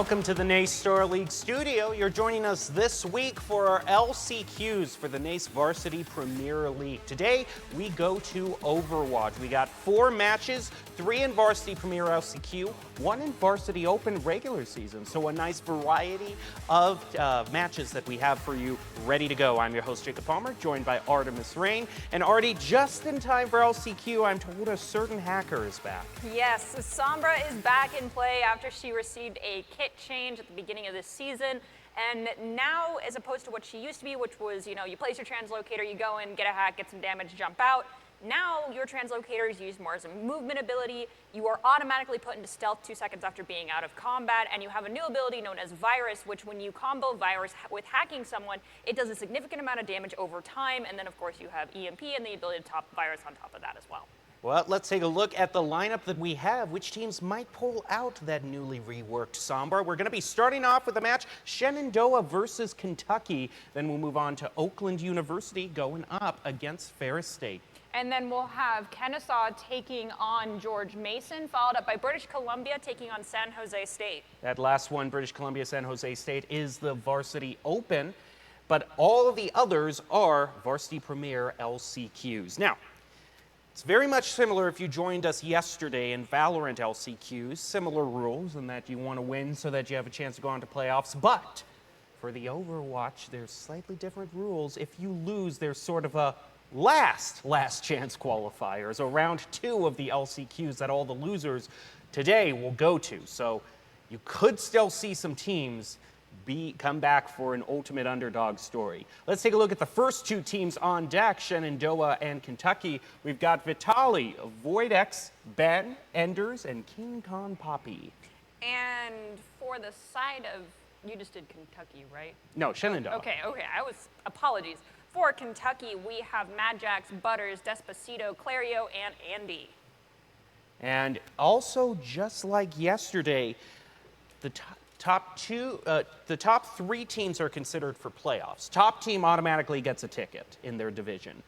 Welcome to the NACE Star League studio. You're joining us this week for our LCQs for the NACE Varsity Premier League. Today, we go to Overwatch. We got 4 matches, 3 in Varsity Premier LCQ, 1 in Varsity Open regular season. So a nice variety of matches that we have for you ready to go. I'm your host, Jacob Palmer, joined by Artemis Rain. And Artie, just in time for LCQ, I'm told a certain hacker is back. Yes, Sombra is back in play after she received a kit change at the beginning of this season. And now, as opposed to what she used to be, which was, you place your translocator, you go in, get a hack, get some damage, jump out. Now, your translocator is used more as a movement ability. You are automatically put into stealth 2 seconds after being out of combat, and you have a new ability known as Virus, which when you combo Virus with hacking someone, it does a significant amount of damage over time, and then of course you have EMP and the ability to top Virus on top of that as well. Well, let's take a look at the lineup that we have. Which teams might pull out that newly reworked Sombra? We're going to be starting off with the match Shenandoah versus Kentucky. Then we'll move on to Oakland University going up against Ferris State. And then we'll have Kennesaw taking on George Mason, followed up by British Columbia taking on San Jose State. That last one, British Columbia, San Jose State, is the Varsity Open, but all of the others are Varsity Premier LCQs. Now, it's very much similar if you joined us yesterday in Valorant LCQs. Similar rules in that you want to win so that you have a chance to go on to playoffs. But for the Overwatch, there's slightly different rules. If you lose, there's sort of a last chance qualifiers, or round 2 of the LCQs that all the losers today will go to. So you could still see some teams come back for an ultimate underdog story. Let's take a look at the first 2 teams on deck, Shenandoah and Kentucky. We've got Vitali, Voidex, Ben, Enders, and King Khan Poppy. And for the side of, you just did Kentucky, right? No, Shenandoah. Okay, apologies. For Kentucky, we have Madjax, Butters, Despacito, Clario, and Andy. And also, just like yesterday, the top 3 teams are considered for playoffs. Top team automatically gets a ticket in their division.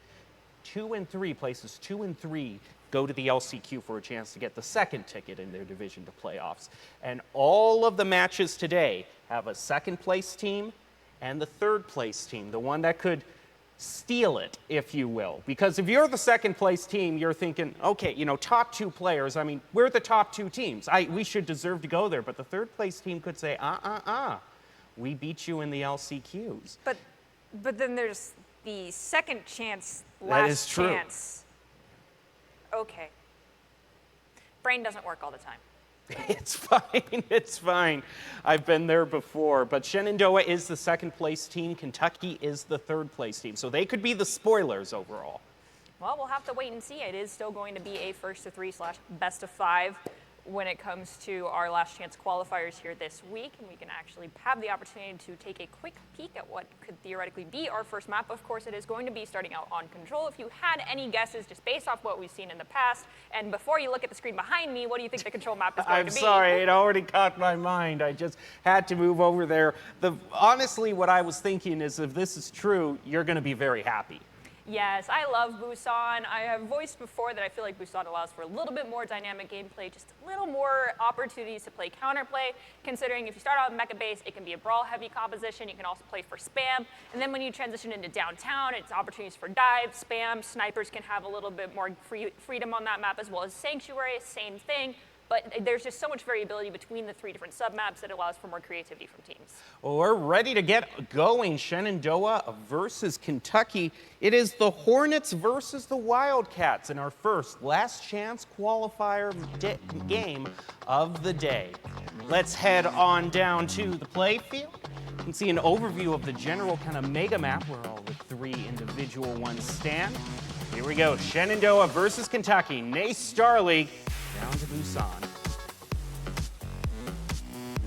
2 and 3 places, 2 and 3 go to the LCQ for a chance to get the second ticket in their division to playoffs. And all of the matches today have a second place team and the third place team, the one that could steal it, if you will. Because if you're the second place team, you're thinking, okay, top 2 players, I mean, we're the top 2 teams. We should deserve to go there. But the third place team could say, we beat you in the LCQs. But then there's the second chance, that is true. Chance. Okay. Brain doesn't work all the time. It's fine, it's fine. I've been there before. But Shenandoah is the second place team. Kentucky is the third place team. So they could be the spoilers overall. Well, we'll have to wait and see. It is still going to be a first of 3 / best of 5 when it comes to our last chance qualifiers here this week. And we can actually have the opportunity to take a quick peek at what could theoretically be our first map. Of course, it is going to be starting out on Control. If you had any guesses just based off what we've seen in the past, and before you look at the screen behind me, what do you think the Control map is going to be? I'm sorry, it already caught my mind. I just had to move over there. Honestly, what I was thinking is if this is true, you're going to be very happy. Yes, I love Busan. I have voiced before that I feel like Busan allows for a little bit more dynamic gameplay, just a little more opportunities to play counterplay, considering if you start out with mecha base, it can be a brawl-heavy composition. You can also play for spam. And then when you transition into downtown, it's opportunities for dive, spam. Snipers can have a little bit more freedom on that map, as well as Sanctuary, same thing. But there's just so much variability between the 3 different submaps that allows for more creativity from teams. Well, we're ready to get going. Shenandoah versus Kentucky. It is the Hornets versus the Wildcats in our first last chance qualifier game of the day. Let's head on down to the play field. You can see an overview of the general kind of mega map where all the 3 individual ones stand. Here we go. Shenandoah versus Kentucky. NACE Star League. Down to Busan.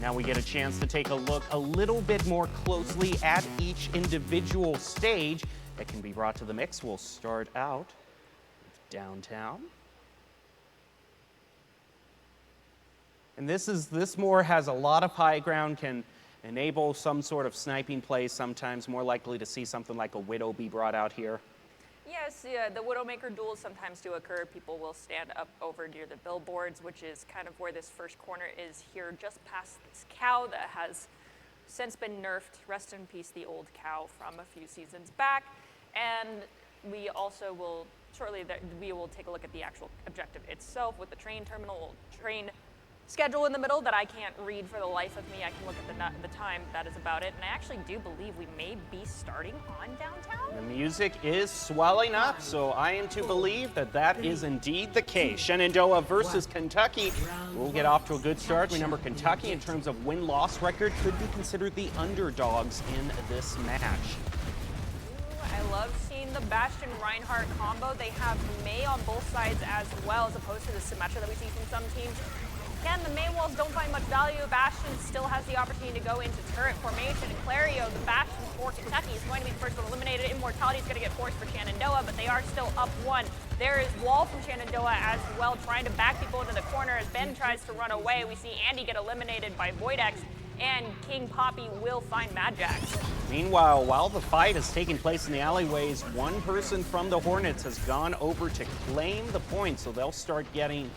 Now we get a chance to take a look a little bit more closely at each individual stage that can be brought to the mix. We'll start out with downtown. And this more has a lot of high ground, can enable some sort of sniping play, sometimes more likely to see something like a Widow be brought out here. Yes, yeah, the Widowmaker duels sometimes do occur. People will stand up over near the billboards, which is kind of where this first corner is here, just past this cow that has since been nerfed. Rest in peace, the old cow from a few seasons back. And we also will, shortly, we will take a look at the actual objective itself with the train terminal, train schedule in the middle that I can't read for the life of me. I can look at the time. That is about it. And I actually do believe we may be starting on downtown. The music is swelling up, so I am to believe that that is indeed the case. Shenandoah versus Kentucky. We'll get off to a good start. Remember, Kentucky, in terms of win-loss record, could be considered the underdogs in this match. I love seeing the Bastion Reinhardt combo. They have May on both sides as well, as opposed to the Symmetra that we see from some teams. Again, the main walls don't find much value. Bastion still has the opportunity to go into turret formation. And Clario, the Bastion for Kentucky, is going to be the first one eliminated. Immortality is going to get forced for Shenandoah, but they are still up one. There is Wall from Shenandoah as well, trying to back people into the corner as Ben tries to run away. We see Andy get eliminated by Voidex, and King Poppy will find Madjax. Meanwhile, while the fight is taking place in the alleyways, one person from the Hornets has gone over to claim the point, so they'll start getting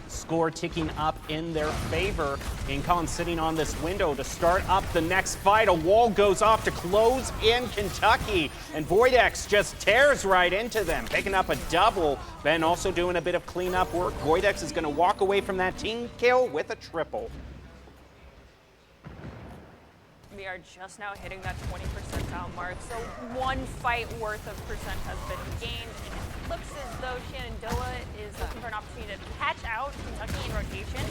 score ticking up in their favor. Incon sitting on this window to start up the next fight. A wall goes off to close in Kentucky, and Voidex just tears right into them, picking up a double. Ben also doing a bit of cleanup work. Voidex is going to walk away from that team kill with a triple. We are just now hitting that 20 percentile mark, so one fight worth of percent has been gained. And it looks as though Shenandoah is looking for an opportunity to catch out Kentucky in rotation.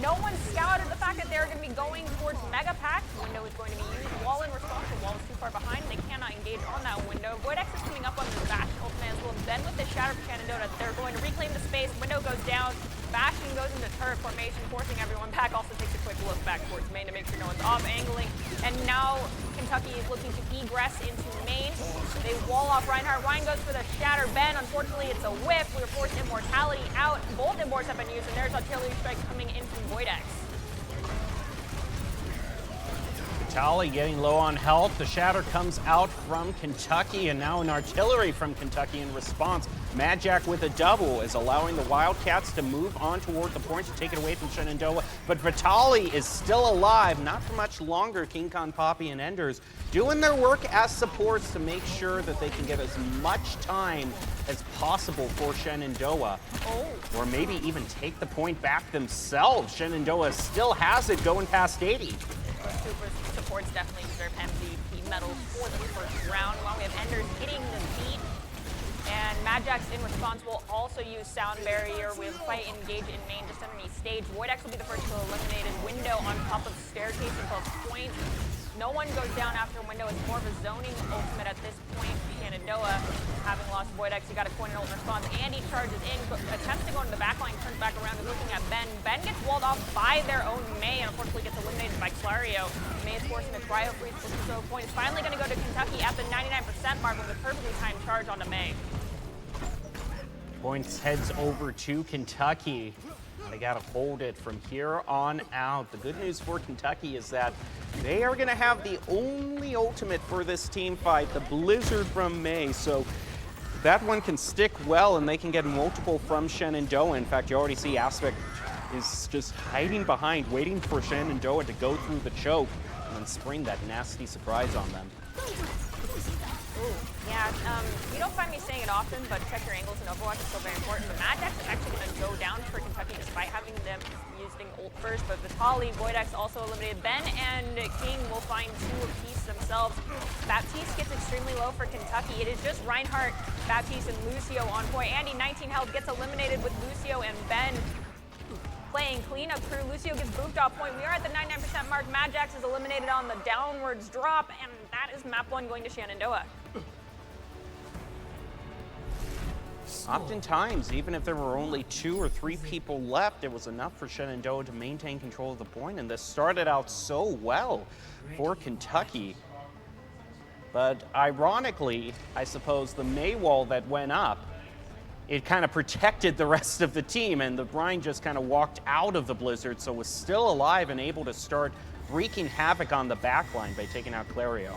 No one scouted the fact that they're going to be going towards Mega Pack. Window is going to be used. Wall in response. The wall is too far behind. They cannot engage on that window. Voidex is coming up on the Bastion ultimate as well. Then with the Shatter for Shenandoah, they're going to reclaim the space. Window goes down. Bastion goes into turret formation, forcing everyone back. Also takes a quick look back towards main to make sure no one's off angling. And now Kentucky is looking to egress into main. They wall off Reinhardt. Ryan goes for the Shatter. Ben, unfortunately, it's a whiff. We were forced Immortality out. Both Immorts have been used, and there's artillery strike coming in from Voidex. Tally getting low on health. The Shatter comes out from Kentucky, and now an artillery from Kentucky in response. Madjack with a double is allowing the Wildcats to move on toward the point to take it away from Shenandoah. But Vitali is still alive, not for much longer. King Kong, Poppy, and Enders doing their work as supports to make sure that they can get as much time as possible for Shenandoah. Or maybe even take the point back themselves. Shenandoah still has it going past 80. Super supports definitely deserve MVP medals for the first round. While we have Enders hitting the beat, and Madjax in response will also use Sound Barrier. We have Fight Engage in main just underneath stage. Voidex will be the first to eliminate his window on top of staircase above point. No one goes down after window. It's more of a zoning ultimate at this point. Shenandoah, having lost Voidex, he got a coin in response. Andy charges in, attempts to go into the backline, turns back around and looking at Ben. Ben gets walled off by their own May and unfortunately gets eliminated by Clario. May is forcing a cryo freeze for the throw point. It's finally going to go to Kentucky at the 99% mark with a perfectly timed charge onto May. Points heads over to Kentucky. They got to hold it from here on out. The good news for Kentucky is that they are going to have the only ultimate for this team fight, the Blizzard from May. So that one can stick well, and they can get multiple from Shenandoah. In fact, you already see Aspect is just hiding behind, waiting for Shenandoah to go through the choke and then spring that nasty surprise on them. Yeah, you don't find me saying it often, but check your angles in Overwatch is still very important. The Madjax is actually going to go down for Kentucky despite having them using ult first, but Vitali, Voidex also eliminated Ben, and King will find two apiece themselves. Baptiste gets extremely low for Kentucky. It is just Reinhardt, Baptiste, and Lucio on point. Andy, 19 health, gets eliminated with Lucio and Ben playing cleanup crew. Lucio gets booped off point. We are at the 99% mark. Madjax is eliminated on the downwards drop, and that is map 1 going to Shenandoah. Oftentimes, even if there were only 2 or 3 people left, it was enough for Shenandoah to maintain control of the point, and this started out so well for Kentucky. But ironically, I suppose the May wall that went up, it kind of protected the rest of the team, and the Brine just kind of walked out of the Blizzard, so was still alive and able to start wreaking havoc on the backline by taking out Clario.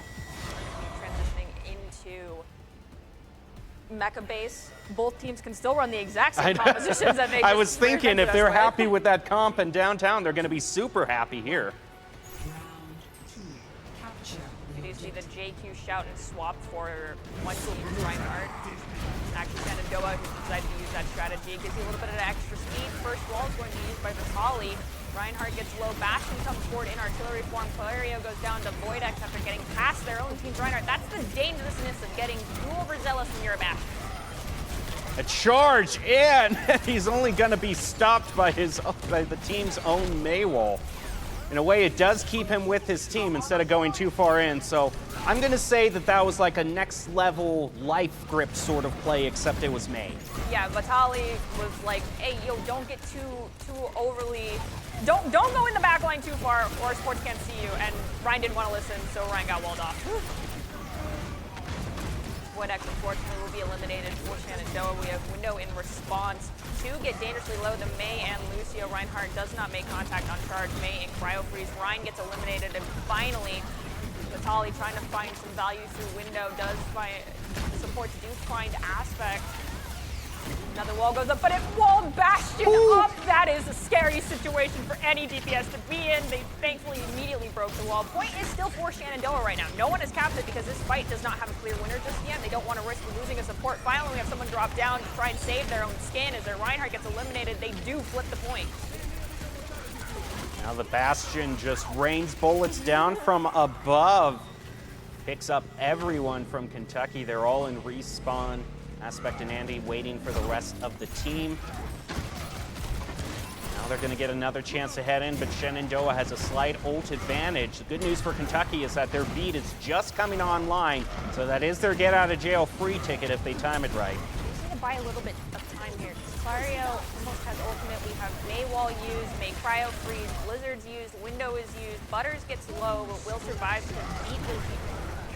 Transitioning into mecha base, both teams can still run the exact same compositions that make I was thinking if they're happy with that comp in downtown, they're going to be super happy here. You do see the JQ shout and swap for one team's Reinhardt. Actually, Shenandoah, who decided to use that strategy, gives you a little bit of extra speed. First wall is going to be used by Vitaly. Reinhardt gets low. Bastion comes forward in artillery form. Clario goes down to Voidex after getting past their own team's Reinhardt. That's the dangerousness of getting too overzealous when you're a Bastion. A charge in! He's only going to be stopped by the team's own Mei wall. In a way, it does keep him with his team instead of going too far in. So I'm going to say that that was like a next level life grip sort of play, except it was Mei. Yeah, Vitaly was like, hey, yo, don't get too overly, don't go in the back line too far or sports can't see you. And Ryan didn't want to listen, so Ryan got walled off. Voidex, unfortunately, will be eliminated for Shenandoah. We have window in response to get dangerously low. The Mei and Lucio. Reinhardt does not make contact on charge. Mei in cryo freeze. Ryan gets eliminated, and finally, Vitaly trying to find some value through window. Does find supports do find aspect. Another wall goes up, but it walled Bastion up. That is a scary situation for any DPS to be in. They thankfully immediately broke the wall. Point is still for Shenandoah right now. No one has capped it because this fight does not have a clear winner just yet. They don't want to risk losing a support. Finally, we have someone drop down to try and save their own skin. As their Reinhardt gets eliminated, they do flip the point. Now the Bastion just rains bullets down from above. Picks up everyone from Kentucky. They're all in respawn. Aspect and Andy waiting for the rest of the team. Now they're going to get another chance to head in, but Shenandoah has a slight ult advantage. The good news for Kentucky is that their beat is just coming online, so that is their get-out-of-jail-free ticket if they time it right. We need to buy a little bit of time here. Clario almost has ultimate. We have Mei wall used, Mei cryo freeze, Blizzard's used, window is used, Butters gets low, but will survive because beat will be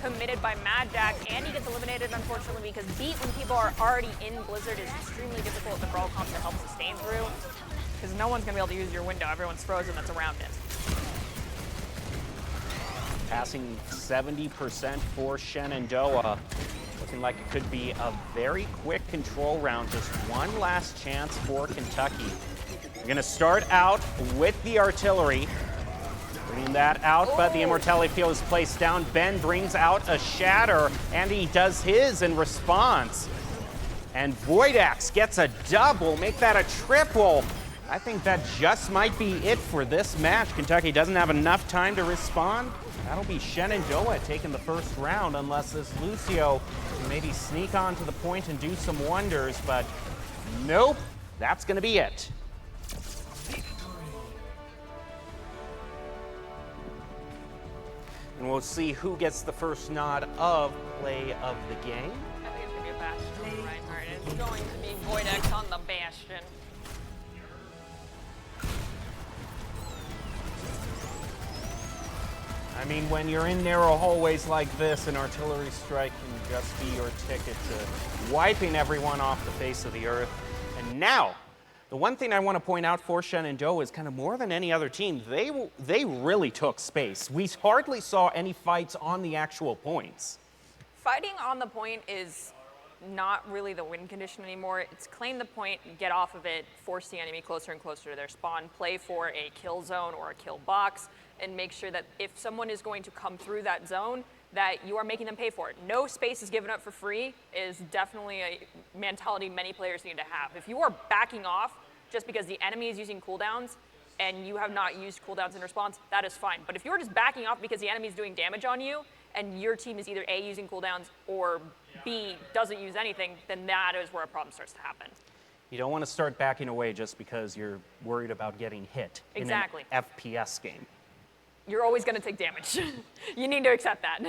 committed by Mad Jack. Andy gets eliminated, unfortunately, because beat when people are already in Blizzard is extremely difficult the brawl comp to help sustain through, because no one's going to be able to use your window. Everyone's frozen that's around it. Passing 70% for Shenandoah. Looking like it could be a very quick control round. Just one last chance for Kentucky. They're going to start out with the artillery. Bringing that out, but the Immortality Field is placed down. Ben brings out a Shatter, and he does his in response. And Voidex gets a double, make that a triple. I think that just might be it for this match. Kentucky doesn't have enough time to respond. That'll be Shenandoah taking the first round, unless this Lucio can maybe sneak onto the point and do some wonders, but nope, that's gonna be it. And we'll see who gets the first nod of play of the game. I think it's going to be a Bastion, Reinhardt. It's going to be Voidex on the Bastion. I mean, when you're in narrow hallways like this, an artillery strike can just be your ticket to wiping everyone off the face of the earth. And now, the one thing I want to point out for Shenandoah is kind of more than any other team, they really took space. We hardly saw any fights on the actual points. Fighting on the point is not really the win condition anymore. It's claim the point, get off of it, force the enemy closer and closer to their spawn, play for a kill zone or a kill box, and make sure that if someone is going to come through that zone, that you are making them pay for it. No space is given up for free is definitely a mentality many players need to have. If you are backing off just because the enemy is using cooldowns and you have not used cooldowns in response, that is fine. But if you're just backing off because the enemy is doing damage on you and your team is either A, using cooldowns, or B, doesn't use anything, then that is where a problem starts to happen. You don't want to start backing away just because you're worried about getting hit Exactly. in an FPS game. You're always going to take damage. You need to accept that.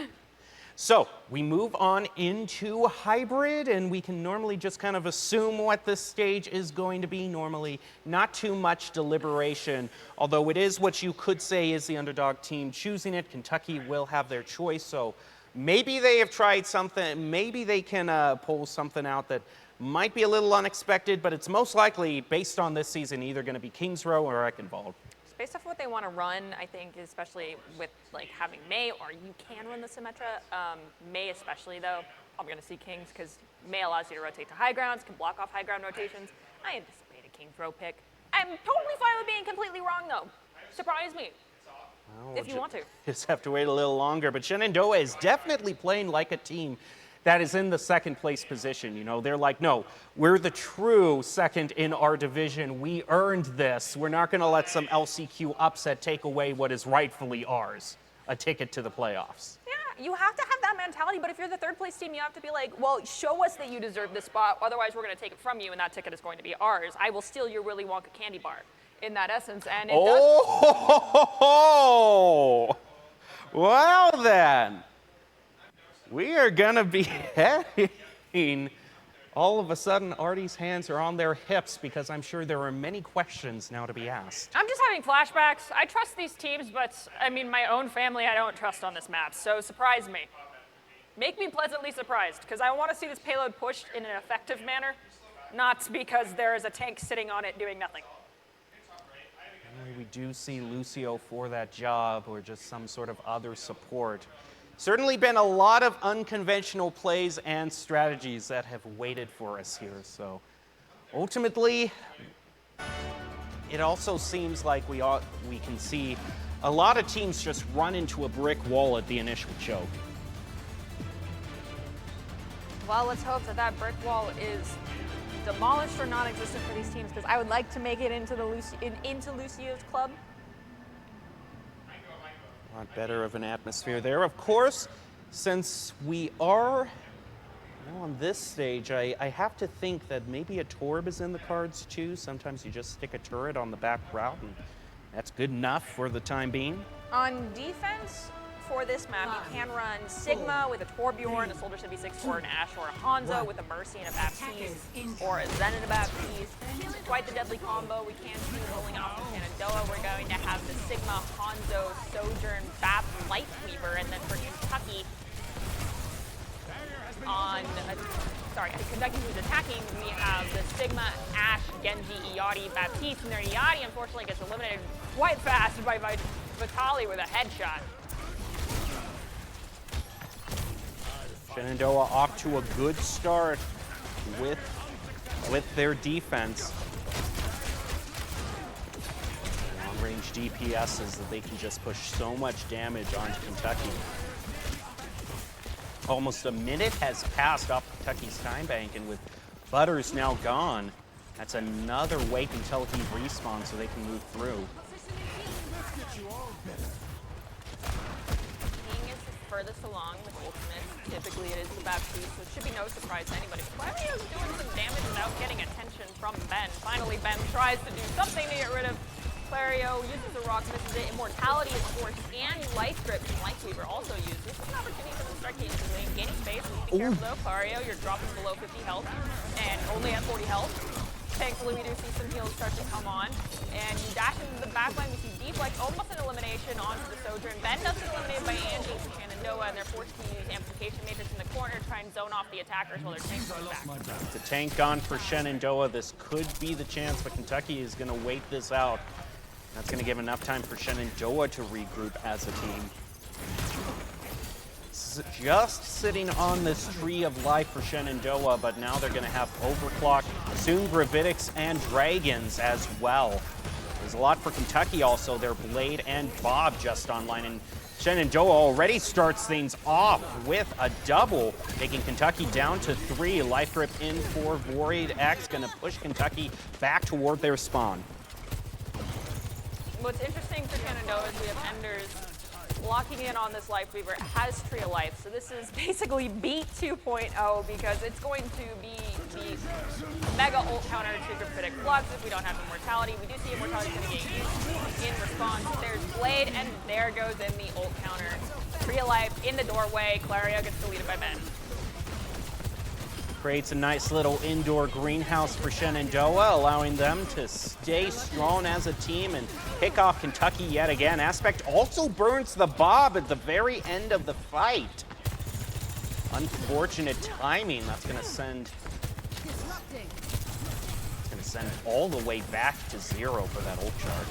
So we move on into hybrid, and we can normally just kind of assume what this stage is going to be. Normally, not too much deliberation, although it is what you could say is the underdog team choosing it. Kentucky will have their choice, so maybe they have tried something. Maybe they can pull something out that might be a little unexpected, but it's most likely, based on this season, either going to be Kings Row or Eichenwald. Based off what they want to run, I think, especially with like having Mei, or you can run the Symmetra. Mei especially, though, probably going to see Kings because May allows you to rotate to high grounds, can block off high ground rotations. I anticipate a King throw pick. I'm totally fine with being completely wrong, though. Surprise me. Well, If you want to. Just have to wait a little longer. But Shenandoah is definitely playing like a team that is in the second place position. You know, they're like, no, we're the true second in our division. We earned this. We're not going to let some LCQ upset take away what is rightfully ours, a ticket to the playoffs. Yeah, you have to have that mentality, but if you're the third place team, you have to be like, well, show us that you deserve this spot, otherwise we're going to take it from you, and that ticket is going to be ours. I will steal your Willy Wonka candy bar in that essence, and it does. Well then, we are going to be heading. All of a sudden, Artie's hands are on their hips because I'm sure there are many questions now to be asked. I'm just having flashbacks. I trust these teams, but I mean, my own family I don't trust on this map, so surprise me. Make me pleasantly surprised, because I want to see this payload pushed in an effective manner, not because there is a tank sitting on it doing nothing. We do see Lucio for that job or just some sort of other support. Certainly been a lot of unconventional plays and strategies that have waited for us here. So ultimately, it also seems like we can see a lot of teams just run into a brick wall at the initial choke. Well, let's hope that that brick wall is demolished or non-existent for these teams, because I would like to make it into into Lucio's club. A lot better of an atmosphere there. Of course, since we are on this stage, I have to think that maybe a Torb is in the cards too. Sometimes you just stick a turret on the back route, and that's good enough for the time being. On defense, for this map, you can run Sigma with a Torbjorn, a Soldier 76 or an Ashe or a Hanzo with a Mercy and a Baptiste, or a Zen and a Baptiste. Quite the deadly combo. We can see rolling off the Shenandoah. We're going to have the Sigma, Hanzo, Sojourn, Bap, Lightweaver, and then for Kentucky, Kentucky who's attacking, we have the Sigma, Ashe, Genji, Iati, Baptiste, and their Iati unfortunately gets eliminated quite fast by Vitali with a headshot. Shenandoah off to a good start with their defense. Long-range DPSs that they can just push so much damage onto Kentucky. Almost a minute has passed off Kentucky's time bank, and with Butters now gone, that's another wait until he respawns so they can move through. King is furthest along with ultimate. Typically it is the Baptiste, so it should be no surprise to anybody. Clario's doing some damage without getting attention from Ben. Finally, Ben tries to do something to get rid of Clario, uses the rock, misses it. Immortality, of course, and Life Grip and Lightweaver also used. This is an opportunity for the Starcade to lane, gaining space. Be careful though, Clario, you're dropping below 50 health and only at 40 health. Thankfully, we do see some heals start to come on. And you dash into the backline, we see Deep like almost an elimination onto the Sojourn. Ben does get eliminated by Angie and Shenandoah, and they're forced to use Amplification Matrix in the corner to try and zone off the attackers while their tanks are back. The tank gone for Shenandoah. This could be the chance, but Kentucky is going to wait this out. That's going to give enough time for Shenandoah to regroup as a team. Just sitting on this tree of life for Shenandoah, but now they're going to have Overclock, soon Gravitics, and Dragons as well. There's a lot for Kentucky also. Their Blade and Bob just online, and Shenandoah already starts things off with a double, taking Kentucky down to 3. Life Grip in for Void X, going to push Kentucky back toward their spawn. What's interesting for Shenandoah is we have Enders locking in on this Lightweaver. It has Tree of Life, so this is basically beat 2.0 because it's going to be the mega ult counter to Gravitic Flux if we don't have Immortality. We do see Immortality going to get used in response. There's Blade, and there goes in the ult counter. Tree of Life in the doorway. Clario gets deleted by Ben. Creates a nice little indoor greenhouse for Shenandoah, allowing them to stay strong as a team and pick off Kentucky yet again. Aspect also burns the Bob at the very end of the fight. Unfortunate timing. That's going to send all the way back to 0 for that ult charge.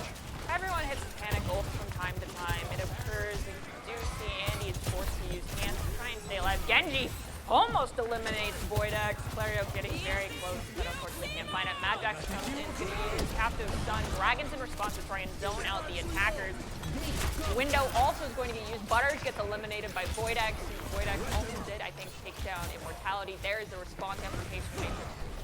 Everyone hits a panic ult from time to time. It occurs. We do see Andy is forced to use hands to try and stay alive. Genji almost eliminates Voidex. Clario getting very close, but unfortunately can't find it. MayJump comes in to use Captive Stun. Dragons in response to try and zone out the attackers. Window also is going to be used. Butters gets eliminated by Voidex. Voidex also did, I think, take down Immortality. There's the response application by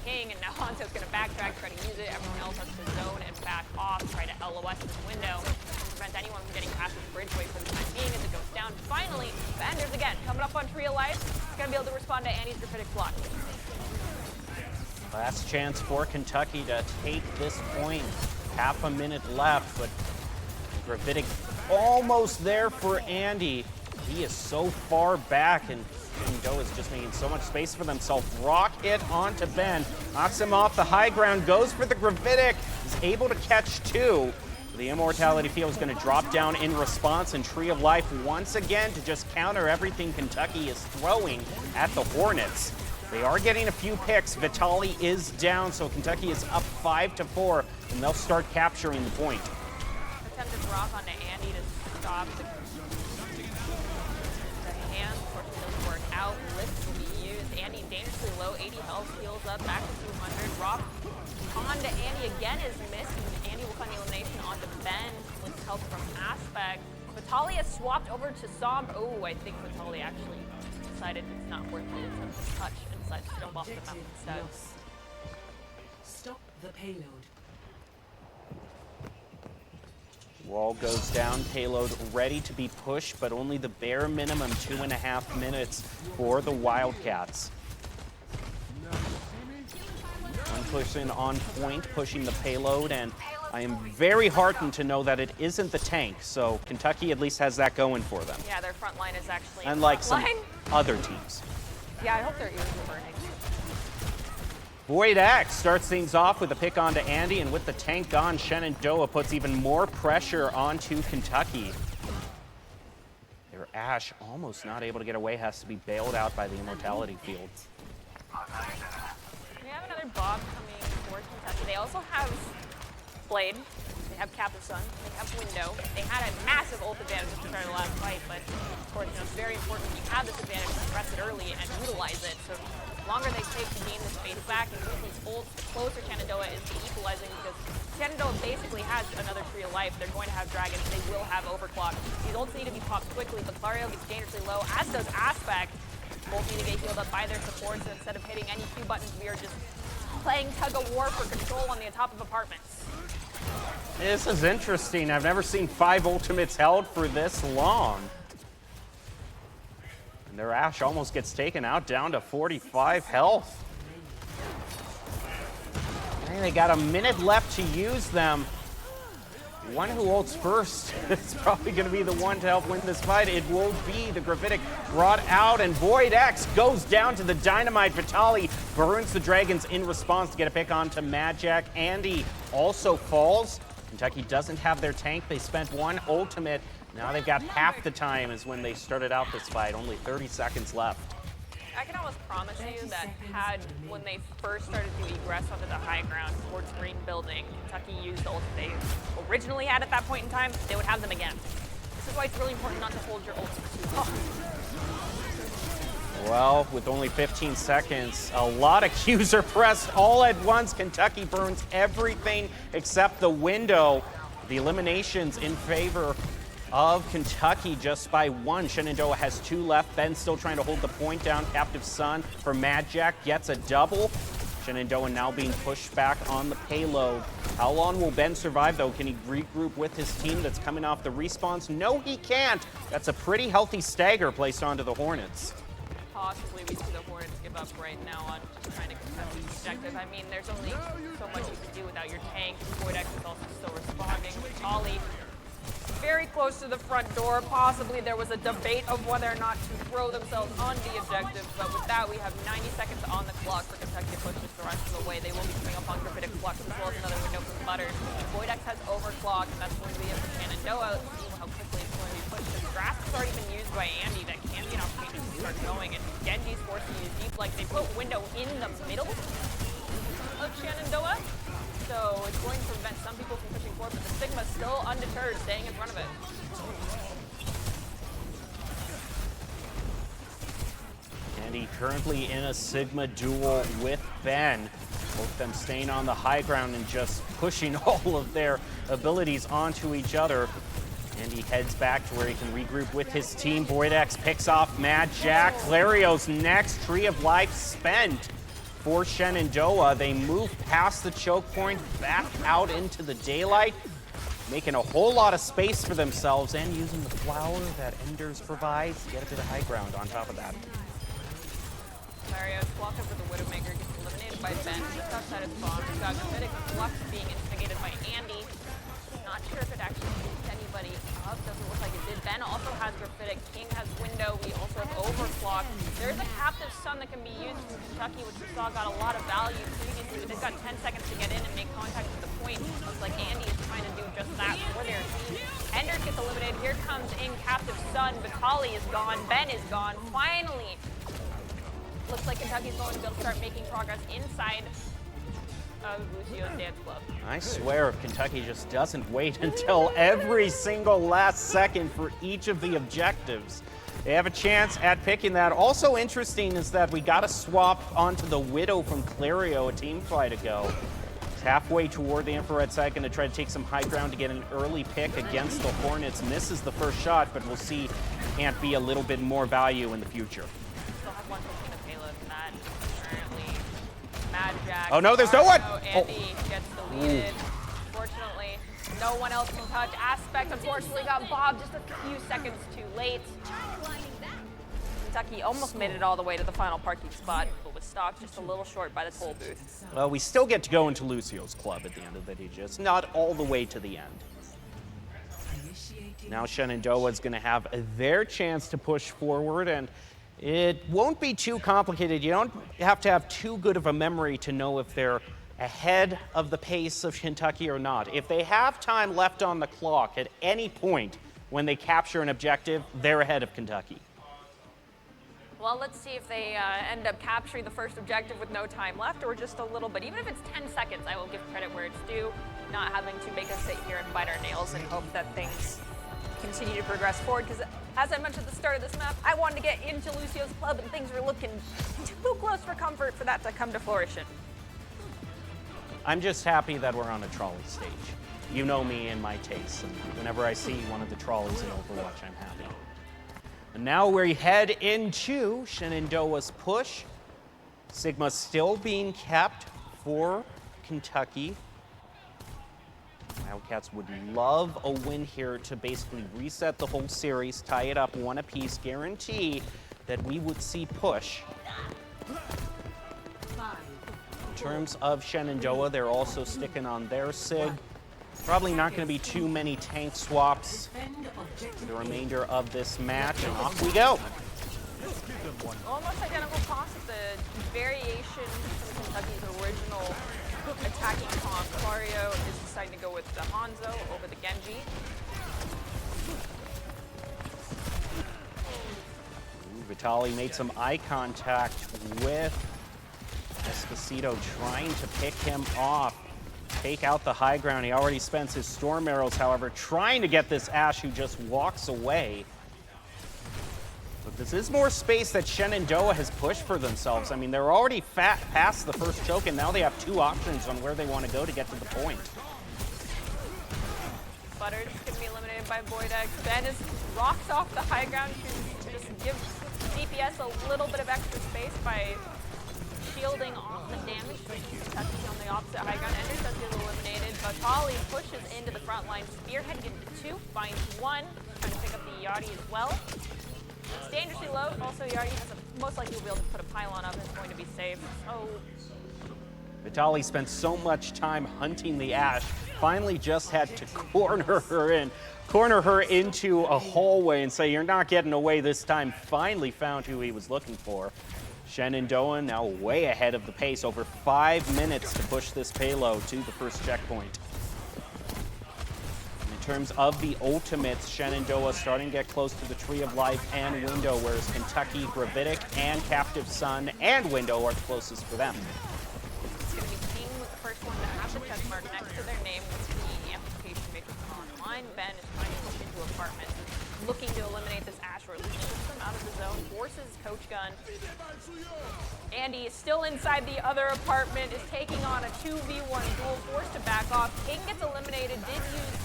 King, and now Hanzo's going to backtrack, try to use it. Everyone else has to zone and back off, try to LOS this window, and prevent anyone from getting past this bridgeway for the time being as it goes down. Finally, Vanders again, coming up on Tree of Life. He's going to be able to respond to Annie's Graphitic block. Last chance for Kentucky to take this point. Half a minute left, but Gravitic almost there for Andy. He is so far back, and Doe is just making so much space for themselves. Rocket onto Ben, knocks him off the high ground, goes for the Gravitic, is able to catch two. The Immortality Field is going to drop down in response, and Tree of Life once again to just counter everything Kentucky is throwing at the Hornets. They are getting a few picks. Vitali is down, so Kentucky is up 5-4, and they'll start capturing the point. Attempted rock onto Andy to stop the hand. Unfortunately, doesn't work out. Lift will be used. Andy dangerously low, 80 health, heals up, back to 200. Rock onto Andy again is missed, and Andy will find the elimination onto Ben with help from Aspect. Vitali has swapped over to Sombra. Oh, I think Vitali actually decided it's not worth it to touch and decided to jump off the map instead. Stop the payload. Wall goes down, payload ready to be pushed, but only the bare minimum 2.5 minutes for the Wildcats. One person on point, pushing the payload, and I am very heartened to know that it isn't the tank, so Kentucky at least has that going for them. Yeah, their front line is actually Unlike some other teams. Yeah, I hope their ears are burning. Void X starts things off with a pick onto Andy, and with the tank gone, Shenandoah puts even more pressure onto Kentucky. Their Ashe almost not able to get away, has to be bailed out by the Immortality Field. We have another Bob coming for Kentucky. They also have Blade, they have Captive Sun, they have Window. They had a massive ult advantage at the start of the last fight, but of course, it's very important when you have this advantage to press it early and utilize it. So the longer they take to gain the space back and use these ults, the closer Shenandoah is to equalizing, because Shenandoah basically has another Tree of Life. They're going to have dragons. They will have overclock. These ults need to be popped quickly, but Clario gets dangerously low, as does Aspect. Both need to get healed up by their supports, and instead of hitting any Q buttons, we are just playing tug of war for control on the top of apartments. This is interesting. I've never seen 5 ultimates held for this long. And their Ashe almost gets taken out down to 45 health. And they got a minute left to use them. One who ults first is probably going to be the one to help win this fight. It will be the Gravitic brought out, and Void X goes down to the Dynamite. Vitali burns the Dragons in response to get a pick onto MayJump. Andy also falls. Kentucky doesn't have their tank. They spent one ultimate. Now they've got half the time as when they started out this fight. Only 30 seconds left. I can almost promise you that when they first started to egress onto the high ground towards Green Building, Kentucky used the ults they originally had at that point in time, they would have them again. This is why it's really important not to hold your ults for too long. Well, with only 15 seconds, a lot of Qs are pressed all at once. Kentucky burns everything except the window. The eliminations in favor of Kentucky just by one. Shenandoah has 2 left. Ben still trying to hold the point down. Captive Sun for MayJump gets a double. Shenandoah now being pushed back on the payload. How long will Ben survive, though? Can he regroup with his team that's coming off the respawns? No, he can't. That's a pretty healthy stagger placed onto the Hornets. Possibly we see the Hornets give up right now on just trying to contest the objective. I mean, there's only so much you can do without your tank. Void X is also still responding with Ollie. Very close to the front door. Possibly there was a debate of whether or not to throw themselves on the objective, but with that we have 90 seconds on the clock for Kentucky to push this the rest of the way. They will be coming up on Gravitic Flux as well as another window from Butters. Void X has overclocked, and that's going to be it for Shenandoah. See how quickly it's going to be pushed. The grass has already been used by Andy. That can be an opportunity to start going, and Genji's forced to use deep. Like, they put window in the middle of Shenandoah. So it's going to prevent some people from pushing forward, but the Sigma's still undeterred, staying in front of it. Andy currently in a Sigma duel with Ben. Both of them staying on the high ground and just pushing all of their abilities onto each other. Andy heads back to where he can regroup with his team. Boydex picks off Mad Jack. Clario's next. Tree of Life spent for Shenandoah. They move past the choke point, back out into the daylight, making a whole lot of space for themselves and using the flower that Enders provides to get a bit of high ground on top of that. Clario's walk up with the Widowmaker gets eliminated by Ben just outside of spawn. We've got Gravitic Flux being instigated by Andy. Not sure if it actually beats anybody up. Doesn't look like it did. Ben also has Gravitic. King has Window. We also have Overclock. There is a Captive Sun that can be used from Kentucky, which we saw got a lot of value previously. They've got 10 seconds to get in and make contact with the point. Looks like Andy is trying to do just that for their team. Enders gets eliminated. Here comes in Captive Sun. Vitali is gone. Ben is gone. Finally, looks like Kentucky's going to be able to start making progress inside of Lucio's Dance Club. I swear if Kentucky just doesn't wait until every single last second for each of the objectives, they have a chance at picking that. Also interesting is that we got a swap onto the Widow from Clario a team fight ago. It's halfway toward the infrared side, going to try to take some high ground to get an early pick against the Hornets. Misses the first shot, but we'll see can't be a little bit more value in the future. Still have one pushing the payload, and that currently Mad Jack. Oh no, there's no one! Andy gets deleted. Unfortunately, no one else can touch. Aspect unfortunately got bobbed just a few seconds too late. Kentucky almost made it all the way to the final parking spot, but was stopped just a little short by the toll booth. Well, we still get to go into Lucio's club at the end of the day, just not all the way to the end. Now Shenandoah is going to have their chance to push forward, and it won't be too complicated. You don't have to have too good of a memory to know if they're ahead of the pace of Kentucky or not. If they have time left on the clock at any point when they capture an objective, they're ahead of Kentucky. Well, let's see if they end up capturing the first objective with no time left or just a little bit. Even if it's 10 seconds, I will give credit where it's due, not having to make us sit here and bite our nails and hope that things continue to progress forward. Because as I mentioned at the start of this map, I wanted to get into Lucio's club and things were looking too close for comfort for that to come to fruition. I'm just happy that we're on a trolley stage. You know me and my tastes, and whenever I see one of the trolleys in Overwatch, I'm happy. And now we head into Shenandoah's push. Sigma still being kept for Kentucky. Wildcats would love a win here to basically reset the whole series, tie it up one apiece, guarantee that we would see push. In terms of Shenandoah, they're also sticking on their SIG. Probably not going to be too many tank swaps for the remainder of this match, and off we go. Almost identical toss with the variation from Kentucky's original attacking comp. Clario is deciding to go with the Hanzo over the Genji. Vitali made some eye contact with Esposito, trying to pick him off. Take out the high ground. He already spent his storm arrows, however, trying to get this Ashe who just walks away. But this is more space that Shenandoah has pushed for themselves. I mean, they're already past the first choke, and now they have two options on where they want to go to get to the point. Butter's going to be eliminated by Boydex. Ben is rocks off the high ground to just give DPS a little bit of extra space by shielding off the damage. Kentucky on the opposite high ground. Enders does get eliminated, but Polly pushes into the front line. Spearhead into two, finds one, trying to pick up the Yachty as well. It's dangerously low. Also, Yachty has most likely will be able to put a pylon up and it's going to be safe. So Vitali spent so much time hunting the Ashe, finally just had to corner her into a hallway and say, "You're not getting away this time." Finally found who he was looking for. Shenandoah now way ahead of the pace, over 5 minutes to push this payload to the first checkpoint. In terms of the ultimates, Shenandoah starting to get close to the Tree of Life and Window, whereas Kentucky, Gravitic, and Captive Sun and Window are the closest for them. it's going to be King with the first one to have the check mark next to their name with the amplification matrix online. Ben is trying to push into apartments, looking to eliminate this Ashe or at least push them out of the zone. alone, forces Coach Gun. Andy is still inside the other apartment, is taking on a 2v1 duel, forced to back off. King gets eliminated, did use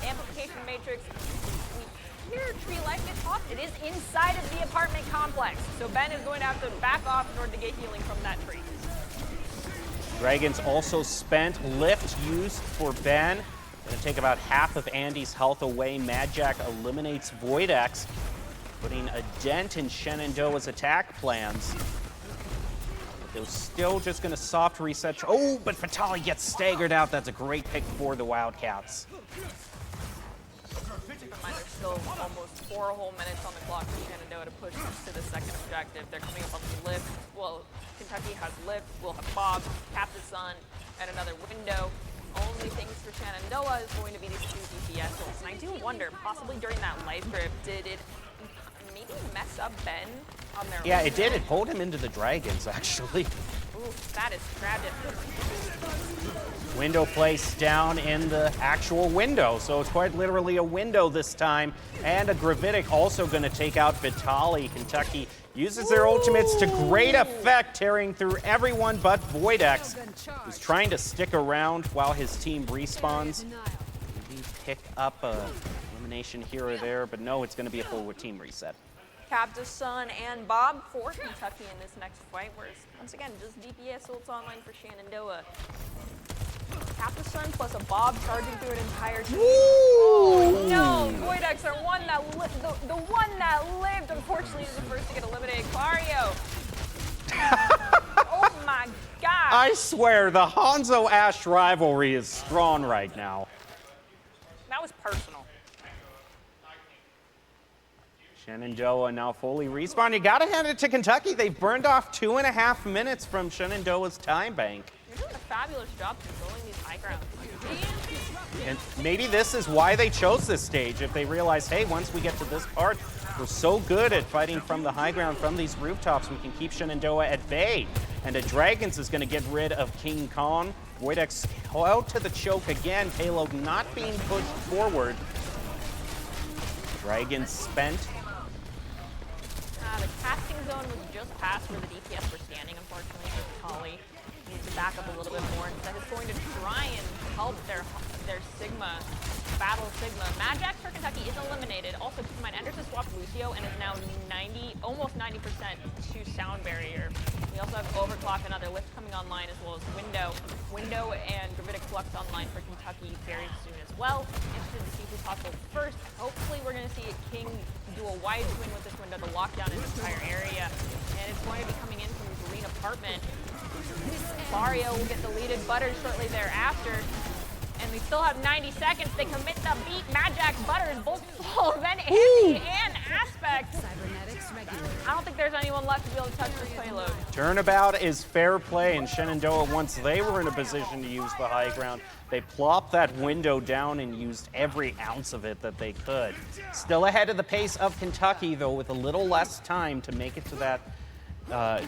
Amplification Matrix. We hear Tree Life get tossed. It is inside of the apartment complex, so Ben is going to have to back off in order to get healing from that tree. Dragons also spent lift used for Ben. Gonna take about half of Andy's health away. MadJack eliminates Voidex, putting a dent in Shenandoah's attack plans. But they're still just gonna soft reset. Oh, but Fatali gets staggered out. That's a great pick for the Wildcats. Keep in mind, there's still almost 4 whole minutes on the clock for Shenandoah to push to the second objective. They're coming up on the lift. Well, Kentucky has lift, we'll have Bob, Captain Sun, and another window. Only things for Shenandoah is going to be these 2 DPS ults. And I do wonder, possibly during that life grip, did it maybe mess up Ben on their Yeah, it did. It pulled him into the Dragons, actually. Ooh, that is tragic. Window placed down in the actual window, so it's quite literally a window this time. And a Gravitic also going to take out Vitali. Kentucky uses their ultimates to great effect, tearing through everyone but Voidex, who's trying to stick around while his team respawns. Maybe pick up a elimination here or there, but no, it's going to be a full team reset. Captain Sun and Bob for Kentucky in this next fight, whereas once again, just DPS ults online for Shenandoah. Captain Sun plus a Bob charging through an entire team. Oh no! Voidex are the one that lived, unfortunately, is the first to get eliminated. Clario. Oh my god! I swear, the Hanzo-Ash rivalry is strong right now. That was personal. Shenandoah now fully respawned. You gotta hand it to Kentucky. They've burned off 2.5 minutes from Shenandoah's time bank. You're doing a fabulous job controlling these high grounds. And maybe this is why they chose this stage. If they realize, hey, once we get to this part, we're so good at fighting from the high ground, from these rooftops, we can keep Shenandoah at bay. And the Dragons is gonna get rid of King Kong. Voidex out to the choke again. Payload not being pushed forward. Dragons spent. The casting zone was just passed where the DPS were standing, unfortunately, for Holly. Needs to back up a little bit more. Instead, it's going to try and help their Sigma, battle Sigma. MadJack for Kentucky is eliminated. Also, keep in mind, Anderson swapped Lucio and is now almost 90% to Sound Barrier. We also have Overclock, another lift coming online, as well as Window and Gravitic Flux online for Kentucky very soon as well. Interested to see who's hustled first. Hopefully, we're going to see King do a wide swing with this window to lock down his entire area. And it's going to be coming in from the green apartment. Mario will get deleted, Butters shortly thereafter. And we still have 90 seconds. They commit the beat. MadJack, Butters, both fall. Then Andy and Aspect. I don't think there's anyone left to be able to touch this payload. Turnabout is fair play, and Shenandoah, once they were in a position to use the high ground, they plopped that window down and used every ounce of it that they could. Still ahead of the pace of Kentucky, though, with a little less time to make it to that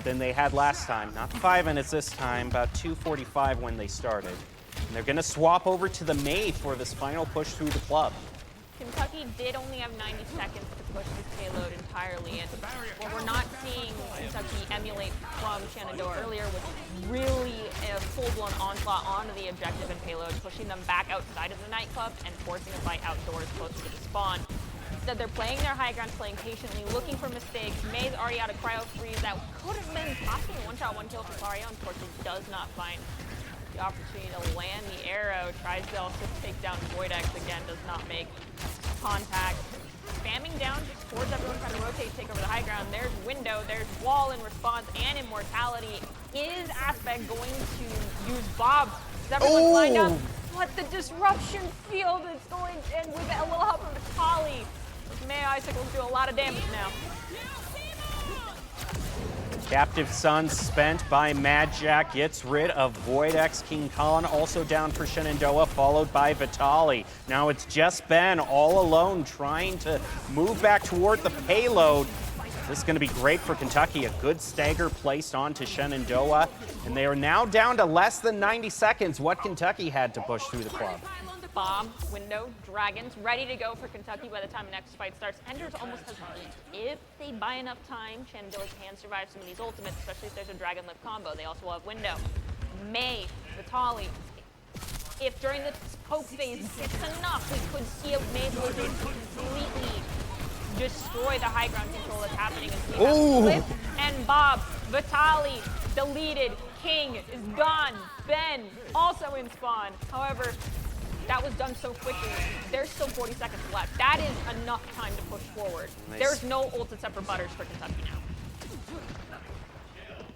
than they had last time. Not 5 minutes this time, about 2:45 when they started. And they're going to swap over to the May for this final push through the club. Kentucky did only have 90 seconds to push this payload entirely, and what we're not seeing Kentucky emulate from Shenandoah earlier was really a full-blown onslaught onto the objective and payload, pushing them back outside of the nightclub and forcing a fight outdoors closer to the spawn. Instead, they're playing their high ground, playing patiently, looking for mistakes. May's already out of cryo freeze. That could have been possibly a one-shot, one-kill for Clario. Unfortunately, does not find the opportunity to land the arrow. Tries to also take down Voidex again, does not make contact. Spamming down just towards everyone, trying to rotate, take over the high ground. There's Window, there's Wall in response, and Immortality. Is Aspect going to use Bob? Is everyone lined up? But the disruption field is going, and we get a little help from the Kali. May Icicles do a lot of damage now. Captive Sun spent by MadJack gets rid of Voidex. King Khan also down for Shenandoah, followed by Vitali. Now it's just Ben all alone trying to move back toward the payload. This is going to be great for Kentucky. A good stagger placed onto Shenandoah. And they are now down to less than 90 seconds. What Kentucky had to push through the club. bomb, window, dragons, ready to go for Kentucky by the time the next fight starts. Enders almost has ult. If they buy enough time, Shenandoah can survive some of these ultimates, especially if there's a dragon lift combo. They also will have window. May, Vitali. If during the poke phase gets enough, we could see a May Blizzard completely destroy the high ground control that's happening as we have Flip and Bob. Vitali deleted. King is gone. Ben also in spawn. However, that was done so quickly. There's still 40 seconds left. That is enough time to push forward. Nice. There's no ult except for Butters for Kentucky now.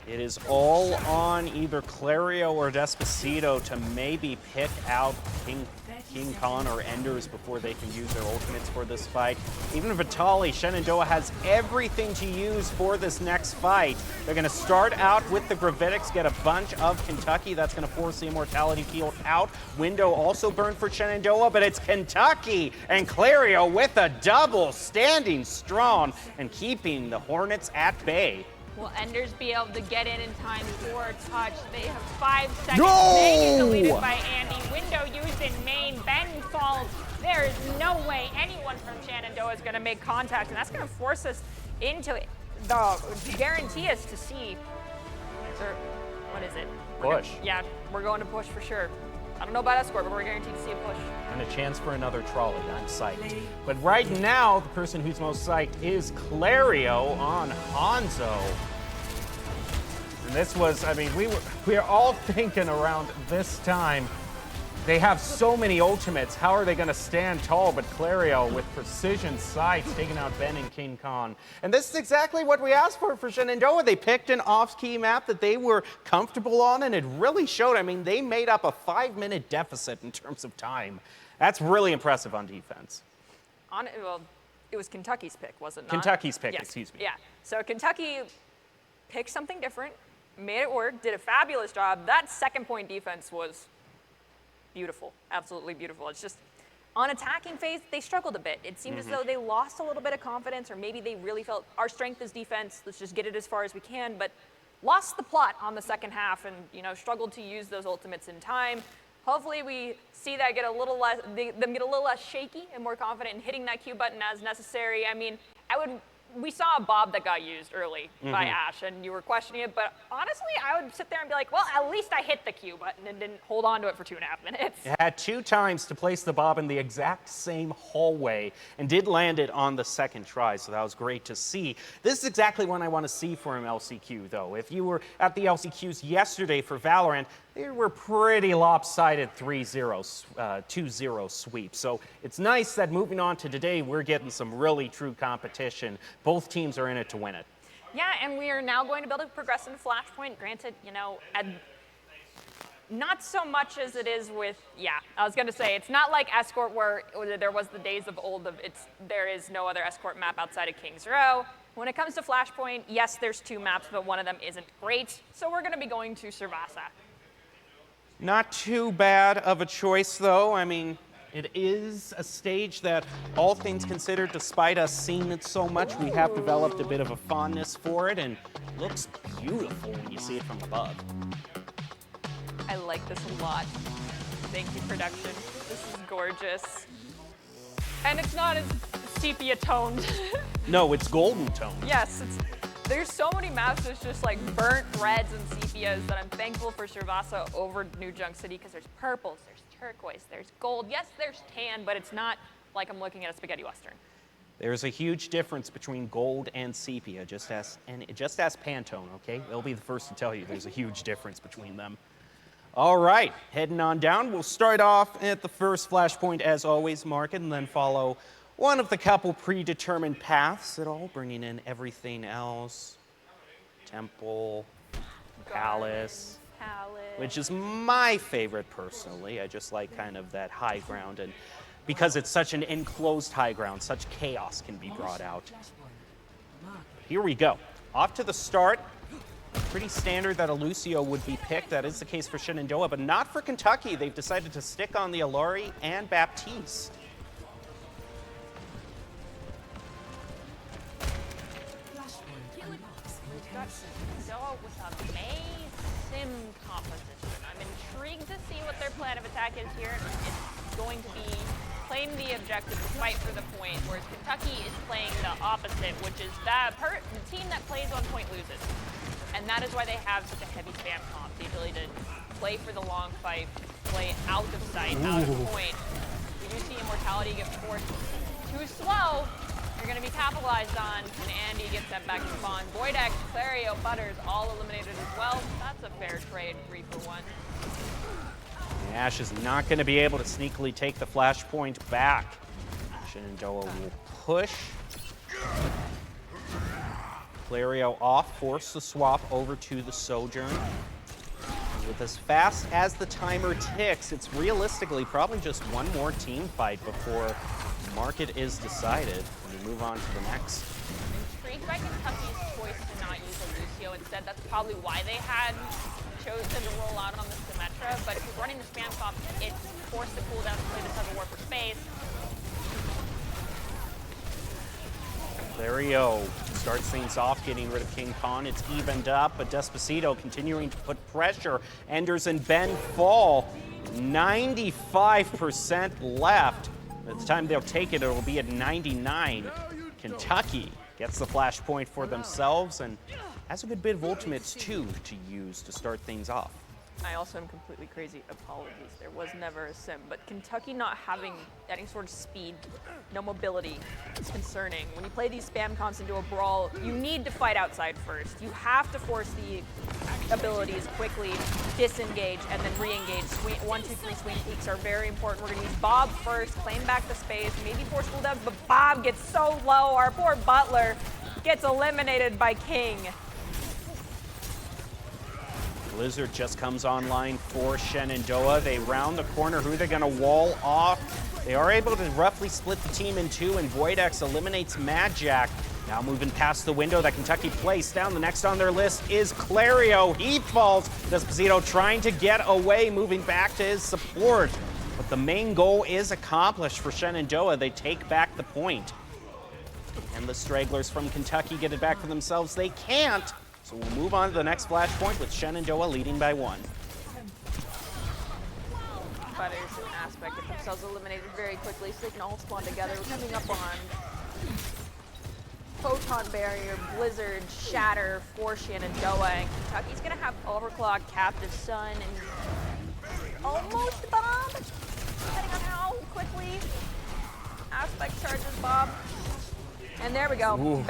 It is all on either Clario or Despacito to maybe pick out King Khan or Enders before they can use their ultimates for this fight. Even Vitali, Shenandoah has everything to use for this next fight. They're going to start out with the Gravitics, get a bunch of Kentucky. That's going to force the Immortality field out. Window also burned for Shenandoah, but it's Kentucky and Clario with a double, standing strong and keeping the Hornets at bay. Will Enders be able to get in time for a touch? They have 5 seconds. No! They get deleted by Andy. Window used in main. Ben falls. There is no way anyone from Shenandoah is going to make contact, and that's going to force us into guarantee us to see. What is it? Push. Yeah, we're going to push for sure. I don't know about escort, but we're guaranteed to see a push. And a chance for another trolley. I'm psyched. But right now, the person who's most psyched is Clario on Hanzo. And this was, I mean, we were all thinking around this time, they have so many ultimates. How are they going to stand tall? But Clario, with precision sights, taking out Ben and King Khan. And this is exactly what we asked for Shenandoah. They picked an off-key map that they were comfortable on, and it really showed. I mean, they made up a 5-minute deficit in terms of time. That's really impressive on defense. Well, it was Kentucky's pick, was it not? Kentucky's pick, yes. excuse me. Yeah, so Kentucky picked something different, made it work, did a fabulous job. That second point defense was beautiful, absolutely beautiful. It's just, on attacking phase, they struggled a bit. It seemed as though they lost a little bit of confidence, or maybe they really felt our strength is defense, let's just get it as far as we can, but lost the plot on the second half and, you know, struggled to use those ultimates in time. Hopefully we see that get a little less, them get a little less shaky and more confident in hitting that Q button as necessary. I mean, we saw a Bob that got used early by Ash, and you were questioning it, but honestly, I would sit there and be like, well, at least I hit the Q button and didn't hold on to it for 2.5 minutes. It had 2 times to place the Bob in the exact same hallway and did land it on the second try, so that was great to see. This is exactly what I want to see from LCQ, though. If you were at the LCQs yesterday for Valorant, they were pretty lopsided 3-0, 2-0 sweep. So it's nice that moving on to today, we're getting some really true competition. Both teams are in it to win it. Yeah, and we are now going to be able to progress into Flashpoint. Granted, you know, not so much as it is with, I was going to say, it's not like Escort where there was the days of old of there is no other Escort map outside of King's Row. When it comes to Flashpoint, yes, there's 2 maps, but one of them isn't great. So we're going to be going to Servasa. Not too bad of a choice, though. I mean, it is a stage that, all things considered, despite us seeing it so much, we have developed a bit of a fondness for it, and it looks beautiful when you see it from above. I like this a lot. Thank you, production. This is gorgeous. And it's not as sepia toned. No, it's golden tone. Yes, there's so many maps that's just like burnt reds and sepias that I'm thankful for Servasa over New Junk City, because there's purples, there's turquoise, there's gold. Yes, there's tan, but it's not like I'm looking at a spaghetti western. There's a huge difference between gold and sepia, just ask Pantone, okay? They'll be the first to tell you there's a huge difference between them. All right, heading on down. We'll start off at the first flashpoint as always, market, and then follow one of the couple predetermined paths at all, bringing in everything else. Temple, Palace, which is my favorite personally. I just like kind of that high ground, and because it's such an enclosed high ground, such chaos can be brought out. Here we go. Off to the start. Pretty standard that a Lucio would be picked. That is the case for Shenandoah, but not for Kentucky. They've decided to stick on the Alari and Baptiste. Shenandoah with a May Sim composition. I'm intrigued to see what their plan of attack is here. It's going to be playing the objective to fight for the point, whereas Kentucky is playing the opposite, which is that the team that plays on point loses. And that is why they have such a heavy spam comp, the ability to play for the long fight, play out of sight, out of point. We do see Immortality get forced too slow. You're going to be capitalized on, and Andy gets that back to spawn. Voidex, Clario, Butters, all eliminated as well. That's a fair trade, 3 for 1. Ash is not going to be able to sneakily take the flashpoint back. Shenandoah will push. Clario off, force the swap over to the Sojourn. With as fast as the timer ticks, it's realistically probably just one more team fight before market is decided. We move on to the next. Intrigued by Kentucky's choice to not use a Lucio instead. That's probably why they had chosen to roll out on the Symmetra. But if you're running the spam comp, it forced the cooldown to play the tug of war for space. Clario starts things off, getting rid of King Khan. It's evened up, but Despacito continuing to put pressure. Enders and Ben fall. 95% left. By the time they'll take it, it'll be at 99. Kentucky gets the flashpoint for themselves and has a good bit of ultimates, too, to use to start things off. I also am completely crazy. Apologies. There was never a sim, but Kentucky not having any sort of speed, no mobility, is concerning. When you play these spam comps into a brawl, you need to fight outside first. You have to force the abilities quickly, disengage, and then re-engage. 1, 2, 3 swing peaks are very important. We're going to use Bob first, claim back the space, maybe force cooldowns, but Bob gets so low. Our poor Butler gets eliminated by King. Blizzard just comes online for Shenandoah. They round the corner. Who they're going to wall off? They are able to roughly split the team in two, and Voidex eliminates Mad Jack. Now moving past the window that Kentucky placed down. The next on their list is Clario. He falls. Despacito trying to get away, moving back to his support. But the main goal is accomplished for Shenandoah. They take back the point. And the stragglers from Kentucky get it back for themselves. They can't. So we'll move on to the next flashpoint with Shenandoah leading by 1. Butters and Aspect get themselves eliminated very quickly, so they can all spawn together. We're coming up on Photon Barrier, Blizzard, Shatter for Shenandoah, and Kentucky's gonna have Overclock, Captive Sun, and almost Bob, depending on how quickly Aspect charges Bob. And there we go. Ooh.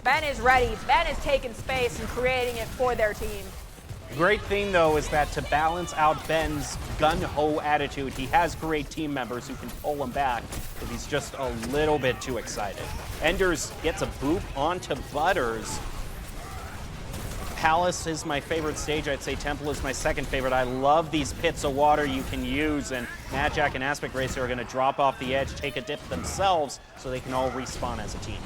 Ben is ready. Ben is taking space and creating it for their team. The great thing, though, is that to balance out Ben's gun-ho attitude, he has great team members who can pull him back if he's just a little bit too excited. Enders gets a boop onto Butters. Palace is my favorite stage. I'd say Temple is my second favorite. I love these pits of water you can use, and Mad Jack and Aspect Racer are going to drop off the edge, take a dip themselves, so they can all respawn as a team.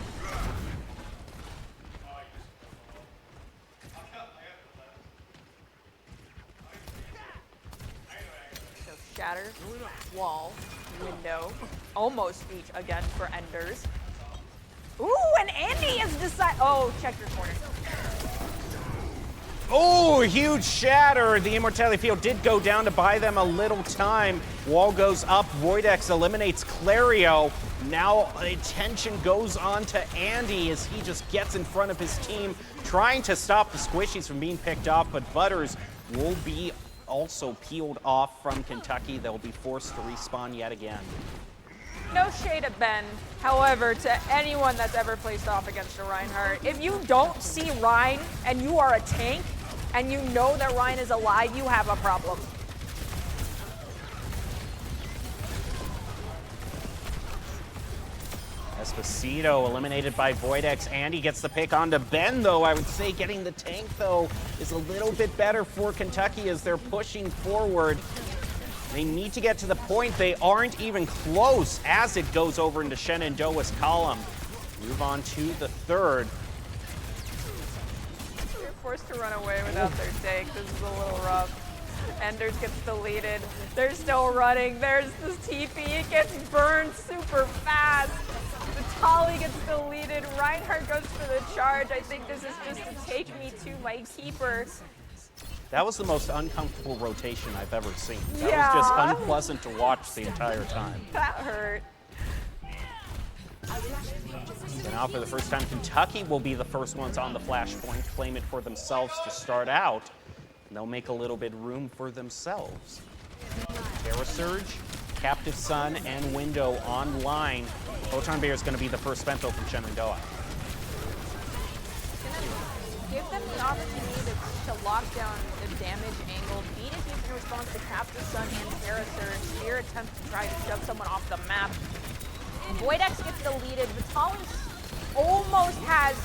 Shatter, wall, window, almost each again for Enders. Ooh, and Andy has decided. Oh, check your corner. Oh, huge shatter. The Immortality Field did go down to buy them a little time. Wall goes up. Voidex eliminates Clario. Now attention goes on to Andy as he just gets in front of his team, trying to stop the squishies from being picked off, but Butters will be also peeled off from Kentucky. They'll be forced to respawn yet again. No shade at Ben. However, to anyone that's ever placed off against a Reinhardt, if you don't see Rein and you are a tank and you know that Rein is alive, you have a problem. Despacito eliminated by Voidex. Andy gets the pick onto Ben, though. I would say getting the tank, though, is a little bit better for Kentucky as they're pushing forward. They need to get to the point. They aren't even close as it goes over into Shenandoah's column. Move on to the third. They're forced to run away without their tank. This is a little rough. Enders gets deleted. They're still running. There's this TP. It gets burned super fast. The Tolly gets deleted. Reinhardt goes for the charge. I think this is just to take me to my keeper. That was the most uncomfortable rotation I've ever seen. That Yeah. was just unpleasant to watch the entire time. That hurt. So now for the first time, Kentucky will be the first ones on the flashpoint, claim it for themselves to start out. And they'll make a little bit room for themselves. Terra Surge, Captive Sun, and Window online. Photon Bear is going to be the first spent though from Shenandoah. Give them the opportunity to lock down the damage angle. Beat is used in response to Captive Sun and Terra Surge. Spear attempts to try to shove someone off the map. Voidex gets deleted. Vitaly almost has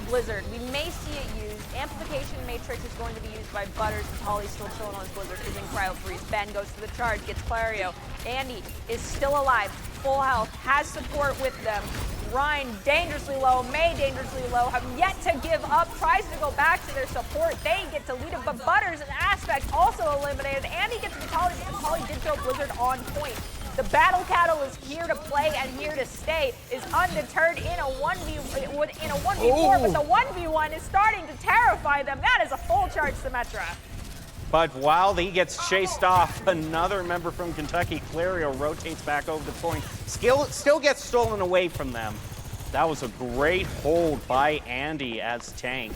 Blizzard. We may see it used. Amplification Matrix is going to be used by Butters. Vitaly's still chilling on his Blizzard. Is in Cryo Freeze. Ben goes to the charge, gets Clario. Andy is still alive, full health, has support with them. Ryan dangerously low, May dangerously low, have yet to give up, tries to go back to their support. They get deleted, but Butters and Aspect also eliminated. Andy gets Vitaly, but Vitaly did throw Blizzard on point. The Battle Cattle is here to play and here to stay, is undeterred in a 1v4, but the 1v1 is starting to terrify them. That is a full charge Symmetra. But while he gets chased off, another member from Kentucky, Clario, rotates back over the point. Still gets stolen away from them. That was a great hold by Andy as tank.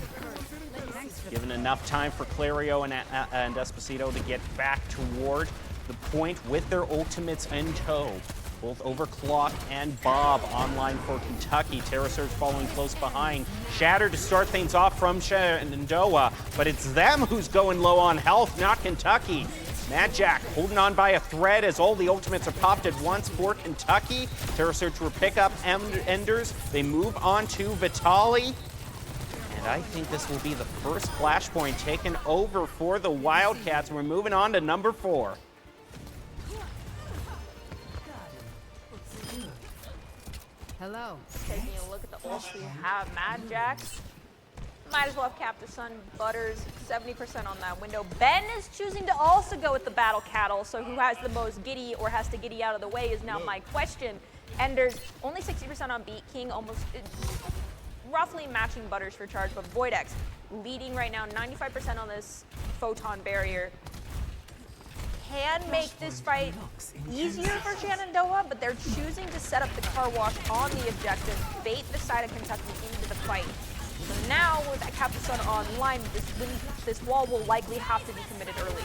Given enough time for Clario and Esposito to get back toward the point with their ultimates in tow. Both Overclock and Bob online for Kentucky. Terra Surge following close behind. Shatter to start things off from Shenandoah, but it's them who's going low on health, not Kentucky. Mad Jack holding on by a thread as all the ultimates are popped at once for Kentucky. Terra Surge will pick up Enders. They move on to Vitaly. And I think this will be the first flashpoint taken over for the Wildcats. We're moving on to number 4. Hello. Taking a look at the ults we have, Mad Jack. Might as well have Captive Sun, Butters, 70% on that window. Ben is choosing to also go with the Battle Cattle, so who has the most giddy or has to giddy out of the way is now my question. Enders, only 60% on Beat King, almost roughly matching Butters for charge, but Voidex leading right now, 95% on this Photon Barrier. Can make this fight easier for Shenandoah, but they're choosing to set up the car wash on the objective, bait the side of Kentucky into the fight. So now with Captain Sun online, this wall will likely have to be committed early.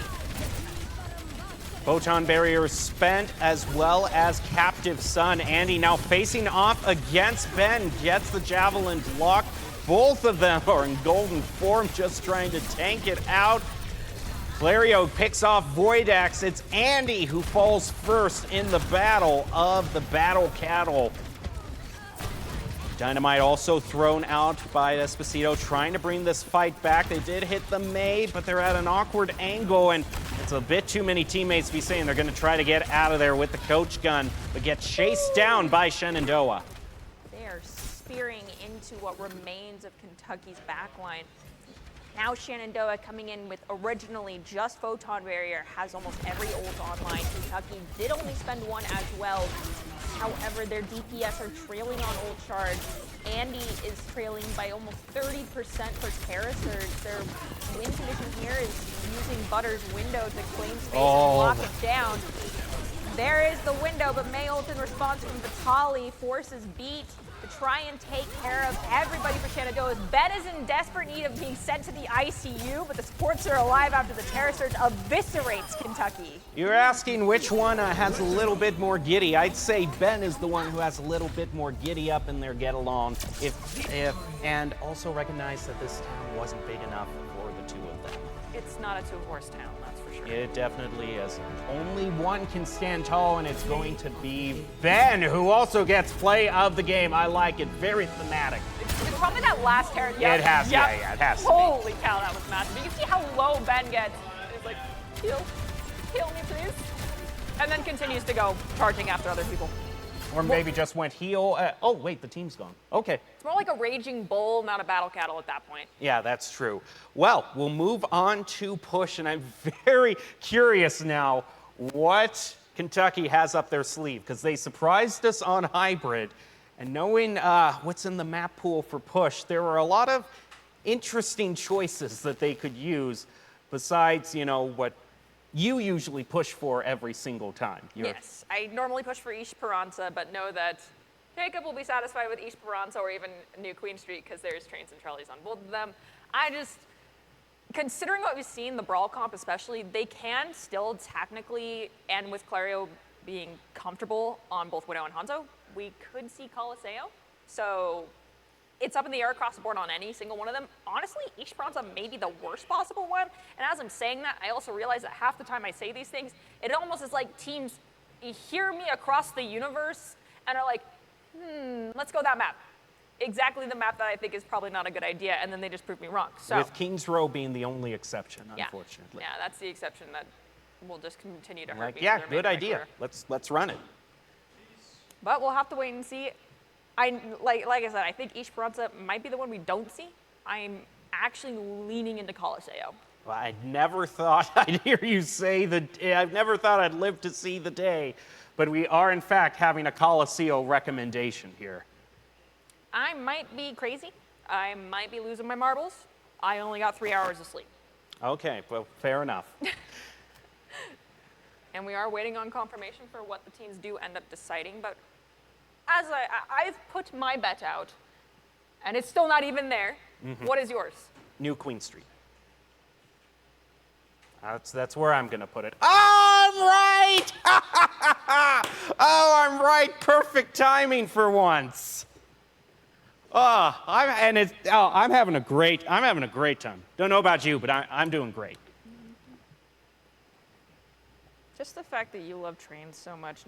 Photon Barrier spent as well as Captive Sun. Andy now facing off against Ben, gets the Javelin block. Both of them are in golden form, just trying to tank it out. Clario picks off Voidex. It's Andy who falls first in the battle of the Battle Cattle. Dynamite also thrown out by Esposito, trying to bring this fight back. They did hit the Maid, but they're at an awkward angle, and it's a bit too many teammates to be saying they're going to try to get out of there with the coach gun, but get chased down by Shenandoah. They are spearing into what remains of Kentucky's backline. Now Shenandoah coming in with originally just Photon Barrier, has almost every ult online. Kentucky did only spend one as well. However, their DPS are trailing on ult charge. Andy is trailing by almost 30% for Terra Surge. Their win condition here is using Butter's window to claim space and lock it down. There is the window, but May ult in response from Vitaly forces Beat to try and take care of everybody for Shenandoah. Ben is in desperate need of being sent to the ICU, but the supports are alive after the Terra Surge eviscerates Kentucky. You're asking which one has a little bit more giddy. I'd say Ben is the one who has a little bit more giddy up in their get along. And also recognize that this town wasn't big enough for the two of them. It's not a two-horse town, that's for sure. It definitely is. Only one can stand tall, and it's going to be Ben, who also gets play of the game. I like it. Very thematic. It's probably that last Terra. It has, yeah, it has to be. Holy cow, that was massive. You can see how low Ben gets. He's like, heal me, please. And then continues to go charging after other people. Or maybe just went heal. Oh, wait, the team's gone. Okay. It's more like a raging bull, not a battle cattle at that point. Yeah, that's true. Well, we'll move on to push, and I'm very curious now what Kentucky has up their sleeve, because they surprised us on hybrid, and knowing what's in the map pool for push, there were a lot of interesting choices that they could use. besides, you know, what you usually push for every single time. Yes, I normally push for East Esperanza, but know that Jacob will be satisfied with East Esperanza or even New Queen Street because there's trains and trolleys on both of them. Considering what we've seen, the Brawl comp especially, they can still technically, and with Clario being comfortable on both Widow and Hanzo, we could see Coliseo. So it's up in the air across the board on any single one of them. Honestly, East Esperanza may be the worst possible one. And as I'm saying that, I also realize that half the time I say these things, it almost is like teams hear me across the universe and are like, let's go that map. Exactly the map that I think is probably not a good idea, and then they just prove me wrong. So, With Kings Row being the only exception, unfortunately. Yeah, that's the exception that will just continue to hurt Like, me. yeah, for the remainder good of my idea. career. Let's run it. But we'll have to wait and see. Like I said, I think East Esperanza might be the one we don't see. I'm actually leaning into Coliseo. Well, I never thought I'd hear you say I've never thought I'd live to see the day, but we are in fact having a Coliseo recommendation here. I might be crazy. I might be losing my marbles. I only got 3 hours of sleep. Okay, well, fair enough. And we are waiting on confirmation for what the teams do end up deciding. But as I've put my bet out, and it's still not even there. What is yours? New Queen Street. That's where I'm going to put it. Oh, I'm right! Oh, I'm right. Perfect timing for once. I'm having a great time. Don't know about you, but I'm doing great. Just the fact that you love trains so much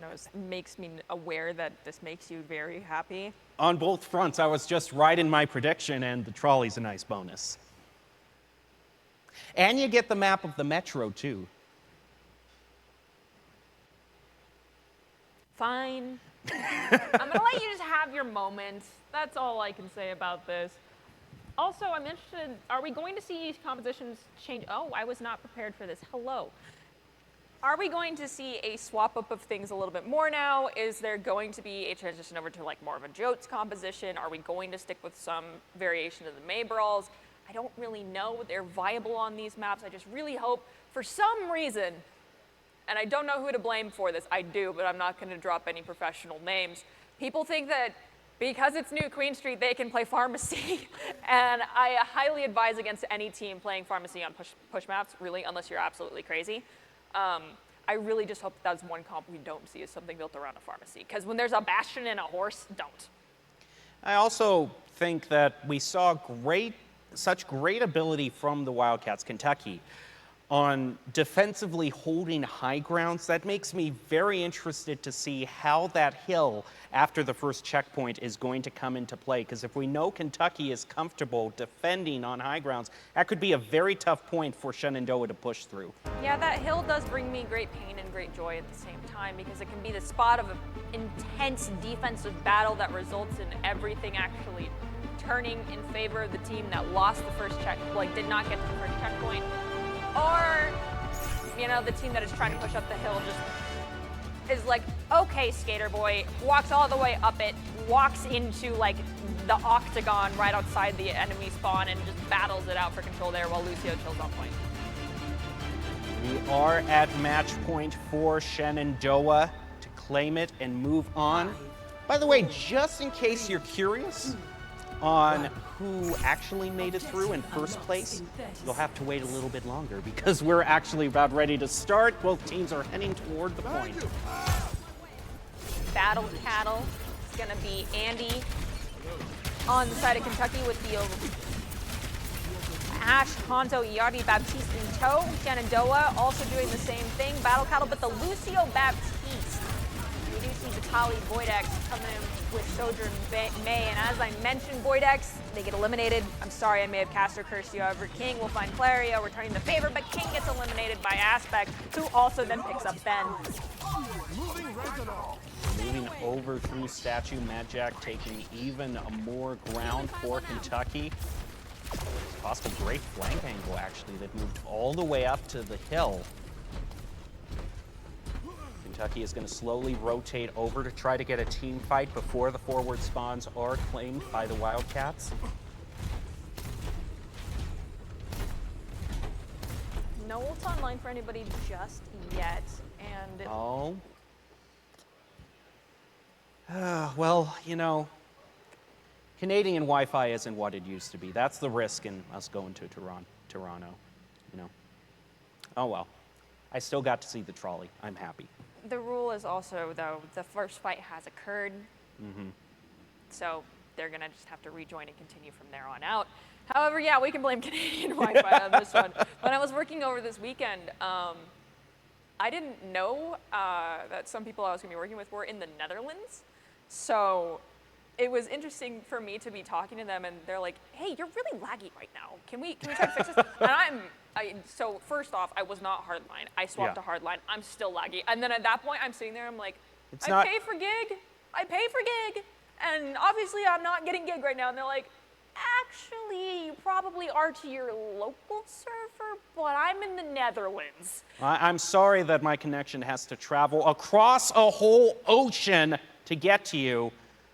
makes me aware that this makes you very happy. On both fronts, I was just right in my prediction, and the trolley's a nice bonus. And you get the map of the metro, too. Fine. I'm gonna let you just have your moment. That's all I can say about this. Also, I'm interested, are we going to see compositions change? Oh, I was not prepared for this. Hello. Are we going to see a swap up of things a little bit more now? Is there going to be a transition over to like more of a Jotes composition? Are we going to stick with some variation of the May Brawls? I don't really know. They're viable on these maps. I just really hope for some reason, and I don't know who to blame for this. I do, but I'm not going to drop any professional names. People think that because it's New Queen Street, they can play Pharmacy. And I highly advise against any team playing Pharmacy on push maps, really, unless you're absolutely crazy. I really just hope that that's one comp we don't see is something built around a Pharmacy. Because when there's a Bastion and a horse, don't. I also think that we saw such great ability from the Wildcats, Kentucky, on defensively holding high grounds. That makes me very interested to see how that hill after the first checkpoint is going to come into play, because if we know Kentucky is comfortable defending on high grounds, that could be a very tough point for Shenandoah to push through. Yeah, that hill does bring me great pain and great joy at the same time, because it can be the spot of an intense defensive battle that results in everything actually turning in favor of the team that lost the first did not get to the first checkpoint. Or, you know, the team that is trying to push up the hill just is like, okay, skater boy, walks all the way up it, walks into like the octagon right outside the enemy spawn and just battles it out for control there while Lucio chills on point. We are at match point for Shenandoah to claim it and move on. By the way, just in case you're curious on who actually made it through in first place, you'll have to wait a little bit longer because we're actually about ready to start. Both teams are heading toward the point. Battle Cattle is going to be Andy on the side of Kentucky with the Ash, Hanzo, Iardi, Baptiste in tow. Shenandoah also doing the same thing. Battle Cattle, but the Lucio Baptiste. We do see Vitali, Voidex coming in with Sojourn May, and as I mentioned, Voidex, they get eliminated. I'm sorry, I may have cast or cursed you. However, King will find Clario, returning the favor, but King gets eliminated by Aspect, who also then picks up Ben. Moving over through Statue, Mad Jack taking even more ground for Kentucky. It's possible great flank angle, actually, that moved all the way up to the hill. Kentucky is going to slowly rotate over to try to get a team fight before the forward spawns are claimed by the Wildcats. No ults online for anybody just yet, and Oh. Well, you know, Canadian Wi-Fi isn't what it used to be. That's the risk in us going to Toronto, you know. Oh well. I still got to see the trolley. I'm happy. the rule is also, though, the first fight has occurred. So they're going to just have to rejoin and continue from there on out. However, yeah, we can blame Canadian Wi-Fi on this one. When I was working over this weekend, I didn't know that some people I was going to be working with were in the Netherlands. So it was interesting for me to be talking to them, and they're like, "Hey, you're really laggy right now. Can we try to fix this?" And so first off, I was not hardline. I swapped to hardline. I'm still laggy. And then at that point, I'm sitting there, I'm like, I pay for gig, and obviously I'm not getting gig right now. And they're like, actually, you probably are to your local server, but I'm in the Netherlands. I'm sorry that my connection has to travel across a whole ocean to get to you,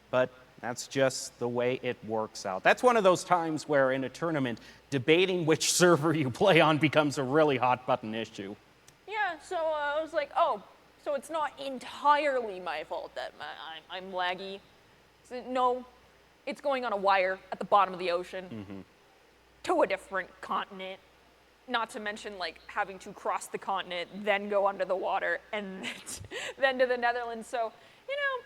but that's just the way it works out. That's one of those times where in a tournament, debating which server you play on becomes a really hot button issue. Yeah, so I was like, oh, so it's not entirely my fault that I'm laggy. So, no, it's going on a wire at the bottom of the ocean to a different continent. Not to mention, like, having to cross the continent, then go under the water, and then to the Netherlands. So, you know,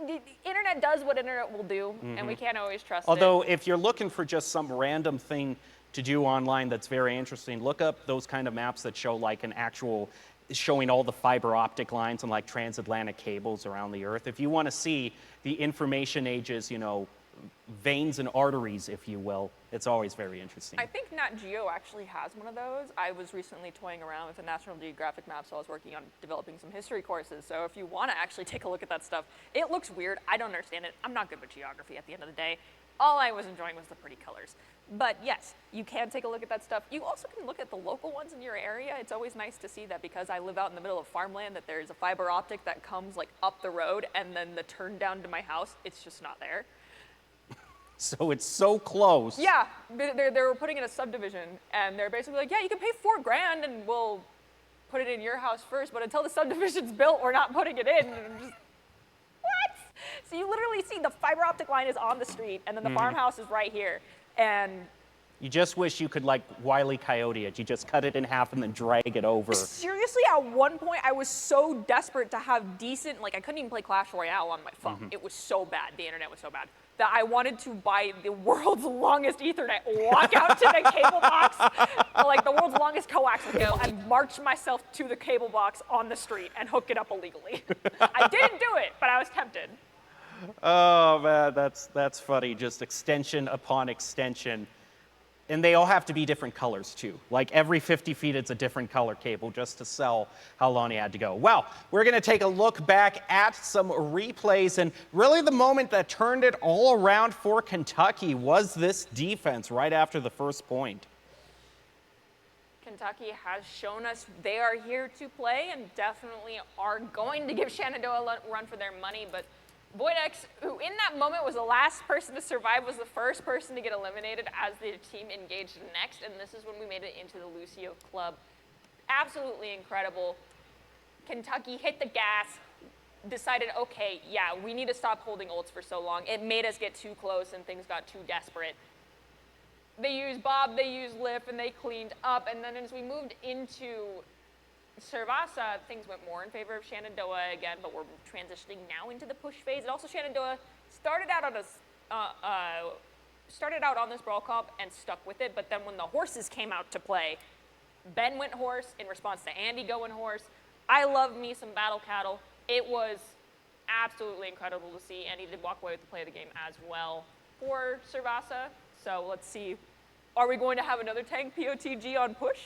the internet does what internet will do, and we can't always trust it. Although, if you're looking for just some random thing to do online that's very interesting, look up those kind of maps that show like an actual, showing all the fiber optic lines and like transatlantic cables around the Earth. If you want to see the information age's, you know, veins and arteries, if you will, it's always very interesting. I think Nat Geo actually has one of those. I was recently toying around with a National Geographic map, so I was working on developing some history courses. So if you want to actually take a look at that stuff, it looks weird. I don't understand it. I'm not good with geography at the end of the day. All I was enjoying was the pretty colors. But yes, you can take a look at that stuff. You also can look at the local ones in your area. It's always nice to see that, because I live out in the middle of farmland, that there's a fiber optic that comes like up the road, and then the turn down to my house, it's just not there. So it's so close. Yeah, they were putting in a subdivision, and they're basically like, yeah, you can pay $4,000 and we'll put it in your house first, but until the subdivision's built, we're not putting it in. And I'm just, what? So you literally see the fiber optic line is on the street, and then the farmhouse is right here. And You just wish you could like Wile E. Coyote it. You just cut it in half and then drag it over. seriously, at one point, I was so desperate to have decent, like I couldn't even play Clash Royale on my phone. It was so bad, the internet was so bad, that I wanted to buy the world's longest Ethernet, walk out to the cable box, like the world's longest coax cable, and march myself to the cable box on the street and hook it up illegally. I didn't do it, but I was tempted. Oh man, that's funny. Just extension upon extension. And they all have to be different colors too. Like every 50 feet, it's a different color cable just to sell how long you had to go. Well, we're going to take a look back at some replays, and really the moment that turned it all around for Kentucky was this defense right after the first point. Kentucky has shown us they are here to play and definitely are going to give Shenandoah a run for their money, but Voidex, who in that moment was the last person to survive, was the first person to get eliminated as the team engaged next, and this is when we made it into the Lucio Club. Absolutely incredible. Kentucky hit the gas, decided, okay, yeah, we need to stop holding ults for so long. It made us get too close and things got too desperate. They used Bob, they used Lift, and they cleaned up, and then as we moved into Servasa, things went more in favor of Shenandoah again, but we're transitioning now into the push phase. And also Shenandoah started out on this brawl comp and stuck with it, but then when the horses came out to play, Ben went horse in response to Andy going horse. I love me some battle cattle. It was absolutely incredible to see. Andy did walk away with the play of the game as well for Servasa. So let's see. Are we going to have another tank POTG on push?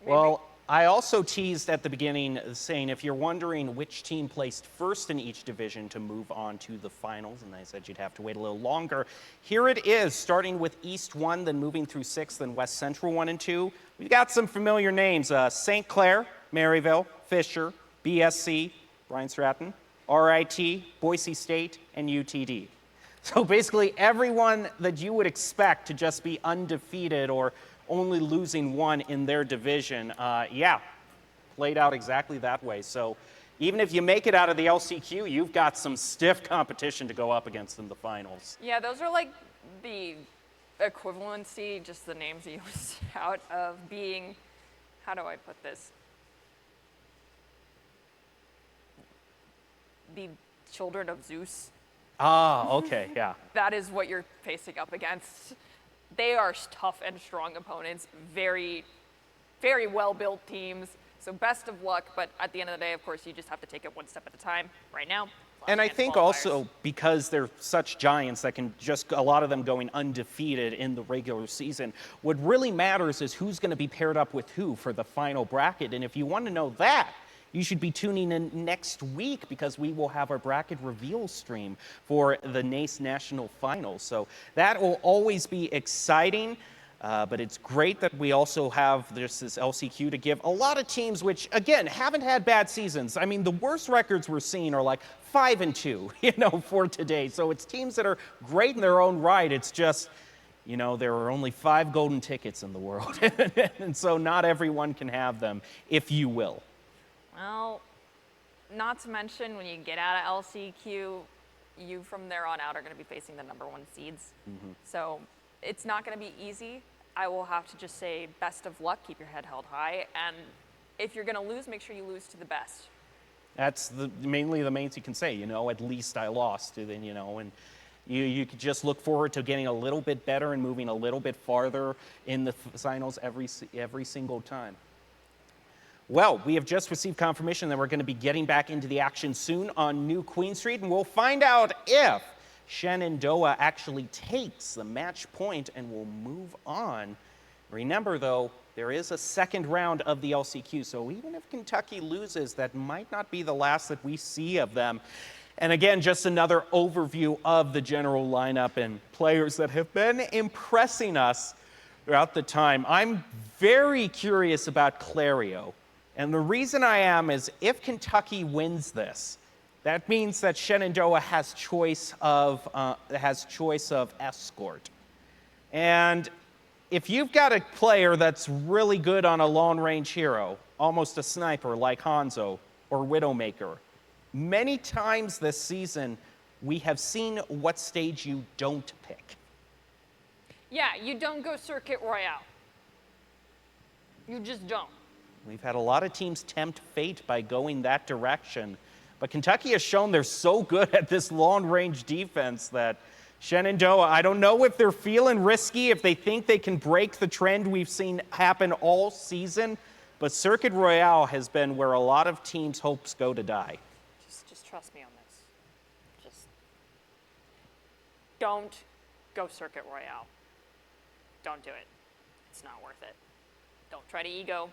Maybe. Well, I also teased at the beginning saying if you're wondering which team placed first in each division to move on to the finals, and I said you'd have to wait a little longer, here it is, starting with East 1, then moving through 6, then West Central 1 and 2. We've got some familiar names, St. Clair, Maryville, Fisher, BSC, Brian Stratton, RIT, Boise State, and UTD. So basically everyone that you would expect to just be undefeated or only losing one in their division. Yeah, played out exactly that way. So even if you make it out of the LCQ, you've got some stiff competition to go up against in the finals. Yeah, those are like the equivalency, just the names you used out of being, how do I put this? The children of Zeus. Ah, okay, yeah. That is what you're facing up against. They are tough and strong opponents, very, very well-built teams. So best of luck, but at the end of the day, of course, you just have to take it one step at a time. Right now, And I think also because they're such giants that can just, a lot of them going undefeated in the regular season, what really matters is who's going to be paired up with who for the final bracket. And if you want to know that, you should be tuning in next week because we will have our bracket reveal stream for the NACE National Finals. So that will always be exciting. But it's great that we also have this LCQ to give a lot of teams which, again, haven't had bad seasons. I mean, the worst records we're seeing are like 5-2, for today. So it's teams that are great in their own right. It's just, there are only 5 golden tickets in the world. And so not everyone can have them, if you will. Well, not to mention when you get out of LCQ, you from there on out are going to be facing the #1 seeds. So it's not going to be easy. I will have to just say best of luck, keep your head held high, and if you're going to lose, make sure you lose to the best. That's mainly the main thing you can say, at least I lost, and you could just look forward to getting a little bit better and moving a little bit farther in the finals every single time. Well, we have just received confirmation that we're going to be getting back into the action soon on New Queen Street, and we'll find out if Shen and Doa actually takes the match point and will move on. Remember, though, there is a second round of the LCQ, so even if Kentucky loses, that might not be the last that we see of them. And again, just another overview of the general lineup and players that have been impressing us throughout the time. I'm very curious about Clario, and the reason I am is if Kentucky wins this, that means that Shenandoah has choice of escort. And if you've got a player that's really good on a long-range hero, almost a sniper like Hanzo or Widowmaker, many times this season we have seen what stage you don't pick. Yeah, you don't go Circuit Royale. You just don't. We've had a lot of teams tempt fate by going that direction. But Kentucky has shown they're so good at this long-range defense that Shenandoah, I don't know if they're feeling risky, if they think they can break the trend we've seen happen all season, but Circuit Royale has been where a lot of teams' hopes go to die. Just trust me on this. Just don't go Circuit Royale. Don't do it. It's not worth it. Don't try to ego.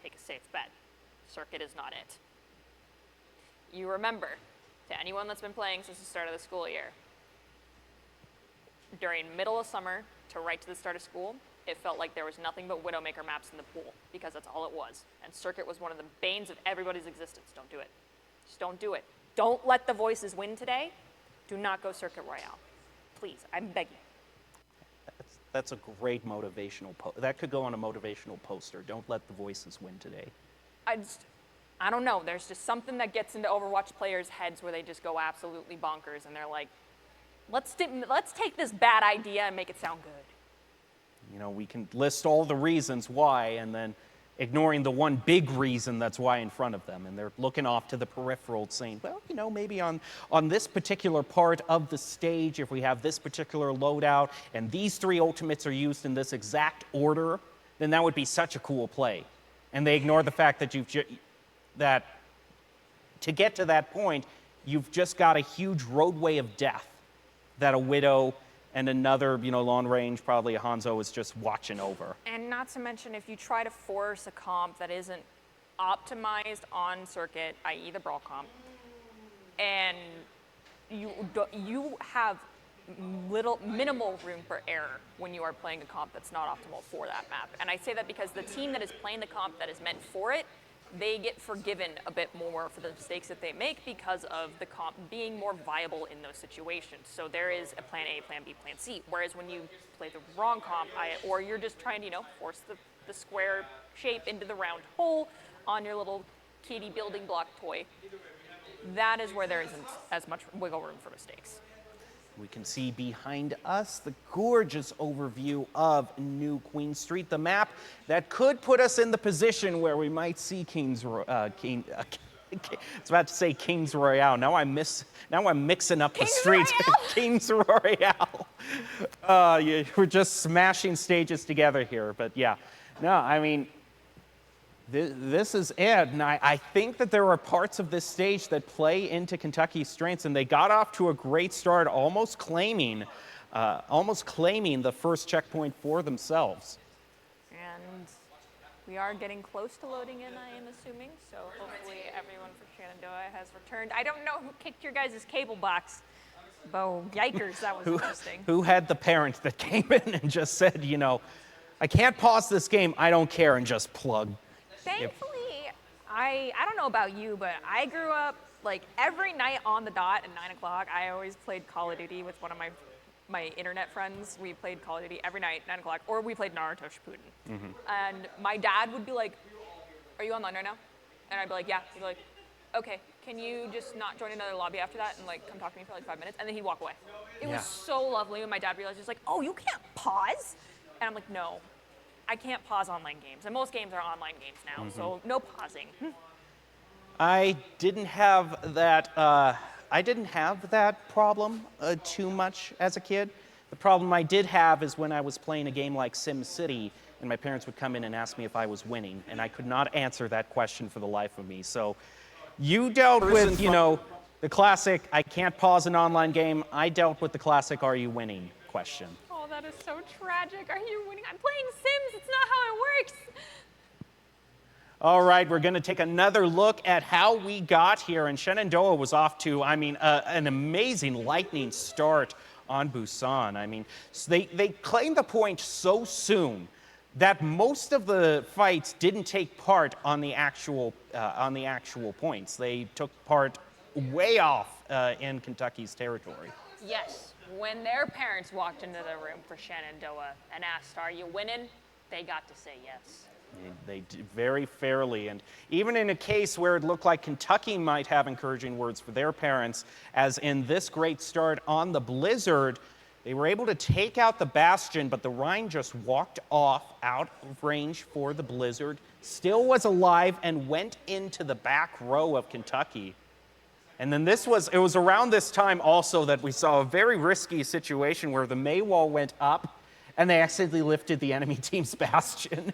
Take a safe bet. Circuit is not it. You remember, to anyone that's been playing since the start of the school year, during middle of summer to right to the start of school, it felt like there was nothing but Widowmaker maps in the pool because that's all it was. And Circuit was one of the banes of everybody's existence. Don't do it. Just don't do it. Don't let the voices win today. Do not go Circuit Royale. Please, I'm begging. That's a great motivational that could go on a motivational poster. Don't let the voices win today. I don't know. There's just something that gets into Overwatch players' heads where they just go absolutely bonkers, and they're like, let's take this bad idea and make it sound good. We can list all the reasons why, and then ignoring the one big reason that's why in front of them. And they're looking off to the peripheral saying, well, maybe on this particular part of the stage, if we have this particular loadout and these 3 ultimates are used in this exact order, then that would be such a cool play. And they ignore the fact that that to get to that point, you've just got a huge roadway of death that a Widow and another, long range, probably a Hanzo, is just watching over. And not to mention, if you try to force a comp that isn't optimized on Circuit, i.e. the Brawl comp, and you have minimal room for error when you are playing a comp that's not optimal for that map. And I say that because the team that is playing the comp that is meant for it they get forgiven a bit more for the mistakes that they make because of the comp being more viable in those situations. So there is a plan A, plan B, plan C. Whereas when you play the wrong comp, or you're just trying to, force the square shape into the round hole on your little kitty building block toy, that is where there isn't as much wiggle room for mistakes. We can see behind us the gorgeous overview of New Queen Street, the map that could put us in the position where we might see I was about to say Kings Royale. Now I'm mixing up the streets. Kings Royale. Yeah, we're just smashing stages together here, but yeah. No, I mean, this is it, and I think that there are parts of this stage that play into Kentucky's strengths, and they got off to a great start, almost claiming the first checkpoint for themselves. And we are getting close to loading in, I am assuming, so hopefully everyone for Shenandoah has returned. I don't know who kicked your guys' cable box. Oh, yikers, that was interesting. Who had the parent that came in and just said, I can't pause this game, I don't care, and just plug. Thankfully, I don't know about you, but I grew up, like, every night on the dot at 9 o'clock, I always played Call of Duty with one of my internet friends. We played Call of Duty every night, 9 o'clock, or we played Naruto Shippuden. Mm-hmm. And my dad would be like, are you online right now? And I'd be like, yeah. He'd be like, okay, can you just not join another lobby after that and, like, come talk to me for, like, 5 minutes? And then he'd walk away. It was so lovely when my dad realized, he was like, oh, you can't pause? And I'm like, no. I can't pause online games, and most games are online games now, so no pausing. I didn't have that problem too much as a kid. The problem I did have is when I was playing a game like SimCity, and my parents would come in and ask me if I was winning, and I could not answer that question for the life of me. So you dealt with, the classic, I can't pause an online game. I dealt with the classic, are you winning question. Oh, that is so tragic. Are you winning? I'm playing Sims. It's not how it works. All right, we're going to take another look at how we got here. And Shenandoah was off to, an amazing lightning start on Busan. So they claimed the point so soon that most of the fights didn't take part on the actual points. They took part way off in Kentucky's territory. Yes. When their parents walked into the room for Shenandoah and asked, are you winning? They got to say yes. They did very fairly. And even in a case where it looked like Kentucky might have encouraging words for their parents, as in this great start on the Blizzard, they were able to take out the Bastion, but the Rhine just walked off out of range for the Blizzard, still was alive, and went into the back row of Kentucky. And then it was around this time also that we saw a very risky situation where the Maywall went up and they accidentally lifted the enemy team's Bastion.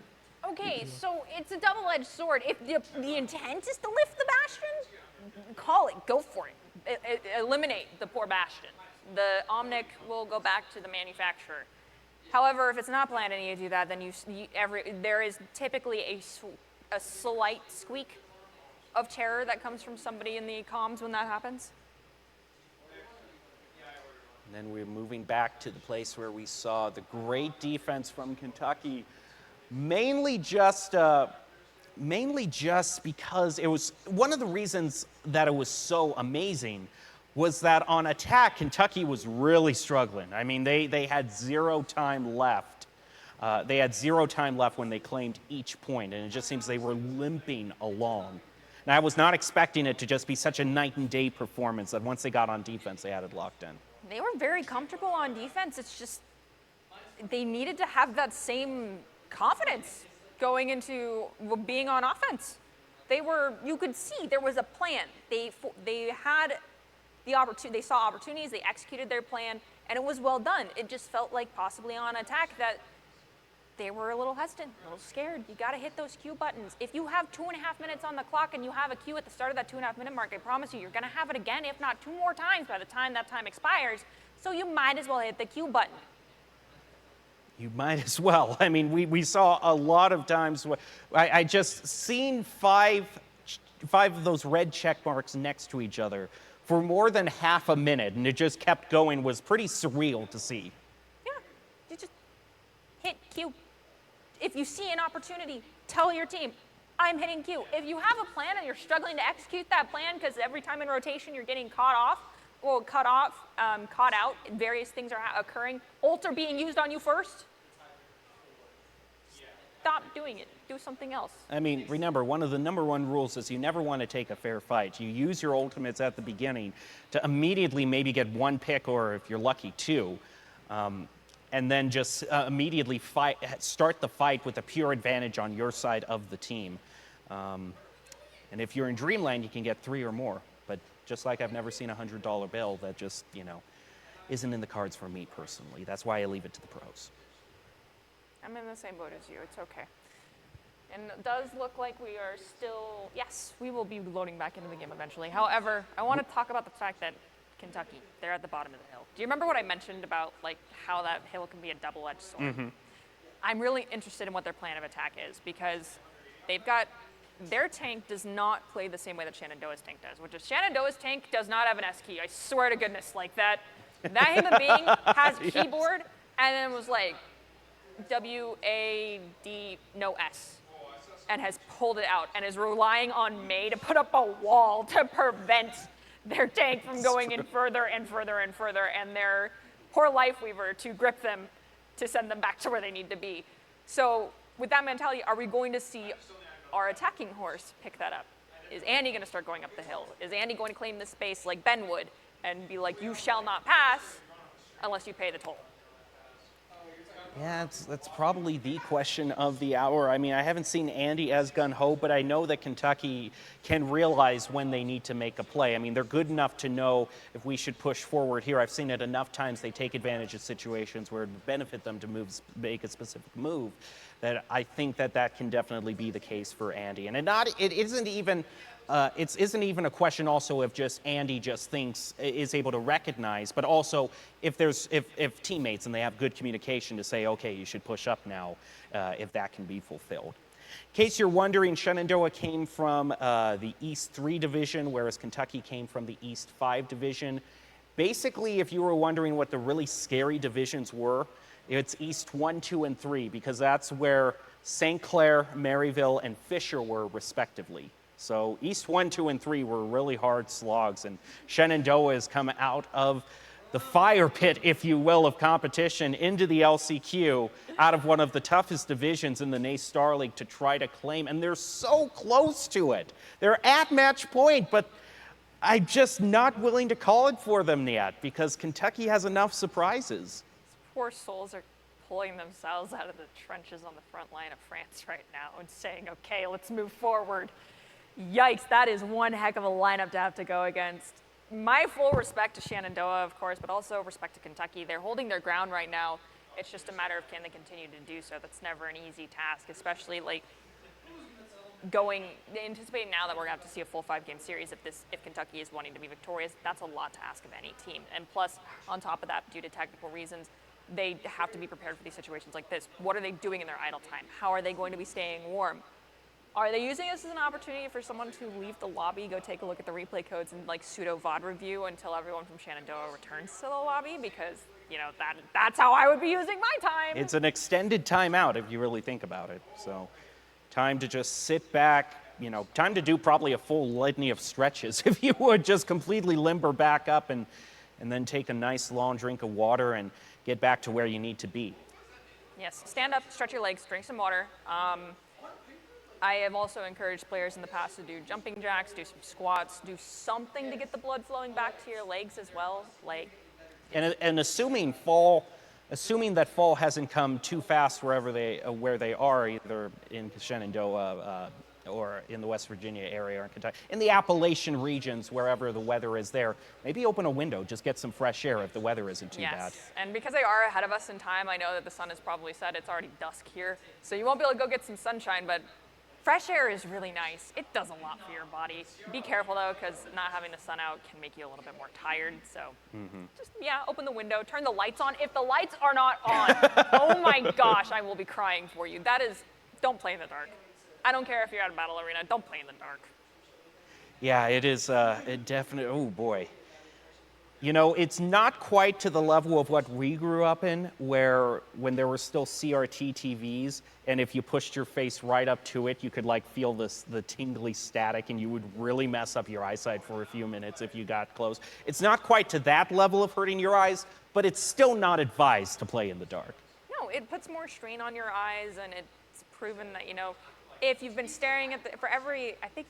Okay, so it's a double-edged sword. If the intent is to lift the Bastion, call it, go for it. Eliminate the poor Bastion. The Omnic will go back to the manufacturer. However, if it's not planned and you do that, then there is typically a slight squeak of terror that comes from somebody in the comms when that happens. And then we're moving back to the place where we saw the great defense from Kentucky, mainly just because it was one of the reasons that it was so amazing was that on attack, Kentucky was really struggling. They had zero time left. They had zero time left when they claimed each point, and it just seems they were limping along. And I was not expecting it to just be such a night and day performance that once they got on defense, they had it locked in. They were very comfortable on defense. It's just they needed to have that same confidence going into being on offense. You could see there was a plan. They had the opportunity. They saw opportunities. They executed their plan, and it was well done. It just felt like possibly on attack that they were a little hesitant, a little scared. You got to hit those Q buttons. If you have 2.5 minutes on the clock and you have a Q at the start of that 2.5 minute mark, I promise you're going to have it again, if not 2 more times by the time that time expires. So you might as well hit the Q button. You might as well. We saw a lot of times. I just seen five of those red check marks next to each other for more than half a minute, and it just kept going. Was pretty surreal to see. Yeah, you just hit Q. If you see an opportunity, tell your team, I'm hitting Q. If you have a plan and you're struggling to execute that plan because every time in rotation you're getting caught out, various things are occurring, ults are being used on you first, stop doing it. Do something else. I mean, remember, one of the number one rules is you never want to take a fair fight. You use your ultimates at the beginning to immediately maybe get one pick, or if you're lucky, two, and then just immediately start the fight with a pure advantage on your side of the team. And if you're in Dreamland, you can get 3 or more. But just like I've never seen a $100 bill, that just, isn't in the cards for me personally. That's why I leave it to the pros. I'm in the same boat as you. It's okay. And it does look like we are still, yes, we will be loading back into the game eventually. However, I want to talk about the fact that Kentucky, they're at the bottom of the hill. Do you remember what I mentioned about how that hill can be a double-edged sword? Mm-hmm. I'm really interested in what their plan of attack is, because their tank does not play the same way that Shenandoah's tank does, which is Shenandoah's tank does not have an S key. I swear to goodness, that human being has a keyboard and then was like W-A-D, no S, and has pulled it out and is relying on May to put up a wall to prevent their tank from going in further and further and further, and their poor Lifeweaver to grip them to send them back to where they need to be. So with that mentality, are we going to see our attacking horse pick that up? Is Andy going to start going up the hill? Is Andy going to claim this space like Ben would and be like, you shall not pass unless you pay the toll? Yeah, that's probably the question of the hour. I mean, I haven't seen Andy as gung-ho, but I know that Kentucky can realize when they need to make a play. I mean, they're good enough to know if we should push forward here. I've seen it enough times they take advantage of situations where it would benefit them to make a specific move, that I think that can definitely be the case for Andy. And it isn't even a question also if just Andy just is able to recognize, but also if teammates and they have good communication to say, okay, you should push up now, if that can be fulfilled. In case you're wondering, Shenandoah came from the East 3 division, whereas Kentucky came from the East 5 division. Basically, if you were wondering what the really scary divisions were, it's East 1, 2, and 3, because that's where St. Clair, Maryville, and Fisher were respectively. So East 1, 2, and 3 were really hard slogs, and Shenandoah has come out of the fire pit, if you will, of competition into the LCQ, out of one of the toughest divisions in the NACE Star League to try to claim, and they're so close to it. They're at match point, but I'm just not willing to call it for them yet, because Kentucky has enough surprises. These poor souls are pulling themselves out of the trenches on the front line of France right now and saying, okay, let's move forward. Yikes, that is one heck of a lineup to have to go against. My full respect to Shenandoah, of course, but also respect to Kentucky. They're holding their ground right now. It's just a matter of can they continue to do so. That's never an easy task, especially anticipating now that we're going to have to see a full 5-game series if Kentucky is wanting to be victorious. That's a lot to ask of any team. And plus, on top of that, due to technical reasons, they have to be prepared for these situations like this. What are they doing in their idle time? How are they going to be staying warm? Are they using this as an opportunity for someone to leave the lobby, go take a look at the replay codes and pseudo VOD review until everyone from Shenandoah returns to the lobby? Because, that's how I would be using my time. It's an extended timeout if you really think about it. So time to just sit back, time to do probably a full litany of stretches if you would, just completely limber back up and then take a nice long drink of water and get back to where you need to be. Yes, stand up, stretch your legs, drink some water. I have also encouraged players in the past to do jumping jacks, do some squats, do something to get the blood flowing back to your legs as well. And assuming that fall hasn't come too fast where they are, either in Shenandoah or in the West Virginia area or in Kentucky, in the Appalachian regions, wherever the weather is there, maybe open a window, just get some fresh air if the weather isn't too bad. Yes, and because they are ahead of us in time, I know that the sun has probably set. It's already dusk here, so you won't be able to go get some sunshine, but fresh air is really nice. It does a lot for your body. Be careful, though, because not having the sun out can make you a little bit more tired. So just, open the window, turn the lights on. If the lights are not on, oh my gosh, I will be crying for you. Don't play in the dark. I don't care if you're at a battle arena. Don't play in the dark. Yeah, it is it definitely, oh boy. You know, it's not quite to the level of what we grew up in, where when there were still CRT TVs, and if you pushed your face right up to it, you could like feel the tingly static, and you would really mess up your eyesight for a few minutes if you got close. It's not quite to that level of hurting your eyes, but it's still not advised to play in the dark. No, it puts more strain on your eyes, and it's proven that, you know, if you've been staring at I think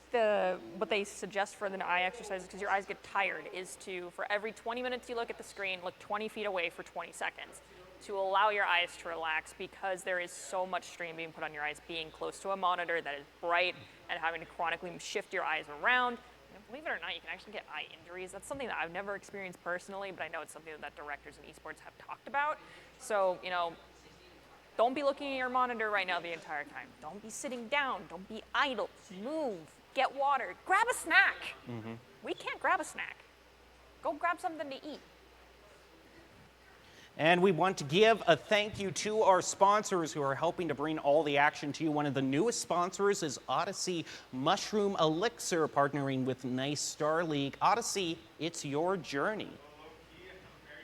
what they suggest for the eye exercises, because your eyes get tired, is to, for every 20 minutes you look at the screen, look 20 feet away for 20 seconds to allow your eyes to relax, because there is so much strain being put on your eyes being close to a monitor that is bright and having to chronically shift your eyes around. And believe it or not, you can actually get eye injuries. That's something that I've never experienced personally, but I know it's something that directors in esports have talked about. So, you know, don't be looking at your monitor right now the entire time. Don't be sitting down. Don't be idle. Move. Get water. Grab a snack. Mm-hmm. We can't grab a snack. Go grab something to eat. And we want to give a thank you to our sponsors who are helping to bring all the action to you. One of the newest sponsors is Odyssey Mushroom Elixir, partnering with Nice Star League. Odyssey, it's your journey.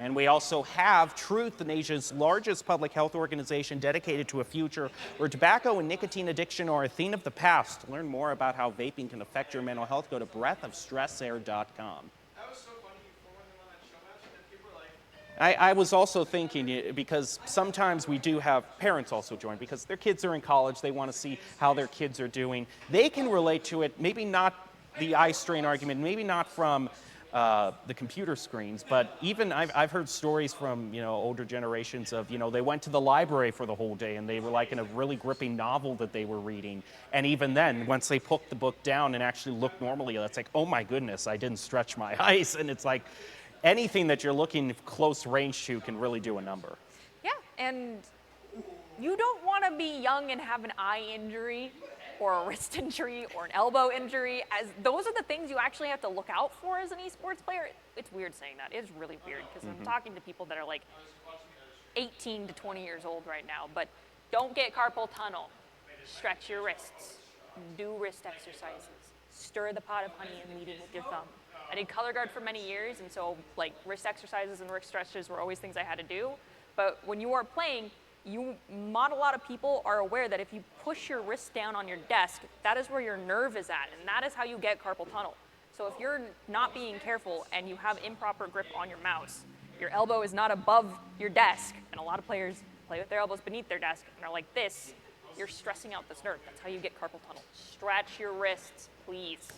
And we also have Truth, Asia's largest public health organization dedicated to a future where tobacco and nicotine addiction are a thing of the past. To learn more about how vaping can affect your mental health, go to breathofstressair.com. I was also thinking, because sometimes we do have parents also join, because their kids are in college, they want to see how their kids are doing. They can relate to it, maybe not the eye strain argument, maybe not from the computer screens, but even I've heard stories from, you know, older generations of, you know, they went to the library for the whole day and they were like in a really gripping novel that they were reading. And even then, once they put the book down and actually looked normally, it's like, oh my goodness, I didn't stretch my eyes. And it's like anything that you're looking close range to can really do a number. Yeah, and you don't want to be young and have an eye injury or a wrist injury or an elbow injury, as those are the things you actually have to look out for as an esports player. It's weird saying that. It's really weird, because I'm talking to people that are like 18 to 20 years old right now, but don't get carpal tunnel. Stretch your wrists. Do wrist exercises. Stir the pot of honey and knead it with your thumb. I did color guard for many years, and so like wrist exercises and wrist stretches were always things I had to do. But when you are playing, not a lot of people are aware that if you push your wrist down on your desk, that is where your nerve is at, and that is how you get carpal tunnel. So if you're not being careful and you have improper grip on your mouse, your elbow is not above your desk, and a lot of players play with their elbows beneath their desk and are like this, you're stressing out this nerve. That's how you get carpal tunnel. Stretch your wrists, please.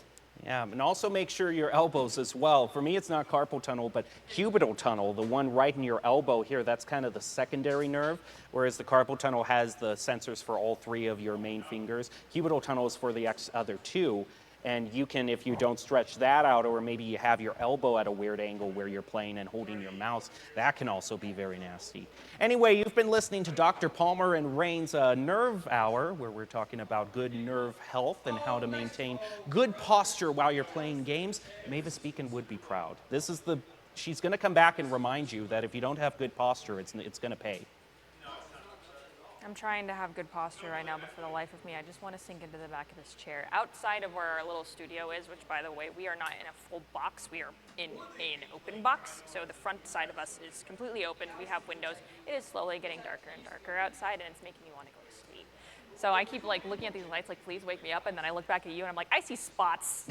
Yeah, and also make sure your elbows as well. For me, it's not carpal tunnel, but cubital tunnel, the one right in your elbow here, that's kind of the secondary nerve, whereas the carpal tunnel has the sensors for all three of your main fingers. Cubital tunnel is for the other two, and you can, if you don't stretch that out, or maybe you have your elbow at a weird angle where you're playing and holding your mouse, that can also be very nasty. Anyway, you've been listening to Dr. Palmer and Rain's Nerve Hour, where we're talking about good nerve health and how to maintain good posture while you're playing games. Mavis Beacon would be proud. She's going to come back and remind you that if you don't have good posture, it's going to pay. I'm trying to have good posture right now, but for the life of me, I just want to sink into the back of this chair. Outside of where our little studio is, which, by the way, we are not in a full box. We are in an open box, so the front side of us is completely open. We have windows. It is slowly getting darker and darker outside, and it's making me want to go to sleep. So I keep like looking at these lights like, please wake me up, and then I look back at you, and I'm like, I see spots.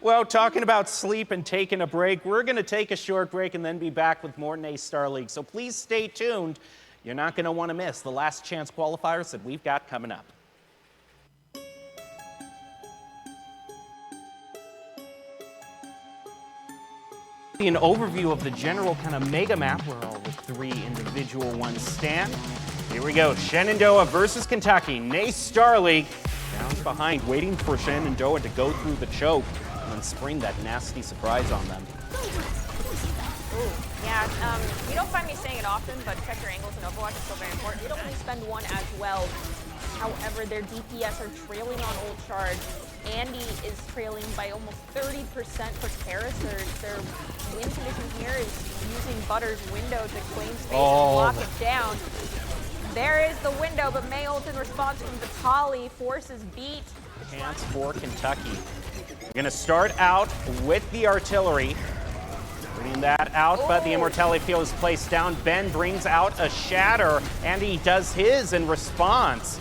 Well, talking about sleep and taking a break, we're going to take a short break and then be back with more Nace Star League. So please stay tuned. You're not going to want to miss the last chance qualifiers that we've got coming up. An overview of the general kind of mega map where all the three individual ones stand. Here we go. Shenandoah versus Kentucky. Nace Star League down behind, waiting for Shenandoah to go through the choke and then spring that nasty surprise on them. Ooh, yeah, you don't find me saying it often, but check your angles in Overwatch is still very important. You don't really spend one as well. However, their DPS are trailing on Old Charge. Andy is trailing by almost 30% for Terrace. Their win condition here is using Butter's window to claim space and lock it down. There is the window, but Mayult in response from Vitali forces beat. Chance for Kentucky. We're going to start out with the artillery. Bringing that out, but the Immortality Field is placed down. Ben brings out a Shatter, and he does his in response.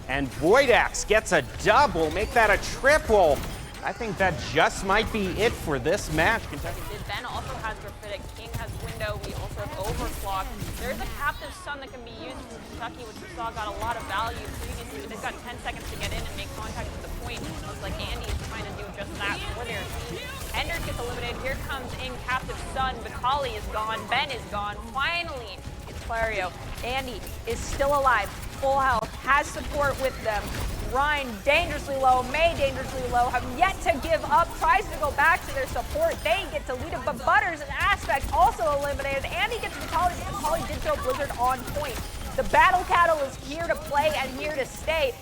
And Voidax gets a double, make that a triple. I think that just might be it for this match. Ben also has Graphitic, King has Window, we also have Overclock. There's a Captive Sun that can be used from Kentucky, which we saw got a lot of value previously. They've got 10 seconds to get in and make contact with the point. Looks like Andy is trying to do just that for their team. Ender gets eliminated. Here comes in Captive Sun. Bakali is gone. Ben is gone. Finally, it's Clario. Andy is still alive, full health, has support with them. Ryan dangerously low, May dangerously low, have yet to give up, tries to go back to their support. They get to lead it, but Butters and Aspect also eliminated. Andy gets Vitaly because Vitaly did throw Blizzard on point. The Battle Cattle is here to play and here to stay.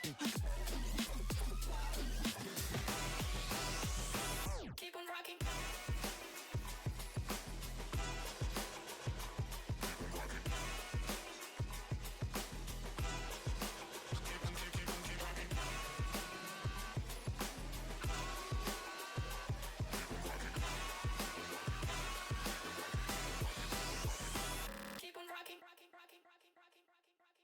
Keep on rocking. Keep on rocking, rocking, rocking, rocking, rocking, rocking, rocking, rocking, rocking, rocking.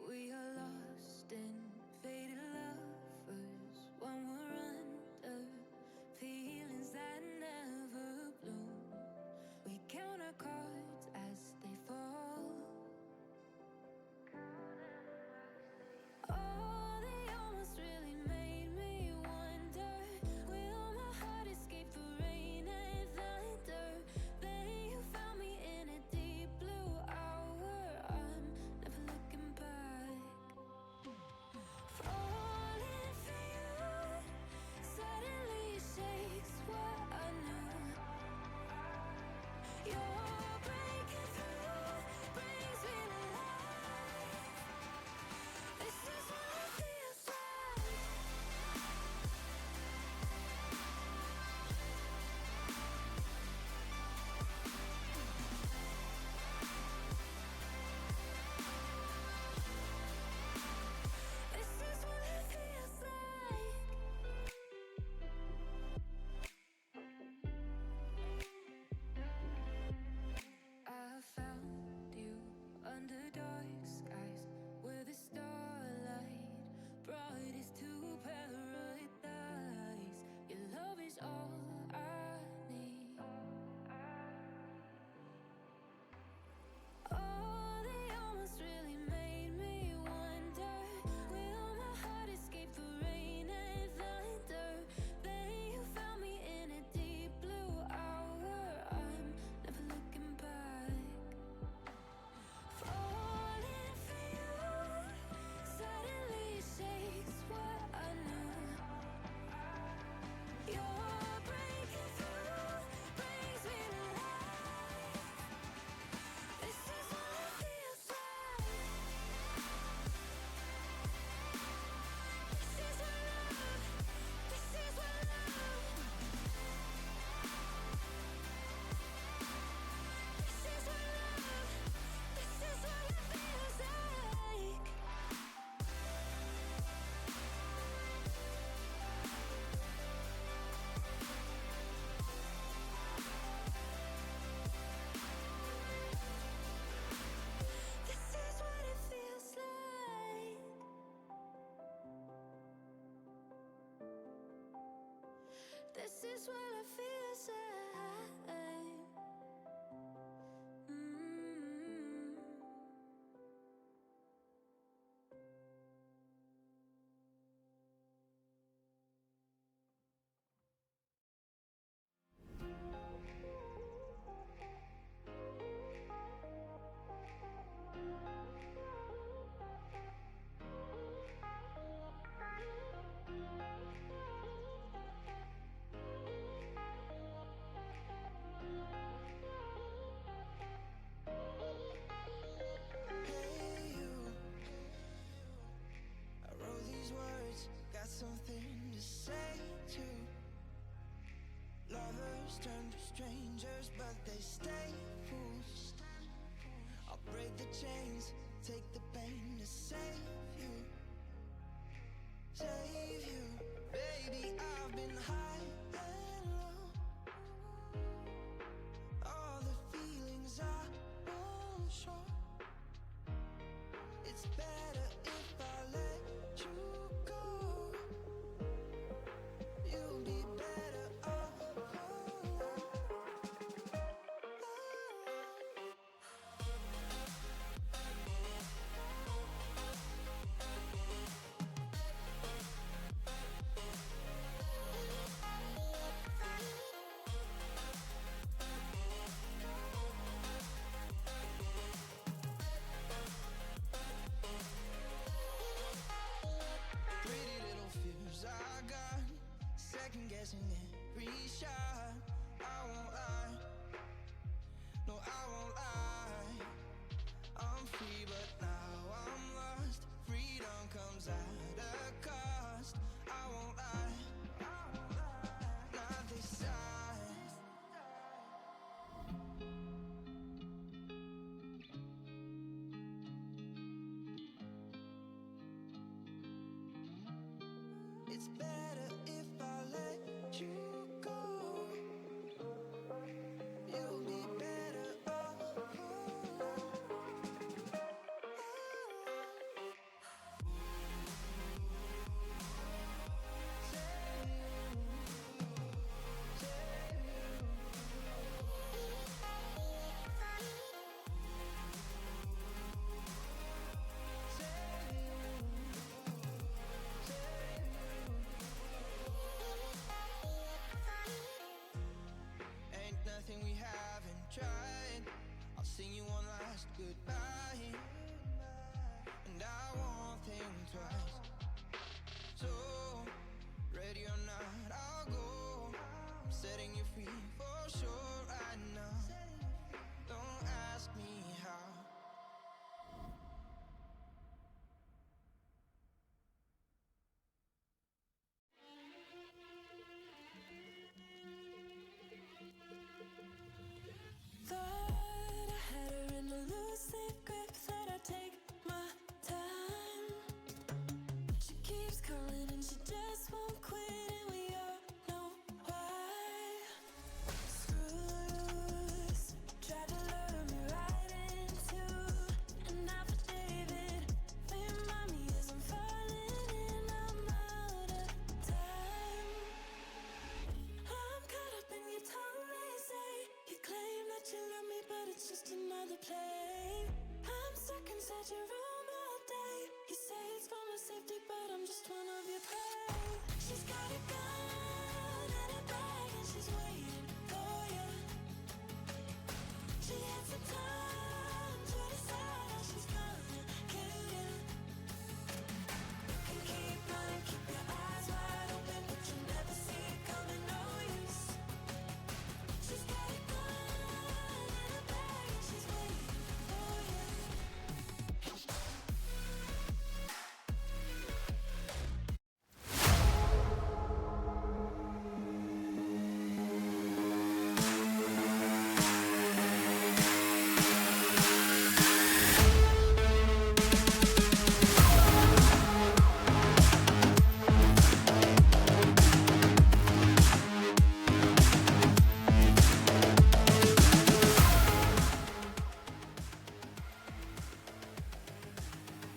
We are lost in faded lovers when we're under feelings that never bloom. We count our cards as they fall. Oh, they almost really made me wonder, will my heart escape the rain and thunder? Then you found me in a deep blue hour. I'm never looking back. Falling for you suddenly shakes what I knew. You're breaking through, brings me to life. This is what it feels like. This is what it feels like. I found you under dark skies where the starlight brought us to paradise. Your love is all I need. Oh, they almost really made me wonder, will my heart escape the rain and thunder? Then you found me in a deep blue hour. I'm never looking back. Falling for you suddenly shakes what I knew. You're breaking through, brings me to life. This is what it feels like. This is what love. This is what love. This is what love. This is what it feels like. This is what it feels like. This is what it feels like. Mm. Hey you, I wrote these words, got something to say to lovers turn to strangers, but they stay fools. I'll break the chains, take the pain to save you. Save you, baby, I've been high and low. All the feelings I won't show. It's better if I let you go. You'll be better off alone. It's better if I let you go. You'll be better off. Ain't nothing we haven't tried. I'll sing you one last goodbye, and I won't think twice. So, ready or not, I'll go. I'm setting you free for sure right now. Don't ask me how. Thought I had her in a loose-leaf grip, thought I'd take my time. But she keeps calling and she just won't quit, and we all know why. Screws tried to lure me right into an affidavit. They remind me as I'm falling in, I'm out of time. I'm caught up in your tongue, they say. You claim that you love me, but it's just another play. I'm stuck inside your room all day. You say it's for my safety, but I'm just one of your prey. She's got a gun and a bag, and she's waiting for you. She has the time to decide how she's gonna kill you. You can keep running, keep your eyes wide open, but you never see it coming, no use. She's got a gun and a bag, and she's waiting for you.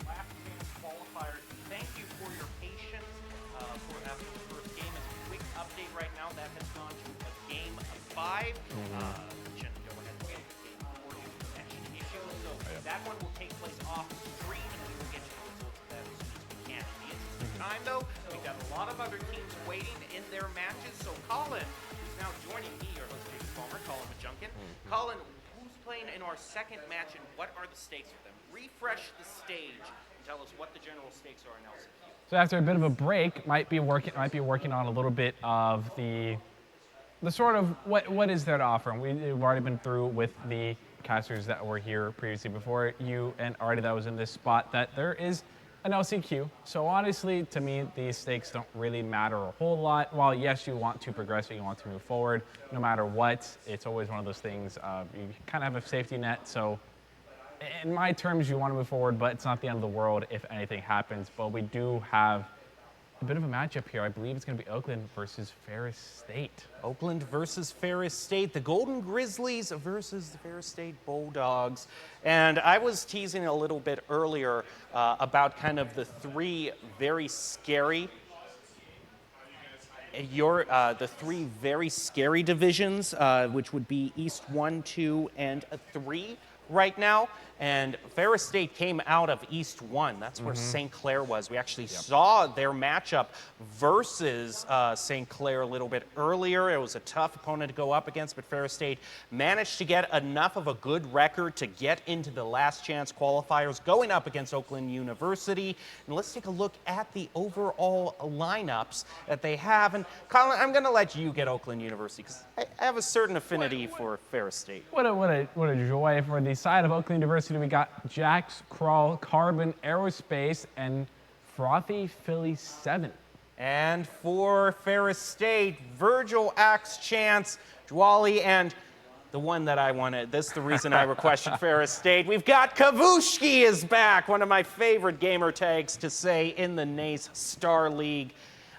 Last chance qualifiers. Thank you for your patience for after the first game. As a quick update right now, that has gone to a game of 5. Shen, go ahead and get the game for you. Connection issue. So that one will take place off screen, and we will get you the results of that as soon as we can. In the interest of time, though, we've got a lot of other teams waiting in their matches. So Colin, who's now joining me, your host, James Palmer, Colin Majunkin. Colin, who's playing in our second match, and what are the stakes for them? Refresh the stage and tell us what the general stakes are in LCQ. So after a bit of a break, might be working on a little bit of the sort of what is there to offer. And we've already been through with the casters that were here previously before you and Artie that was in this spot that there is an LCQ. So honestly, to me, these stakes don't really matter a whole lot. While yes, you want to progress and you want to move forward, no matter what, it's always one of those things. You kind of have a safety net, so in my terms, you want to move forward, but it's not the end of the world if anything happens. But we do have a bit of a matchup here. I believe it's going to be Oakland versus Ferris State. Oakland versus Ferris State, the Golden Grizzlies versus the Ferris State Bulldogs. And I was teasing a little bit earlier about kind of the three very scary the three very scary divisions, which would be East 1, 2, and 3 right now. And Ferris State came out of East 1. That's where St. Clair was. We actually saw their matchup versus St. Clair a little bit earlier. It was a tough opponent to go up against, but Ferris State managed to get enough of a good record to get into the last chance qualifiers going up against Oakland University. And let's take a look at the overall lineups that they have. And Colin, I'm going to let you get Oakland University because I have a certain affinity for Ferris State. What a joy for the side of Oakland University. We got Jax, Crawl, Carbon, Aerospace, and Frothy Philly 7. And for Ferris State, Virgil, Axe, Chance, Dwally, and the one that I wanted. This is the reason I requested Ferris State. We've got Kavushki is back, one of my favorite gamer tags to say in the NACE Star League.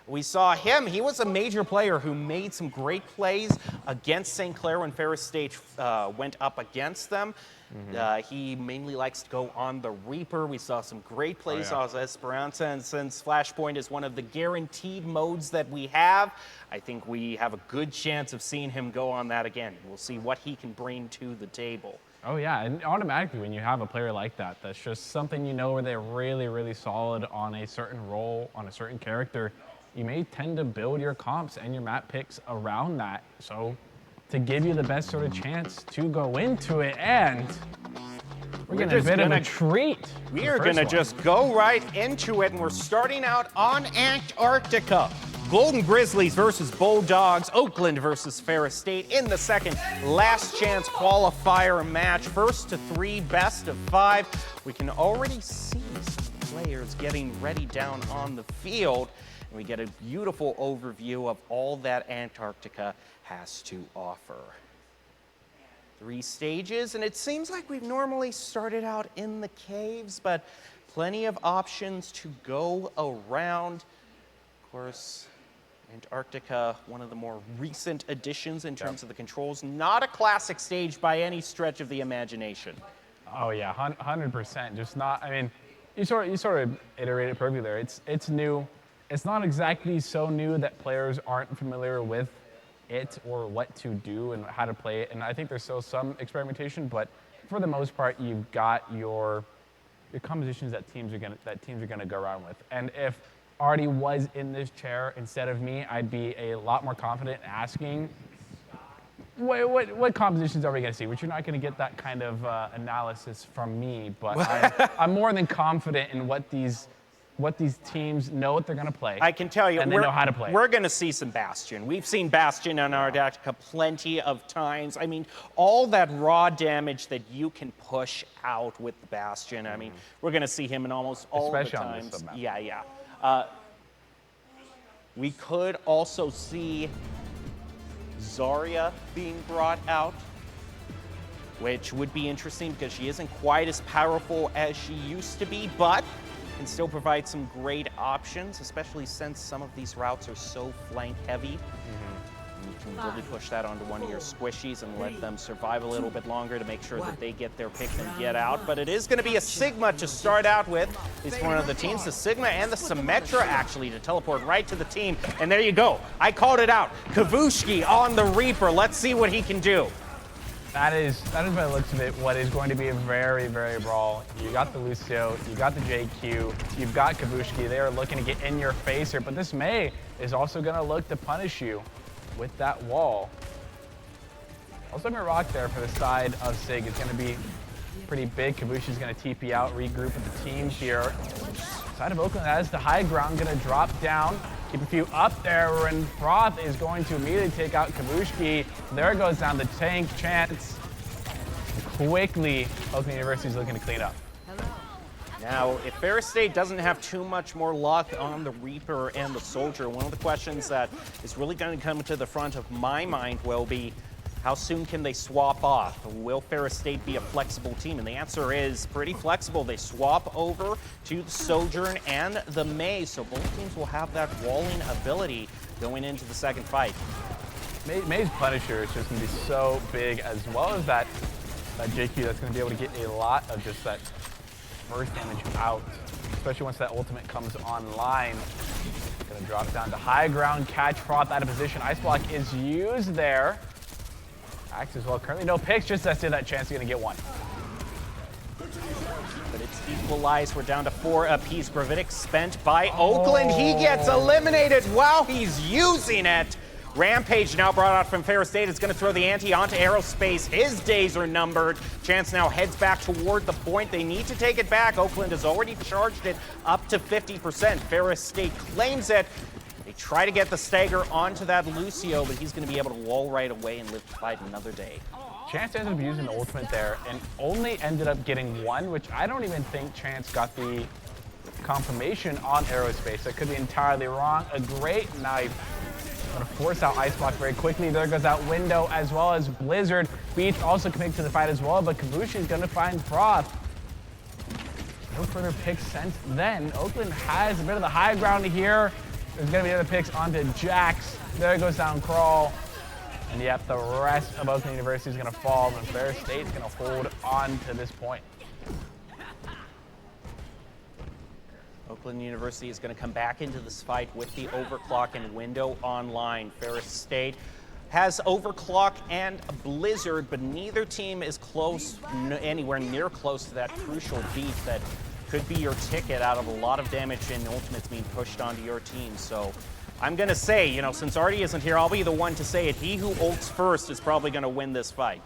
We saw him. He was a major player who made some great plays against St. Clair when Ferris State went up against them. He mainly likes to go on the Reaper. We saw some great plays on Esperanza, and since Flashpoint is one of the guaranteed modes that we have, I think we have a good chance of seeing him go on that again. We'll see what he can bring to the table. Oh yeah, and automatically when you have a player like that, that's just something you know where they're really, really solid on a certain role, on a certain character, you may tend to build your comps and your map picks around that. So to give you the best sort of chance to go into it, and we're getting a bit of a treat. We are going to just go right into it, and we're starting out on Antarctica. Golden Grizzlies versus Bulldogs, Oakland versus Ferris State in the second last chance qualifier match. First to 3, best of 5. We can already see some players getting ready down on the field, and we get a beautiful overview of all that Antarctica has to offer. 3 stages, and it seems like we've normally started out in the caves, but plenty of options to go around. Of course, Antarctica, one of the more recent additions in terms of the controls. Not a classic stage by any stretch of the imagination. Oh yeah, 100%. Just not. I mean, you sort of iterated perfectly there. It's new. It's not exactly so new that players aren't familiar with it or what to do and how to play it. And I think there's still some experimentation, but for the most part, you've got your compositions that teams are gonna go around with. And if Artie was in this chair instead of me, I'd be a lot more confident asking, what compositions are we going to see? Which you're not going to get that kind of analysis from me, but I'm more than confident in what these teams know what they're going to play. I can tell you, and they know how to play. We're going to see some Bastion. We've seen Bastion on Antarctica plenty of times. I mean, all that raw damage that you can push out with the Bastion. I mean, we're going to see him in almost all the times. On this submap. Yeah. We could also see Zarya being brought out, which would be interesting because she isn't quite as powerful as she used to be, but can still provide some great options, especially since some of these routes are so flank heavy. You can really push that onto one of your squishies and let them survive a little bit longer to make sure that they get their pick and get out. But it is going to be a Sigma to start out with. It's one of the teams, the Sigma and the Symmetra, actually, to teleport right to the team. And there you go. I called it out. Kavushki on the Reaper. Let's see what he can do. That is by the looks of it, what is going to be a very, very brawl. You got the Lucio, you got the JQ, you've got Kavushki. They are looking to get in your face here, but this May is also going to look to punish you with that wall. Also, a rock there for the side of Sig. It's going to be pretty big. Kabushi's going to TP out, regroup with the team here. Side of Oakland has the high ground, going to drop down, keep a few up there, and Froth is going to immediately take out Kabushki. There goes down the tank chance. Quickly, Oakland University is looking to clean up. Now, if Ferris State doesn't have too much more luck on the Reaper and the Soldier, one of the questions that is really going to come to the front of my mind will be, how soon can they swap off? Will Ferris State be a flexible team? And the answer is pretty flexible. They swap over to the Sojourn and the May, so both teams will have that walling ability going into the second fight. May's Punisher is just going to be so big, as well as that JQ that's going to be able to get a lot of just that burst damage out, especially once that ultimate comes online. Gonna drop down to high ground, catch Froth out of position. Ice block is used there. Axe as well. Currently no picks, just as to that chance you're gonna get one. But it's equalized. We're down to 4 apiece. Gravitic spent by Oakland. He gets eliminated while he's using it. Rampage now brought out from Ferris State. It's going to throw the ante onto Aerospace. His days are numbered. Chance now heads back toward the point. They need to take it back. Oakland has already charged it up to 50%. Ferris State claims it. They try to get the stagger onto that Lucio, but he's going to be able to wall right away and live to fight another day. Chance ended up using the ultimate there and only ended up getting one, which I don't even think Chance got the confirmation on Aerospace. That could be entirely wrong. A great knife. Gonna force out Ice Block very quickly. There goes out Window as well as Blizzard. Beach also committing to the fight as well, but Kabushi is gonna find Froth. No further picks since then. Oakland has a bit of the high ground here. There's gonna be other picks onto Jax. There goes down Crawl. And yep, the rest of Oakland University is gonna fall, and Ferris State's gonna hold on to this point. Oakland University is going to come back into this fight with the overclock and window online. Ferris State has overclock and a blizzard, but neither team is close, anywhere near close to that crucial beat that could be your ticket out of a lot of damage and ultimates being pushed onto your team. So I'm going to say, you know, since Artie isn't here, I'll be the one to say it. He who ults first is probably going to win this fight.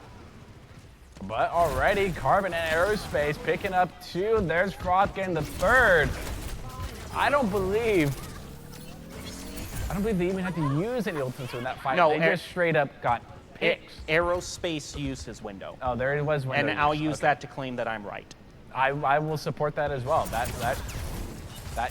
But already, Carbon and Aerospace picking up 2. There's Froth getting the 3rd. I don't believe they even had to use any ultimates in that fight. No, they just straight up got picks. Aerospace used his window. Oh, there it was. And I'll use that to claim that I'm right. I will support that as well. That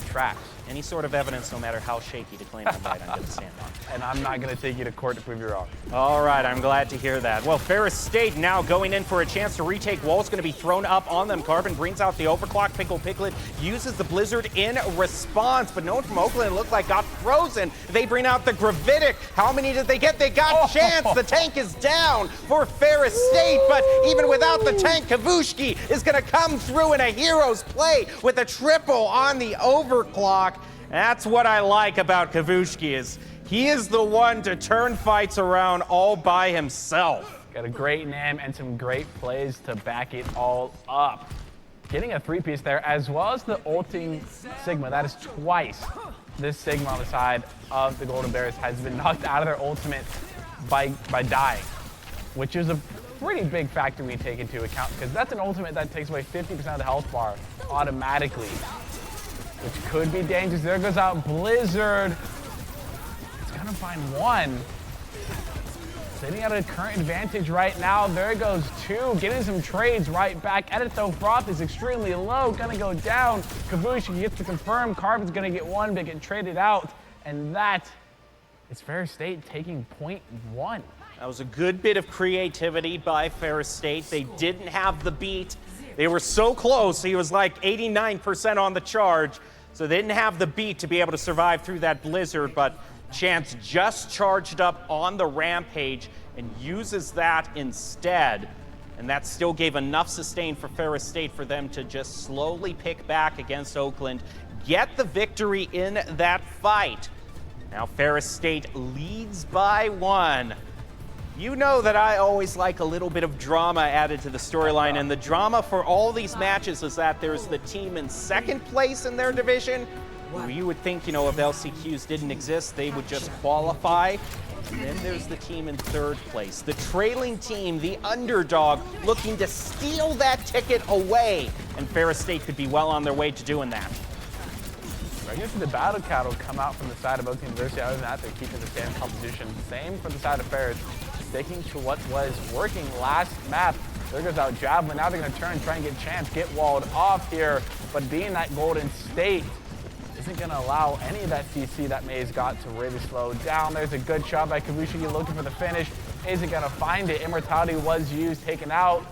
tracks. Any sort of evidence, no matter how shaky, to claim I'm right, I'm going to stand on. And I'm not going to take you to court to prove you wrong. All right, I'm glad to hear that. Well, Ferris State now going in for a chance to retake wall. It's going to be thrown up on them. Carbon brings out the overclock. Pickle Piglet uses the blizzard in response, but no one from Oakland looked like got frozen. They bring out the Gravitic. How many did they get? They got Chance. The tank is down for Ferris State, but even without the tank, Kavushki is going to come through in a hero's play with a triple on the overclock. That's what I like about Kavushki, is he is the one to turn fights around all by himself. Got a great name and some great plays to back it all up. Getting a 3-piece there, as well as the ulting Sigma. That is twice this Sigma on the side of the Golden Bears has been knocked out of their ultimate by dying, which is a pretty big factor we take into account, because that's an ultimate that takes away 50% of the health bar automatically, which could be dangerous. There goes out Blizzard. It's gonna find 1. Sitting at a current advantage right now. There goes 2, getting some trades right back at it though. Froth is extremely low, gonna go down. Kavushi gets to confirm. Carbon's gonna get 1, but get traded out. And that is Ferris State taking point 1. That was a good bit of creativity by Ferris State. They didn't have the beat. They were so close. He was like 89% on the charge. So they didn't have the beat to be able to survive through that blizzard, but Chance just charged up on the Rampage and uses that instead. And that still gave enough sustain for Ferris State for them to just slowly pick back against Oakland, get the victory in that fight. Now Ferris State leads by 1. You know that I always like a little bit of drama added to the storyline, and the drama for all these matches is that there's the team in second place in their division. You would think, you know, if LCQs didn't exist, they would just qualify. And then there's the team in third place, the trailing team, the underdog, looking to steal that ticket away. And Ferris State could be well on their way to doing that. I guess the battle cat will come out from the side of Oakland University. Other than that, they're keeping the stand composition. Same for the side of Ferris, sticking to what was working last map. There goes out Javelin. Now they're going to turn and try and get Chance, get walled off here. But being that Golden State isn't going to allow any of that CC that Maze got to really slow down. There's a good shot by Kavushi looking for the finish. Isn't going to find it. Immortality was used, taken out.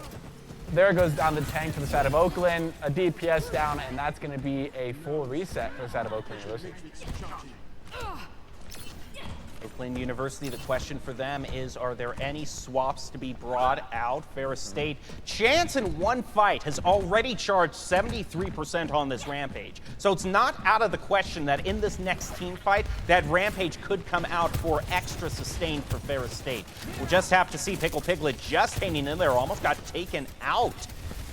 There goes down the tank to the side of Oakland. A DPS down, and that's going to be a full reset for the side of Oakland University. Oakland University, the question for them is, are there any swaps to be brought out? Ferris State, Chance in one fight has already charged 73% on this Rampage. So it's not out of the question that in this next team fight, that Rampage could come out for extra sustain for Ferris State. We'll just have to see. Pickle Piglet just hanging in there, almost got taken out.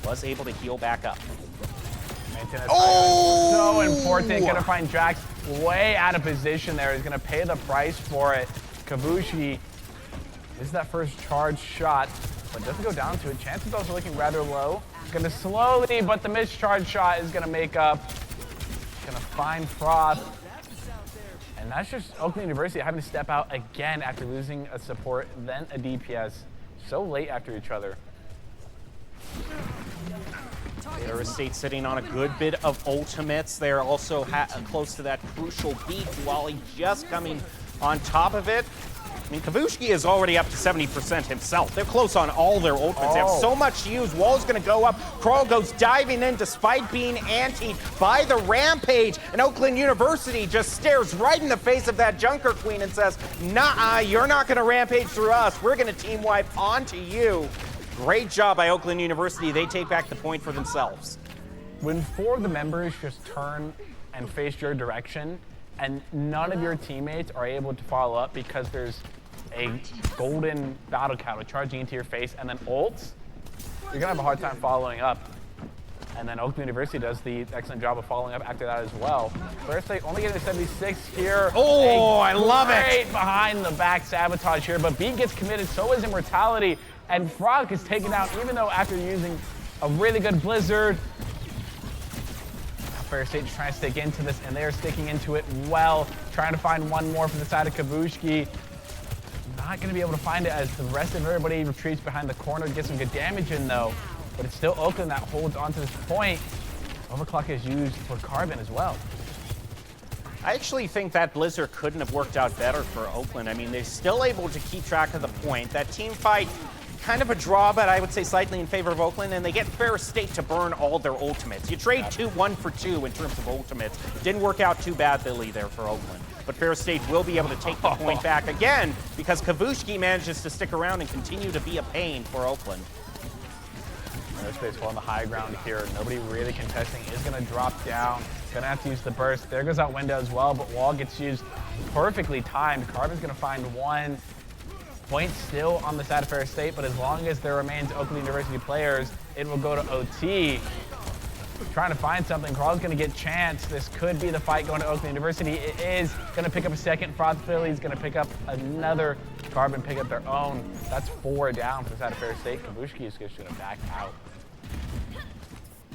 Was able to heal back up. Oh! So important. Gonna find Jax way out of position there. He's gonna pay the price for it. Kavushi is that first charge shot, but doesn't go down to it. Chance is also looking rather low. Gonna slowly, but the mischarge shot is gonna make up. Gonna find Froth. And that's just Oakland University having to step out again after losing a support, then a DPS so late after each other. Ferris State sitting on a good bit of ultimates. They're also close to that crucial beat. Wally just coming on top of it. I mean, Kavushki is already up to 70% himself. They're close on all their ultimates. They have so much to use. Wall's going to go up. Crawl goes diving in despite being antied by the Rampage. And Oakland University just stares right in the face of that Junker Queen and says, nah, you're not going to Rampage through us. We're going to team wipe onto you. Great job by Oakland University. They take back the point for themselves. When 4 of the members just turn and face your direction, and none of your teammates are able to follow up because there's a golden battle cow charging into your face and then ults, you're gonna have a hard time following up. And then Oakland University does the excellent job of following up after that as well. First, they only get a 76 here. Oh, I love it. Great behind the back sabotage here, but B gets committed, so is Immortality, and Frog is taken out even though after using a really good Blizzard. Fair State is trying to stick into this, and they're sticking into it well, trying to find one more from the side of Kavushki. Not going to be able to find it as the rest of everybody retreats behind the corner, gets some good damage in though, but it's still Oakland that holds onto this point. Overclock is used for Carbon as well. I actually think that Blizzard couldn't have worked out better for Oakland. I mean, they're still able to keep track of the point. That team fight, kind of a draw, but I would say slightly in favor of Oakland, and they get Fair State to burn all their ultimates. You trade 1 for 2 in terms of ultimates. Didn't work out too badly there for Oakland. But Fair State will be able to take the point back again because Kavushki manages to stick around and continue to be a pain for Oakland. Airspace holding the high ground here. Nobody really contesting. Is going to drop down. Going to have to use the burst. There goes that window as well, but Wall gets used perfectly timed. Carbon's going to find one. Point still on the side of Fair State, but as long as there remains Oakland University players, it will go to OT. Trying to find something. Crawl's going to get chance. This could be the fight going to Oakland University. It is going to pick up a second. Frost Philly's going to pick up another. Carbon pick up their own. That's 4 down for the side of Fair State. Kavushki is just going to back out.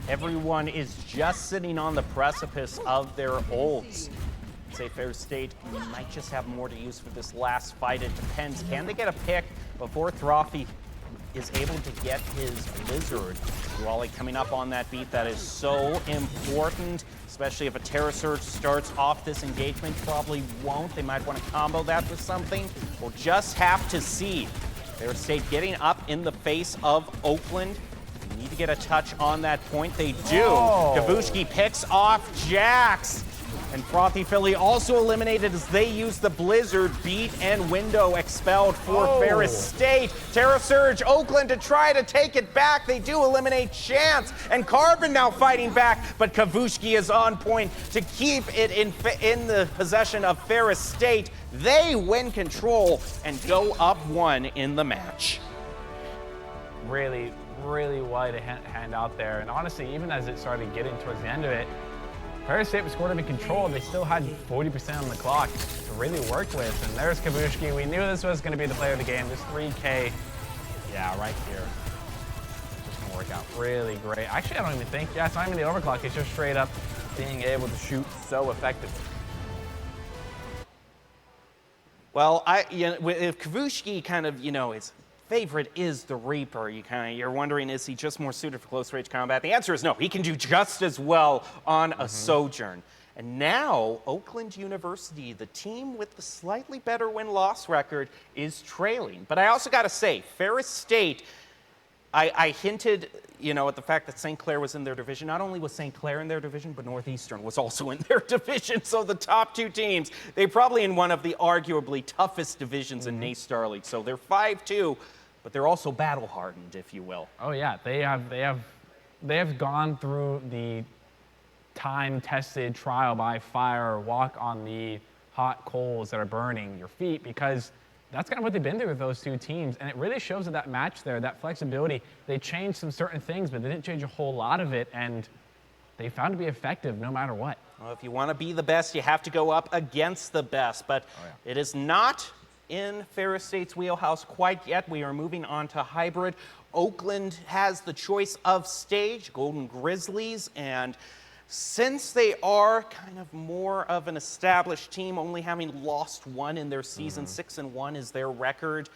Everyone is just sitting on the precipice of their ults. Say Fair State might just have more to use for this last fight. It depends. Can they get a pick before Throthy is able to get his Blizzard? Raleigh coming up on that beat. That is so important, especially if a Terra Surge starts off this engagement. Probably won't. They might want to combo that with something. We'll just have to see. Fair State getting up in the face of Oakland. They need to get a touch on that point. They do. Kavushki picks off Jax. And Frothy Philly also eliminated as they use the Blizzard. Beat and Window expelled for Ferris State. Terra Surge, Oakland to try to take it back. They do eliminate Chance. And Carbon now fighting back, but Kavushki is on point to keep it in the possession of Ferris State. They win control and go up 1 in the match. Really wide hand out there. And honestly, even as it started getting towards the end of it, Fair State was sort of in control. They still had 40% on the clock to really work with. And there's Kavushki. We knew this was going to be the player of the game. This 3K, yeah, right here. Just going to work out really great. Actually, I don't even think, yeah, it's not even the overclock. It's just straight up being able to shoot so effectively. Well, if Kavushki kind of, his favorite is the Reaper, you're wondering, is he just more suited for close range combat? The answer is no. He can do just as well on a Sojourn. And now, Oakland University, the team with the slightly better win-loss record, is trailing. But I also got to say, Ferris State, I hinted, at the fact that St. Clair was in their division. Not only was St. Clair in their division, but Northeastern was also in their division. So the top 2 teams, they're probably in one of the arguably toughest divisions in NACE Star League. So they're 5-2, but they're also battle-hardened, if you will. Oh yeah, they have gone through the time-tested trial by fire, walk on the hot coals that are burning your feet, because that's kind of what they've been through with those 2 teams. And it really shows that match there, that flexibility. They changed some certain things, but they didn't change a whole lot of it, and they found to be effective no matter what. Well, if you want to be the best, you have to go up against the best. But it is not in Ferris State's wheelhouse quite yet. We are moving on to hybrid. Oakland has the choice of stage, Golden Grizzlies, and since they are kind of more of an established team, only having lost 1 in their season, 6-1 is their record,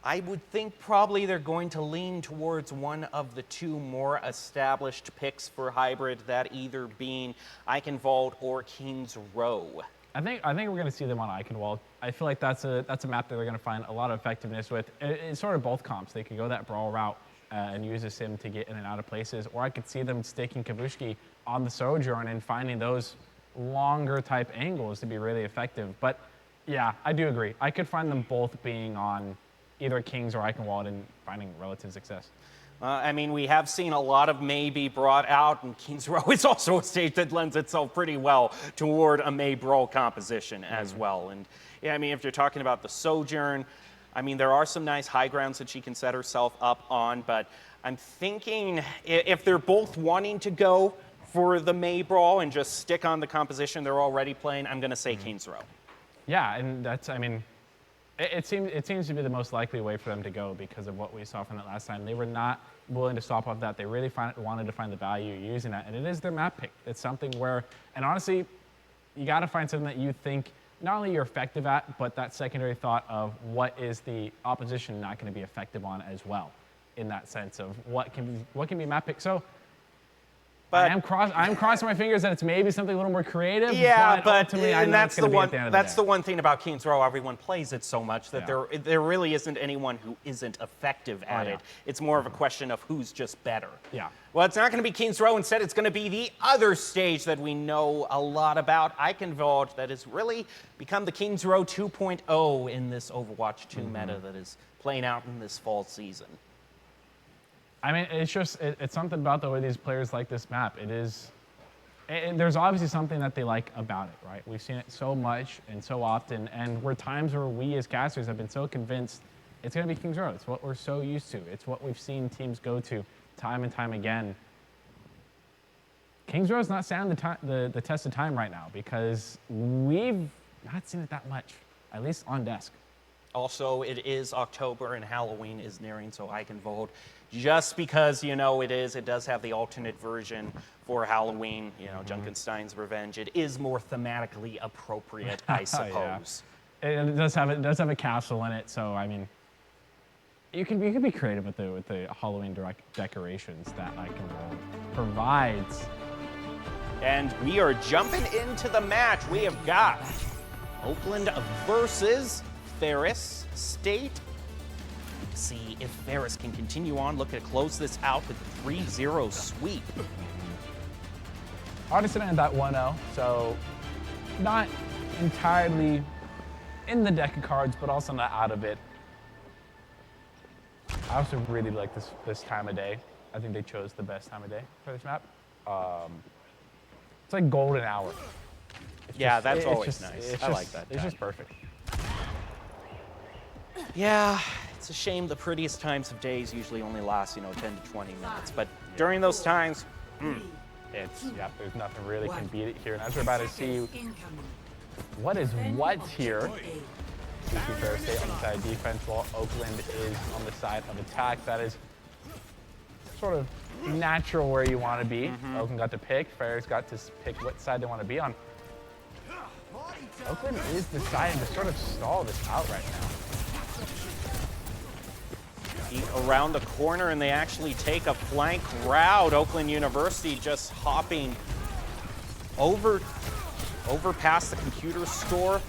I would think probably they're going to lean towards one of the 2 more established picks for hybrid, that either being Eichenwald or Kings Row. I think we're going to see them on Eichenwald. I feel like that's a map that they're going to find a lot of effectiveness with. It's sort of both comps. They could go that brawl route and use a sim to get in and out of places, or I could see them staking Kavushki on the Sojourn and finding those longer type angles to be really effective. But yeah, I do agree. I could find them both being on either Kings or Eichenwald and finding relative success. I mean, we have seen a lot of May be brought out, and Kings Row is also a stage that lends itself pretty well toward a May Brawl composition as well. And yeah, I mean, if you're talking about the Sojourn, I mean, there are some nice high grounds that she can set herself up on, but I'm thinking if they're both wanting to go for the May Brawl and just stick on the composition they're already playing, I'm going to say Kings Row. Yeah, and that's, I mean, it seems to be the most likely way for them to go because of what we saw from that last time. They were not willing to swap off that. They really wanted to find the value using that, and it is their map pick. It's something where, and honestly, you got to find something that you think not only you're effective at, but that secondary thought of what is the opposition not going to be effective on as well, in that sense of what can be map pick. So. But I'm crossing my fingers that it's maybe something a little more creative. Yeah, but ultimately, I know that's it's gonna the be one. at the end of That's the the one thing about Kings Row. Everyone plays it so much that Yeah. there really isn't anyone who isn't effective at yeah. it. It's more of a question of who's just better. Yeah. Well, it's not going to be Kings Row. Instead, it's going to be the other stage that we know a lot about, Eichenwald, that has really become the Kings Row 2.0 in this Overwatch 2 meta that is playing out in this fall season. I mean, it's just it's something about the way these players like this map. It is. And there's obviously something that they like about it, right? We've seen it so much and so often, and we're times where we as casters have been so convinced it's going to be Kings Row. It's what we're so used to. It's what we've seen teams go to time and time again. Kings Row is not standing the test of time right now because we've not seen it that much, at least on desk. Also, it is October and Halloween is nearing, so I can vote. Just because, you know, it does have the alternate version for Halloween, you know, Junkenstein's Revenge. It is more thematically appropriate, I suppose. Yeah. It does have a castle in it, so I mean, you can be creative with the Halloween decorations that Eichenwald provides. And we are jumping into the match. We have got Oakland versus Ferris State. See if Ferris can continue on, looking to close this out with a 3-0 sweep. Already sitting at that 1-0, so not entirely in the deck of cards, but also not out of it. I also really like this time of day. I think they chose the best time of day for this map. It's like golden hour. Yeah, that's always nice. I like that. It's just perfect. Yeah, it's a shame the prettiest times of days usually only last, 10 to 20 minutes. But during those times, there's nothing really can beat it here. And as we're about to see what is what here. CC Ferris State on the side of defense while Oakland is on the side of attack. That is sort of natural where you want to be. Oakland got to pick. Ferris got to pick what side they want to be on. Oakland is deciding to sort of stall this out right now. Around the corner, and they actually take a flank route. Oakland University just hopping over past the computer store.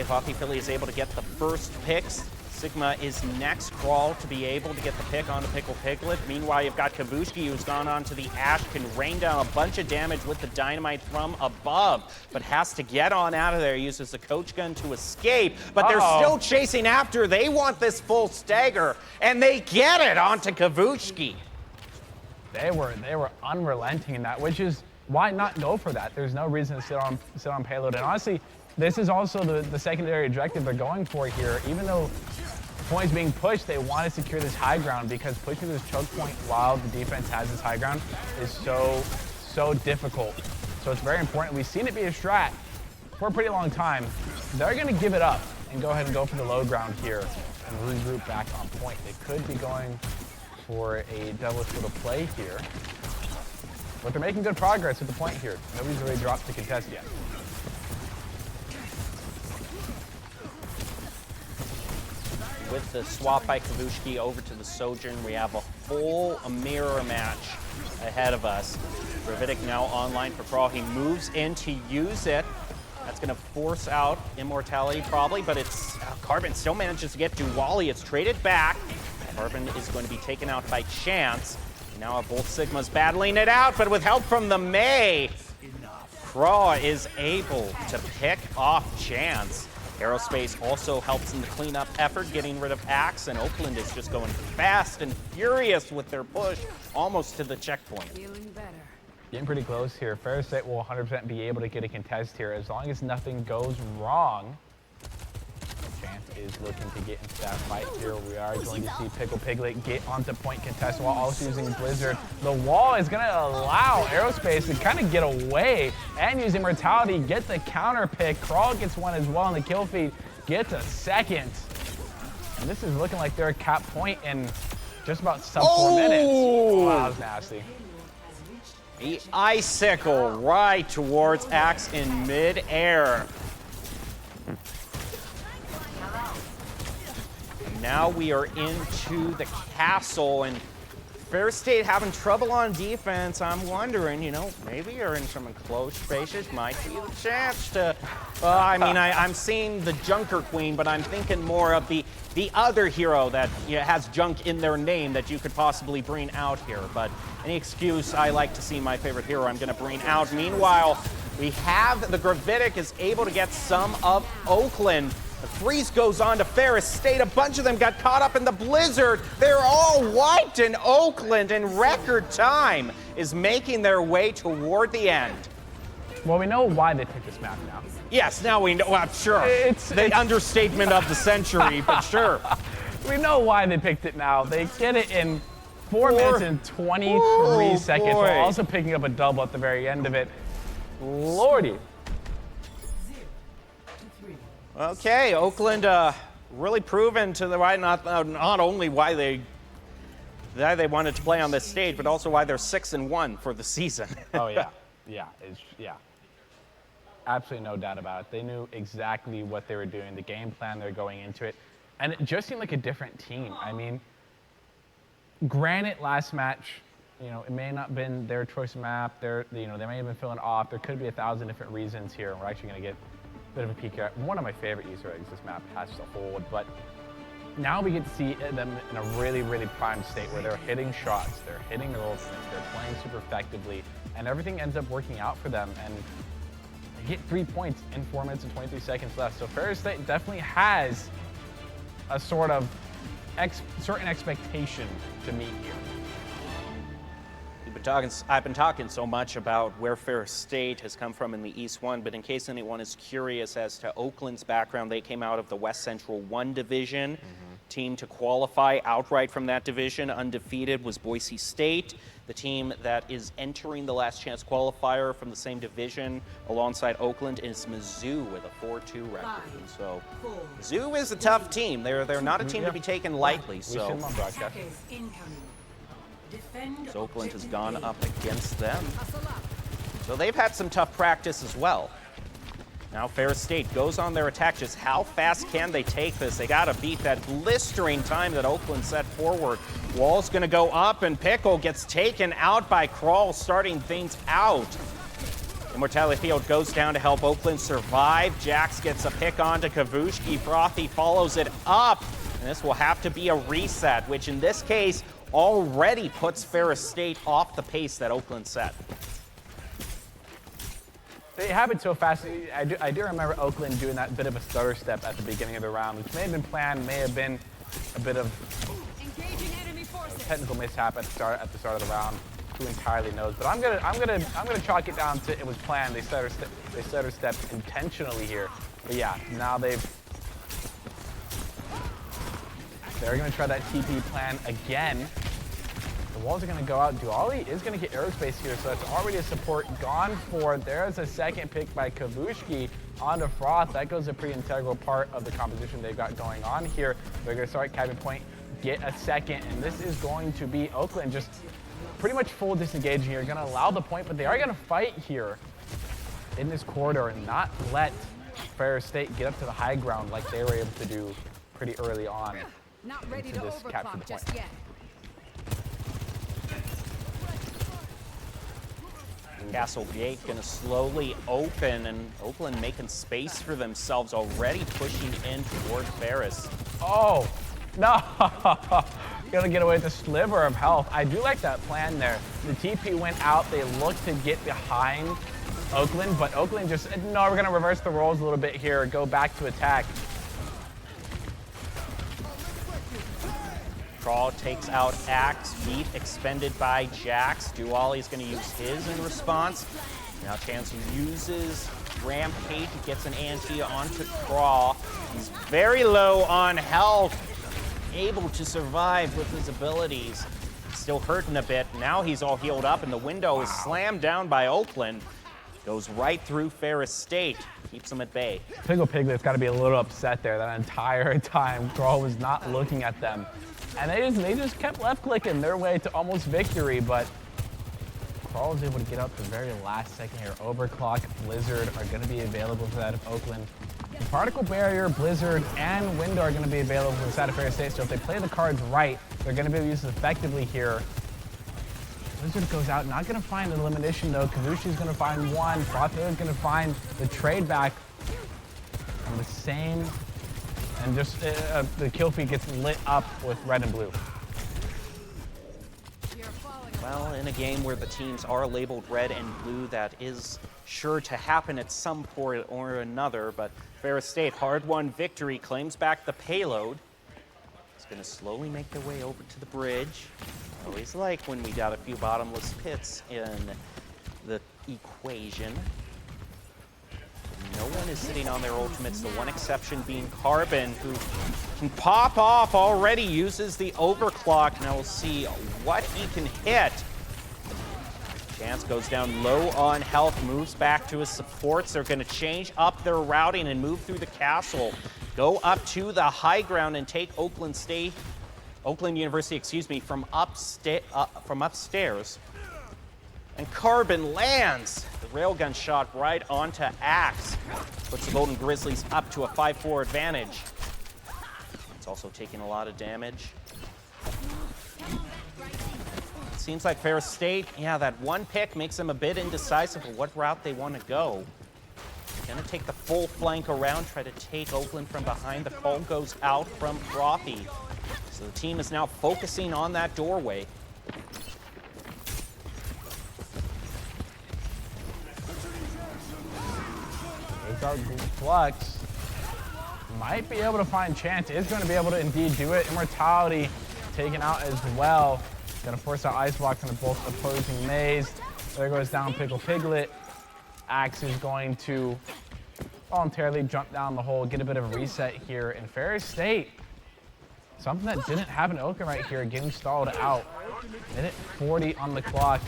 Hockey Philly is able to get the first picks. Sigma is next crawl to be able to get the pick onto Pickle Piglet. Meanwhile, you've got Kavushki, who's gone on to the Ash, can rain down a bunch of damage with the dynamite from above, but has to get on out of there. Uses the coach gun to escape, but they're still chasing after. They want this full stagger, and they get it onto Kavushki. They were unrelenting in that, which is why not go for that? There's no reason to sit on payload. And honestly, this is also the secondary objective they're going for here. Even though points being pushed, they want to secure this high ground because pushing this choke point while the defense has this high ground is so difficult. So it's very important. We've seen it be a strat for a pretty long time. They're going to give it up and go ahead and go for the low ground here and regroup back on point. They could be going for a devilish little play here. But they're making good progress at the point here. Nobody's really dropped to contest yet. With the swap by Kavushki over to the Sojourn, we have a full mirror match ahead of us. Gravitic now online for Crawl. He moves in to use it. That's going to force out Immortality probably, but it's Carbon still manages to get Duwali. It's traded back. Carbon is going to be taken out by Chance. We now have both Sigmas battling it out, but with help from the May, Craw is able to pick off Chance. Aerospace also helps in the cleanup effort, getting rid of Axe, and Oakland is just going fast and furious with their push, almost to the checkpoint. Feeling better. Getting pretty close here. Fair State will 100% be able to get a contest here as long as nothing goes wrong. Chance is looking to get into that fight here. We are going to see Pickle Piglet get onto point contest while also using Blizzard. The wall is going to allow Aerospace to kind of get away and use Immortality, get the counter pick. Crawl gets one as well, and the kill feed gets a second. And this is looking like they're at cap point in just about sub 4 minutes. Oh, that was nasty. The icicle right towards Axe in mid-air. Now we are into the castle, and Fair State having trouble on defense. I'm wondering, you know, maybe you're in some enclosed spaces, might be the chance to, I'm seeing the Junker Queen, but I'm thinking more of the other hero that has junk in their name that you could possibly bring out here. But any excuse, I like to see my favorite hero I'm gonna bring out. Meanwhile, we have the Gravitic is able to get some of Oakland. The freeze goes on to Ferris State. A bunch of them got caught up in the blizzard. They're all wiped, and Oakland in record time is making their way toward the end. Well, we know why they picked this map now. Yes, now we know. Well, sure. It's the understatement of the century, but sure. We know why they picked it now. They get it in 4 minutes and 23 seconds, boy. while also picking up a double at the very end of it. Lordy. Okay, Oakland really proven to the why not only why they wanted to play on this stage, but also why they're 6-1 for the season. Oh yeah, yeah, absolutely no doubt about it. They knew exactly what they were doing, the game plan they're going into it, and it just seemed like a different team. I mean, granted, last match, you know, it may not have been their choice map. They may have been feeling off. There could be 1,000 different reasons here. We're actually going to get bit of a peek at one of my favorite Easter eggs this map has to hold, but now we get to see them in a really, really prime state where they're hitting shots, they're hitting their ultimates, they're playing super effectively, and everything ends up working out for them, and they get 3 points in 4 minutes and 23 seconds left. So Ferris State definitely has a sort of certain expectation to meet here. I've been talking so much about where Ferris State has come from in the East 1, but in case anyone is curious as to Oakland's background, they came out of the West Central 1 division. Team to qualify outright from that division, undefeated, was Boise State. The team that is entering the last chance qualifier from the same division alongside Oakland is Mizzou with a 4-2 record. And so Mizzou is a tough team. They're not a team to be taken lightly. So Oakland has gone up against them. So they've had some tough practice as well. Now Ferris State goes on their attack. Just how fast can they take this? They gotta beat that blistering time that Oakland set forward. Wall's gonna go up, and Pickle gets taken out by Crawl, starting things out. Immortality Field goes down to help Oakland survive. Jax gets a pick onto Kavushki. Frothy follows it up, and this will have to be a reset, which in this case already puts Ferris State off the pace that Oakland set. They have it so fast. I do remember Oakland doing that bit of a stutter step at the beginning of the round, which may have been planned, may have been a bit of technical mishap at the start of the round. Who entirely knows? But I'm gonna chalk it down to it was planned. They stutter stepped intentionally here. But yeah, now they're gonna try that TP plan again. The walls are going to go out. Duali is going to get aerospace here, so that's already a support gone for. There's a second pick by Kavushki onto Froth. That goes a pretty integral part of the composition they've got going on here. They're going to start capping point, get a second, and this is going to be Oakland just pretty much full disengaging here. Going to allow the point, but they are going to fight here in this corridor and not let Ferris State get up to the high ground like they were able to do pretty early on. Not ready into to this capture overclock point. just yet. Castle gate gonna slowly open, and Oakland making space for themselves, already pushing in toward Ferris. Oh, no. Gonna get away with a sliver of health. I do like that plan there. The TP went out. They looked to get behind Oakland, but Oakland just said, no, we're gonna reverse the roles a little bit here, go back to attack. Crawl takes out Axe, beat expended by Jax. Duali's gonna use his in response. Now Chance uses Rampage, he gets an anti onto Crawl. He's very low on health, able to survive with his abilities. Still hurting a bit. Now he's all healed up, and the window is slammed down by Oakland. Goes right through Ferris State, keeps him at bay. Piglet's got to be a little upset there that entire time. Crawl was not looking at them. And they just kept left clicking their way to almost victory, but Crawl was able to get out the very last second here. Overclock, Blizzard are going to be available for that of Oakland. The Particle Barrier, Blizzard, and Window are going to be available for the side of Ferris State, so if they play the cards right, they're going to be able to use this effectively here. Blizzard goes out, not going to find an elimination though. Kazushi's going to find one. Frothilla's going to find the trade back on the same. And just the kill feed gets lit up with red and blue. Well, in a game where the teams are labeled red and blue, that is sure to happen at some point or another, but Ferris State, hard-won victory, claims back the payload. It's going to slowly make their way over to the bridge. Always like when we got a few bottomless pits in the equation. No one is sitting on their ultimates, the one exception being Carbon, who can pop off already, uses the overclock. Now we'll see what he can hit. Chance goes down low on health, moves back to his supports. They're going to change up their routing and move through the castle, go up to the high ground and take Oakland University, from upstairs. And Carbon lands the railgun shot right onto Axe. Puts the Golden Grizzlies up to a 5-4 advantage. It's also taking a lot of damage. It seems like Ferris State, that one pick makes them a bit indecisive of what route they want to go. Gonna take the full flank around, try to take Oakland from behind. The call goes out from Frothy. So the team is now focusing on that doorway. Flux might be able to find Chance, is going to be able to indeed do it. Immortality taken out as well. Going to force out Icebox on both opposing Maze. There goes down Pickle Piglet. Axe is going to voluntarily jump down the hole, get a bit of a reset here. In Ferris State, something that didn't happen to Oakland right here, getting stalled out. Minute 40 on the clock.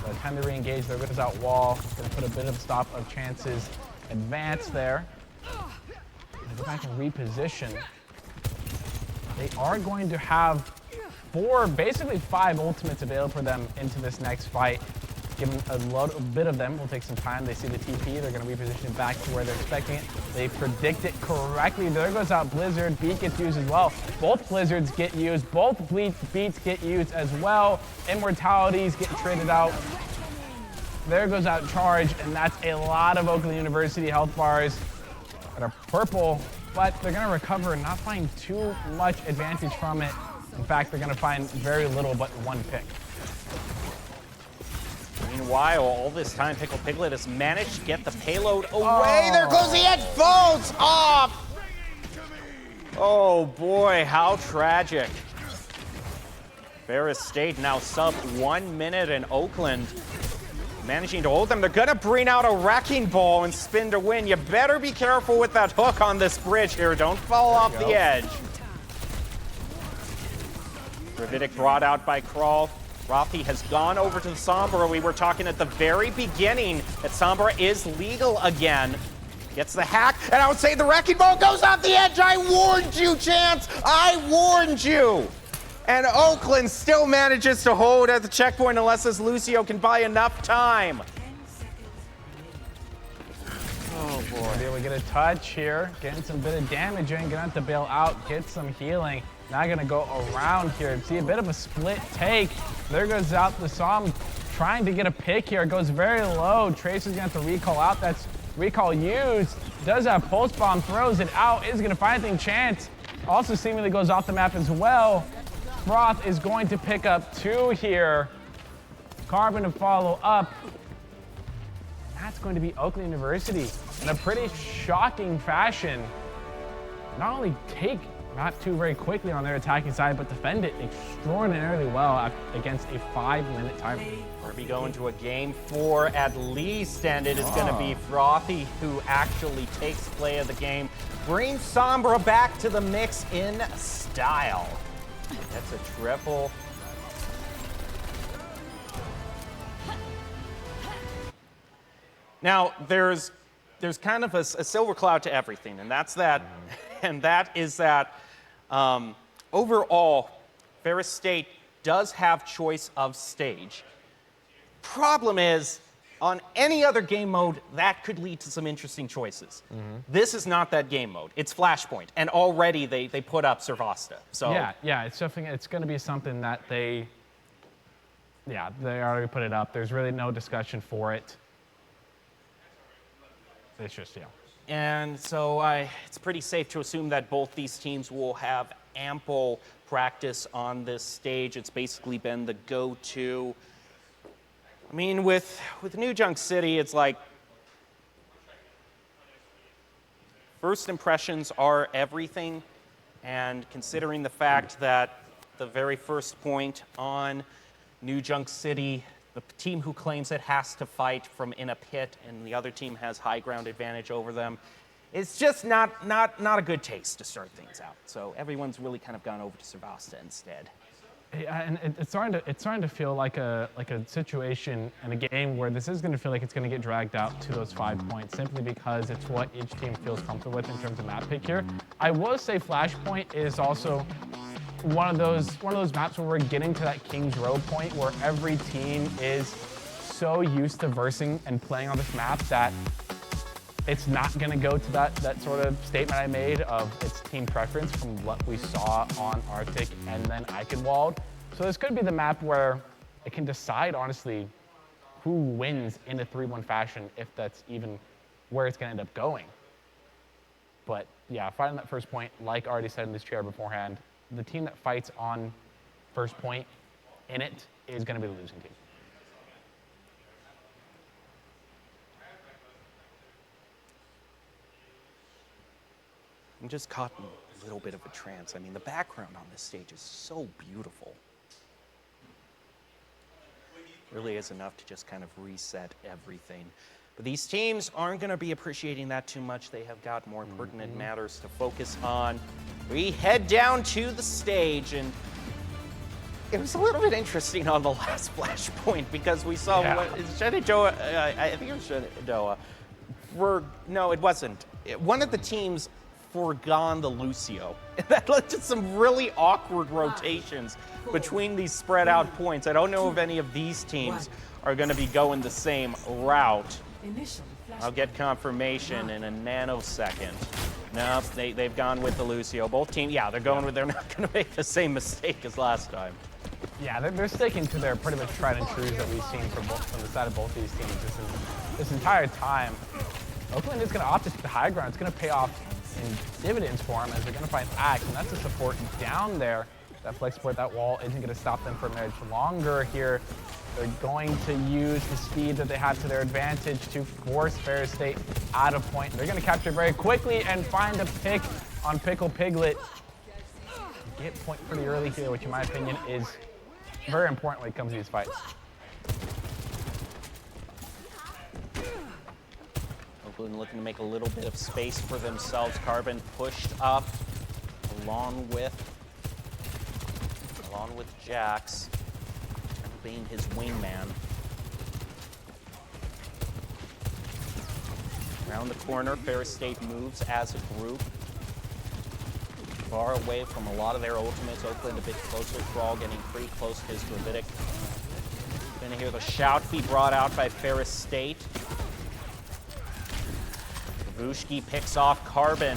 By the time they re-engage, there goes out Wall. Going to put a bit of a stop of Chance's advance there. Go back and reposition. They are going to have basically five ultimates available for them into this next fight. Given a little bit of them will take some time. They see the TP, they're going to reposition it back to where they're expecting it. They predict it correctly. There goes out Blizzard. Beat gets used as well. Both Blizzards get used. Both Beats get used as well. Immortalities get traded out. There goes out Charge, and that's a lot of Oakland University health bars that are purple, but they're going to recover and not find too much advantage from it. In fact, they're going to find very little but one pick. Meanwhile, all this time, Pickle Piglet has managed to get the payload away. There goes the headphones off! Oh boy, how tragic. Ferris State now sub 1 minute, and Oakland managing to hold them. They're gonna bring out a wrecking ball and spin to win. You better be careful with that hook on this bridge here. Don't fall off the edge. Gravitic brought out by Crawl. Frothy has gone over to the Sombra. We were talking at the very beginning that Sombra is legal again. Gets the hack, and I would say the wrecking ball goes off the edge. I warned you, Chance. I warned you. And Oakland still manages to hold at the checkpoint unless this Lucio can buy enough time. Oh boy. Be able to get a touch here, getting some bit of damage in, gonna have to bail out, get some healing. Now gonna go around here. See a bit of a split take. There goes out the Som. trying to get a pick here. It goes very low. Trace is going to have to recall out. That's recall used. Does have pulse bomb, throws it out. Is going to find anything. Chance also seemingly goes off the map as well. Froth is going to pick up 2 here. Carbon to follow up. That's going to be Oakland University in a pretty shocking fashion. Not only take Map 2 very quickly on their attacking side, but defend it extraordinarily well against a 5-minute timer. We're be going to a game 4 at least, and it is going to be Frothy who actually takes play of the game. Brings Sombra back to the mix in style. That's a triple. Now, there's kind of a silver cloud to everything, and that's that, and that is that overall, Ferris State does have choice of stage. Problem is, on any other game mode, that could lead to some interesting choices. This is not that game mode. It's Flashpoint, and already they put up Servasta. So yeah, it's definitely going to be something that they already put it up. There's really no discussion for it. It's just, And so it's pretty safe to assume that both these teams will have ample practice on this stage. It's basically been the go-to. I mean, with New Junk City, it's like first impressions are everything. And considering the fact that the very first point on New Junk City, the team who claims it has to fight from in a pit and the other team has high ground advantage over them, it's just not a good taste to start things out. So everyone's really kind of gone over to Servasta instead. Yeah, and it's starting to feel like a situation in a game where this is going to feel like it's going to get dragged out to those 5 points simply because it's what each team feels comfortable with in terms of map pick here. I will say Flashpoint is also one of those maps where we're getting to that King's Row point where every team is so used to versing and playing on this map that it's not going to go to that sort of statement I made of its team preference from what we saw on Arctic and then Eichenwald. So this could be the map where it can decide, honestly, who wins in a 3-1 fashion, if that's even where it's going to end up going. But yeah, fighting that first point, like already said in this chair beforehand, the team that fights on first point in it is going to be the losing team. I'm just caught in a little bit of a trance. I mean, the background on this stage is so beautiful. It really is enough to just kind of reset everything. But these teams aren't going to be appreciating that too much. They have got more pertinent matters to focus on. We head down to the stage, and it was a little bit interesting on the last Flashpoint because we saw Shenandoah, I think it was Shenandoah. No, it wasn't. One of the teams forgone the Lucio. That led to some really awkward rotations between these spread out points. I don't know if any of these teams are going to be going the same route. I'll get confirmation in a nanosecond. Nope, they've gone with the Lucio. Both teams, they're not going to make the same mistake as last time. Yeah, they're sticking to their pretty much tried and trues that we've seen from the side of both these teams this entire time. Oakland is going to opt to take the high ground. It's going to pay off in dividends for them as they're going to find Axe, and that's the support down there. That flex support, that wall isn't going to stop them from much longer here. They're going to use the speed that they have to their advantage to force Ferris State out of point. They're going to capture very quickly and find a pick on Pickle Piglet. Get point pretty early here, which in my opinion is very important when it comes to these fights. Oakland looking to make a little bit of space for themselves. Carbon pushed up along with Jax, being his wingman. Around the corner, Ferris State moves as a group. Far away from a lot of their ultimates. Oakland a bit closer. Thrall getting pretty close to his Gravitic. Gonna hear the shout be brought out by Ferris State. Vushki picks off Carbon.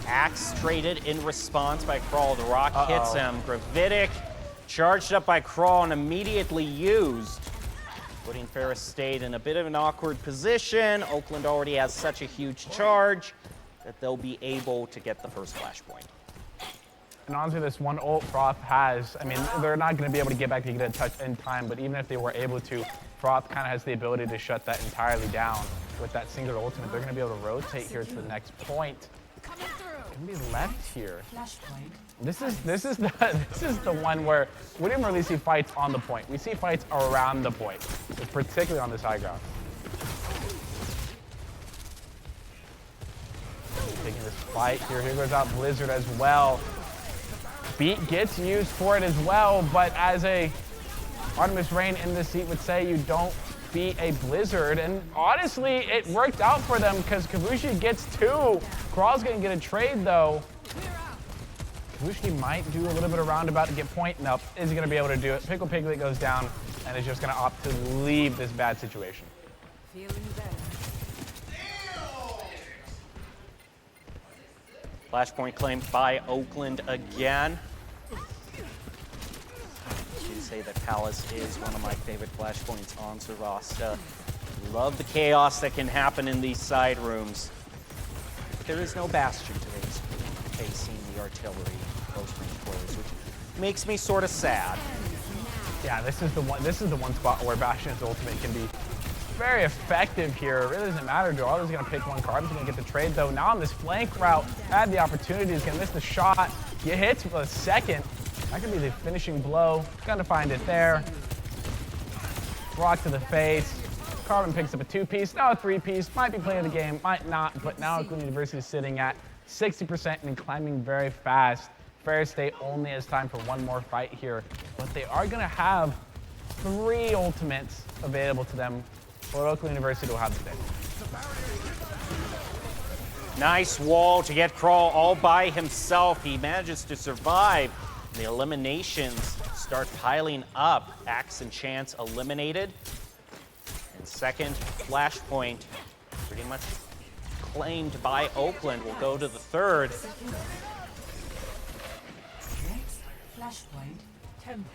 Axe traded in response by Crawl. The rock hits him. Gravitic charged up by Crawl and immediately used. putting Ferris State in a bit of an awkward position. Oakland already has such a huge charge that they'll be able to get the first flashpoint. And honestly, this one ult Froth has, I mean, they're not going to be able to get back to get a touch in time, but even if they were able to, Froth kind of has the ability to shut that entirely down with that singular ultimate. They're going to be able to rotate here to the next point. Going to be left here. This is the one where we didn't really see fights on the point. We see fights around the point, particularly on this high ground. Taking this fight here. Here goes out Blizzard as well. Beat gets used for it as well, but as a Artemis Rain in this seat would say, you don't beat a Blizzard. And honestly, it worked out for them because Kavushi gets 2. Krawl's gonna get a trade though. Kavushi might do a little bit of roundabout to get point. Nope, is he gonna be able to do it? Pickle Piglet goes down and is just gonna opt to leave this bad situation. Feeling better. Flashpoint claimed by Oakland again. I should say that Palace is one of my favorite flashpoints on Zerasta. Love the chaos that can happen in these side rooms. There is no Bastion today, facing the artillery close range players, which makes me sort of sad. Yeah, this is the one spot where Bastion's ultimate can be very effective here. It really doesn't matter. Dorada's gonna pick one card. He's gonna get the trade though. Now on this flank route, had the opportunity. He's gonna miss the shot. Get hit for a second. That could be the finishing blow. Gonna find it there. Rock to the face. Carbon picks up a 2-piece. Now a 3-piece. Might be playing the game, might not. But now Oakland University is sitting at 60% and climbing very fast. Ferris State only has time for one more fight here, but they are gonna have 3 ultimates available to them. Or Oakland University will have the day. Nice wall to get Krawl all by himself. He manages to survive. The eliminations start piling up. Axe and Chance eliminated. And second flashpoint pretty much claimed by Oakland. Will go to the third. Next flashpoint temple.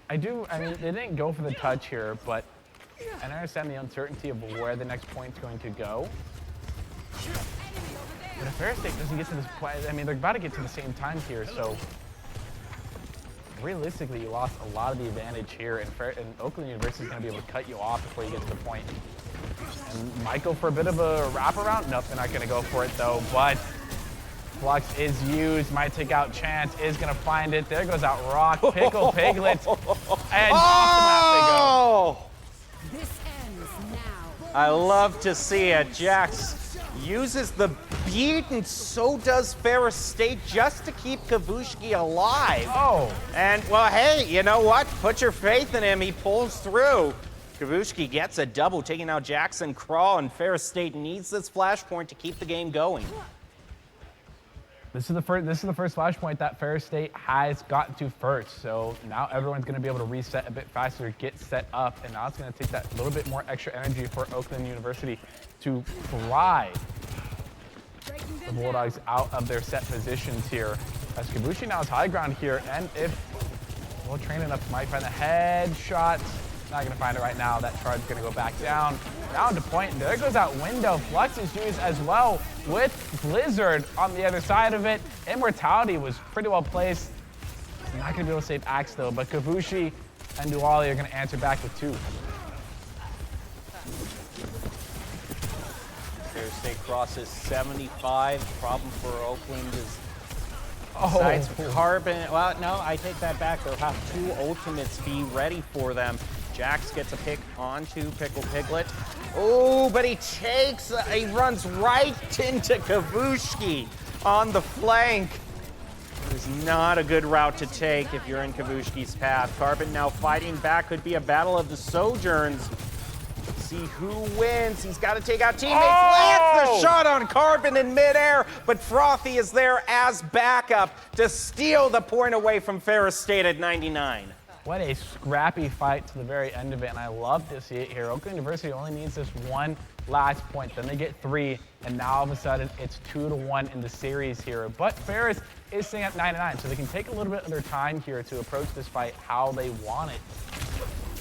I mean, they didn't go for the touch here, but I understand the uncertainty of where the next point's going to go. But if Ferris State doesn't get to this point, I mean, they're about to get to the same time here, so realistically, you lost a lot of the advantage here, and Oakland University is going to be able to cut you off before you get to the point. And might go for a bit of a wraparound. Nope, they're not going to go for it, though, but Flux is used, might take out Chance, is gonna find it. There goes out Rock, Pickle Piglet, and off the map they go. This ends now. I love to see it. Jax uses the beat, and so does Ferris State just to keep Kavushki alive. Oh. And, well, hey, you know what? Put your faith in him. He pulls through. Kavushki gets a double, taking out Jackson Krawl, and Ferris State needs this flashpoint to keep the game going. This is the first flashpoint that Ferris State has gotten to first. So now everyone's going to be able to reset a bit faster, get set up, and now it's going to take that little bit more extra energy for Oakland University to fly the Bulldogs out of their set positions here. As Kabushi now is high ground here, and if well trained enough, might find the headshot. Not going to find it right now. That charge is going to go back down. Down to point. And there goes out window. Flux is used as well with Blizzard on the other side of it. Immortality was pretty well placed. Not going to be able to save Axe though, but Kavushi and Duali are going to answer back with 2. Ferris State crosses 75. Problem for Oakland is Oh. besides Carbon. Well, no, I take that back. They'll have 2 ultimates be ready for them. Jax gets a pick onto Pickle Piglet. Oh, but he runs right into Kavushki on the flank. It is not a good route to take if you're in Kavushki's path. Carbon now fighting back. Could be a battle of the Sojourns. Let's see who wins. He's got to take out teammates. Lands the shot on Carbon in midair, but Frothy is there as backup to steal the point away from Ferris State at 99. What a scrappy fight to the very end of it, and I love to see it here. Oakland University only needs this one last point, then they get 3, and now all of a sudden it's 2-1 in the series here. But Ferris is sitting at 99, so they can take a little bit of their time here to approach this fight how they want it.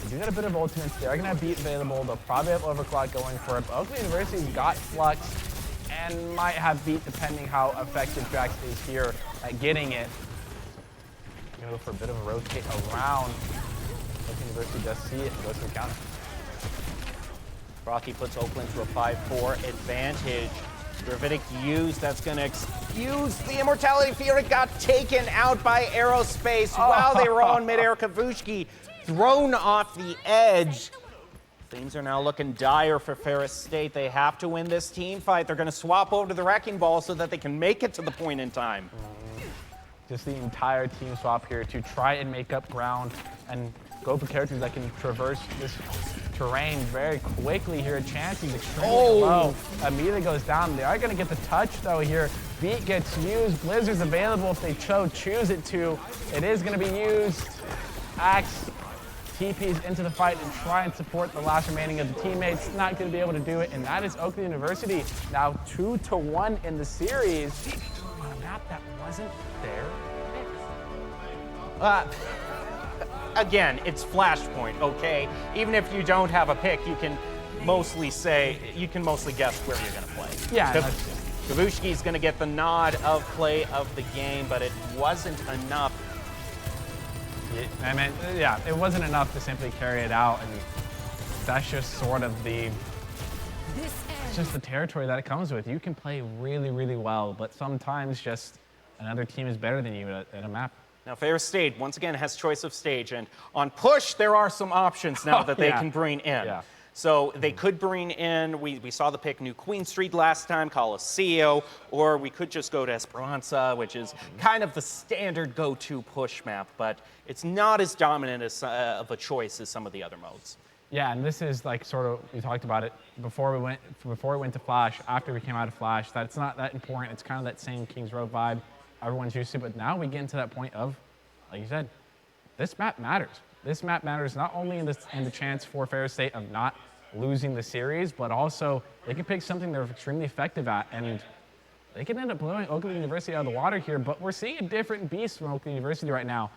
They do get a bit of ultimates. They're going to have beat available. They'll probably have overclock going for it. But Oakland University's got flux and might have beat depending how effective Jax is here at getting it. Gonna go for a bit of a rotate around. Oakland University does see it and goes for the counter. Rocky puts Oakland to a 5-4 advantage. Gravitic used, that's going to excuse the Immortality Field. It got taken out by Aerospace while they were on midair. Kavushki thrown off the edge. Things are now looking dire for Ferris State. They have to win this team fight. They're going to swap over to the Wrecking Ball so that they can make it to the point in time. Just the entire team swap here to try and make up ground and go for characters that can traverse this terrain very quickly here. Chance is extremely low. Immediately goes down. They are going to get the touch though here. Beat gets used. Blizzard's available if they choose it to. It is going to be used. Axe TPs into the fight and try and support the last remaining of the teammates. Not going to be able to do it, and that is Oakland University now 2-1 in the series on a map that wasn't there. Again, it's Flashpoint, okay? Even if you don't have a pick, you can mostly guess where you're gonna play. Yeah. Kavushki's gonna get the nod of play of the game, but it wasn't enough. I mean, yeah, it wasn't enough to simply carry it out, and that's just sort of This it's just the territory that it comes with. You can play really, really well, but sometimes just another team is better than you at a map. Now, Ferris State, once again, has choice of stage, and on push, there are some options now that they can bring in. Yeah. So they could bring in, we saw the pick New Queen Street last time, Coliseum, or we could just go to Esperanza, which is kind of the standard go-to push map, but it's not as dominant as, of a choice as some of the other modes. Yeah, and this is like sort of, we talked about it before we went to Flash, after we came out of Flash, that it's not that important. It's kind of that same Kings Road vibe everyone's used to, but now we get into that point of, like you said, this map matters. This map matters not only in the chance for Ferris State of not losing the series, but also they can pick something they're extremely effective at, and they can end up blowing Oakland University out of the water here, but we're seeing a different beast from Oakland University right now.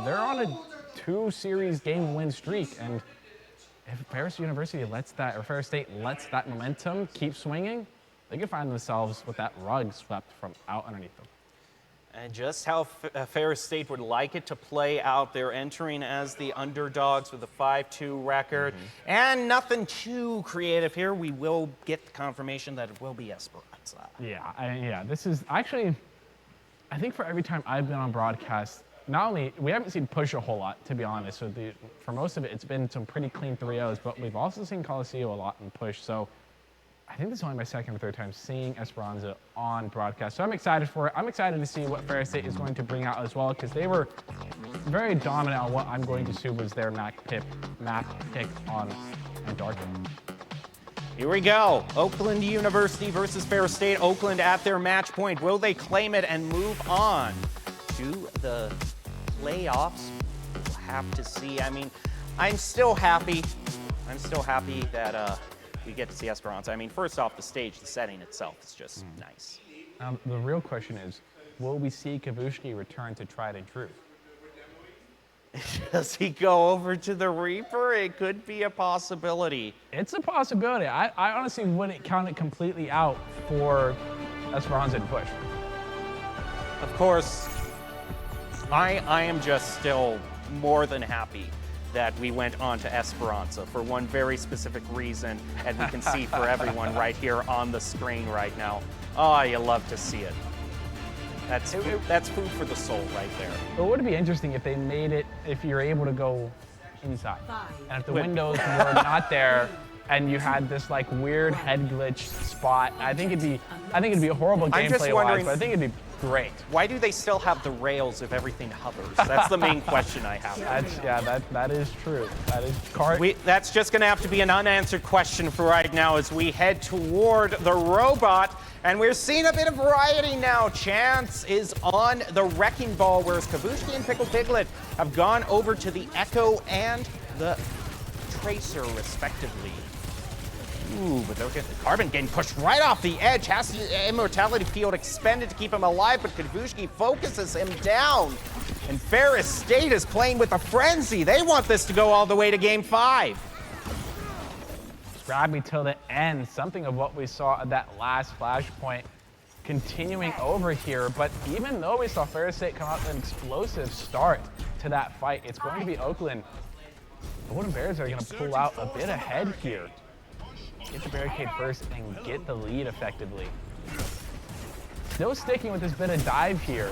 They're on a 2-series game win streak, and if Ferris State lets that momentum keep swinging, they can find themselves with that rug swept from out underneath them. And just how Ferris State would like it to play out. They're entering as the underdogs with a 5-2 record. And nothing too creative here. We will get the confirmation that it will be Esperanza. Yeah, this is actually, I think for every time I've been on broadcast, not only, we haven't seen push a whole lot, to be honest. So for most of it, it's been some pretty clean 3-0s, but we've also seen Coliseum a lot in push. So I think this is only my second or third time seeing Esperanza on broadcast. So I'm excited for it. I'm excited to see what Ferris State is going to bring out as well, because they were very dominant on what I'm going to assume was their map pick on Dark. Here we go. Oakland University versus Ferris State. Oakland at their match point. Will they claim it and move on to the playoffs? We'll have to see. I mean, I'm still happy that we get to see Esperanza. I mean, first off, the stage, the setting itself is just nice. The real question is, will we see Kavushki return to Tried and True? Does he go over to the Reaper? It could be a possibility. It's a possibility. I honestly wouldn't count it completely out for Esperanza to push. Of course, I am just still more than happy that we went on to Esperanza for one very specific reason, and we can see for everyone right here on the screen right now. Oh, you love to see it. That's food for the soul right there. It would be interesting if they made it, if you're able to go inside. And if the windows were not there and you had this like weird head glitch spot, I think it'd be a horrible gameplay-wise, but I think it'd be great. Why do they still have the rails if everything hovers? That's the main question I have. That is true. That is that's just going to have to be an unanswered question for right now as we head toward the robot. And we're seeing a bit of variety now. Chance is on the Wrecking Ball, whereas Kavushki and Pickle Piglet have gone over to the Echo and the Tracer, respectively. Ooh, but they're getting Carbon getting pushed right off the edge. Has the Immortality Field expended to keep him alive, but Kavushki focuses him down. And Ferris State is playing with a frenzy. They want this to go all the way to game 5. Scrappy till the end. Something of what we saw at that last flashpoint continuing over here. But even though we saw Ferris State come out with an explosive start to that fight, it's going to be Oakland. The Golden Bears are going to pull out a bit ahead here. Get the barricade first and get the lead effectively. Still sticking with this bit of dive here.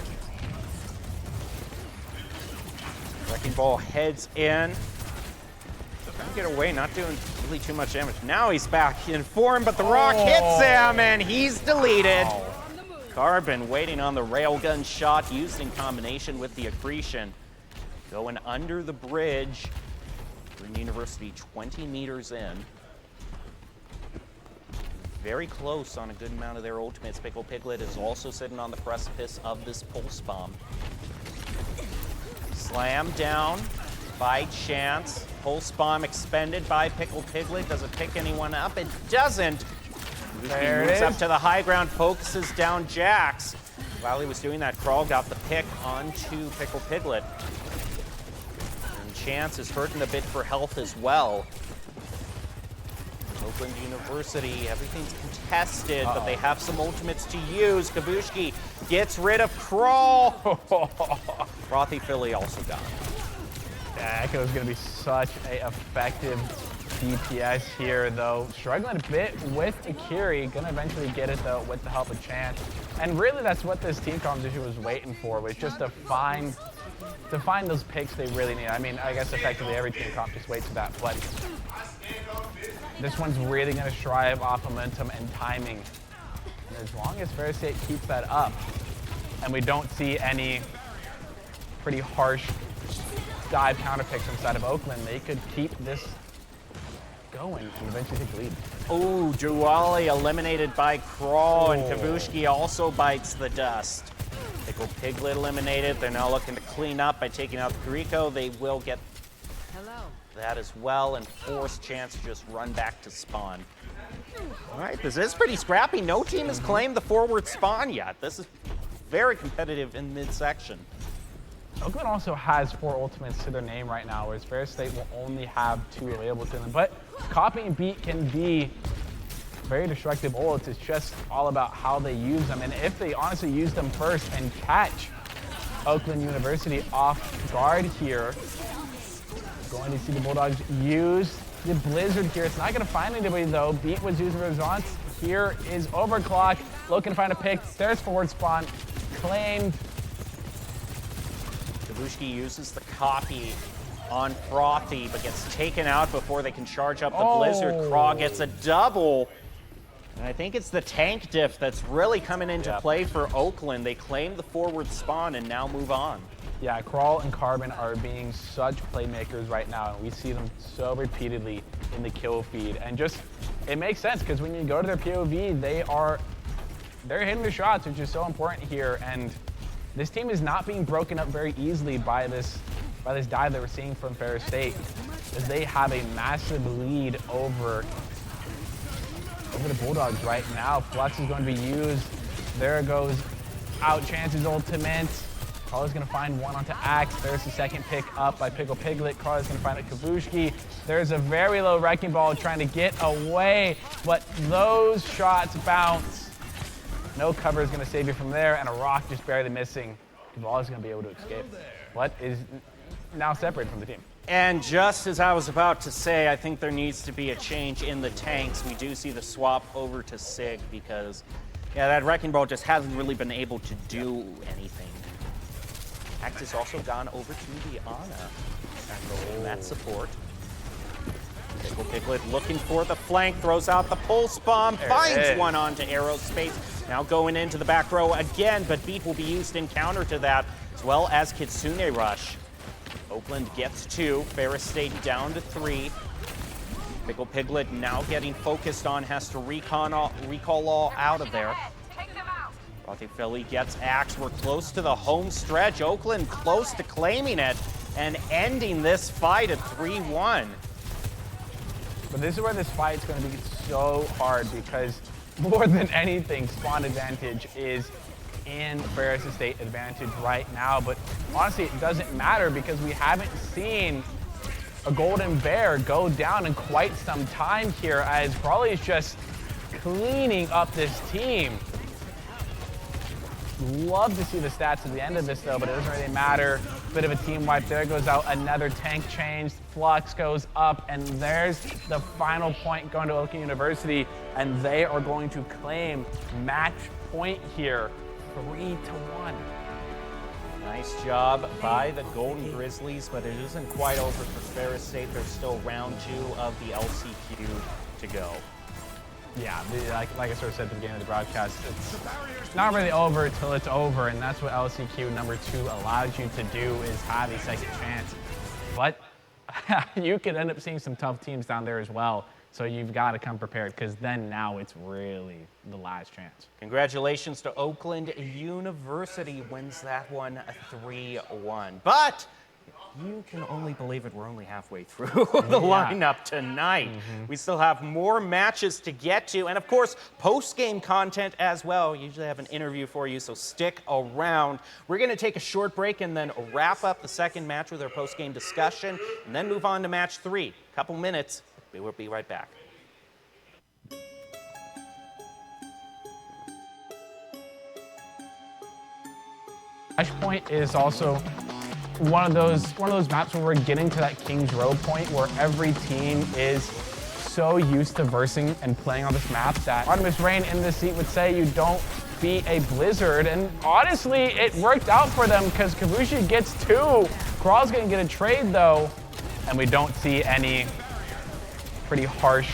Wrecking Ball heads in. Trying to get away, not doing really too much damage. Now he's back in form, but the rock hits him and he's deleted. Carbon waiting on the railgun shot used in combination with the accretion. Going under the bridge. Green University 20 meters in. Very close on a good amount of their ultimates. Pickle Piglet is also sitting on the precipice of this pulse bomb. Slam down by Chance. Pulse bomb expended by Pickle Piglet. Does it pick anyone up? It doesn't. There it moves is. up to the high ground, focuses down Jax. While he was doing that, Crawl got the pick onto Pickle Piglet. And Chance is hurting a bit for health as well. Oakland University, everything's contested, but they have some ultimates to use. Kabushki gets rid of Crawl. Frothy Philly also got him. Yeah, Echo is going to be such an effective DPS here, though. Struggling a bit with Akiri. Going to eventually get it, though, with the help of Chance. And really, that's what this team composition was waiting for, was just to find those picks they really need. I mean, I guess effectively every team comp just waits for that, but this one's really going to strive off momentum and timing. And as long as Ferris State keeps that up, and we don't see any pretty harsh dive counter picks inside of Oakland, they could keep this going and eventually take the lead. Oh, Juwali eliminated by Crawl, and Kabushki also bites the dust. Pickle Piglet eliminated. They're now looking to clean up by taking out Rico. They will get that as well and force Chance to just run back to spawn. All right, this is pretty scrappy. No team has claimed the forward spawn yet. This is very competitive in midsection. Oakland also has 4 ultimates to their name right now, whereas Ferris State will only have 2 available to them. But copy and beat can be very destructive ults. It's just all about how they use them. And if they honestly use them first and catch Oakland University off guard here, going to see the Bulldogs use the Blizzard here. It's not going to find anybody, though. Beat was using response. Here is Overclock, looking to find a pick. There's forward spawn, claimed. Kabushki uses the copy on Frothy, but gets taken out before they can charge up the Blizzard. Craw gets a double. And I think it's the tank diff that's really coming into play for Oakland. They claim the forward spawn and now move on. Yeah, Crawl and Carbon are being such playmakers right now, and we see them so repeatedly in the kill feed. And just, it makes sense, because when you go to their POV, they're hitting the shots, which is so important here. And this team is not being broken up very easily by this dive that we're seeing from Ferris State, as they have a massive lead over the Bulldogs right now. Flux is going to be used. There goes out Chance's ultimate. Carla's going to find one onto Axe. There's the second pick up by Pickle Piglet. Carla's going to find a Kabushki. There's a very low Wrecking Ball trying to get away, but those shots bounce. No cover is going to save you from there, and a rock just barely missing. Duval is going to be able to escape. What is now separated from the team. And just as I was about to say, I think there needs to be a change in the tanks. We do see the swap over to Sig because, yeah, that Wrecking Ball just hasn't really been able to do anything. Axe has also gone over to the Ana. And that support. Pickle Piglet looking for the flank, throws out the pulse bomb, finds one onto Aerospace. Now going into the back row again, but Beat will be used in counter to that, as well as Kitsune Rush. Oakland gets 2, Ferris State down to 3. Pickle Piglet now getting focused on, has to recall all out of there. Frothy Philly gets Axe. We're close to the home stretch. Oakland close to claiming it and ending this fight at 3-1. But this is where this fight's going to be so hard, because more than anything, spawn advantage is in Ferris State advantage right now, but honestly, it doesn't matter because we haven't seen a Golden Bear go down in quite some time here, as Brawley is just cleaning up this team. Love to see the stats at the end of this though, but it doesn't really matter. Bit of a team wipe. There goes out another tank change. Flux goes up, and there's the final point going to Oakland University, and they are going to claim match point here, 3-1. Nice job by the Golden Grizzlies, but it isn't quite over for Ferris State. There's still round 2 of the LCQ to go. Yeah, like I sort of said at the beginning of the broadcast, it's not really over until it's over, and that's what LCQ number 2 allows you to do, is have a second chance. But you could end up seeing some tough teams down there as well, so you've got to come prepared, because then now it's really the last chance. Congratulations to Oakland University, wins that one 3-1. But you can only believe it, we're only halfway through the lineup tonight. We still have more matches to get to, and of course, post-game content as well. We usually have an interview for you, so stick around. We're gonna take a short break and then wrap up the second match with our post-game discussion, and then move on to match 3. Couple minutes, we'll be right back. Flashpoint is also one of those maps where we're getting to that King's Row point where every team is so used to versing and playing on this map that Artemis Rain in this seat would say you don't be a Blizzard, and honestly it worked out for them because Kavushi gets 2. Crawl's gonna get a trade though, and we don't see any pretty harsh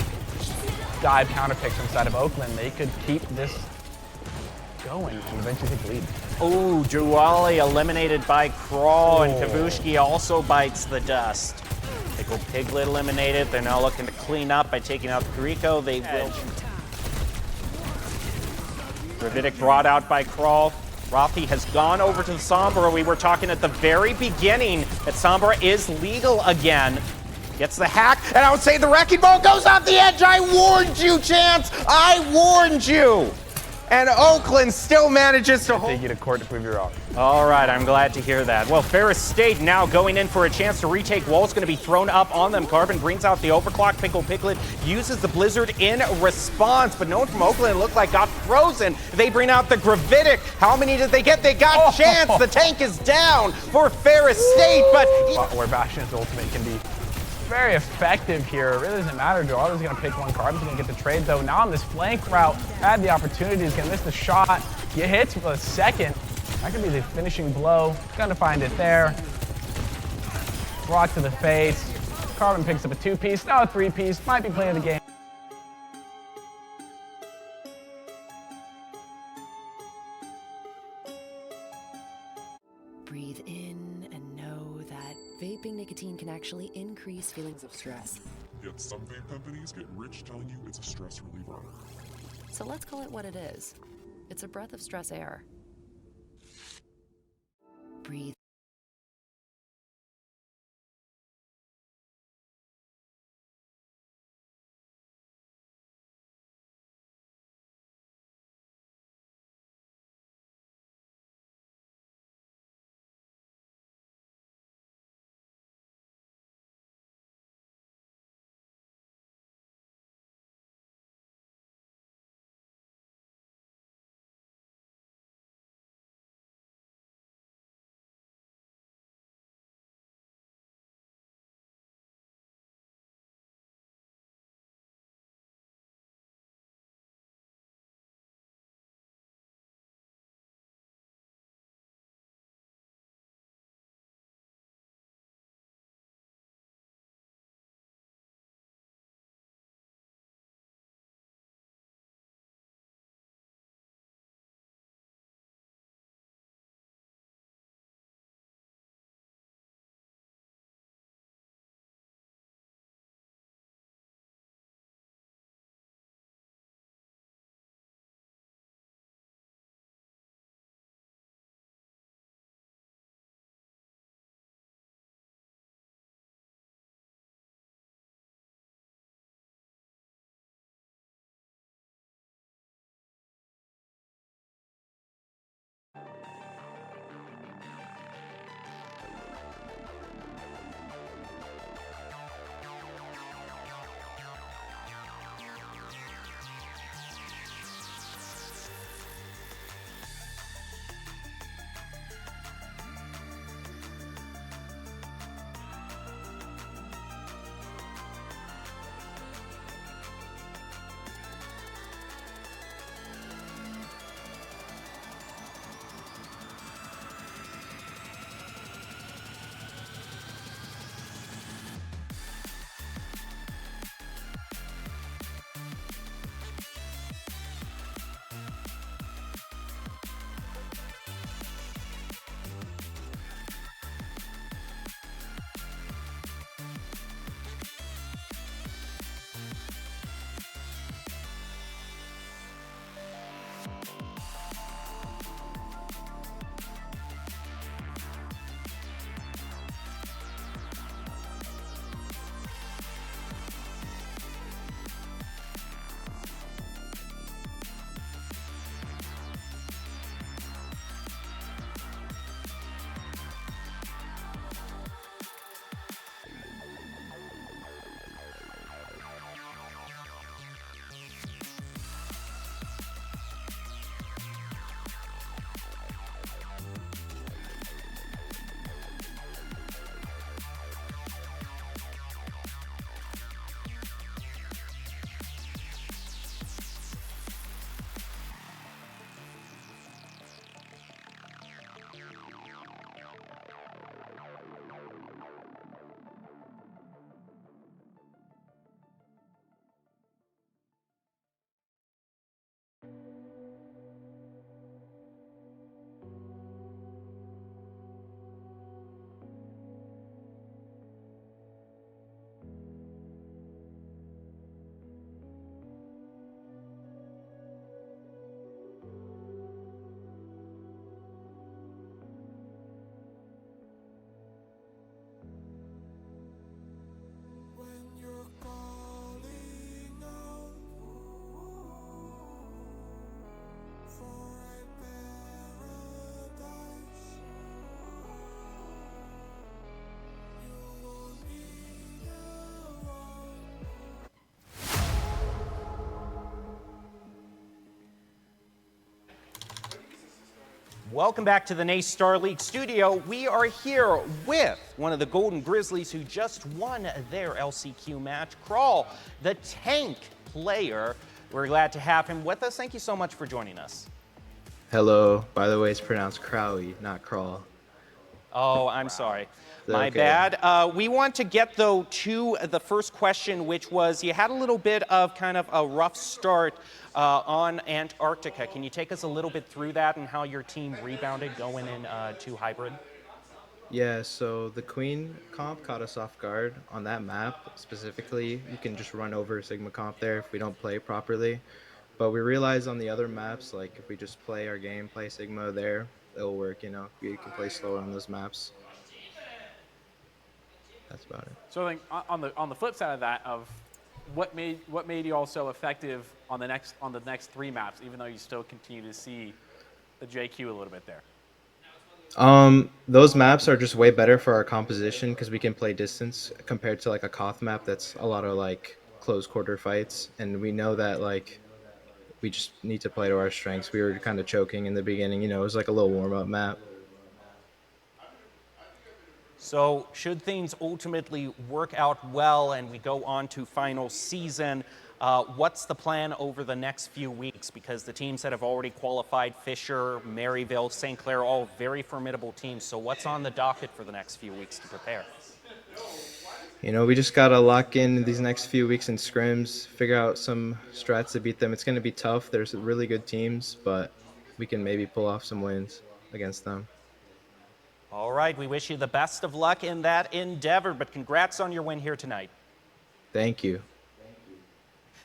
dive counter picks inside of Oakland. They could keep this going and eventually take the lead. Oh, Duali eliminated by Crawl, and Kavushki also bites the dust. Pickle Piglet eliminated. They're now looking to clean up by taking out Grieco. They will. Gravitic brought out by Crawl. Rothi has gone over to the Sombra. We were talking at the very beginning that Sombra is legal again. Gets the hack, and I would say the Wrecking Ball goes off the edge. I warned you, Chance. I warned you. And Oakland still manages to hold. Take you to court to prove you're wrong. All right, I'm glad to hear that. Well, Ferris State now going in for a chance to retake walls, going to be thrown up on them. Carbon brings out the overclock. Pickle Piglet uses the Blizzard in response, but no one from Oakland, it looked like, got frozen. They bring out the Gravitic. How many did they get? They got Chance. The tank is down for Ferris State, but where Bastion's ultimate can be very effective here. It really doesn't matter. Dorada's going to pick one. Carbon's going to get the trade, though. Now on this flank route, had the opportunity. He's going to miss the shot. Get hits for a second. That could be the finishing blow. Going to find it there. Rock to the face. Carbon picks up a 2-piece. Now a 3-piece. Might be playing the game. Breathe in and know that vaping nicotine can actually increase feelings of stress. Yet some vape companies get rich telling you it's a stress reliever. So let's call it what it is. It's a breath of stress air. Breathe. Welcome back to the NACE Star League studio. We are here with one of the Golden Grizzlies who just won their LCQ match, Crawl, the tank player. We're glad to have him with us. Thank you so much for joining us. Hello. By the way, it's pronounced Crowley, not Crawl. Oh, I'm sorry. My Okay. bad. We want to get, though, to the first question, which was you had a little bit of kind of a rough start on Antarctica. Can you take us a little bit through that and how your team rebounded going in to hybrid? Yeah, so the Queen comp caught us off guard on that map. Specifically, you can just run over Sigma comp there if we don't play properly. But we realized on the other maps, like if we just play our game, play Sigma there, it'll work, you know. We can play slower on those maps. That's about it. So I think on the flip side of that, of what made you all so effective on the next 3 maps, even though you still continue to see the JQ a little bit there. Those maps are just way better for our composition because we can play distance compared to like a Koth map that's a lot of like close quarter fights, and we know that like we just need to play to our strengths. We were kind of choking in the beginning, you know, it was like a little warm up map. So should things ultimately work out well and we go on to final season, what's the plan over the next few weeks? Because the teams that have already qualified, Fisher, Maryville, St. Clair, all very formidable teams. So what's on the docket for the next few weeks to prepare? You know, we just got to lock in these next few weeks in scrims, figure out some strats to beat them. It's going to be tough. There's really good teams, but we can maybe pull off some wins against them. All right, we wish you the best of luck in that endeavor, but congrats on your win here tonight. Thank you.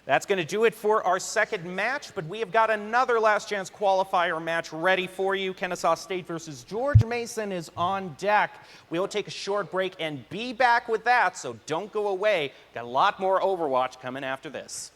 That's going to do it for our second match, but we have got another last chance qualifier match ready for you. Kennesaw State versus George Mason is on deck. We'll take a short break and be back with that, so don't go away. Got a lot more Overwatch coming after this.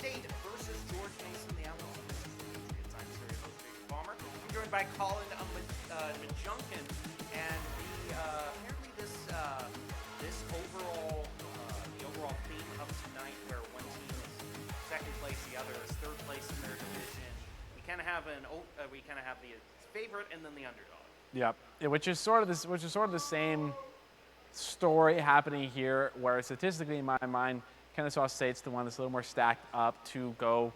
State versus George Mason, the Owls. I'm Siri, host Jason Palmer. I'm joined by Colin Majunkin, and apparently this overall the overall theme of tonight, where one team is second place, the other is third place in their division. We kind of have the favorite and then the underdog. Yep. Yeah, which is sort of the same story happening here, where statistically, in my mind, Kennesaw State's the one that's a little more stacked up to go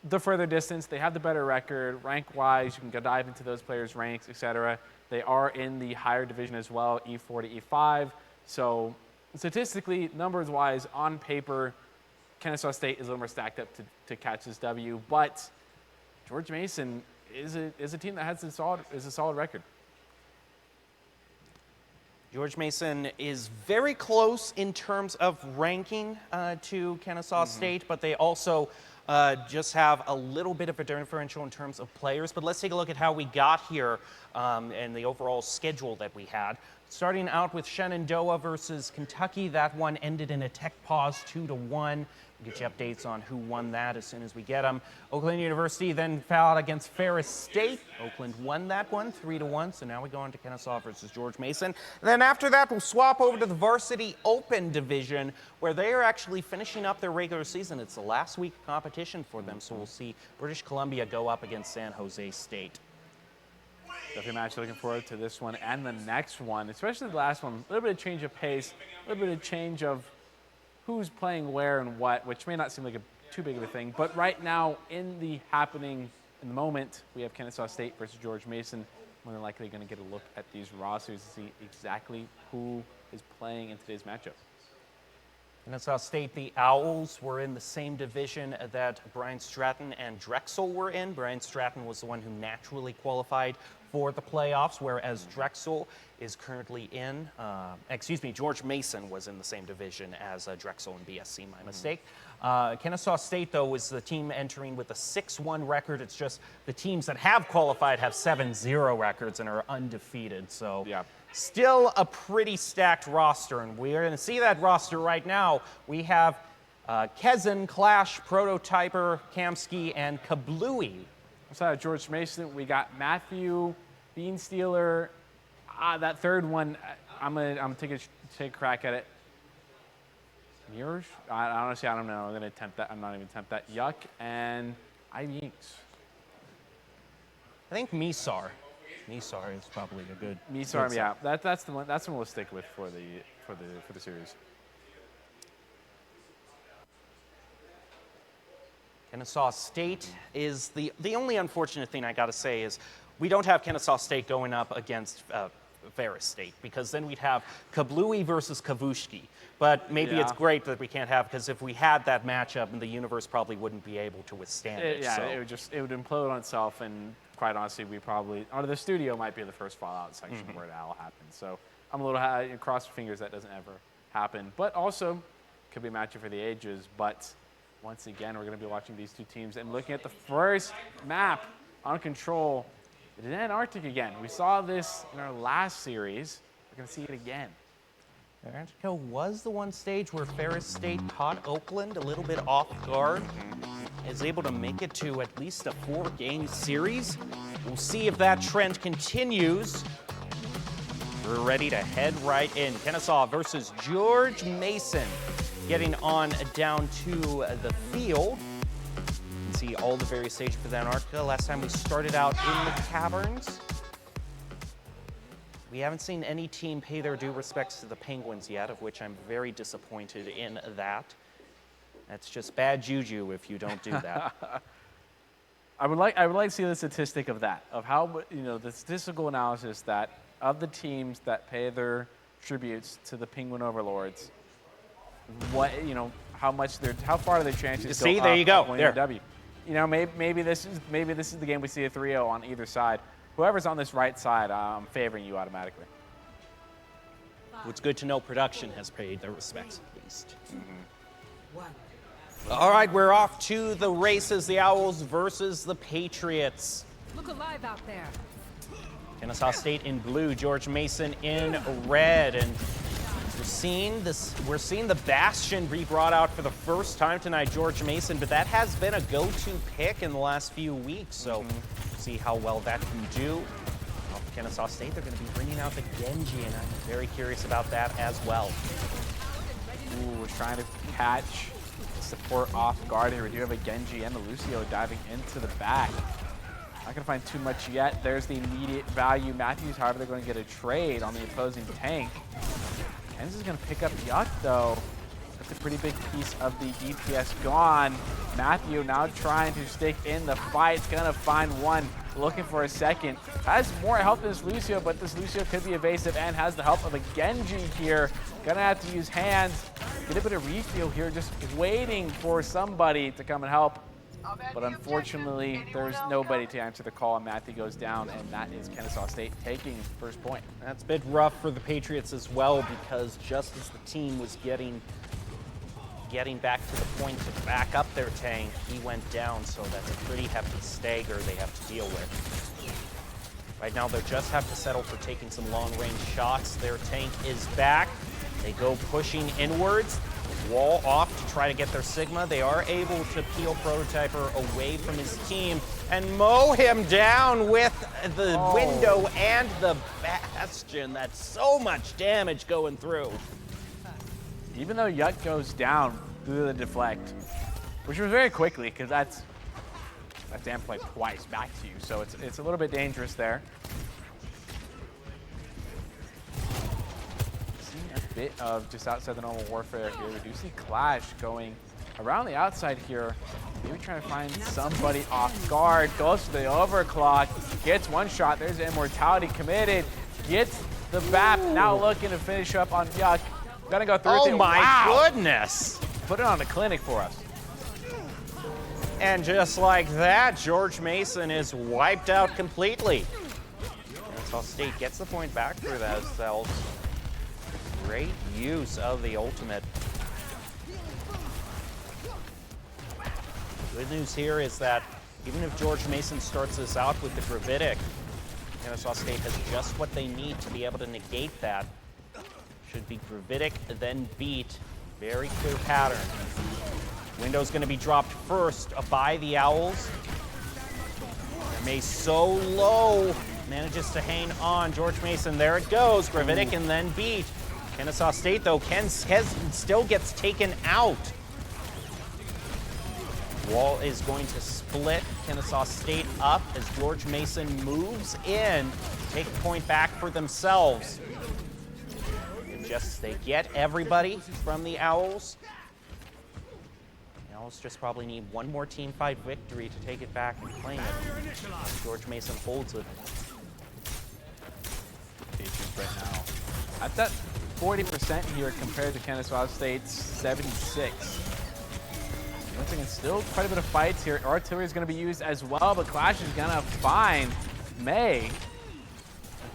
the further distance. They have the better record, rank-wise. You can go dive into those players' ranks, etc. They are in the higher division as well, E4 to E5. So statistically, numbers-wise, on paper, Kennesaw State is a little more stacked up to catch this W. But George Mason is a team that has a solid record. George Mason is very close in terms of ranking to Kennesaw State, but they also just have a little bit of a differential in terms of players. But let's take a look at how we got here and the overall schedule that we had. Starting out with Shenandoah versus Kentucky. That one ended in a tech pause 2-1. We'll get you updates on who won that as soon as we get them. Oakland University then fell out against Ferris State. Oakland won that one 3-1. So now we go on to Kennesaw versus George Mason. And then after that, we'll swap over to the Varsity Open division, where they are actually finishing up their regular season. It's the last week competition for them. So we'll see British Columbia go up against San Jose State. Definitely match. Looking forward to this one and the next one, especially the last one. A little bit of change of pace, a little bit of change of who's playing where and what, which may not seem like too big of a thing. But right now, in the moment, we have Kennesaw State versus George Mason. More than likely going to get a look at these rosters to see exactly who is playing in today's matchup. Kennesaw State, the Owls, were in the same division that Brian Stratton and Drexel were in. Brian Stratton was the one who naturally qualified for the playoffs, whereas Drexel is currently in, George Mason was in the same division as Drexel and BSC, my mistake. Kennesaw State, though, was the team entering with a 6-1 record. It's just the teams that have qualified have 7-0 records and are undefeated. So still a pretty stacked roster, and we're going to see that roster right now. We have Kezin, Clash, Prototyper, Kamsky, and Kablooey. Outside of George Mason, we got Matthew, Beanstealer. That third one, I'm gonna take a crack at it. Mirrors? Honestly, I don't know. I'm gonna attempt that. I'm not even attempt that. Yuck and Ivy Inks. I think Misar. Misar is probably a good. Misar, yeah. That's the one. That's the one we'll stick with for the series. Kennesaw State is the only unfortunate thing I got to say is we don't have Kennesaw State going up against Ferris State, because then we'd have Kablooey versus Kavushki. But maybe it's great that we can't have, because if we had that matchup, the universe probably wouldn't be able to withstand it. Yeah, so. it would implode on itself, and quite honestly, we probably, or the studio might be the first fallout section where that'll happen. So I'm a little cross fingers that doesn't ever happen. But also, could be a matchup for the ages. But once again, we're going to be watching these two teams and looking at the first map on Control. It is Antarctic again. We saw this in our last series. We're going to see it again. Antarctica was the one stage where Ferris State caught Oakland a little bit off guard. Is able to make it to at least a 4-game series. We'll see if that trend continues. We're ready to head right in. Kennesaw versus George Mason. Getting on down to the field. You can see all the various stages for the Antarctica. Last time we started out in the caverns. We haven't seen any team pay their due respects to the Penguins yet, of which I'm very disappointed in that. That's just bad juju if you don't do that. I would like to see the statistic of that, of how, the statistical analysis that of the teams that pay their tributes to the Penguin overlords. What, how far are their chances? See, there you go. There. W. Maybe this is the game we see a 3-0 on either side. Whoever's on this right side, I'm favoring you automatically. It's good to know production has paid their respects at least. All right, we're off to the races. The Owls versus the Patriots. Look alive out there. Kennesaw State in blue, George Mason in red. And We're seeing the Bastion be brought out for the first time tonight, George Mason, but that has been a go-to pick in the last few weeks, so see how well that can do. Well, Kennesaw State, they're going to be bringing out the Genji, and I'm very curious about that as well. Ooh, we're trying to catch support off guard here. We do have a Genji and a Lucio diving into the back. Not gonna find too much yet. There's the immediate value. Matthews, however, they're gonna get a trade on the opposing tank. Ken's is gonna pick up Yuck though. That's a pretty big piece of the DPS gone. Matthew now trying to stick in the fight. Gonna find one, looking for a second. Has more help than this Lucio, but this Lucio could be evasive and has the help of a Genji here. Gonna have to use hands. Get a bit of refuel here, just waiting for somebody to come and help. But unfortunately, there's nobody to answer the call, and Matthew goes down, and that is Kennesaw State taking first point. That's a bit rough for the Patriots as well, because just as the team was getting back to the point to back up their tank, he went down, so that's a pretty hefty stagger they have to deal with. Right now, they just have to settle for taking some long-range shots. Their tank is back. They go pushing inwards. Wall off to try to get their Sigma. They are able to peel Prototyper away from his team and mow him down with the window and the Bastion. That's so much damage going through. Even though Yuck goes down through the deflect, which was very quickly, because that's damn play twice back to you, so it's a little bit dangerous there. Bit of just outside the normal warfare here. We do see Clash going around the outside here. Maybe trying to find somebody off guard. Goes to the overclock. Gets one shot. There's Immortality committed. Gets the BAP. Now looking to finish up on Yuck. Gonna go through. Oh my goodness! Put it on the clinic for us. And just like that, George Mason is wiped out completely. Kennesaw State gets the point back for themselves. Great use of the ultimate. Good news here is that even if George Mason starts this out with the Gravitic, Kennesaw State has just what they need to be able to negate that. Should be Gravitic, then beat. Very clear pattern. Window's going to be dropped first by the Owls. May so low, manages to hang on. George Mason, there it goes. Gravitic and then beat. Kennesaw State, though, still gets taken out. Wall is going to split Kennesaw State up as George Mason moves in to take the point back for themselves. They get everybody from the Owls. The Owls just probably need one more team fight victory to take it back and claim it. George Mason holds it. Patriots right now at that 40% here compared to Kennesaw State's 76. Once again, still quite a bit of fights here. Artillery is going to be used as well, but Clash is going to find May.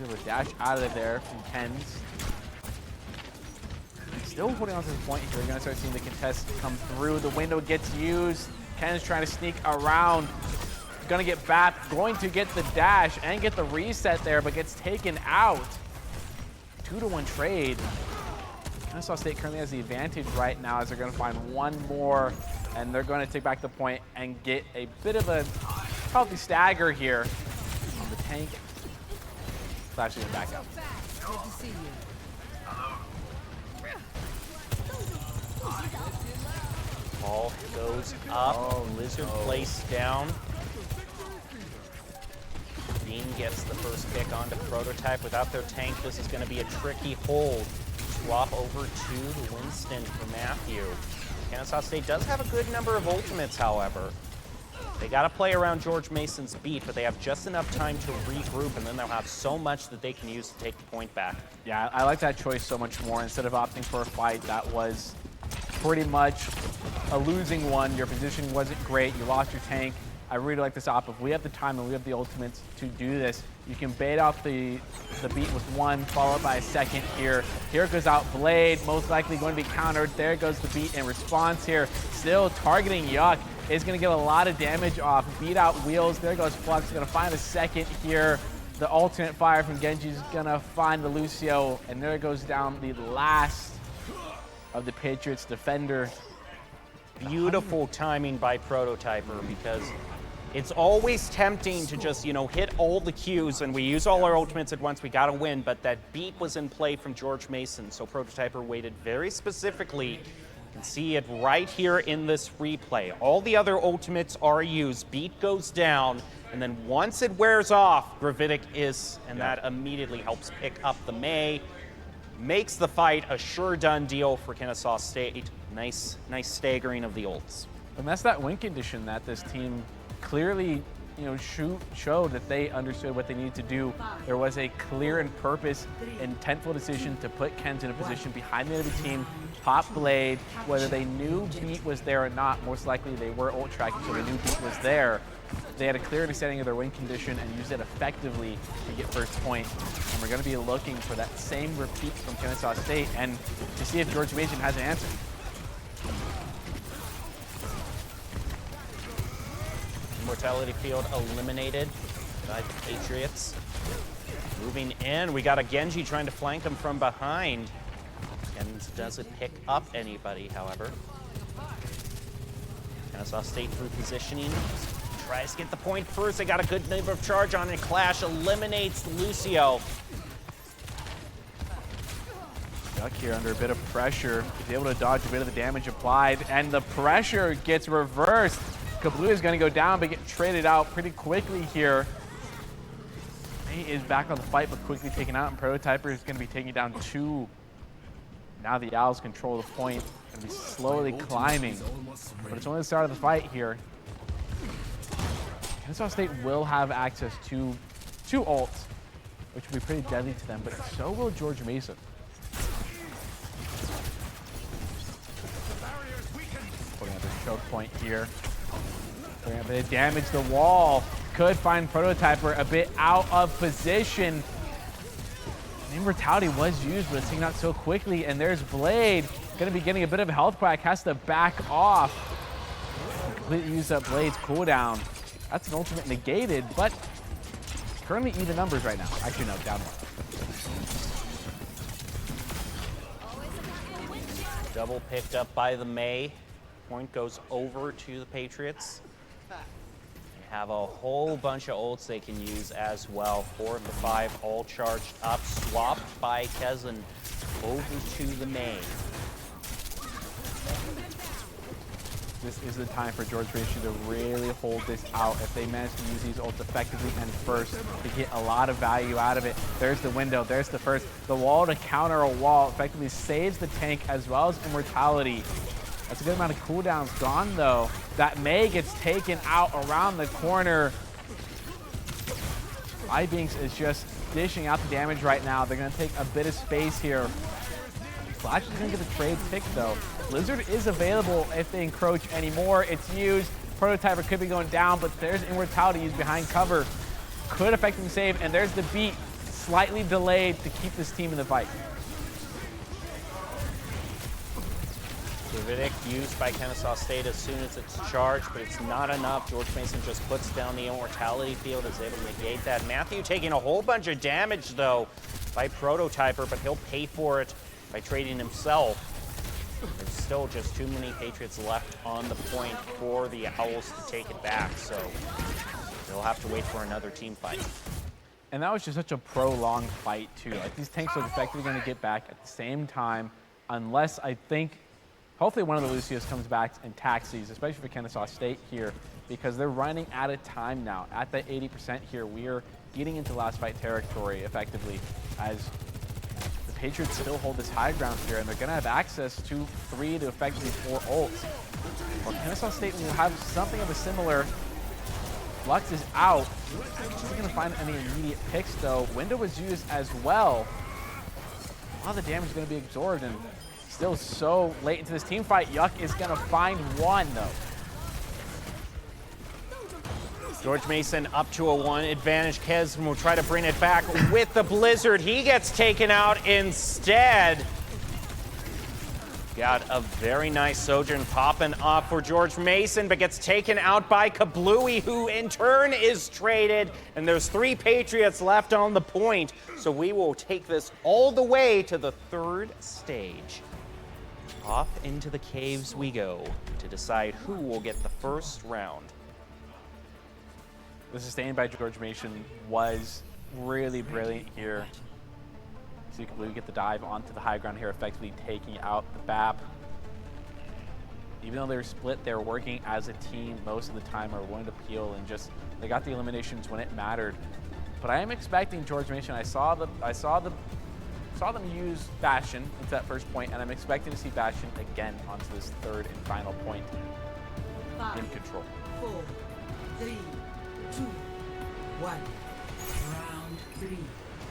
Able to dash out of there from Ken's. Still holding on to the point here. You're going to start seeing the contest come through. The window gets used. Ken's trying to sneak around. Going to get back. Going to get the dash and get the reset there, but gets taken out. 2-to-1 trade. Kennesaw State currently has the advantage right now as they're going to find one more, and they're going to take back the point and get a bit of a healthy stagger here on the tank. Flash even back up. Good to see you. Ball goes up. Lizard placed down. Bean gets the first pick onto Prototype. Without their tank, this is going to be a tricky hold. Swap over to the Winston for Matthew. Kennesaw State does have a good number of ultimates, however. They got to play around George Mason's beat, but they have just enough time to regroup, and then they'll have so much that they can use to take the point back. Yeah, I like that choice so much more. Instead of opting for a fight that was pretty much a losing one, your position wasn't great, you lost your tank. I really like this op. If we have the time and we have the ultimates to do this, you can bait out the beat with one, followed by a second here. Here goes out Blade, most likely going to be countered. There goes the beat in response here. Still targeting Yuck. Is going to get a lot of damage off. Beat out Wheels. There goes Flux. Going to find a second here. The alternate fire from Genji is going to find the Lucio. And there goes down the last of the Patriots defender. Beautiful timing by Prototyper, because it's always tempting to just, hit all the Qs, and we use all our ultimates at once, we gotta win, but that beat was in play from George Mason, so Prototyper waited very specifically. You can see it right here in this replay. All the other ultimates are used, beat goes down, and then once it wears off, Gravitic is, and that immediately helps pick up the May. Makes the fight a sure done deal for Kennesaw State. Nice staggering of the ults. And that's that win condition that this team clearly, showed that they understood what they needed to do. There was a clear and purpose, intentful decision to put Kens in a position behind the enemy team, pop Blade, whether they knew beat was there or not. Most likely they were ult tracking, so they knew beat was there. They had a clear understanding of their win condition and used it effectively to get first point. And we're going to be looking for that same repeat from Kennesaw State and to see if George Mason has an answer. Mortality field eliminated by the Patriots. Moving in, we got a Genji trying to flank him from behind. Kens doesn't pick up anybody, however. Kennesaw State through positioning. Tries to get the point first. They got a good number of charge on it. Clash eliminates Lucio. Duck here under a bit of pressure. He's able to dodge a bit of the damage applied, and the pressure gets reversed. Kablooey is going to go down, but get traded out pretty quickly here. He is back on the fight, but quickly taken out, and Prototyper is going to be taking down 2. Now the Owls control the point and be slowly climbing, but it's only the start of the fight here. Kennesaw State will have access to 2 ults, which will be pretty deadly to them, but so will George Mason. Putting up a choke point here. They damage the wall. Could find Prototyper a bit out of position. Immortality was used, but it's taken out so quickly. And there's Blade. Going to be getting a bit of a health quack. Has to back off. Completely used up Blade's cooldown. That's an ultimate negated, but currently even numbers right now. Actually, no, down 1. Double picked up by the May. Point goes over to the Patriots. They have a whole bunch of ults they can use as well. 4 of the 5 all charged up, swapped by Kazan over to the May. This is the time for George Mason to really hold this out. If they manage to use these ults effectively and first to get a lot of value out of it. There's the window, there's the first. The wall to counter a wall effectively saves the tank as well as Immortality. That's a good amount of cooldowns gone though. That May gets taken out around the corner. Ibinks is just dishing out the damage right now. They're gonna take a bit of space here. Flash is gonna get the trade pick though. Blizzard is available if they encroach anymore. It's used. Prototyper could be going down, but there's Immortality used behind cover. Could effectively save, and there's the beat. Slightly delayed to keep this team in the fight. Gravitic used by Kennesaw State as soon as it's charged, but it's not enough. George Mason just puts down the Immortality field, is able to negate that. Matthew taking a whole bunch of damage though by Prototyper, but he'll pay for it by trading himself. There's still just too many Patriots left on the point for the Owls to take it back, so they'll have to wait for another team fight. And that was just such a prolonged fight too. Like these tanks are effectively going to get back at the same time, unless I think, hopefully one of the Lucios comes back and taxis, especially for Kennesaw State here, because they're running out of time now. At the 80% here, we are getting into last fight territory effectively, as the Patriots still hold this high ground here, and they're going to have access to 3 to effectively 4 ults. Well, Kennesaw State will have something of a similar. Lux is out. Not going to find any immediate picks though. Window was used as well. A lot of the damage is going to be absorbed, and still so late into this team fight. Yuck is going to find 1 though. George Mason up to a 1 advantage. Kez will try to bring it back with the Blizzard. He gets taken out instead. Got a very nice Sojourn popping off for George Mason, but gets taken out by Kablooey, who in turn is traded. And there's 3 Patriots left on the point. So we will take this all the way to the 3rd stage. Off into the caves we go to decide who will get the first round. The sustain by George Mason was really brilliant here. So you can believe we get the dive onto the high ground here, effectively taking out the BAP. Even though they're split, they're working as a team most of the time, are willing to peel, and just they got the eliminations when it mattered. But I am expecting George Mason. I saw them use Bastion into that first point, and I'm expecting to see Bastion again onto this third and final point in control. 4, 3, 2, 1. Round 3.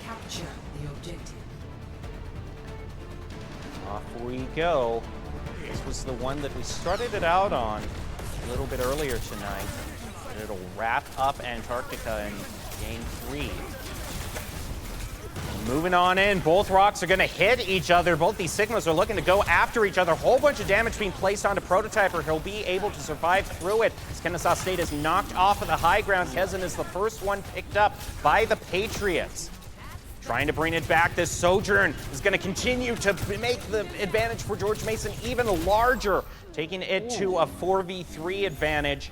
Capture the objective. Off we go. This was the one that we started it out on a little bit earlier tonight. It'll wrap up Antarctica in game 3. Moving on in, both rocks are going to hit each other. Both these Sigmas are looking to go after each other. A whole bunch of damage being placed onto Prototyper. He'll be able to survive through it. As Kennesaw State is knocked off of the high ground. Kezin is the first one picked up by the Patriots. Trying to bring it back. This Sojourn is going to continue to make the advantage for George Mason even larger, taking it to a 4v3 advantage.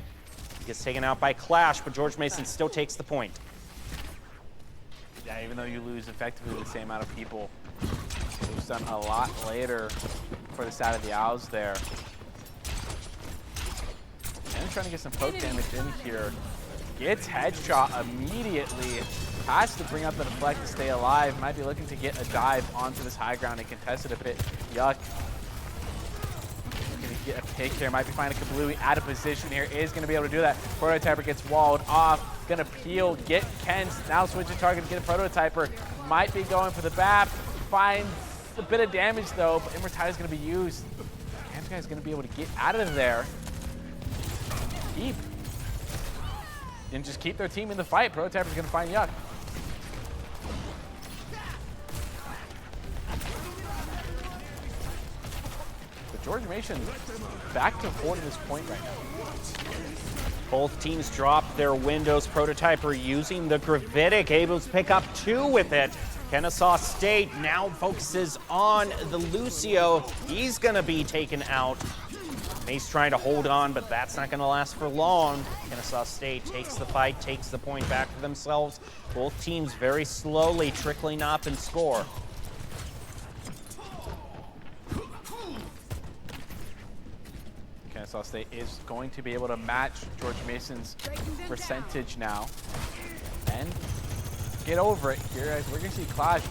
He gets taken out by Clash, but George Mason still takes the point. Yeah, even though you lose effectively the same amount of people, it was done a lot later for the side of the Owls there. And trying to get some poke damage in here. Gets headshot immediately. Has to bring up the deflect to stay alive. Might be looking to get a dive onto this high ground and contest it a bit. Yuck. Gonna get a pick here. Might be finding Kablooey out of position here. Is gonna be able to do that. Prototyper gets walled off. Gonna peel, get Kens. Now switch the target to get a Prototyper. Might be going for the BAP. Finds a bit of damage though, but Immortality is gonna be used. Kens guy is gonna be able to get out of there. And just keep their team in the fight. Prototyper's gonna find Yuck. But George Mason back to holding this point right now. Both teams dropped their windows. Prototyper using the Gravitic, able to pick up 2 with it. Kennesaw State now focuses on the Lucio. He's gonna be taken out. Mace trying to hold on, but that's not going to last for long. Kennesaw State takes the fight, takes the point back for themselves. Both teams very slowly trickling up in score. Kennesaw State is going to be able to match George Mason's percentage now and get over it here, as we're going to see Clash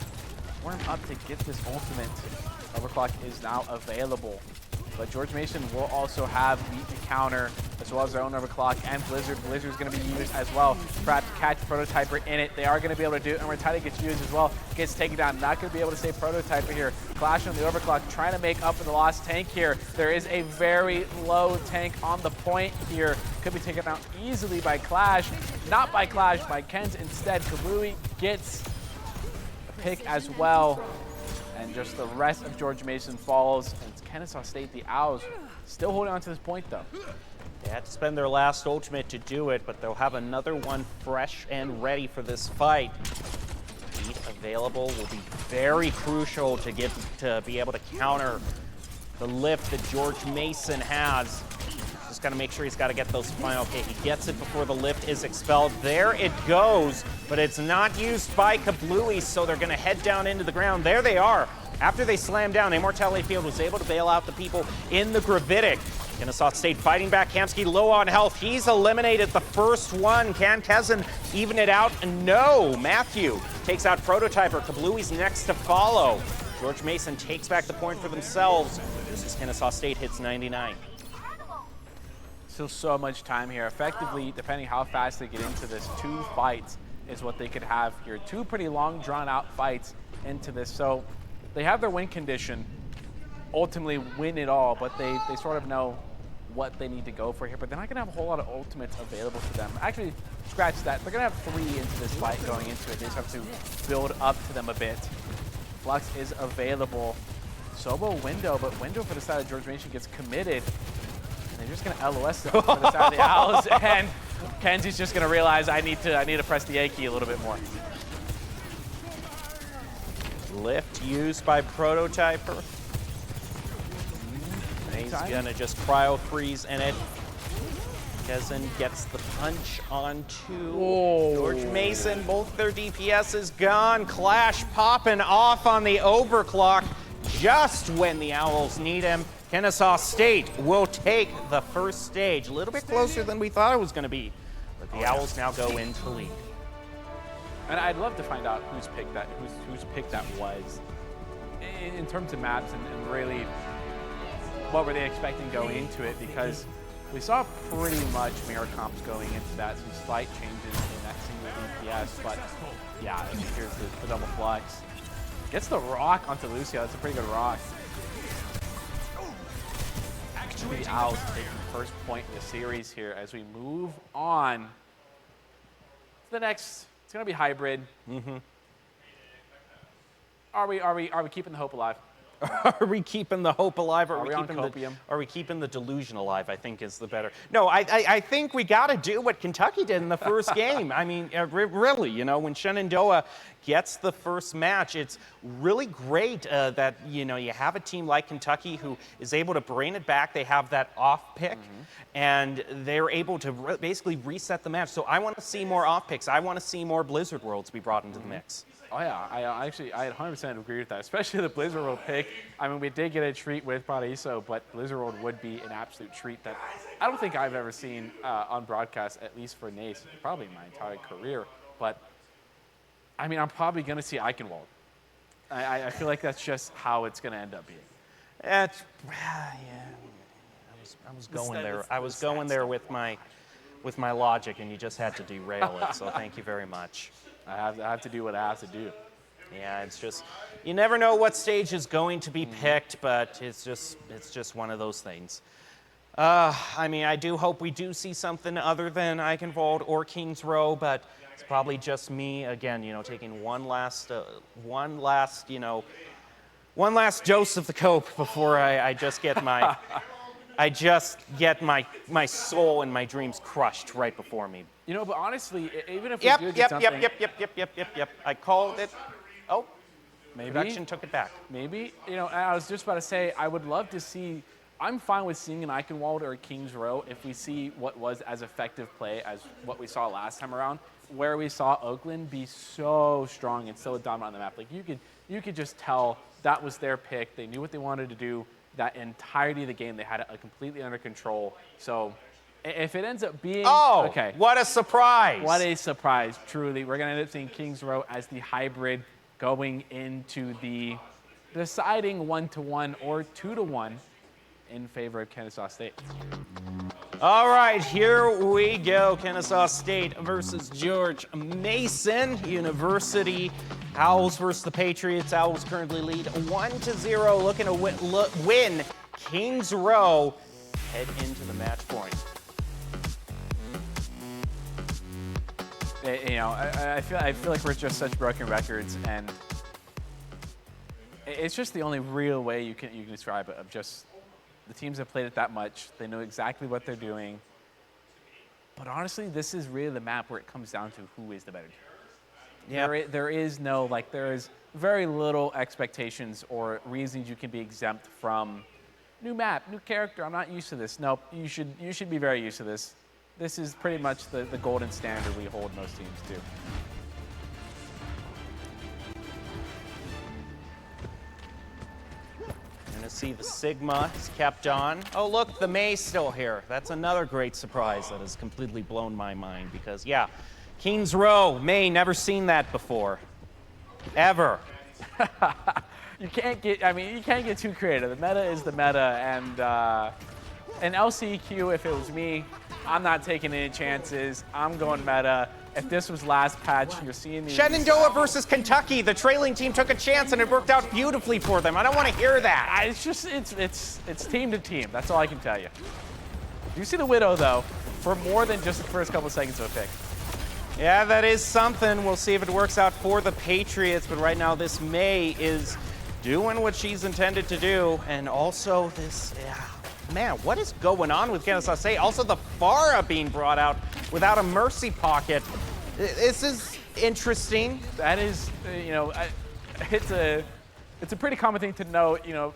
warm up to get this ultimate. Overclock is now available. But George Mason will also have the counter, as well as their own overclock, and Blizzard. Blizzard is going to be used as well. Perhaps catch Prototyper in it. They are going to be able to do it, and Immortality gets used as well. Gets taken down. Not going to be able to save Prototyper here. Clash on the overclock, trying to make up for the lost tank here. There is a very low tank on the point here. Could be taken out easily by Clash. Not by Clash, by Kens instead. Kablooey gets a pick as well. And just the rest of George Mason falls. And it's Kennesaw State, the Owls, still holding on to this point, though. They had to spend their last ultimate to do it, but they'll have another one fresh and ready for this fight. Beat available will be very crucial to be able to counter the lift that George Mason has. Just got to make sure he's got to get those final. Okay, he gets it before the lift is expelled. There it goes, but it's not used by Kablooey, so they're going to head down into the ground. There they are. After they slam down, Immortality Field was able to bail out the people in the Gravitic. Kennesaw State fighting back. Kamsky low on health. He's eliminated the first one. Can Kezin even it out? No. Matthew takes out Prototyper. Kablooey's next to follow. George Mason takes back the point for themselves. This is Kennesaw State hits 99. Still so much time here. Effectively, depending how fast they get into this, 2 fights is what they could have here. 2 pretty long, drawn-out fights into this. So they have their win condition, ultimately win it all, but they sort of know what they need to go for here. But they're not going to have a whole lot of ultimates available to them. Actually, scratch that. They're going to have 3 into this fight going into it. They just have to build up to them a bit. Flux is available. Sobo window, but window for the side of George Mason gets committed. And they're just going to LOS it for the side of the Owls. And Kenzie's just going to realize I need to press the A key a little bit more. Lift used by Prototyper. He's gonna just cryo freeze in it. Kazin gets the punch onto George Mason. Both their DPS is gone. Clash popping off on the overclock just when the Owls need him. Kennesaw State will take the first stage. A little bit closer than we thought it was gonna be. But the Owls now go into the lead. And I'd love to find out whose pick that was in terms of maps and really what were they expecting going into it, because we saw pretty much mirror comps going into that, some slight changes in that single DPS, but yeah, I mean, here's the double flex. Gets the rock onto Lucio, that's a pretty good rock. The Owls taking the first point in the series here as we move on to the next. It's gonna be hybrid. Are we keeping the hope alive? Are we keeping the hope alive? Are we on copium? Are we keeping the delusion alive? I think is the better. No, I think we got to do what Kentucky did in the first game. I mean, really, you know, when Shenandoah gets the first match, it's really great that, you know, you have a team like Kentucky who is able to bring it back. They have that off pick, and they're able to basically reset the match. So I want to see more off picks. I want to see more Blizzard Worlds be brought into the mix. Oh yeah, I 100% agree with that, especially the Blizzard World pick. I mean, we did get a treat with Paraiso, but Blizzard World would be an absolute treat that I don't think I've ever seen on broadcast, at least for Nace, probably my entire career. But I mean, I'm probably going to see Eichenwald. I feel like that's just how it's going to end up being. Yeah. I was going there. I was going there with my logic, and you just had to derail it. So thank you very much. I have to do what I have to do. Yeah, it's just, you never know what stage is going to be picked, but it's just one of those things. I mean, I do hope we do see something other than Eichenwald or Kings Row, but it's probably just me again, you know, taking one last dose of the coke before I just get my my soul and my dreams crushed right before me. You know, but honestly, even if we do get something... Yep. I called it. Oh, maybe. Production took it back. Maybe. You know, I was just about to say, I would love to see... I'm fine with seeing an Eichenwald or a Kings Row if we see what was as effective play as what we saw last time around, where we saw Oakland be so strong and so dominant on the map. Like, you could just tell that was their pick. They knew what they wanted to do. That entirety of the game, they had it completely under control. So... if it ends up being... Oh, okay. What a surprise. What a surprise, truly. We're going to end up seeing Kings Row as the hybrid going into the deciding 1-1 or 2-1 in favor of Kennesaw State. All right, here we go. Kennesaw State versus George Mason University. Owls versus the Patriots. Owls currently lead 1-0, looking to win. Kings Row head into the match point. You know, I feel like we're just such broken records, and it's just the only real way you can describe it. Of just the teams have played it that much, they know exactly what they're doing. But honestly, this is really the map where it comes down to who is the better team. Yeah. There is very little expectations or reasons you can be exempt from. New map, new character. I'm not used to this. Nope, you should be very used to this. This is pretty much the golden standard we hold most teams to. You're gonna see the Sigma is kept on. Oh, look, the May's still here. That's another great surprise that has completely blown my mind because, yeah, Kings Row, May, never seen that before. Ever. You can't get too creative. The meta is the meta, and an LCQ, if it was me, I'm not taking any chances. I'm going meta. If this was last patch, you're seeing these... Shenandoah versus Kentucky. The trailing team took a chance, and it worked out beautifully for them. I don't want to hear that. It's team to team. That's all I can tell you. You see the Widow, though, for more than just the first couple seconds of a pick. Yeah, that is something. We'll see if it works out for the Patriots, but right now this May is doing what she's intended to do, and also this... Man, what is going on with Kennesaw State? Also, the Pharah being brought out without a mercy pocket. This is interesting. That is, you know, it's a pretty common thing to note. You know,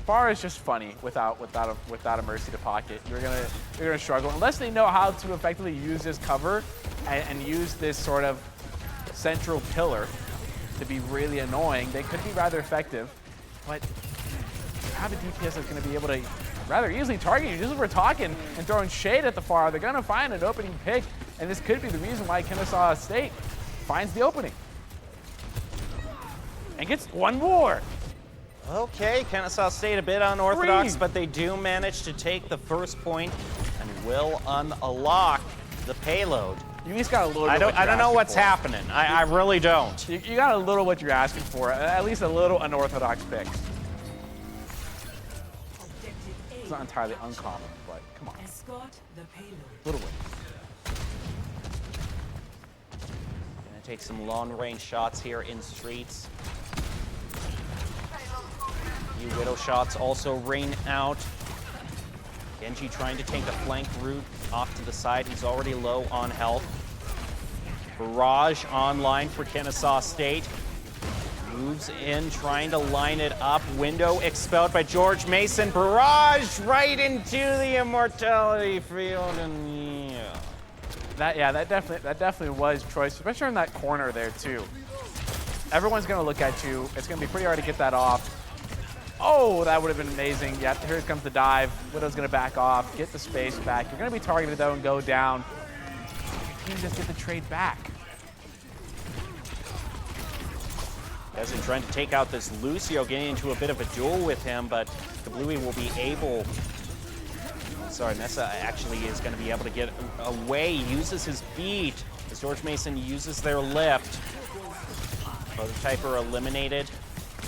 Far is just funny without a Mercy to pocket. You're gonna struggle unless they know how to effectively use this cover and use this sort of central pillar to be really annoying. They could be rather effective, but have a DPS that's going to be able to rather easily target you. Just as we're talking and throwing shade at the far, they're going to find an opening pick, and this could be the reason why Kennesaw State finds the opening and gets one more. Okay, Kennesaw State a bit unorthodox, but they do manage to take the first point and will unlock the payload. You at least got a little. I don't know what's happening. I really don't. You got a little what you're asking for. At least a little unorthodox pick. It's not entirely uncommon, but come on. Escort the payload. Little win. Gonna take some long-range shots here in streets. Few Widow shots also ring out. Genji trying to take a flank route off to the side. He's already low on health. Barrage online for Kennesaw State. Moves in, trying to line it up. Window expelled by George Mason. Barrage right into the immortality field, and yeah. That definitely was choice, especially in that corner there too. Everyone's gonna look at you. It's gonna be pretty hard to get that off. Oh, that would have been amazing. Yep, here comes the dive. Widow's gonna back off, get the space back. You're gonna be targeted though and go down. Your team just get the trade back. Kazin trying to take out this Lucio, getting into a bit of a duel with him, but Kablooey will be able... Sorry, Nessa actually is going to be able to get away. He uses his feet as George Mason uses their lift. Prototyper eliminated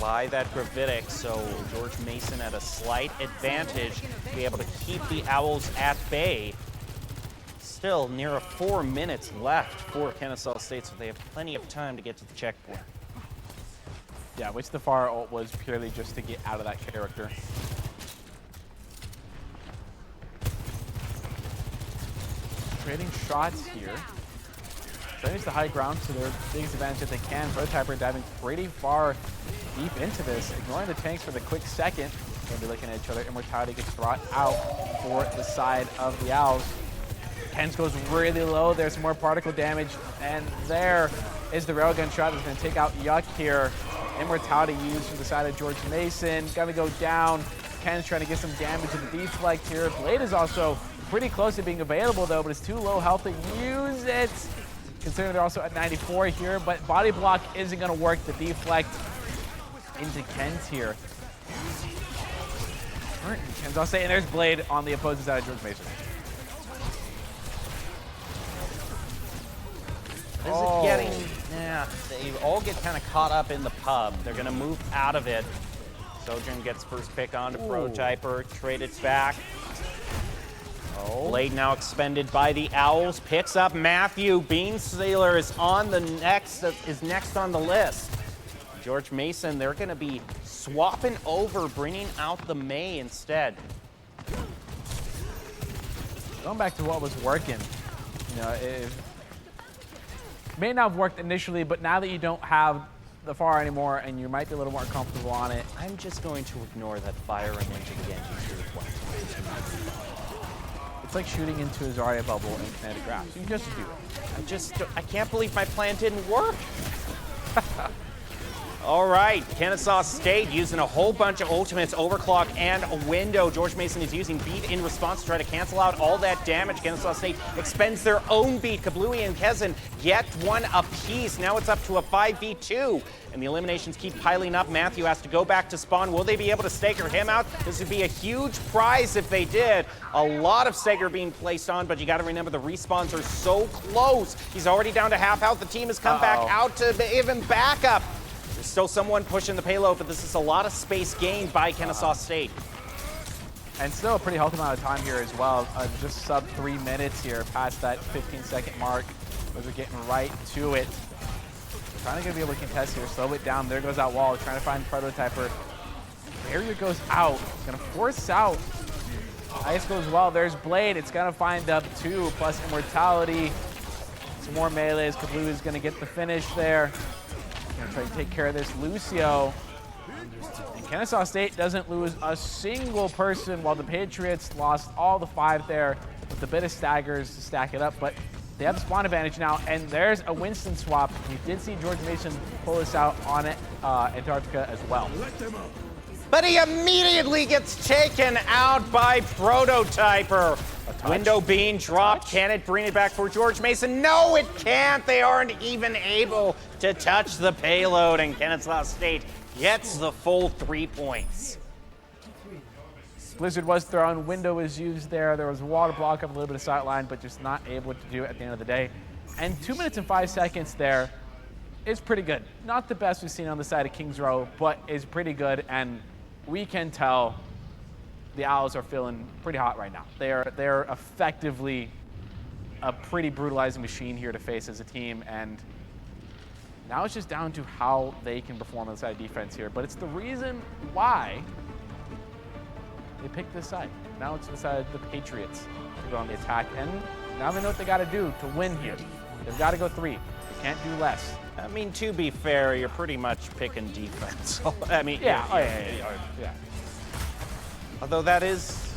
by that Gravitic, so George Mason at a slight advantage to be able to keep the Owls at bay. Still near 4 minutes left for Kennesaw State, so they have plenty of time to get to the checkpoint. Yeah, which the far ult was purely just to get out of that character. Trading shots here. Trying to use the high ground to their biggest advantage that they can. Prototyper diving pretty far deep into this, ignoring the tanks for the quick second. They'll be looking at each other. Immortality gets brought out for the side of the Owls. Kens goes really low. There's some more particle damage, and there is the railgun shot that's going to take out Yuck here. Immortality used from the side of George Mason. Gonna go down. Ken's trying to get some damage to the deflect here. Blade is also pretty close to being available though, but it's too low health to use it. Considering they're also at 94 here, but body block isn't gonna work. The deflect into Ken's here. Ken's also saying there's Blade on the opposing side of George Mason. Is it getting... Yeah, they all get kind of caught up in the pub. They're going to move out of it. Sojourn gets first pick onto Prototyper, traded back. Blade now expended by the Owls. Picks up Matthew. Beansealer is on the next on the list. George Mason, they're going to be swapping over, bringing out the May instead. Going back to what was working, you know, it may not have worked initially, but now that you don't have the far anymore and you might be a little more comfortable on it. I'm just going to ignore that firing into the Genji reflex. It's like shooting into a Zarya bubble in kinetic grasp. You just do it. I can't believe my plan didn't work. All right, Kennesaw State using a whole bunch of ultimates, overclock, and a window. George Mason is using beat in response to try to cancel out all that damage. Kennesaw State expends their own beat. Kablooey and Kezin get one apiece. Now it's up to a 5v2, and the eliminations keep piling up. Matthew has to go back to spawn. Will they be able to stagger him out? This would be a huge prize if they did. A lot of stagger being placed on, but you got to remember the respawns are so close. He's already down to half health. The team has come back out to even backup. There's still someone pushing the payload, but this is a lot of space gained by Kennesaw State. And still a pretty healthy amount of time here as well. Just sub 3 minutes here, past that 15-second mark. Those are getting right to it. Trying to be able to contest here, slow it down. There goes that wall, trying to find Prototyper. Barrier goes out, gonna force out. Ice goes well, there's Blade. It's gonna find up 2, plus Immortality. Some more melees. Kablooey is gonna get the finish there. Gonna try to take care of this Lucio. And Kennesaw State doesn't lose a single person while the Patriots lost all the 5 there with a bit of staggers to stack it up, but they have the spawn advantage now, and there's a Winston swap. We did see George Mason pull this out on Antarctica as well. But he immediately gets taken out by Prototyper. Window being dropped. Can it bring it back for George Mason? No, it can't. They aren't even able to touch the payload, and Kennesaw State gets the full 3 points. Blizzard was thrown, window was used there. There was a wall to block up a little bit of sideline, but just not able to do it at the end of the day. And 2 minutes and 5 seconds there is pretty good. Not the best we've seen on the side of Kings Row, but is pretty good. And we can tell the Owls are feeling pretty hot right now. They're effectively a pretty brutalizing machine here to face as a team. And now it's just down to how they can perform on the side of defense here. But it's the reason why they picked this side. Now it's the side of the Patriots to go on the attack, and now they know what they got to do to win here. They've got to go 3. They can't do less. I mean, to be fair, you're pretty much picking defense. I mean, Yeah. Although that is...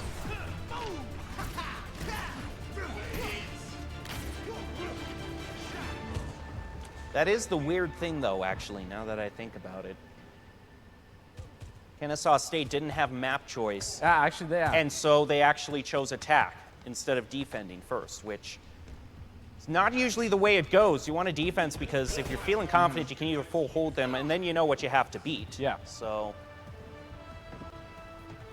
That is the weird thing, though, actually, now that I think about it. Kennesaw State didn't have map choice. Yeah, actually, they are. And so they actually chose attack instead of defending first, which is not usually the way it goes. You want a defense because if you're feeling confident, you can either full hold them, and then you know what you have to beat. Yeah. So,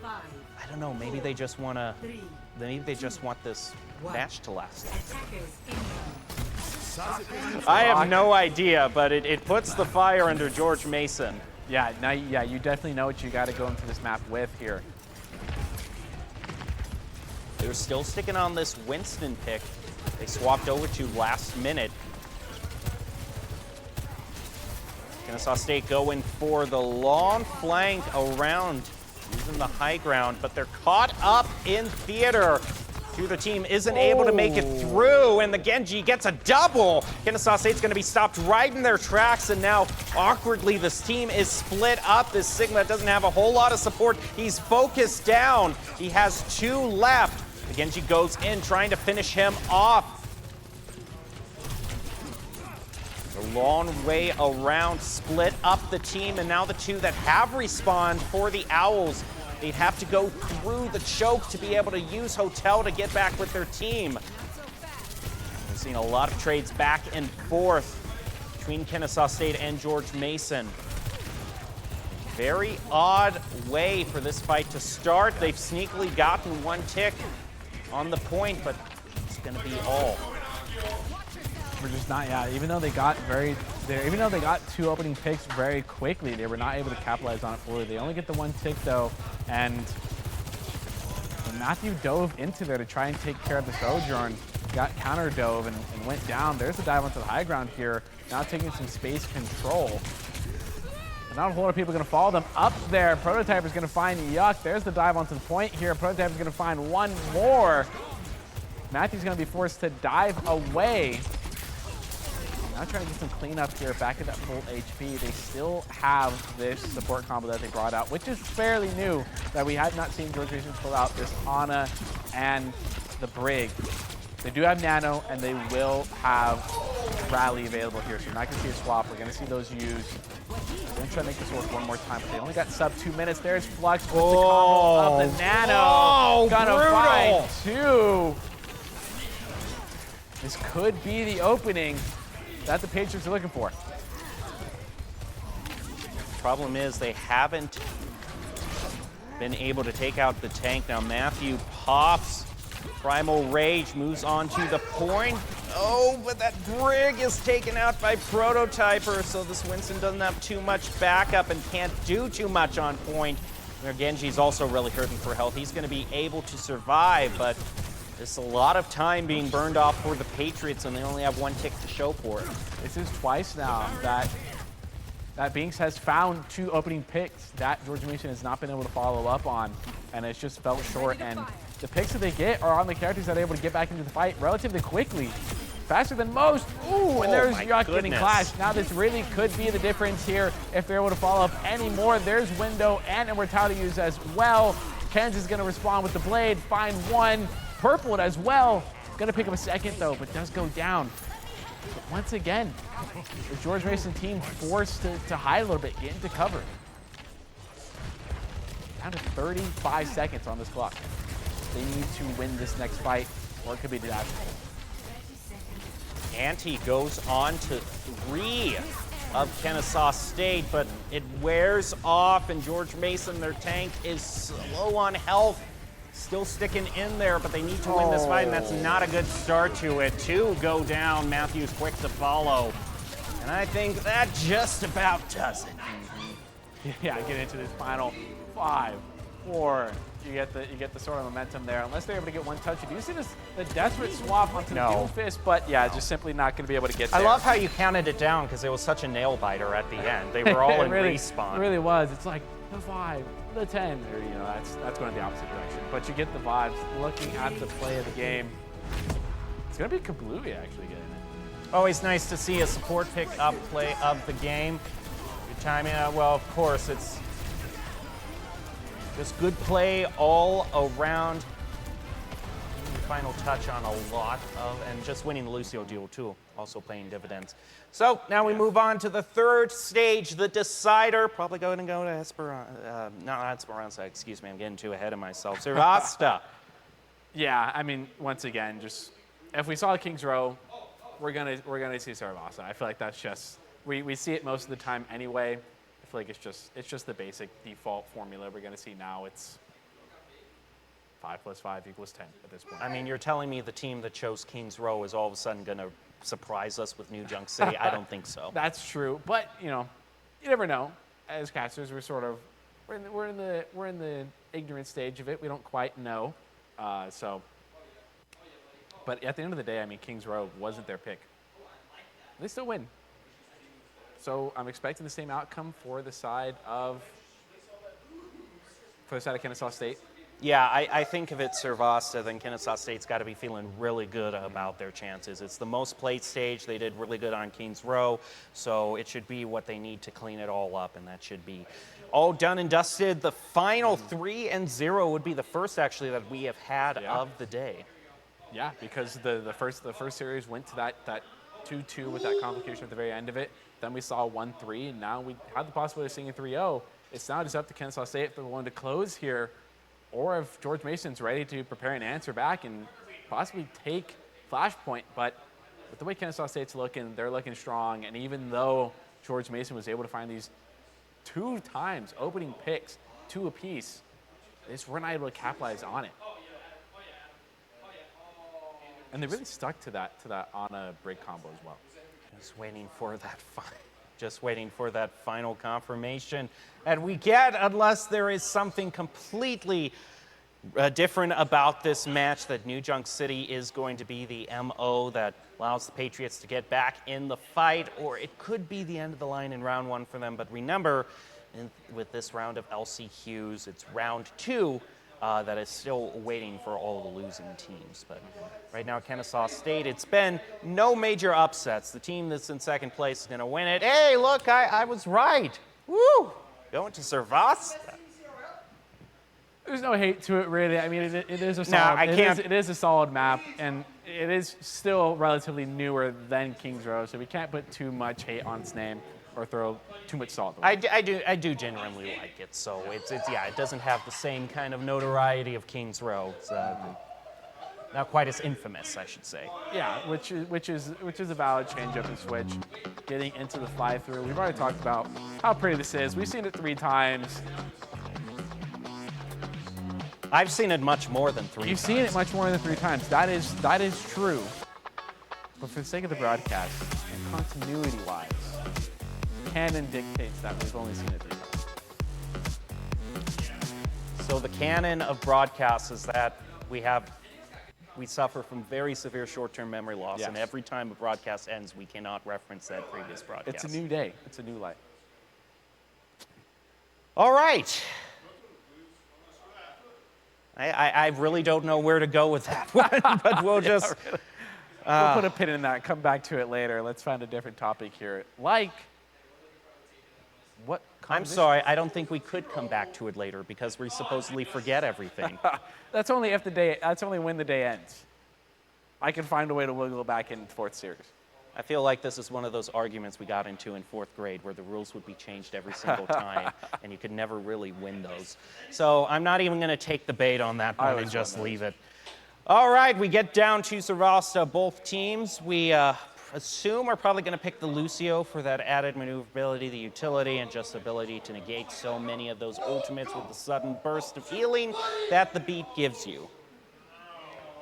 5, I don't know, maybe they just want to, 3, maybe they just want this match to last. attackers inbound. I have no idea, but it puts the fire under George Mason. Yeah, now, you definitely know what you got to go into this map with here. They're still sticking on this Winston pick. They swapped over to last minute. Kennesaw State going for the long flank around, using the high ground, but they're caught up in theater. The other team isn't able to make it through, and the Genji gets a double. Kennesaw State's going to be stopped right in their tracks, and now awkwardly this team is split up. This Sigma doesn't have a whole lot of support. He's focused down. He has 2 left. The Genji goes in, trying to finish him off. A long way around, split up the team, and now the 2 that have respawned for the Owls, they'd have to go through the choke to be able to use Hotel to get back with their team. We've seen a lot of trades back and forth between Kennesaw State and George Mason. Very odd way for this fight to start. They've sneakily gotten 1 tick on the point, but it's going to be all. We're just not, even though they got 2 opening picks very quickly, they were not able to capitalize on it fully. They only get the 1 tick though, and when Matthew dove into there to try and take care of the Sojourn, got counter dove and went down. There's the dive onto the high ground here, now taking some space control. And not a whole lot of people are going to follow them up there. Prototype is going to find Yuck. There's the dive onto the point here. Prototype is going to find 1 more. Matthew's going to be forced to dive away. Now trying to get some cleanup here, back at that full HP. They still have this support combo that they brought out, which is fairly new, that we had not seen George Mason pull out, this Ana and the Brig. They do have Nano, and they will have Rally available here, so we're not going to see a swap. We're going to see those used. We're going to try to make this work 1 more time, but they only got sub 2 minutes. There's Flux with the combo of the Nano. Gonna find 2. This could be the opening that the Patriots are looking for. Problem is they haven't been able to take out the tank. Now Matthew pops. Primal Rage moves on to the point. Oh, but that Brig is taken out by Prototyper, so this Winston doesn't have too much backup and can't do too much on point. Where Genji's also really hurting for health. He's going to be able to survive, but there's a lot of time being burned off for the Patriots, and they only have 1 tick to show for it. This is twice now that Binks has found 2 opening picks that George Mason has not been able to follow up on, and it's just fell short. And the picks that they get are on the characters that are able to get back into the fight relatively quickly. faster than most. Ooh, and there's my Yuck getting goodness. clashed. Now this really could be the difference here if they're able to follow up any more. There's Window and Immortality use as well. Kansas is going to respond with the blade, find one. Purple it as well. Going to pick up a second though, but does go down. But once again, the George Mason team forced to hide a little bit, get into cover. Down to 35 seconds on this clock. They need to win this next fight, or it could be disaster. Ante goes on to 3 of Kennesaw State, but it wears off, and George Mason, their tank, is low on health. Still sticking in there, but they need to win this fight, and that's not a good start to it. 2 go down. Matthews quick to follow. And I think that just about does it. Yeah, get into this final 5, 4. You get the sort of momentum there. Unless they're able to get one touch. You do see the desperate swap onto the dual fist, but yeah, just simply not going to be able to get there. I love how you counted it down because it was such a nail biter at the end. They were all in respawn. It really was. It's like the 5, the 10, or that's going in the opposite direction. But you get the vibes. Looking at the play of the game, it's going to be Kablooey actually getting it. Always nice to see a support pick up play of the game. Good timing. Well, of course, it's just good play all around. Final touch on a lot of, and just winning the Lucio duel too, also paying dividends. So now we move on to the 3rd stage, the decider. Probably going to go to Esperanza, excuse me, I'm getting too ahead of myself. Servasta. Yeah, I mean, once again, just if we saw Kings Row, we're gonna see Servasa. I feel like that's just we see it most of the time anyway. I feel like it's just the basic default formula we're gonna see now. It's 5 + 5 = 10 at this point. I mean, you're telling me the team that chose Kings Row is all of a sudden going to surprise us with New Junk City? I don't think so. That's true, but you never know. As casters, we're in the ignorant stage of it. We don't quite know. But at the end of the day, I mean, Kings Row wasn't their pick. They still win. So I'm expecting the same outcome for the side of Kennesaw State. Yeah, I think if it's Servasta, then Kennesaw State's got to be feeling really good about their chances. It's the most played stage. They did really good on Kings Row, so it should be what they need to clean it all up, and that should be all done and dusted. The final 3-0 would be the first, actually, that we have had of the day. Yeah, because the first series went to that 2-2 with that complication at the very end of it. Then we saw 1-3, and now we have the possibility of seeing a 3-0. It's now just up to Kennesaw State if they're willing to close here, or if George Mason's ready to prepare an answer back and possibly take Flashpoint. But with the way Kennesaw State's looking, they're looking strong. And even though George Mason was able to find these 2 times opening picks, 2 apiece, they just weren't able to capitalize on it. And they really stuck to that on a break combo as well. Just waiting for that final confirmation that we get, unless there is something completely different about this match, that New Junk City is going to be the MO that allows the Patriots to get back in the fight, or it could be the end of the line in round 1 for them. But remember, with this round of LCQs, it's round 2 that is still waiting for all the losing teams. But right now, Kennesaw State, it's been no major upsets. The team that's in 2nd place is going to win it. Hey, look, I was right. Woo! Going to Servasta. There's no hate to it, really. I mean, it is a solid. It is a solid map, and it is still relatively newer than Kings Row, so we can't put too much hate on its name or throw too much salt. I do genuinely like it. So it's it doesn't have the same kind of notoriety of Kings Row. It's not quite as infamous, I should say. Yeah, which is a valid change up and switch. Getting into the fly through. We've already talked about how pretty this is. We've seen it 3 times. I've seen it much more than 3 times. You've seen it much more than 3 times. That is true. But for the sake of the broadcast, and continuity-wise, canon dictates that we've only seen it 3 times. So the canon of broadcasts is that we suffer from very severe short-term memory loss, and every time a broadcast ends, we cannot reference that previous broadcast. It's a new day. It's a new life. All right. I really don't know where to go with that one, but we'll just... We'll put a pin in that. Come back to it later. Let's find a different topic here. Like, what? I'm sorry, I don't think we could come back to it later because we supposedly forget everything. That's only if the day. That's only when the day ends. I can find a way to wiggle back in fourth series. I feel like this is one of those arguments we got into in 4th grade where the rules would be changed every single time and you could never really win those. So I'm not even going to take the bait on that one and just leave it. All right, we get down to Sarasta. Both teams, we assume are probably going to pick the Lucio for that added maneuverability, the utility, and just ability to negate so many of those ultimates with the sudden burst of healing that the beat gives you.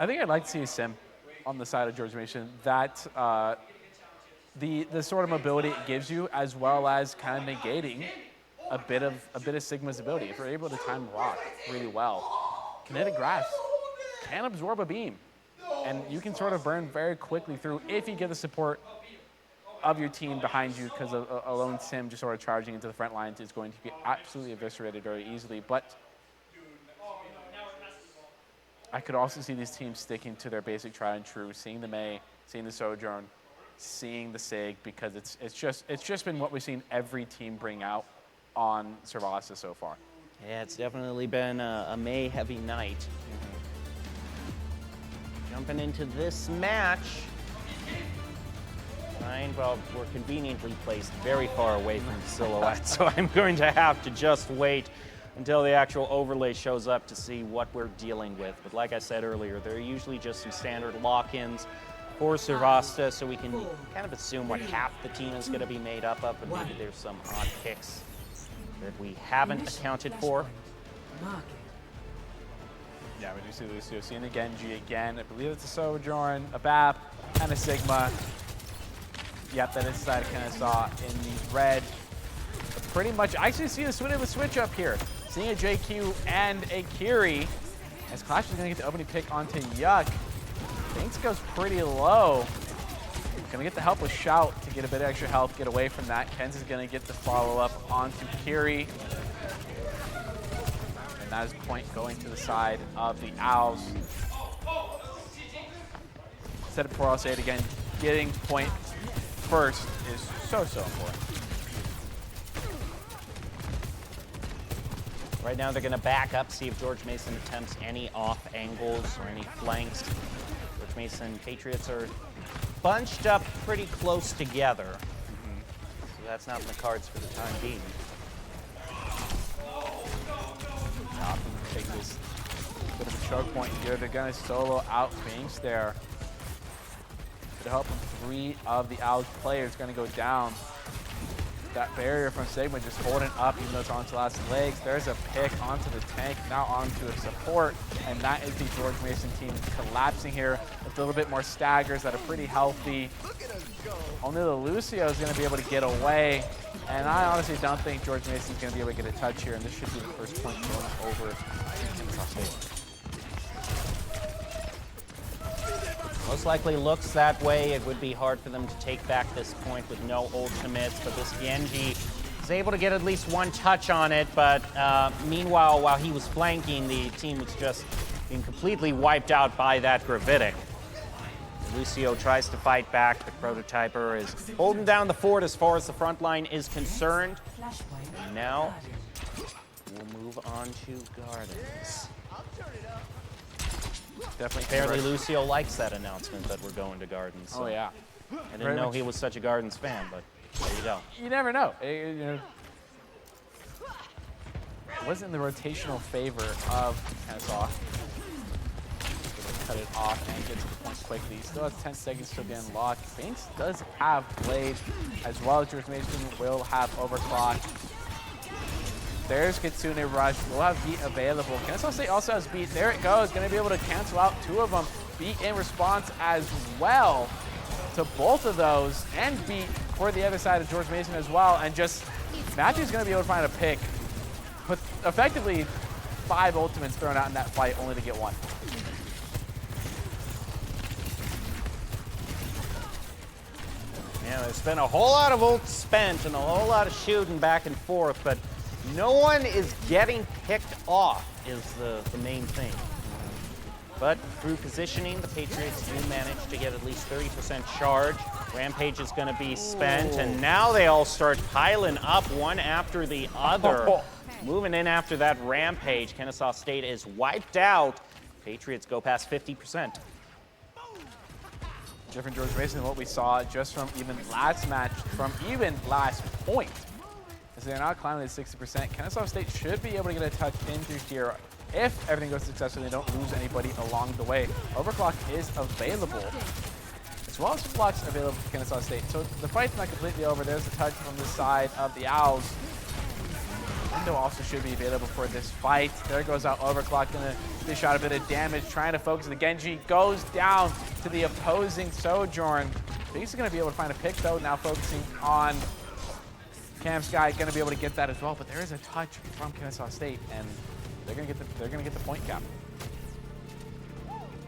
I think I'd like to see a sim on the side of George Mason. That the sort of mobility it gives you, as well as kind of negating a bit of Sigma's ability. If you're able to time rock really well, kinetic grasp can absorb a beam, and you can sort of burn very quickly through if you get the support of your team behind you, because a lone sim just sort of charging into the front lines is going to be absolutely eviscerated very easily. But I could also see these teams sticking to their basic tried and true, seeing the Mei, seeing the Sojourn, seeing the Sig, because it's just been what we've seen every team bring out on Sarasa so far. Yeah, it's definitely been a Mei heavy night. Jumping into this match. Well, we're conveniently placed very far away from the silhouette, so I'm going to have to just wait until the actual overlay shows up to see what we're dealing with. But like I said earlier, there are usually just some standard lock-ins for Sarasta, so we can kind of assume what half the team is going to be made up of, and maybe there's some odd picks that we haven't accounted for. Yeah, we do see Lucio, seeing the Genji again. I believe it's a Sojourn, a BAP, and a Sigma. Yep, that is the side I kind of saw in the red. But pretty much, I actually see a switch up here. Seeing a JQ and a Kiri, as Clash is going to get the opening pick onto Yuck. Banks goes pretty low. Gonna get the help with Shout to get a bit of extra health, get away from that. Kenz is gonna get the follow-up onto Kiri. And that is point going to the side of the Owls. Said it before, I'll say it again. Getting point first is so important. Right now they're going to back up, see if George Mason attempts any off angles or any flanks. George Mason Patriots are bunched up pretty close together. So that's not in the cards for the time being. Take this bit of a choke point here. They're going to solo out Banks there. To help him, 3 of the Owls players going to go down. That barrier from Sigma just holding up, even though it's onto last legs. There's a pick onto the tank, now onto a support, and that is the George Mason team collapsing here with a little bit more staggers that are pretty healthy. Only the Lucio is going to be able to get away, and I honestly don't think George Mason is going to be able to get a touch here, and this should be the first point going over NSL State. Most likely looks that way. It would be hard for them to take back this point with no ultimates, but this Genji is able to get at least one touch on it, but meanwhile, while he was flanking, the team was just being completely wiped out by that Gravitic. Lucio tries to fight back. The Prototyper is holding down the fort as far as the front line is concerned. And now we'll move on to Gardens. Definitely. Apparently Lucio likes that announcement that we're going to Gardens. So Oh yeah. I didn't know he was such a Gardens fan, but there you go. You never know. You know, it wasn't in the rotational favor of Kennesaw. Cut it off and get to the point quickly. Still has 10 seconds to be unlocked. Banks does have Blade, as well as George Mason will have Overclock. There's Kitsune Rush. We'll have Beat available. Kennesaw State also has Beat. There it goes. Going to be able to cancel out 2 of them. Beat in response as well to both of those. And Beat for the other side of George Mason as well. And just Matthew's going to be able to find a pick. With effectively 5 ultimates thrown out in that fight, only to get 1. Yeah, there's been a whole lot of ults spent and a whole lot of shooting back and forth, but no one is getting picked off is the main thing. But through positioning, the Patriots do manage to get at least 30% charge. Rampage is going to be spent, and now they all start piling up one after the other. Moving in after that Rampage, Kennesaw State is wiped out. Patriots go past 50%. Different George Mason than what we saw just from even last match, from even last point. As they're not climbing to 60%, Kennesaw State should be able to get a touch into here if everything goes successfully. They don't lose anybody along the way. Overclock is available, as well as Flux available for Kennesaw State. So the fight's not completely over. There's a touch from the side of the Owls. Window also should be available for this fight. There goes out Overclock, gonna dish out a bit of damage, trying to focus. The Genji goes down to the opposing Sojourn. He's gonna be able to find a pick though, now focusing on Cam Sky, gonna be able to get that as well, but there is a touch from Kennesaw State, and they're gonna get the point cap.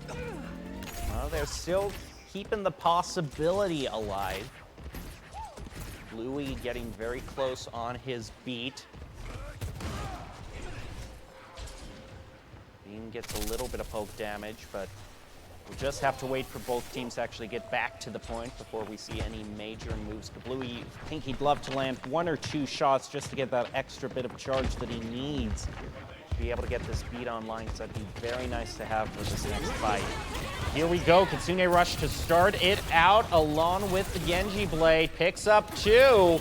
Well, they're still keeping the possibility alive. Bluey getting very close on his beat. Bean gets a little bit of poke damage, but we'll just have to wait for both teams to actually get back to the point before we see any major moves. But Bluey, I think he'd love to land 1 or 2 shots just to get that extra bit of charge that he needs to be able to get this beat online, because that'd be very nice to have for this next fight. Here we go, Kitsune Rush to start it out along with the Genji Blade, picks up 2.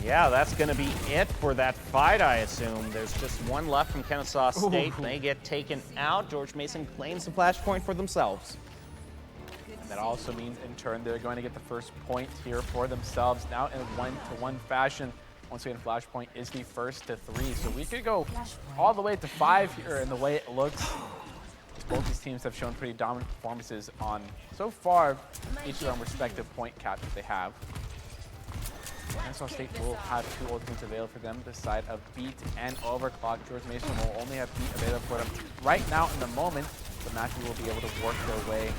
Yeah, that's gonna be it for that fight, I assume. There's just one left from Kennesaw State. They get taken out. George Mason claims the flashpoint for themselves. And that also means, in turn, they're going to get the first point here for themselves, now in 1-to-1 fashion. Once again, flashpoint is the first to 3. So we could go all the way to 5 here in the way it looks. Both these teams have shown pretty dominant performances on, so far, each of their respective point cap that they have. Kennesaw State will have 2 ultimates available for them, the side of Beat and Overclock. George Mason will only have Beat available for them right now in the moment, but Matthew will be able to work their way.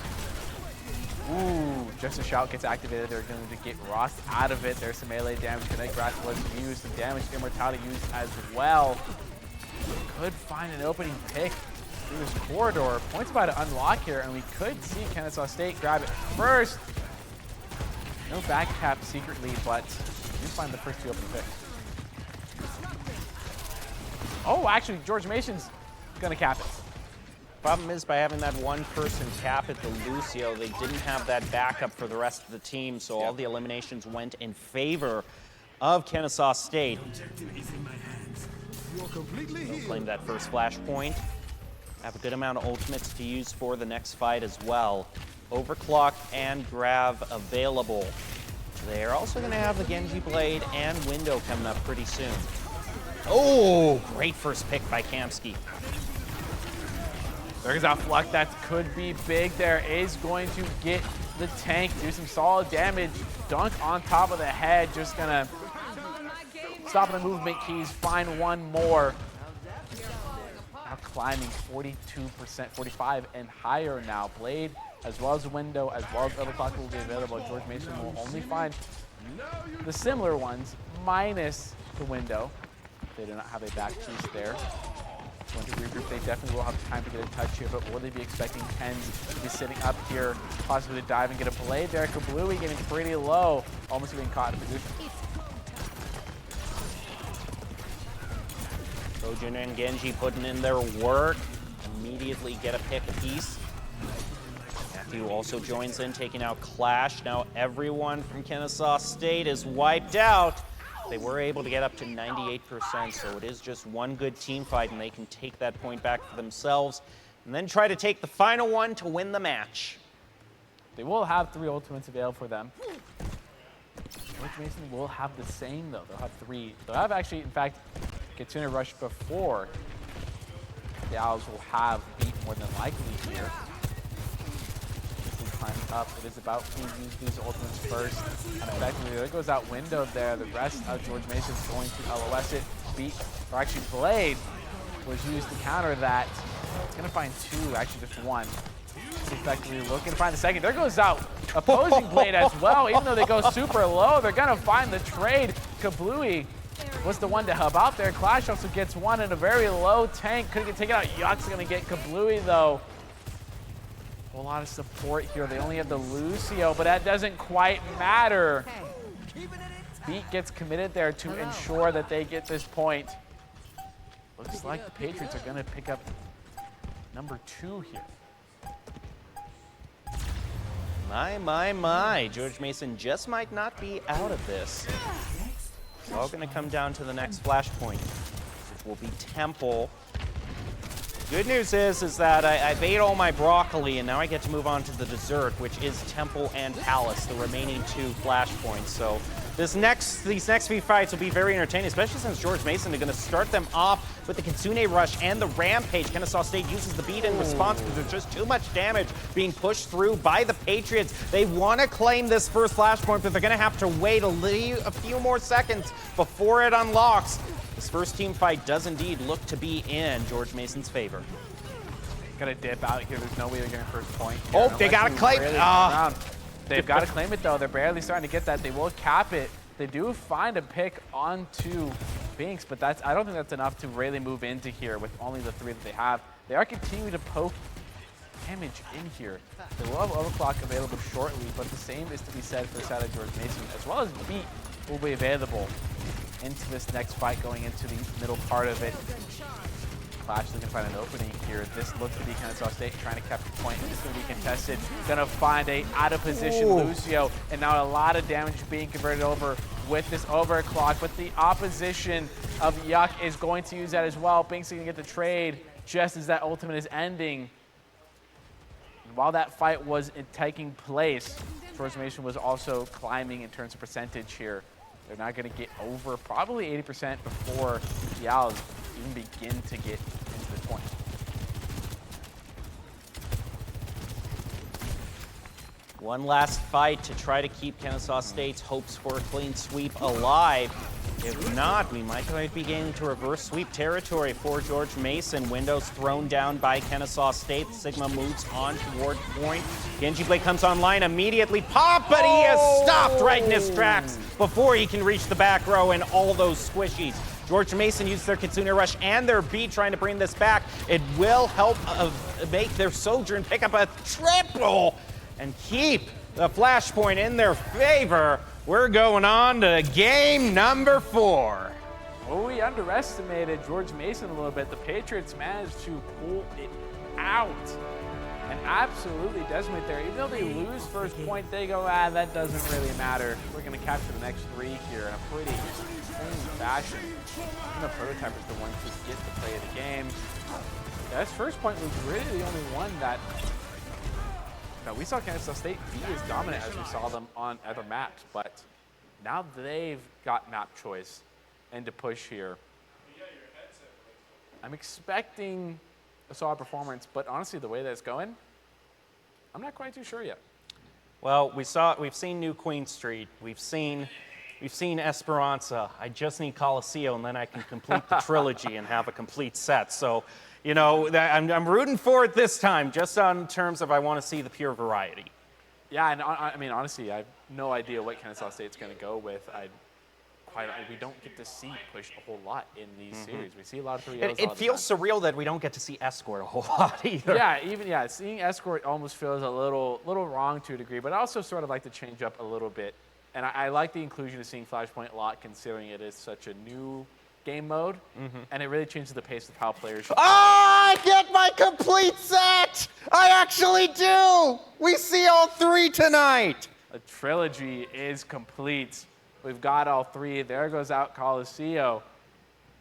Ooh, just a shout gets activated. They're going to get Ross out of it. There's some melee damage. Connect Grass was used, some damage immortality used as well. Could find an opening pick through this corridor. Point's about to unlock here, and we could see Kennesaw State grab it first. No back cap secretly, but you find the first 2 open picks. Oh, actually, George Mason's gonna cap it. Problem is, by having that one person cap at the Lucio, they didn't have that backup for the rest of the team, so all the eliminations went in favor of Kennesaw State. They'll claim that first flashpoint. Have a good amount of ultimates to use for the next fight as well. Overclock and Grav available. They're also going to have the Genji Blade and Window coming up pretty soon. Oh, great first pick by Kamsky. There goes out Fluck. That could be big. There is going to get the tank, do some solid damage. Dunk on top of the head. Just going to stop the movement keys. Find one more. Now climbing 42%, 45 and higher now. Blade, as well as Window, as well as Overclock will be available. George Mason will only find the similar ones, minus the Window. They do not have a back piece there. Going to regroup, they definitely will have time to get a touch here, but will they be expecting Tens to be sitting up here, possibly to dive and get a blade there? Kablooey getting pretty low, almost being caught in position. Sojun and Genji putting in their work, immediately get a pick apiece. Matthew also joins in, taking out Clash. Now everyone from Kennesaw State is wiped out. They were able to get up to 98%, so it is just one good team fight, and they can take that point back for themselves and then try to take the final one to win the match. They will have 3 ultimates available for them. George Mason will have the same, though. They'll have 3. They'll have actually, in fact, Kitsune Rush before the Owls will have Beat more than likely here. Up. It is about who uses these ultimates first. And effectively, there goes out Window there. The rest of George Mason is going to LOS it. Beat, or actually Blade, was used to counter that. It's going to find 2, actually just 1. It's effectively looking to find the second. There goes out opposing Blade as well. Even though they go super low, they're going to find the trade. Kablooey was the one to hub out there. Clash also gets 1 in a very low tank. Couldn't get taken out. Yuck's going to get Kablooey, though. A lot of support here. They only have the Lucio, but that doesn't quite matter. Beat gets committed there to ensure that they get this point. Looks like the Patriots are going to pick up number 2 here. My. George Mason just might not be out of this. It's all going to come down to the next flashpoint, which will be Temple. Good news is that I've ate all my broccoli, and now I get to move on to the dessert, which is Temple and Palace, the remaining 2 flashpoints. So these next few fights will be very entertaining, especially since George Mason is going to start them off with the Kitsune Rush and the Rampage. Kennesaw State uses the beat in response because there's just too much damage being pushed through by the Patriots. They want to claim this first flashpoint, but they're going to have to wait a few more seconds before it unlocks. This first team fight does indeed look to be in George Mason's favor. Gonna dip out here. There's no way they're getting first point. Oh, they got to claim it. They've got to claim it, though. They're barely starting to get that. They will cap it. They do find a pick onto Binks, but I don't think that's enough to really move into here with only the 3 that they have. They are continuing to poke damage in here. They will have Overclock available shortly, but the same is to be said for the side of George Mason, as well as Beat will be available into this next fight going into the middle part of it. Clash looking to find an opening here. This looks to be Kennesaw State trying to capture point. It's going to be contested. Going to find a out of position Lucio, and now a lot of damage being converted over with this overclock. But the opposition of Yuck is going to use that as well. Binks is going to get the trade just as that ultimate is ending. And while that fight was taking place, George Mason was also climbing in terms of percentage here. They're not going to get over probably 80% before the Owls even begin to get into this point. One last fight to try to keep Kennesaw State's hopes for a clean sweep alive. If not, we might be getting into reverse sweep territory for George Mason. Windows thrown down by Kennesaw State. Sigma moves on toward point. Genji Blade comes online immediately. Pop, but he is stopped right in his tracks before he can reach the back row and all those squishies. George Mason used their Kitsune Rush and their beat trying to bring this back. It will help make their Sojourn pick up a triple and keep the flashpoint in their favor. We're going on to game number 4. Well, we underestimated George Mason a little bit. The Patriots managed to pull it out and absolutely decimate there. Even though they lose first point, they go, that doesn't really matter. We're going to capture the next 3 here in a pretty clean fashion. And the Prototypers the ones who get the play of the game. That first point was really the only one that we saw Kennesaw State be as dominant as we saw them on other maps, but now they've got map choice and to push here. I'm expecting a solid performance, but honestly, the way that it's going, I'm not quite too sure yet. Well, we've seen New Queen Street, we've seen Esperanza. I just need Coliseo, and then I can complete the trilogy and have a complete set. So, you know, I'm rooting for it this time, just on terms of I want to see the pure variety. Yeah, and I mean, honestly, I have no idea what Kennesaw State's going to go with. We don't get to see push a whole lot in these series. We see a lot of 3-0s. It feels surreal that we don't get to see Escort a whole lot either. Yeah, seeing Escort almost feels a little wrong to a degree, but I also sort of like to change up a little bit. And I like the inclusion of seeing Flashpoint a lot, considering it is such a new game mode, and it really changes the pace of how players should I get my complete set! I actually do! We see all 3 tonight! The trilogy is complete. We've got all 3. There goes out Coliseo.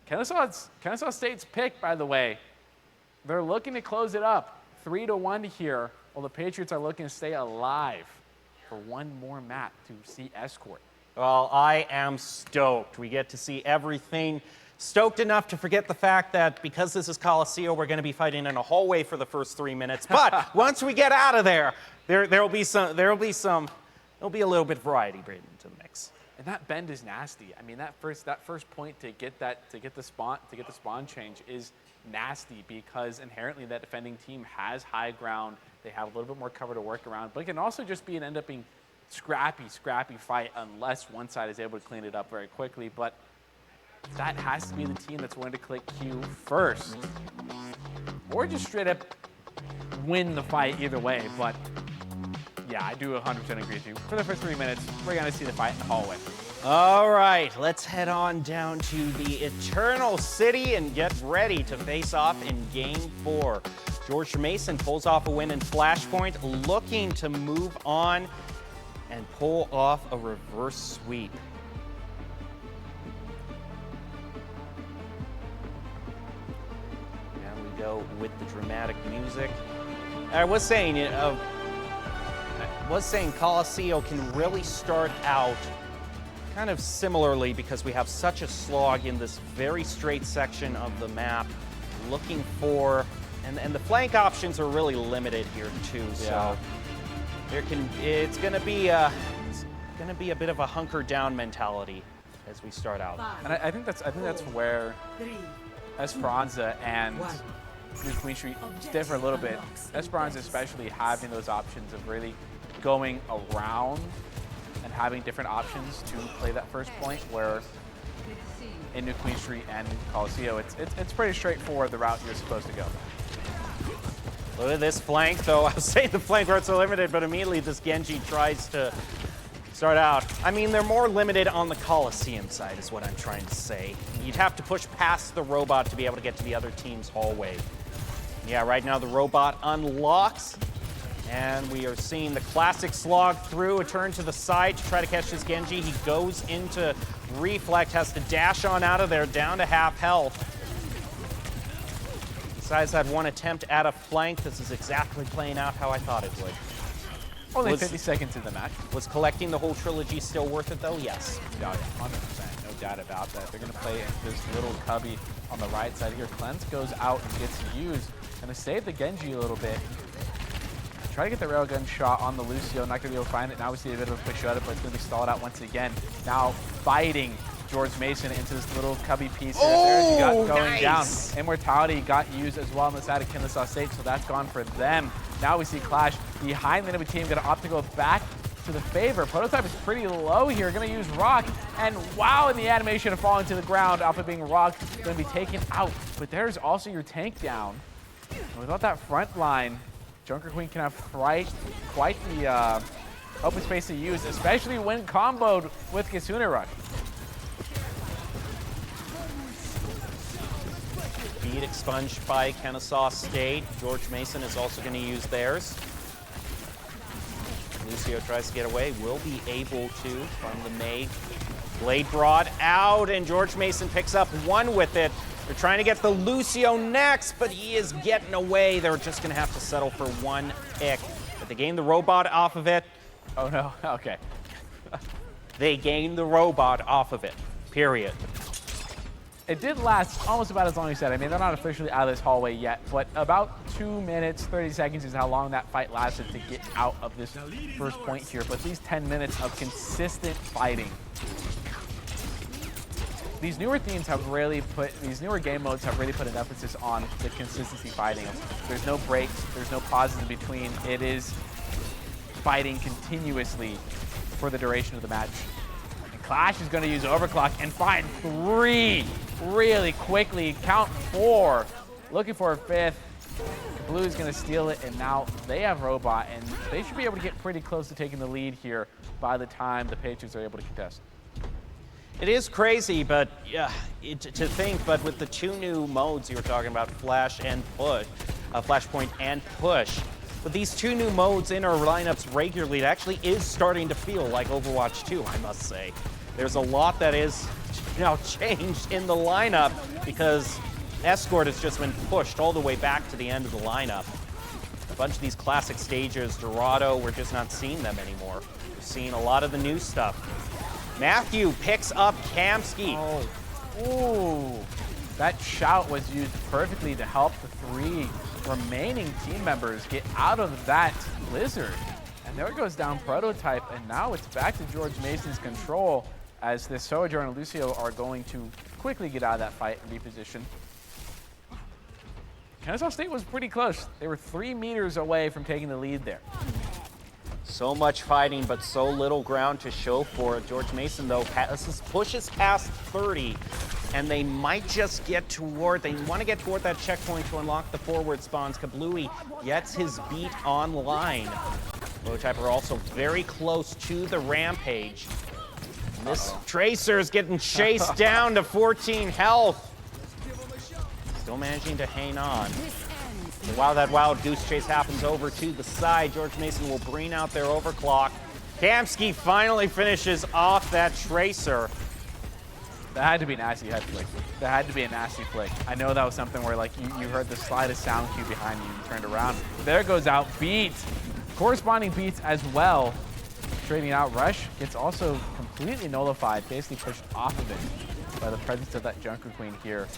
Kennesaw State's pick, by the way. They're looking to close it up 3-1 here, while the Patriots are looking to stay alive for one more map to see Escort. Well, I am stoked. We get to see everything. Stoked enough to forget the fact that because this is Coliseo, we're going to be fighting in a hallway for the first 3 minutes. But once we get out of there, there'll be a little bit of variety brought into the mix. And that bend is nasty. I mean, that first point to get the spawn change is nasty because inherently that defending team has high ground. They have a little bit more cover to work around, but it can also just end up being scrappy fight unless one side is able to clean it up very quickly. But that has to be the team that's willing to click Q first, or just straight up win the fight either way, but yeah, I do 100% agree with you. For the first 3 minutes, we're gonna see the fight in the hallway. All right, let's head on down to the Eternal City and get ready to face off in Game 4. George Mason pulls off a win in Flashpoint, looking to move on and pull off a reverse sweep. Now we go with the dramatic music. I was saying, Coliseum can really start out kind of similarly because we have such a slog in this very straight section of the map, looking for, and the flank options are really limited here too. So it's gonna be a bit of a hunker down mentality as we start out. And I think that's where 3, Esperanza and 1. New Queen Street differ a little bit. Esperanza especially having those options of really going around and having different options to play that first point, where in New Queen Street and Coliseum, it's pretty straightforward the route you're supposed to go. Look at this flank, though. I was saying the flank routes are limited, but immediately this Genji tries to start out. I mean, they're more limited on the Coliseum side is what I'm trying to say. You'd have to push past the robot to be able to get to the other team's hallway. Yeah, right now the robot unlocks, and we are seeing the classic slog through, a turn to the side to try to catch this Genji. He goes into reflect, has to dash on out of there, down to half health. Besides that one attempt at a flank, this is exactly playing out how I thought it would. Only 50 seconds in the match. Was collecting the whole trilogy still worth it, though? Yes. Yeah, 100%, no doubt about that. They're going to play this little cubby on the right side here. Cleanse goes out and gets used. Going to save the Genji a little bit. Try to get the railgun shot on the Lucio. Not going to be able to find it. Now we see a bit of a push out, but it's going to be stalled out once again. Now fighting George Mason into this little cubby piece here. There's got going down. Immortality got used as well on the side of Kennesaw State, so that's gone for them. Now we see Clash behind the enemy team, going to opt to go back to the favor. Prototype is pretty low here, going to use Rock, and wow, in the animation of falling to the ground off of being Rock, going to be taken out. But there's also your tank down. And without that front line, Junker Queen can have quite the open space to use, especially when comboed with Kitsune Rush. Beat expunged by Kennesaw State. George Mason is also going to use theirs. Lucio tries to get away, will be able to from the May. Blade Broad out, and George Mason picks up one with it. They're trying to get the Lucio next, but he is getting away. They're just going to have to settle for one pick. But they gain the robot off of it. Oh no, okay. They gain the robot off of it, period. It did last almost about as long as you said. I mean, they're not officially out of this hallway yet, but about 2 minutes, 30 seconds is how long that fight lasted to get out of this first point here. But these 10 minutes of consistent fighting. These newer themes have really these newer game modes have really put an emphasis on the consistency fighting. There's no breaks, there's no pauses in between. It is fighting continuously for the duration of the match. And Clash is going to use Overclock and find 3 really quickly. Count 4, looking for a 5th. Blue is going to steal it, and now they have Robot, and they should be able to get pretty close to taking the lead here by the time the Patriots are able to contest. It is crazy, but yeah, to think, but with the 2 new modes you were talking about, Flash and Push, Flashpoint and Push, with these 2 new modes in our lineups regularly, it actually is starting to feel like Overwatch 2, I must say. There's a lot that is now changed in the lineup because Escort has just been pushed all the way back to the end of the lineup. A bunch of these classic stages, Dorado, we're just not seeing them anymore. We're seeing a lot of the new stuff. Matthew picks up Kamsky. Oh, ooh. That shout was used perfectly to help the 3 remaining team members get out of that blizzard. And there goes down Prototype, and now it's back to George Mason's control as the Sojourn and Lucio are going to quickly get out of that fight and reposition. Kennesaw State was pretty close. They were 3 meters away from taking the lead there. So much fighting, but so little ground to show for it. George Mason, though, pushes past 30. and they might just get toward, they want to get toward that checkpoint to unlock the forward spawns. Kablooey gets his beat online. Prototyper also very close to the rampage. And this Tracer is getting chased down to 14 health. Still managing to hang on. And while that wild goose chase happens over to the side, George Mason will bring out their overclock. Kamsky finally finishes off that Tracer. That had to be a nasty head flick. That had to be a nasty flick. I know that was something where like you heard the slightest sound cue behind you and turned around. There goes out beat. Corresponding beats as well. Trading out rush gets also completely nullified, basically pushed off of it by the presence of that Junker Queen here.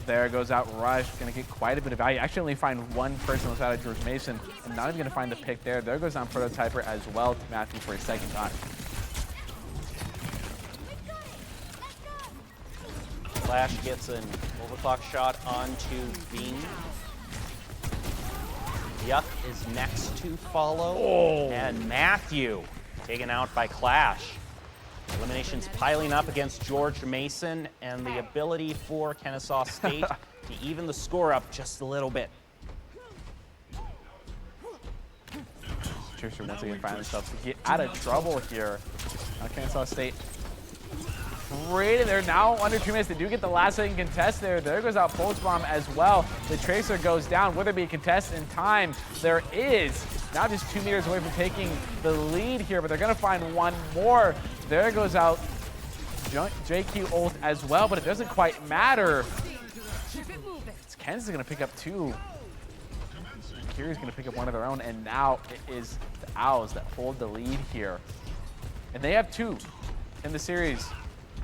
There goes out rush, gonna get quite a bit of value. Actually only find one person outside of George Mason. I'm not even gonna find the pick there. There goes down Prototyper as well to Matthew for a second time. Flash gets an overclock shot onto Bean. Yuck is next to follow. Oh. And Matthew taken out by Clash. Eliminations piling up against George Mason, and the ability for Kennesaw State to even the score up just a little bit. Trisha once again find themselves to get out of trouble here. Now Kennesaw State rated. They're now under 2 minutes. They do get the last second contest there. There goes out Pulse Bomb as well. The Tracer goes down. Will there be a contest in time? There is. Now just 2 meters away from taking the lead here, but they're going to find one more. There goes out JQ ult as well, but it doesn't quite matter. Ken's going to pick up 2. Kiri's going to pick up one of their own, and now it is the Owls that hold the lead here. And they have 2 in the series.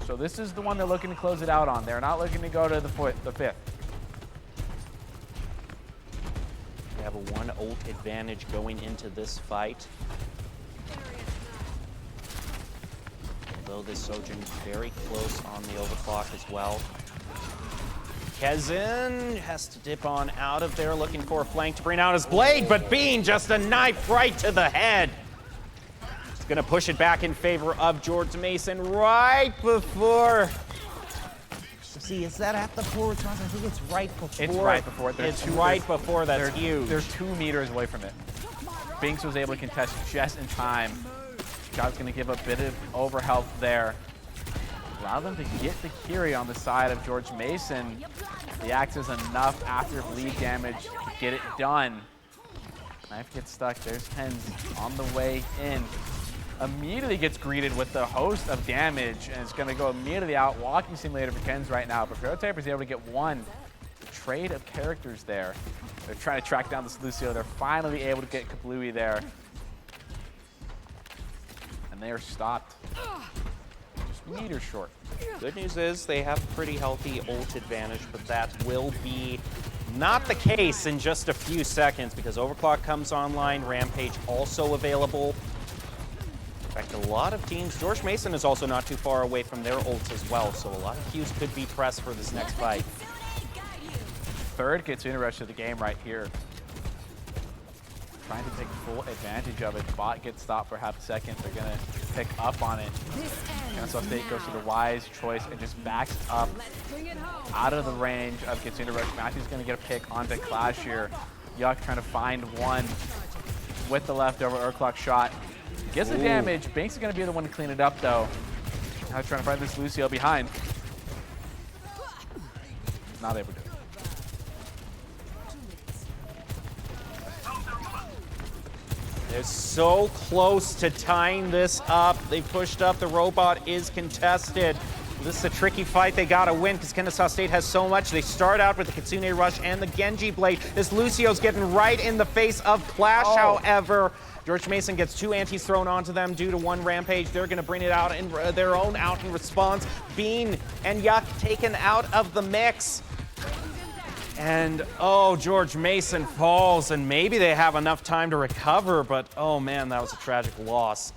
So this is the one they're looking to close it out on. They're not looking to go to the 5th. They have a 1 ult advantage going into this fight. Although this Sojin very close on the overclock as well. Kezin has to dip on out of there, looking for a flank to bring out his blade, but Bean just a knife right to the head. He's gonna push it back in favor of George Mason right before. See, is that at the forward toss? I think it's right before. It's right before. It's right before. That's huge. They're 2 meters away from it. Binks was able to contest just in time. God's going to give a bit of overhealth there. Allow them to get the Kiri on the side of George Mason. The axe is enough after bleed damage to get it done. Knife gets stuck. There's Ken's on the way in. Immediately gets greeted with the host of damage, and it's going to go immediately out. Walking simulator for Ken's right now, but Prototyper's able to get one. Trade of characters there. They're trying to track down this Lucio. They're finally able to get Kablooey there. And they are stopped. Just meters short. Good news is they have a pretty healthy ult advantage, but that will be not the case in just a few seconds because Overclock comes online, Rampage also available. In fact, a lot of teams, George Mason is also not too far away from their ults as well, so a lot of queues could be pressed for this next fight. Third Kitsune rush to the game right here. Trying to take full advantage of it. Bot gets stopped for half a second. They're going to pick up on it. Kennesaw State goes to the wise choice and just backs up out of the range of Kitsune rush. Matthew's going to get a pick onto Clash here. Yuck trying to find one with the leftover Urclock shot. Gets the damage. Banks is going to be the one to clean it up, though. Now trying to find this Lucio behind. Not able to. They're so close to tying this up. They pushed up. The robot is contested. This is a tricky fight. They got to win because Kennesaw State has so much. They start out with the Kitsune Rush and the Genji Blade. This Lucio's getting right in the face of Clash, however. George Mason gets 2 antis thrown onto them due to 1 Rampage. They're going to bring it out in their own out in response. Bean and Yuck taken out of the mix. And, oh, George Mason falls, and maybe they have enough time to recover, but, oh, man, that was a tragic loss.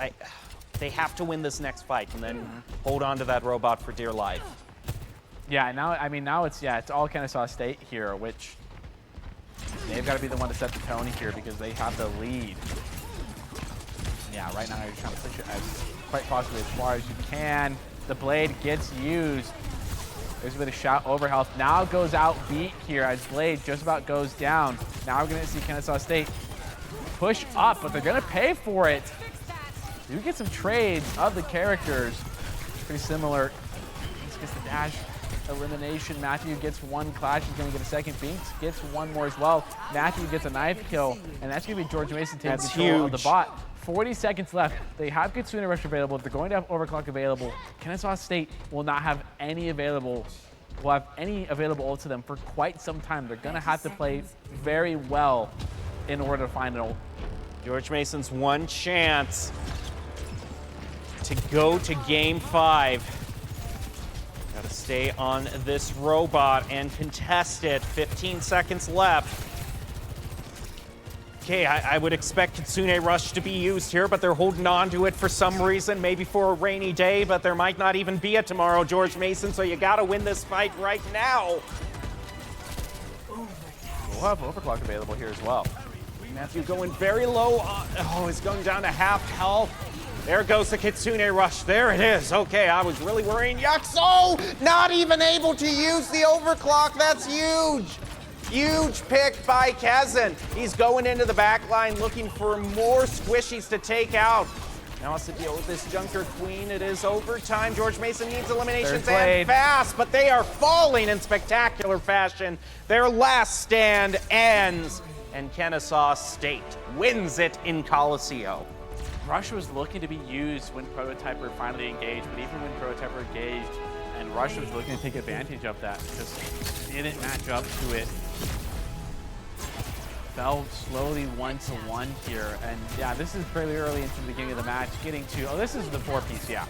They have to win this next fight and then hold on to that robot for dear life. Yeah, now it's all Kennesaw State here, which they've got to be the one to set the tone here because they have the lead. Yeah, right now you're trying to push it as quite possibly as far as you can. The blade gets used. There's a bit of shot over health. Now goes out beat here as Blade just about goes down. Now we're gonna see Kennesaw State push up, but they're gonna pay for it. You get some trades of the characters. Pretty similar. Binks gets the dash elimination. Matthew gets one clash. He's gonna get a second. Binks gets one more as well. Matthew gets a knife kill, and that's gonna be George Mason taking control of the bot. 40 seconds left. They have Kitsune Rush available. They're going to have Overclock available. Kennesaw State will not have any available. Will have any available to them for quite some time. They're going to have to play very well in order to find an ult. George Mason's one chance to go to game 5. Got to stay on this robot and contest it. 15 seconds left. Okay, I would expect Kitsune Rush to be used here, but they're holding on to it for some reason, maybe for a rainy day, but there might not even be a tomorrow, George Mason, so you gotta win this fight right now. We'll have Overclock available here as well. Matthew going very low. He's going down to half health. There goes the Kitsune Rush. There it is. Okay, I was really worrying. Yuxo not even able to use the Overclock. That's huge. Huge pick by Kazan. He's going into the back line looking for more squishies to take out. Now has to deal with this Junker Queen. It is overtime. George Mason needs eliminations and fast, but they are falling in spectacular fashion. Their last stand ends, and Kennesaw State wins it in Coliseum. Rush was looking to be used when Prototyper finally engaged, but even when Prototyper engaged and Rush was looking to take advantage of that, just didn't match up to it. Fell slowly 1-1 here, and yeah, this is fairly early into the beginning of the match. Getting to this is the 4-piece, yeah.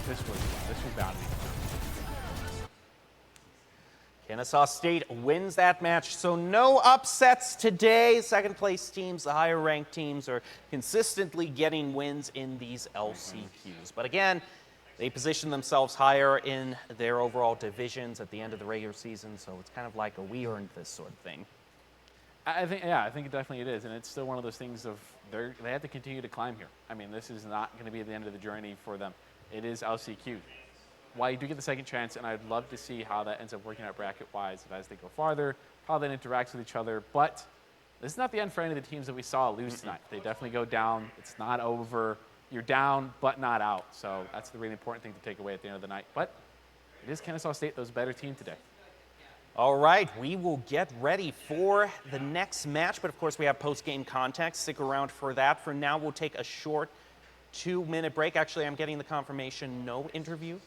This was bound to be. Kennesaw State wins that match, so no upsets today. Second place teams, the higher ranked teams, are consistently getting wins in these LCQs. But again, they position themselves higher in their overall divisions at the end of the regular season, so it's kind of like a we earned this sort of thing. I think definitely it is, and it's still one of those things of they have to continue to climb here. I mean, this is not going to be the end of the journey for them. It is LCQ. While you do get the second chance, and I'd love to see how that ends up working out bracket-wise as they go farther, how that interacts with each other, but this is not the end for any of the teams that we saw lose tonight. They definitely go down. It's not over. You're down, but not out, so that's the really important thing to take away at the end of the night. But it is Kennesaw State, those better team today. All right, we will get ready for the next match, but of course we have post-game context. Stick around for that. For now, we'll take a short 2-minute break. Actually, I'm getting the confirmation, no interview.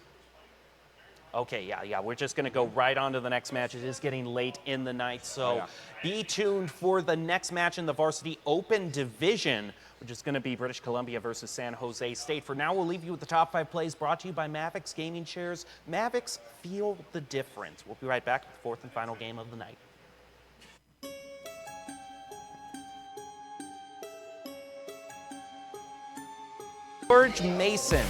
Okay, yeah, we're just gonna go right on to the next match. It is getting late in the night, so be tuned for the next match in the Varsity Open Division, which is gonna be British Columbia versus San Jose State. For now, we'll leave you with the top 5 plays brought to you by Mavics Gaming Chairs. Mavics, feel the difference. We'll be right back with the 4th and final game of the night. George Mason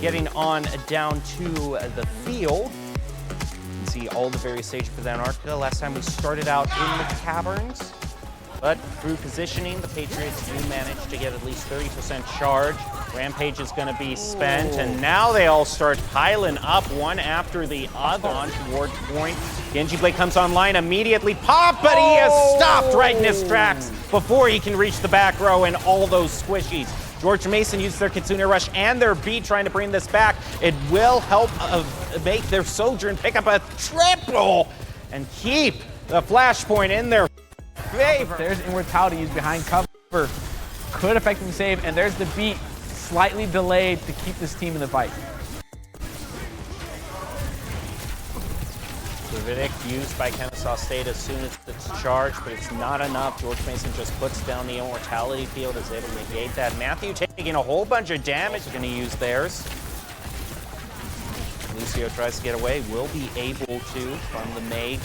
getting on down to the field. You can see all the various stages for the Antarctica. Last time we started out in the caverns, but through positioning, the Patriots do manage to get at least 30% charge. Rampage is going to be spent, and now they all start piling up one after the other on towards point. Genji Blade comes online, immediately pop, but he is stopped right in his tracks before he can reach the back row and all those squishies. George Mason uses their Kitsune Rush and their beat trying to bring this back. It will help make their Sojourn pick up a triple and keep the flashpoint in their favor. There's Immortality used behind cover. Could affect them save, and there's the beat slightly delayed to keep this team in the fight. Davidic used by Kennesaw State as soon as it's charged, but it's not enough. George Mason just puts down the Immortality field, is able to negate that. Matthew taking a whole bunch of damage, going to use theirs. Lucio tries to get away, will be able to from the Mage.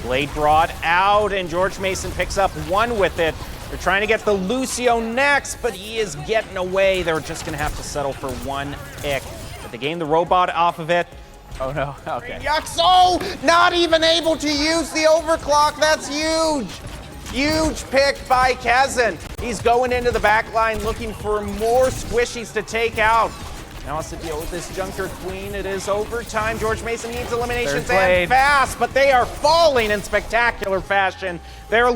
Blade brought out, and George Mason picks up one with it. They're trying to get the Lucio next, but he is getting away. They're just going to have to settle for one pick. But they gain the robot off of it. Oh no, okay. Yuxo not even able to use the Overclock. That's huge. Huge pick by Kazan. He's going into the back line looking for more squishies to take out. Now has to deal with this Junker Queen. It is overtime. George Mason needs eliminations Third and blade. fast, but they are falling in spectacular fashion. They're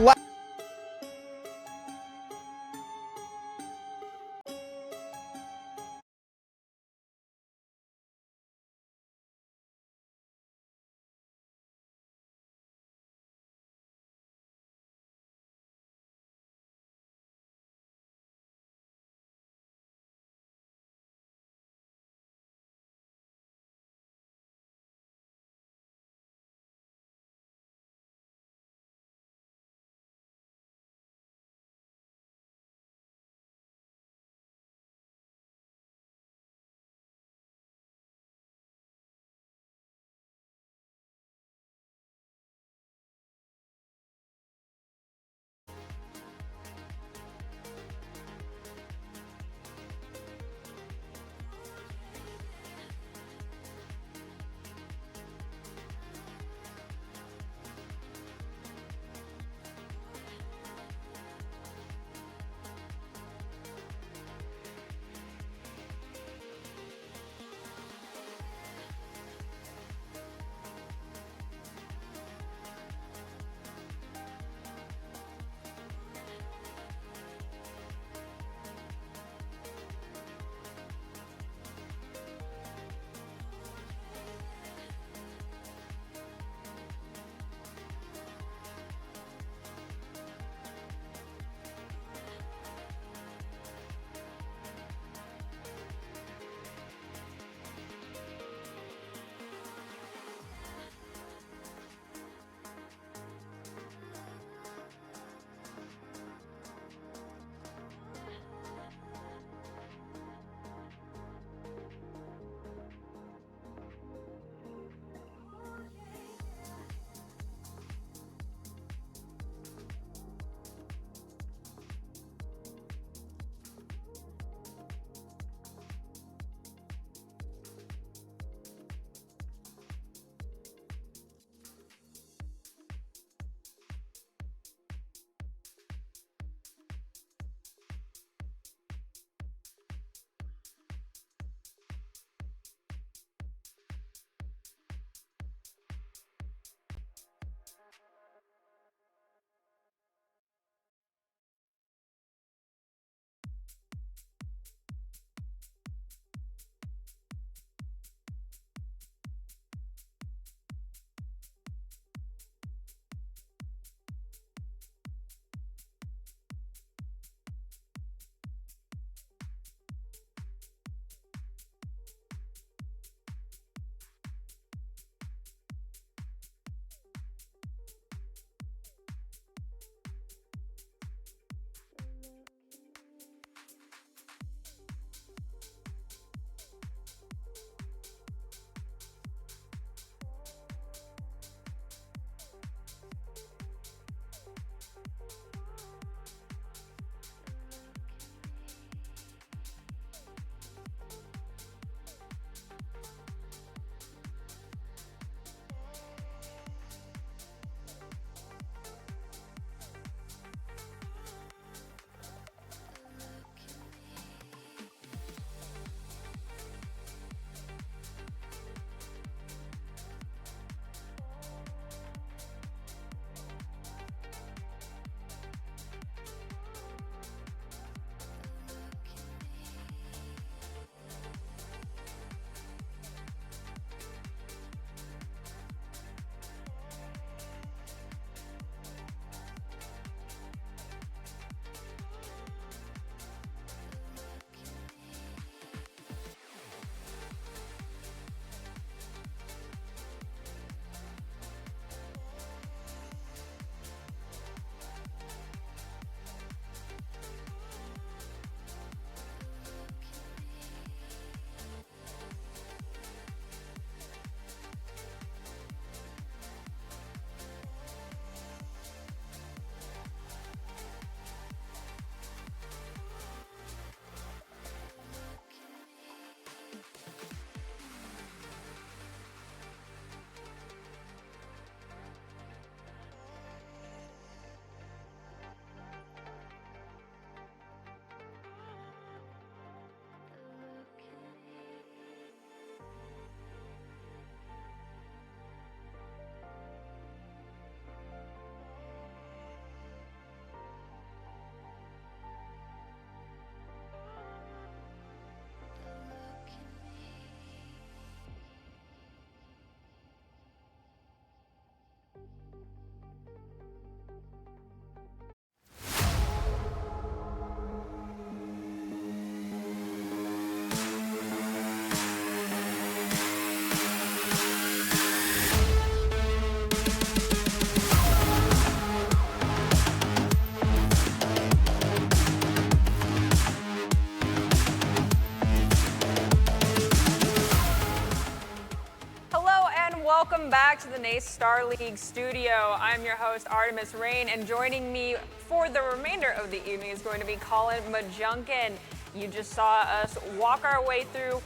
welcome back to the NACE Star League studio. I'm your host, Artemis Rain, and joining me for the remainder of the evening is going to be Colin Majunkin. You just saw us walk our way through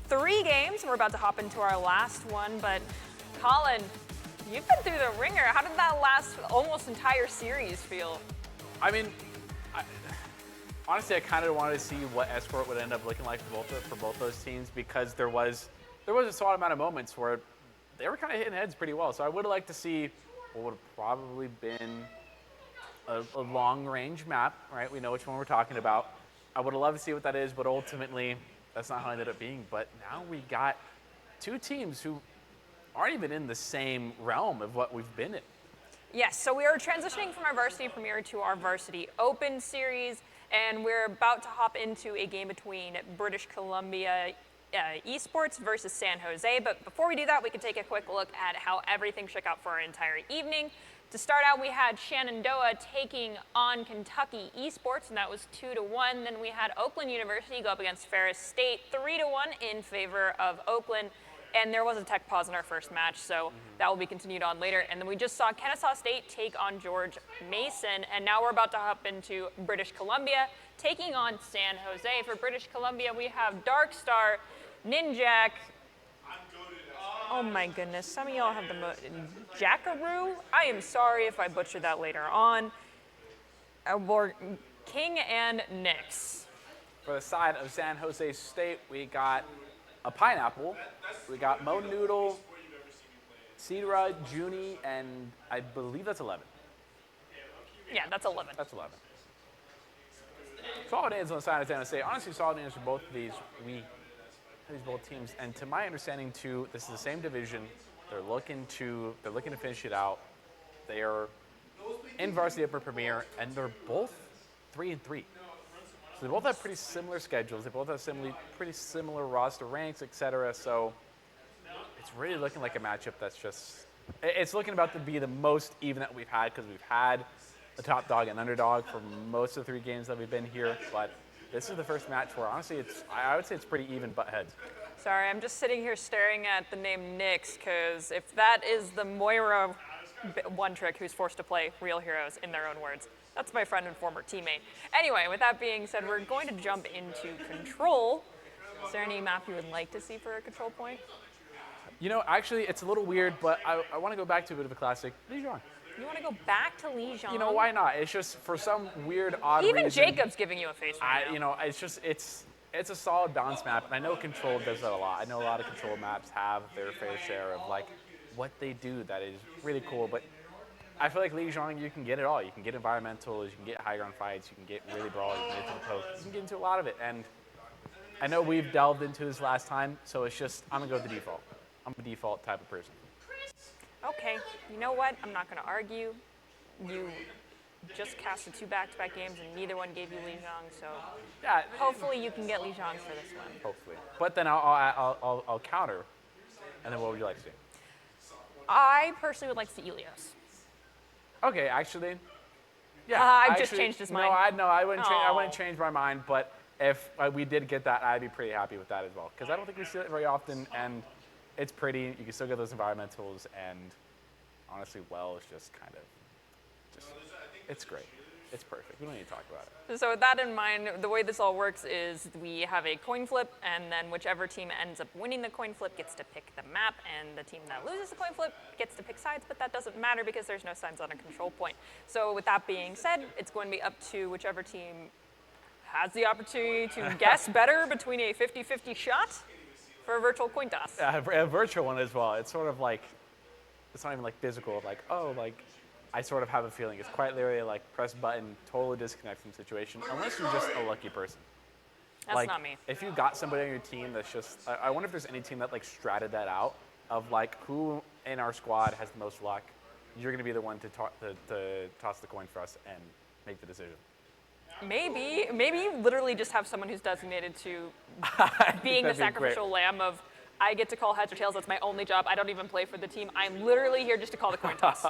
3 games. We're about to hop into our last one, but Colin, you've been through the ringer. How did that last almost entire series feel? I mean, honestly, I kind of wanted to see what Escort would end up looking like for both those teams, because there was a solid amount of moments where they were kind of hitting heads pretty well. So I would have liked to see what would have probably been a long-range map, right? We know which one we're talking about. I would have loved to see what that is, but ultimately, that's not how it ended up being. But now we got 2 teams who aren't even in the same realm of what we've been in. Yes, so we are transitioning from our Varsity Premier to our Varsity Open series, and we're about to hop into a game between British Columbia Esports versus San Jose. But before we do that, we can take a quick look at how everything shook out for our entire evening. To start out, we had Shenandoah taking on Kentucky Esports, and that was 2-1. Then we had Oakland University go up against Ferris State, 3-1 in favor of Oakland. And there was a tech pause in our first match, so that will be continued on later. And then we just saw Kennesaw State take on George Mason, and now we're about to hop into British Columbia, taking on San Jose. For British Columbia, we have Darkstar, Ninjak. Oh my goodness, some of y'all have the Jackaroo. I am sorry if I butchered that later on. King and Nyx. For the side of San Jose State, we got a Pineapple, we got Mo Noodle, Cedra, Junie, and I believe that's 11. Yeah, that's 11. That's 11. Solid names on the side of San Jose. Honestly, solid names for both of these. These both teams, and to my understanding too, this is the same division. They're looking to finish it out. They are in Varsity Upper Premier, and they're both 3-3. So they both have pretty similar schedules. They both have pretty similar roster ranks, etc. So it's really looking like a matchup that's it's looking about to be the most even that we've had, because we've had a top dog and underdog for most of the 3 games that we've been here, but this is the first match where, honestly, I would say it's pretty even butt heads. Sorry, I'm just sitting here staring at the name Nyx, because if that is the Moira one trick who's forced to play real heroes in their own words, that's my friend and former teammate. Anyway, with that being said, we're going to jump into Control. Is there any map you would like to see for a Control point? You know, actually, it's a little weird, but I want to go back to a bit of a classic. Lijiang. You want to go back to Lijiang? You know, why not? It's just, for some weird, odd Even reason. Jacob's giving you a face right now. You know, it's a solid balance map, and I know Control does that a lot. I know a lot of Control maps have their fair share of, like, what they do that is really cool, but I feel like Lijiang, you can get it all. You can get environmentals, you can get high ground fights, you can get really brawl, you can get to the post, you can get into a lot of it, and I know we've delved into this last time, so it's just, I'm going to go with the default. I'm a default type of person. Okay, you know what? I'm not going to argue. You just casted 2 back-to-back games, and neither one gave you Lijiang, so yeah, hopefully you can get Lijiang for this one. Hopefully. But then I'll counter, and then what would you like to see? I personally would like to see Ilios. Okay, actually, yeah. I've just changed his mind. I wouldn't change my mind, but if we did get that, I'd be pretty happy with that as well, because I don't think we see it very often, and it's pretty. You can still get those environmentals, and honestly, well, it's just kind of, it's great. It's perfect. We don't need to talk about it. So with that in mind, the way this all works is we have a coin flip, and then whichever team ends up winning the coin flip gets to pick the map, and the team that loses the coin flip gets to pick sides, but that doesn't matter because there's no sides on a control point. So with that being said, it's going to be up to whichever team has the opportunity to guess better between a 50-50 shot for a virtual coin toss. A virtual one as well. It's sort of like, it's not even like physical, like, oh, like, I sort of have a feeling. It's quite literally like press button, totally disconnect from the situation, unless you're just a lucky person. That's like, not me. If you got somebody on your team that's just, I wonder if there's any team that like stratted that out of like who in our squad has the most luck. You're going to be the one to toss the coin for us and make the decision. Maybe you literally just have someone who's designated to being the sacrificial lamb of, I get to call heads or tails, that's my only job, I don't even play for the team, I'm literally here just to call the coin toss.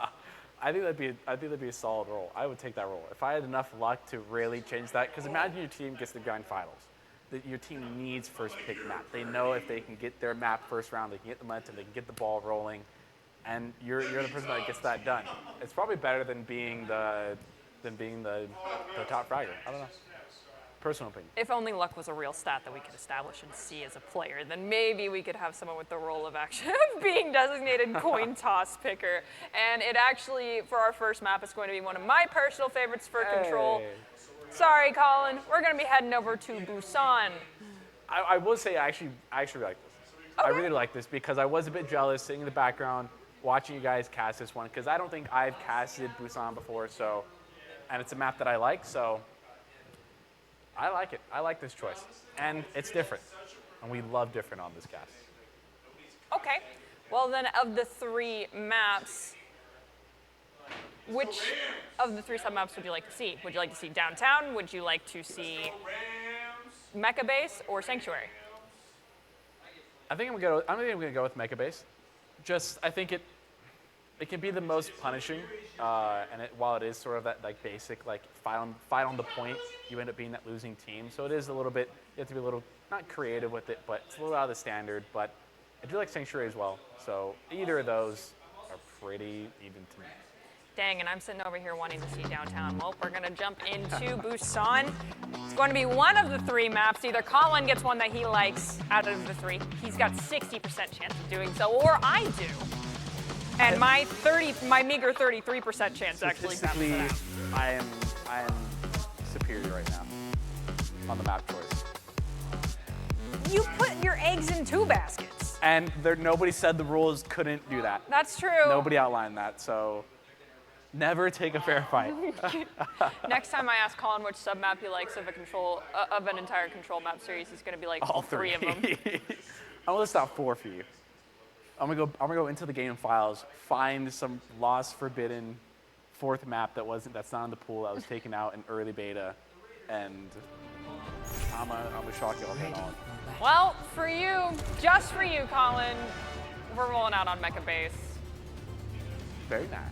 I think that'd be a solid role. I would take that role. If I had enough luck to really change that, because imagine your team gets the grand finals. Your team needs first pick map. They know if they can get their map first round, they can get the momentum, they can get the ball rolling, and you're the person that gets that done. It's probably better than being the top fragger. I don't know. Personal opinion. If only luck was a real stat that we could establish and see as a player, then maybe we could have someone with the role of actually being designated coin toss picker. And it actually, for our first map, is going to be one of my personal favorites for control. Sorry, Colin. We're going to be heading over to Busan. I will say I actually like this. Okay. I really like this because I was a bit jealous sitting in the background watching you guys cast this one because I don't think I've casted Busan before, so, and it's a map that I like, so I like it. I like this choice. And it's different. And we love different on this cast. Okay. Well, then, of the 3 maps, which of the 3 sub-maps would you like to see? Would you like to see Downtown? Would you like to see Mecha Base or Sanctuary? I think I'm gonna go with Mecha Base. Just I think it can be the most punishing, and while it is sort of that like basic like fight on the point, you end up being that losing team. So it is a little bit. You have to be a little not creative with it, but it's a little out of the standard. But I do like Sanctuary as well. So either of those are pretty even to me. Dang, and I'm sitting over here wanting to see Downtown. Well, we're gonna jump into Busan. It's going to be one of the 3 maps. Either Colin gets one that he likes out of the 3. He's got 60% chance of doing so, or I do. And my meager 33% chance actually Statistically, balances it out. I am superior right now on the map choice. You put your eggs in 2 baskets. And nobody said the rules couldn't do that. That's true. Nobody outlined that, so never take a fair fight. Next time I ask Colin which sub-map he likes of an entire control map series, he's gonna be like All 3 of them. I'm gonna list out 4 for you. I'm gonna go into the game files, find some lost forbidden 4th map that's not in the pool that was taken out in early beta, and I'm gonna shock you all head on. Well, for you, just for you, Colin, we're rolling out on Mecha Base. Very nice.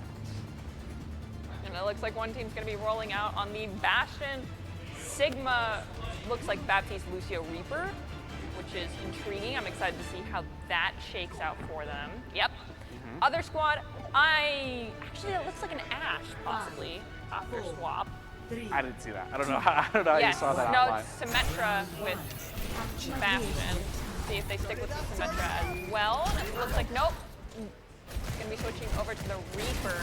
And it looks like one team's going to be rolling out on the Bastion. Sigma looks like Baptiste Lucio Reaper, which is intriguing. I'm excited to see how that shakes out for them. Yep. Other squad, actually, it looks like an Ashe, possibly, after swap. I didn't see that. I don't know how you saw that no, outline. it's Symmetra with Bastion. See if they stick with Symmetra as well. And it looks like, nope. It's going to be switching over to the Reaper.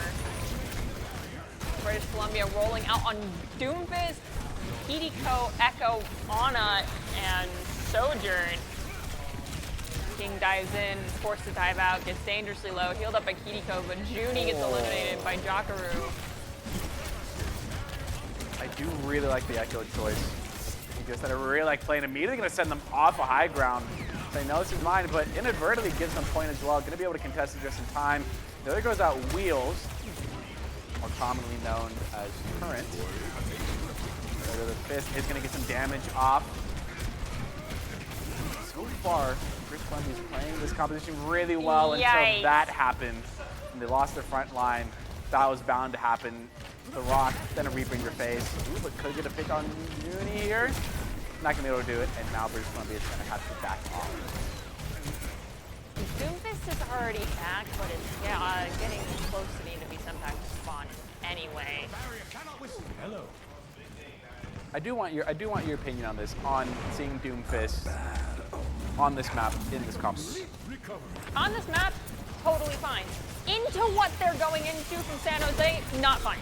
British Columbia rolling out on Doomfist, Hideko, Echo, Ana, and Sojourn. King dives in, is forced to dive out, gets dangerously low, healed up by Hideko, but Junie gets eliminated by Jakaru. I do really like the Echo choice. Because I really like playing immediately going to send them off a high ground. They know this is mine, but inadvertently gives them point as well. Going to be able to contest it just in time. There goes out Wheels, more commonly known as Current. So the Fist is going to get some damage off. So far, British Columbia is playing this composition really well until that happened. And they lost their front line. That was bound to happen. The Rock, then a Reaper in your face. Ooh, but could get a pick on Junie here. Not going to be able to do it, and now British Columbia is going to have to back off. Doomfist is already back, but it's getting close to needing to be sometimes spawned anyway. I do want your opinion on this, on seeing Doomfist on this map in this competition. On this map, totally fine. Into what they're going into from San Jose, not fine.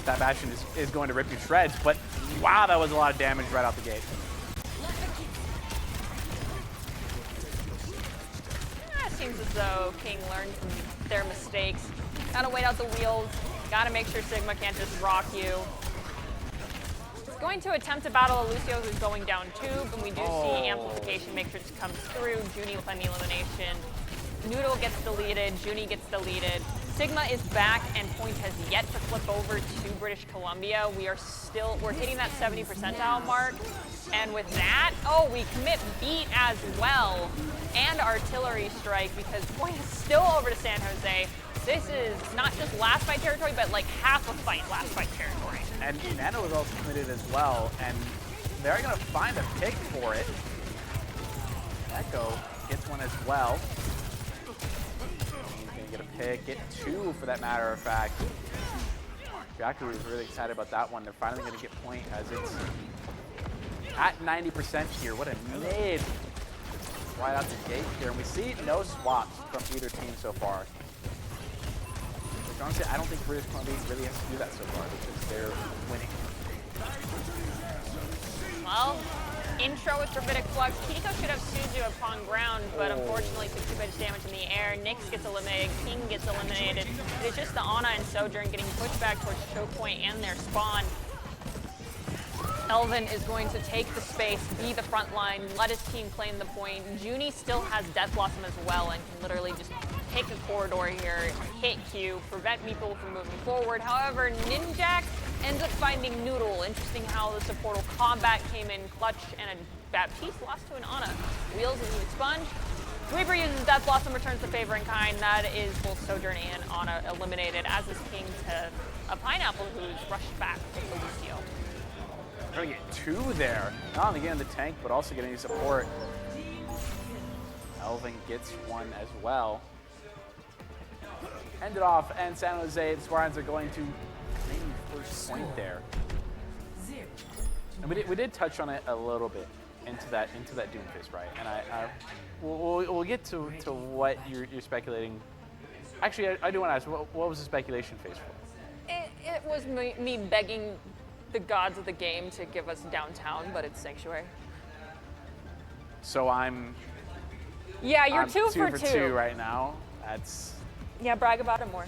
That Bastion is going to rip you to shreds, but wow, that was a lot of damage right out the gate. It seems as though King learned from their mistakes. Gotta wait out the wheels. Gotta make sure Sigma can't just rock you. He's going to attempt to battle a Lucio who's going down tube, and we do see amplification matrix comes through. Junie with any elimination. Noodle gets deleted, Junie gets deleted. Sigma is back, and point has yet to flip over to British Columbia. We're hitting that 70 percentile mark. And with that, we commit beat as well. And artillery strike, because point is still over to San Jose. This is not just last fight territory, but like half a fight last fight territory. And Nano is also committed as well, and they're gonna find a pick for it. Echo gets one as well. get a pick, get 2 for that matter of fact. Jackie was really excited about that one. They're finally going to get point as it's at 90% here. What a nade right out the gate here. And we see no swaps from either team so far. Which honestly, I don't think British Columbia really has to do that so far because they're winning. Well, intro with Gravitic Flux. Kiko should have Suzu upon ground, but unfortunately took too much damage in the air. Nyx gets eliminated, King gets eliminated. It's just the Ana and Sojourn getting pushed back towards choke point and their spawn. Elvin is going to take the space, be the front line, let his team claim the point. Junie still has Death Blossom as well and can literally just take a corridor here, hit Q, prevent Meeple from moving forward. However, Ninjak ends up finding Noodle. Interesting how the supportal combat came in clutch, and a Baptiste lost to an Ana. Wheels is a sponge. Reaper uses Death Blossom, returns the favor in kind. That is both Sojourn and Ana eliminated, as is King to a Pineapple who's rushed back with Lucio. We're going to get 2 there. Not only getting the tank, but also getting support. Elvin gets 1 as well. End it off, and San Jose, the Spartans are going to claim first point there. And we did touch on it a little bit into that Doomfist, right? And we'll get to what you're speculating. Actually, I do want to ask, what was the speculation phase for? It was me begging the gods of the game to give us downtown, but it's Sanctuary. So I'm... Yeah, you're I'm 2 for 2 right now. That's... Yeah, brag about it more.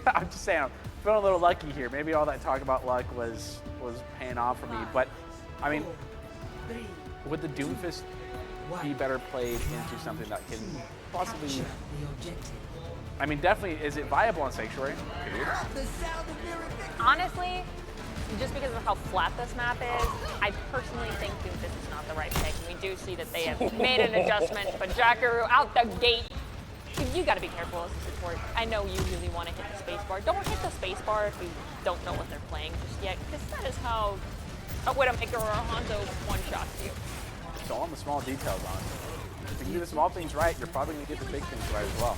I'm just saying, I'm feeling a little lucky here. Maybe all that talk about luck was paying off for me. But, I mean, would the Doomfist be better played into something that can possibly... I mean, definitely, is it viable on Sanctuary? Honestly, just because of how flat this map is, I personally think Doomfist is not the right pick. We do see that they have made an adjustment, but Jackaroo out the gate. You gotta be careful as a support. I know you really want to hit the spacebar. Don't hit the spacebar if you don't know what they're playing just yet, because that is how a Widowmaker or a Hanzo one-shots you. It's all in the small details, honestly. If you can do the small things right, you're probably going to get the big things right as well.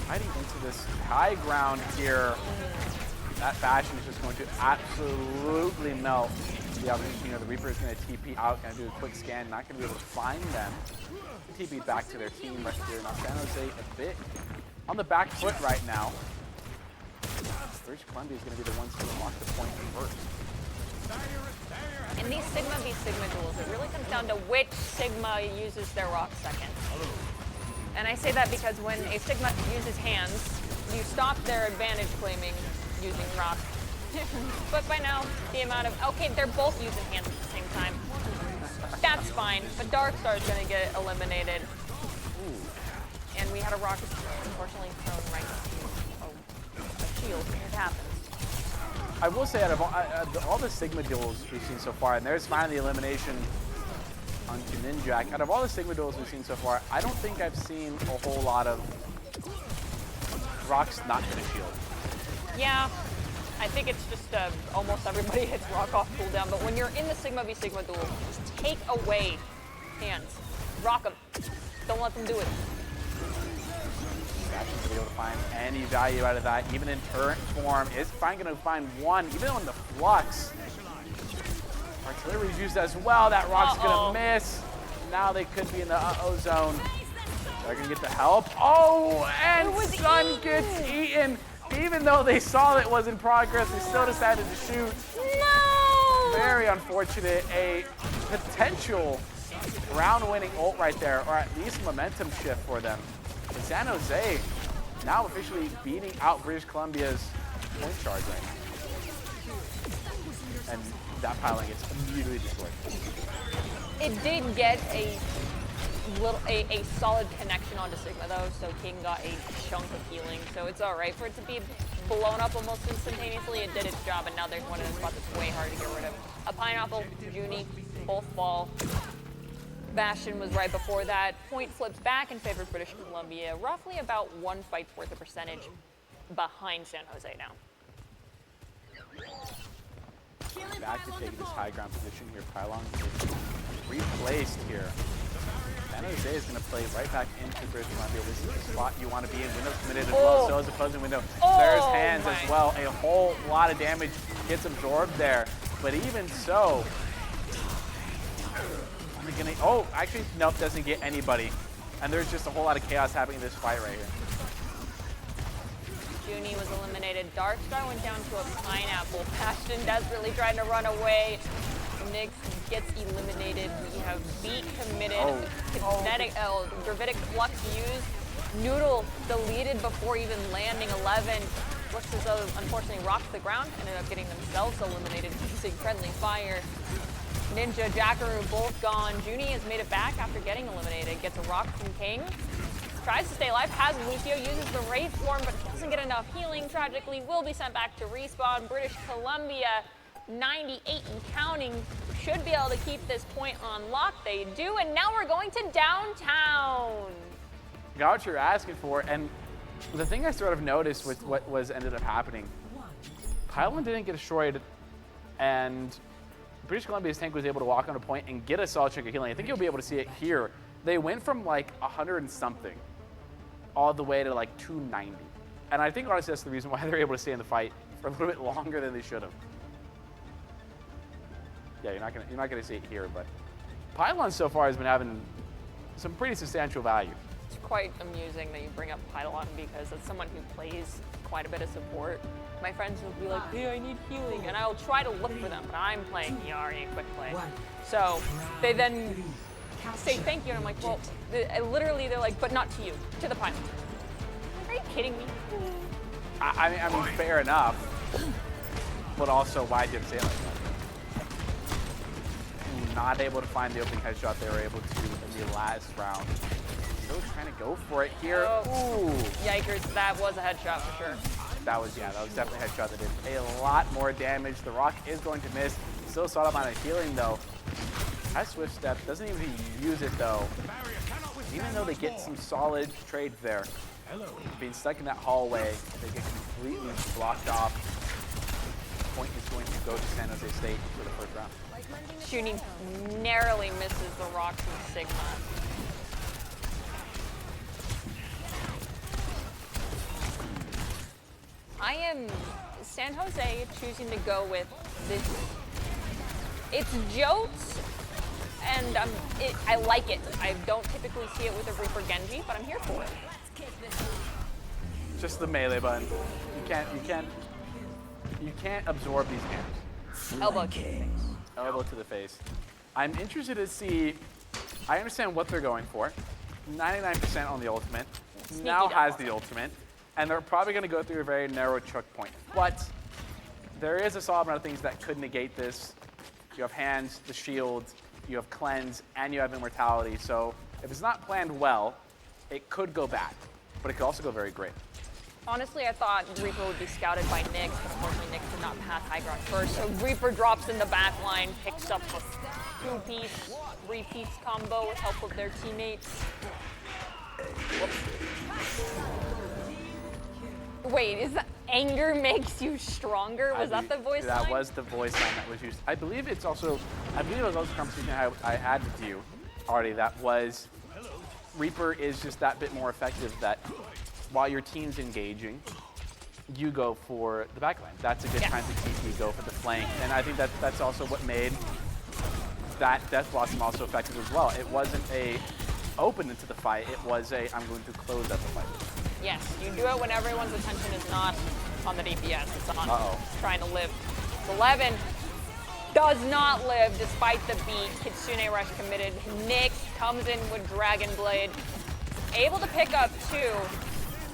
Hiding into this high ground here. That Bastion is just going to absolutely melt the opposition. You know, the Reaper is going to TP out, going to do a quick scan, not going to be able to find them. TP back to their team right here. Now San Jose a bit on the back foot right now. British Columbia is going to be the ones to unlock the point first. In these Sigma v Sigma duels, it really comes down to which Sigma uses their rock second. And I say that because when a Sigma uses hands, you stop their advantage claiming using rock. But by now, the amount of, okay, they're both using hands at the same time. That's fine, but Darkstar is going to get eliminated. Ooh. And we had a rock, unfortunately, thrown right into a shield. It happens. I will say, out of all the Sigma duels we've seen so far, and there's finally the elimination onto Ninjak. Out of all the Sigma duels we've seen so far, I don't think I've seen a whole lot of rocks not hit a shield. Yeah, I think it's just almost everybody hits rock off cooldown, but when you're in the Sigma v Sigma duel, just take away hands. Rock them. Don't let them do it. Bastion's going to be able to find any value out of that, even in turret form. Is finally going to find one, even on the Flux. Artillery's used as well. That rock's going to miss. Now they could be in the uh-oh zone. They're going to get the help. Oh, and Sun gets eaten. Even though they saw it was in progress, they still decided to shoot. No! Very unfortunate. A potential round-winning ult right there, or at least momentum shift for them. And San Jose now officially beating out British Columbia's point charge right now. And that pylon gets immediately destroyed. It did get a solid connection onto Sigma though, so King got a chunk of healing, so it's alright for it to be blown up almost instantaneously. It did its job, and now there's one in a spot that's way hard to get rid of. A Pineapple, Junie, both fall. Bastion was right before that. Point flips back in favor of British Columbia, roughly about one fight's worth of percentage behind San Jose now. Back to take this high ground position here. Pylon is replaced here. San San Jose is going to play right back into British Columbia. This is the spot you want to be in. Window's committed as well, so is opposing Window. There's hands as well. A whole lot of damage gets absorbed there. But even so, actually, nope, doesn't get anybody. And there's just a whole lot of chaos happening in this fight right here. Junie was eliminated. Darkstar went down to a pineapple. Bastion desperately trying to run away. Nyx gets eliminated. We have Beat committed. Kinetic, Gravitic Flux used. Noodle deleted before even landing 11. Looks as though, unfortunately, rocked the ground. Ended up getting themselves eliminated using friendly fire. Ninja, Jackaroo, both gone. Junie has made it back after getting eliminated. Gets a rock from King. Tries to stay alive, has Lucio, uses the Wraith form, but doesn't get enough healing. Tragically, will be sent back to respawn. British Columbia, 98 and counting. Should be able to keep this point on lock. They do, and now we're going to downtown. Got what you're asking for, and the thing I sort of noticed with what ended up happening, Pylon didn't get destroyed, and British Columbia's tank was able to walk on a point and get a solid chunk of healing. I think you'll be able to see it here. They went from like 100 and something all the way to like 290. And I think honestly that's the reason why they're able to stay in the fight for a little bit longer than they should have. Yeah, you're not gonna see it here, but Pylon so far has been having some pretty substantial value. It's quite amusing that you bring up Pylon because as someone who plays quite a bit of support, my friends will be like, hey, I need healing, and I'll try to look for them, but I'm playing Yari quick play. So they then say thank you, and I'm like, well, literally they're like, but not to you, to the Pylon. Are you kidding me? I mean, fair enough, but also why did you say it like that? Not able to find the opening headshot they were able to in the last round. Still trying to go for it here. Ooh. Yikers, that was a headshot for sure. That was definitely a headshot that did a lot more damage. The rock is going to miss. Still saw amount of healing though. Has Swift Step, doesn't even use it though. Even though they get some solid trades there. Being stuck in that hallway, they get completely blocked off. Point is going to go to San Jose State for the first round. Junie narrowly misses the rock from Sigma. I am San Jose choosing to go with this. It's Jotes, and I like it. I don't typically see it with a Reaper Genji, but I'm here for it. Just the melee button. You can't absorb these hands. Elbow to the face. Elbow to the face. I'm interested to see. I understand what they're going for. 99% on the ultimate. Now has the ultimate. And they're probably going to go through a very narrow choke point. But there is a solid amount of things that could negate this. You have hands, the shield, you have cleanse, and you have immortality. So if it's not planned well, it could go bad. But it could also go very great. Honestly, I thought Reaper would be scouted by Nyx. Unfortunately, Nyx did not pass high ground first. So Reaper drops in the back line, picks up a 2-piece, 3-piece combo with help of their teammates. Whoops. Wait, is that anger makes you stronger? Was that the voice line? That was the voice line that was used. I believe it was also a conversation I had with you already. That was Reaper is just that bit more effective that while your team's engaging, you go for the backline. That's a good time to TP, go for the flank. And I think that's also what made that Death Blossom also effective as well. It wasn't a open into the fight, it was a I'm going to close out the fight. Yes, you do it when everyone's attention is not on the DPS, it's on trying to live. 11 does not live despite the beat. Kitsune Rush committed. Nyx comes in with Dragon Blade. Able to pick up 2.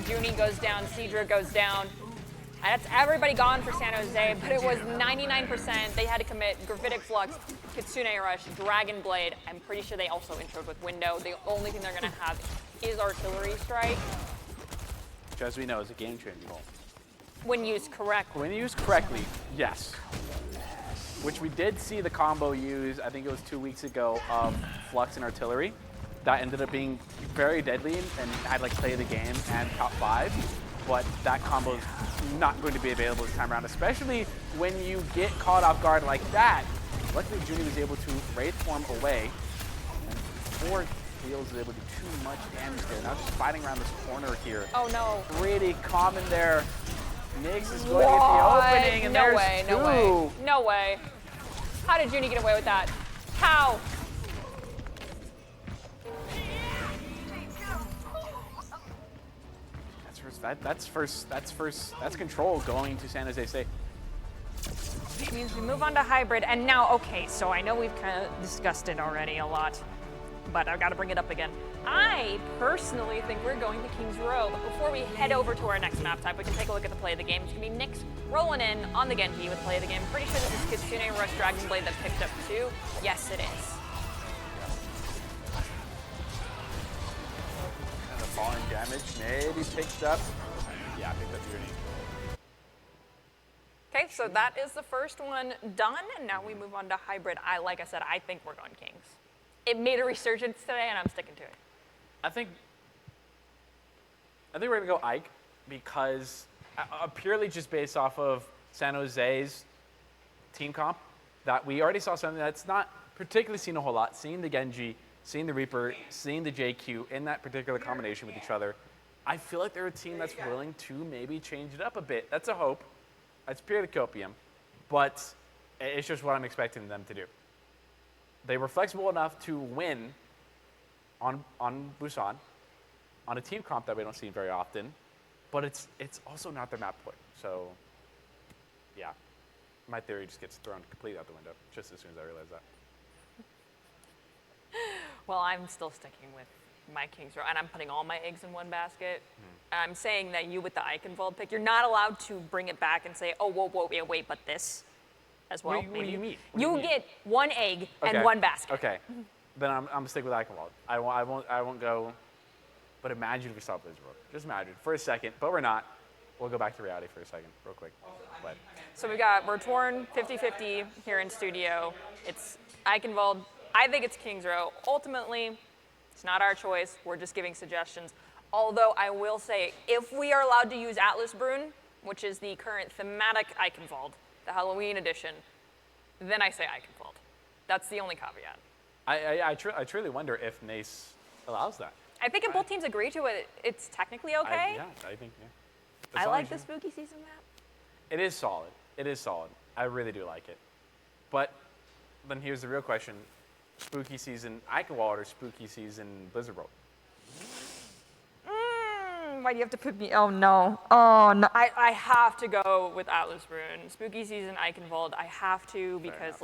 Junie goes down, Seadra goes down. That's everybody gone for San Jose, but it was 99%. They had to commit Gravitic Flux, Kitsune Rush, Dragon Blade. I'm pretty sure they also introed with Window. The only thing they're gonna have is Artillery Strike. Which, as we know, is a game-changing role. When used correctly. When used correctly, yes. Which we did see the combo use, I think it was 2 weeks ago, of Flux and Artillery. That ended up being very deadly and had like play of the game and top 5. But that combo is not going to be available this time around, especially when you get caught off guard like that. Luckily, Junie was able to Wraith form away. And 4 feels able to do too much damage there. Now just fighting around this corner here. Oh no. Pretty common there. Nyx is going to get the opening, and no there's way, two. no way, no way. How did Junie get away with that? How? That's control going to San Jose State. Which means we move on to hybrid, and now, okay, so I know we've kind of discussed it already a lot, but I've got to bring it up again. I personally think we're going to King's Row, but before we head over to our next map type, we can take a look at the play of the game. It's going to be Nyx rolling in on the Genji with play of the game. Pretty sure this is Kitsune Rush Dragon Blade that picked up too. Yes, it is. And the falling damage maybe picked up. Yeah, picked up Junie. Okay, so that is the first one done, and now we move on to hybrid. Like I said, I think we're going Kings. It made a resurgence today, and I'm sticking to it. I think we're gonna go Ike because purely just based off of San Jose's team comp, that we already saw something that's not particularly seen a whole lot. Seeing the Genji, seeing the Reaper, seeing the JQ in that particular combination with each other, I feel like they're a team that's willing to maybe change it up a bit. That's a hope. That's purely copium, but it's just what I'm expecting them to do. They were flexible enough to win on Busan, on a team comp that we don't see very often, but it's also not their map point. So, yeah, my theory just gets thrown completely out the window just as soon as I realize that. Well, I'm still sticking with my King's Row, and I'm putting all my eggs in one basket. I'm saying that you with the Eichenwald pick, you're not allowed to bring it back and say, oh, whoa, wait, but this as well. What do you mean? You get one egg Okay. and one basket. Okay, then I'm gonna stick with Eichenwald. I won't go. But imagine if we saw Blizzard. Just imagine for a second, but we're not. We'll go back to reality for a second, real quick. But So we're torn 50-50 here in studio. It's Eichenwald. I think it's King's Row. Ultimately, it's not our choice. We're just giving suggestions. Although I will say, if we are allowed to use Atlas Brune, which is the current thematic Eichenwald, the Halloween edition, then I say Eichenwald. That's the only caveat. I truly wonder if Nace allows that. I think if both teams agree to it, it's technically okay. I think. I like the spooky season map. It is solid. It is solid. I really do like it. But then here's the real question: spooky season Eichenwald or spooky season Blizzard World? Why do you have to put me? Oh no. I have to go with Atlas Brune. Spooky season Eichenwald. I have to because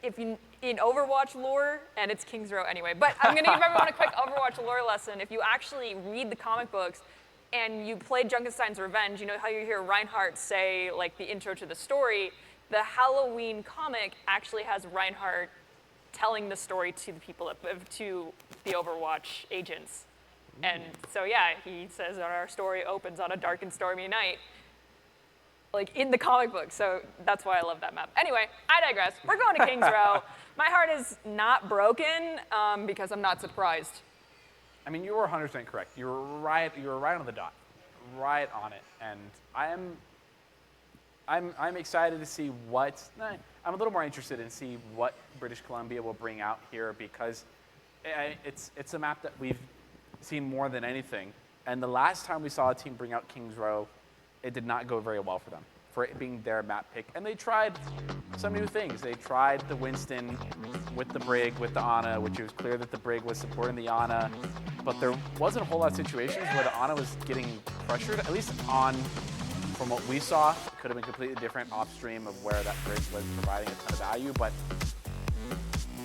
if you in Overwatch lore, and it's King's Row anyway. But I'm gonna give everyone a quick Overwatch lore lesson. If you actually read the comic books and you played Junkenstein's Revenge, you know how you hear Reinhardt say like the intro to the story. The Halloween comic actually has Reinhardt telling the story to the people to the Overwatch agents. And so, yeah, he says that our story opens on a dark and stormy night, like in the comic book. So that's why I love that map. Anyway, I digress. We're going to King's Row. My heart is not broken because I'm not surprised. I mean, you were 100% correct. You were right on the dot, right on it. And I'm excited to see I'm a little more interested in see what British Columbia will bring out here because it's a map that we've seen more than anything. And the last time we saw a team bring out King's Row, it did not go very well for them, for it being their map pick. And they tried some new things. They tried the Winston with the Brig, with the Ana, which it was clear that the Brig was supporting the Ana. But there wasn't a whole lot of situations where the Ana was getting pressured, at least from what we saw. It could have been completely different off stream of where that Brig was providing a ton of value. But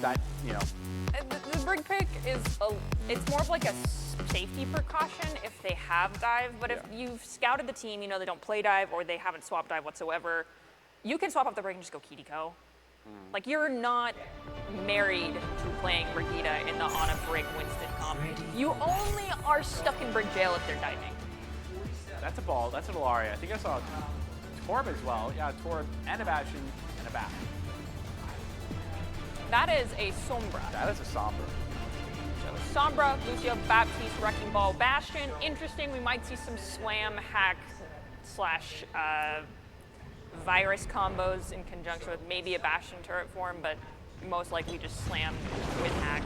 that, The Brig pick it's more of like a safety precaution if they have dive, but if you've scouted the team, you know they don't play dive or they haven't swapped dive whatsoever, you can swap off the Brig and just go Kiriko. Like you're not married to playing Brigitte in the Ana Brig Winston comp. You only are stuck in Brig jail if they're diving. That's a ball. That's a Valaria. I think I saw Torb as well. Yeah, Torb and a Bastion and a Bat. That is a Sombra. That is a Sombra. So Sombra, Lucio, Baptiste, Wrecking Ball, Bastion. Interesting. We might see some Swam hack / virus combos in conjunction with maybe a Bastion turret form, but most likely just Slam with hack.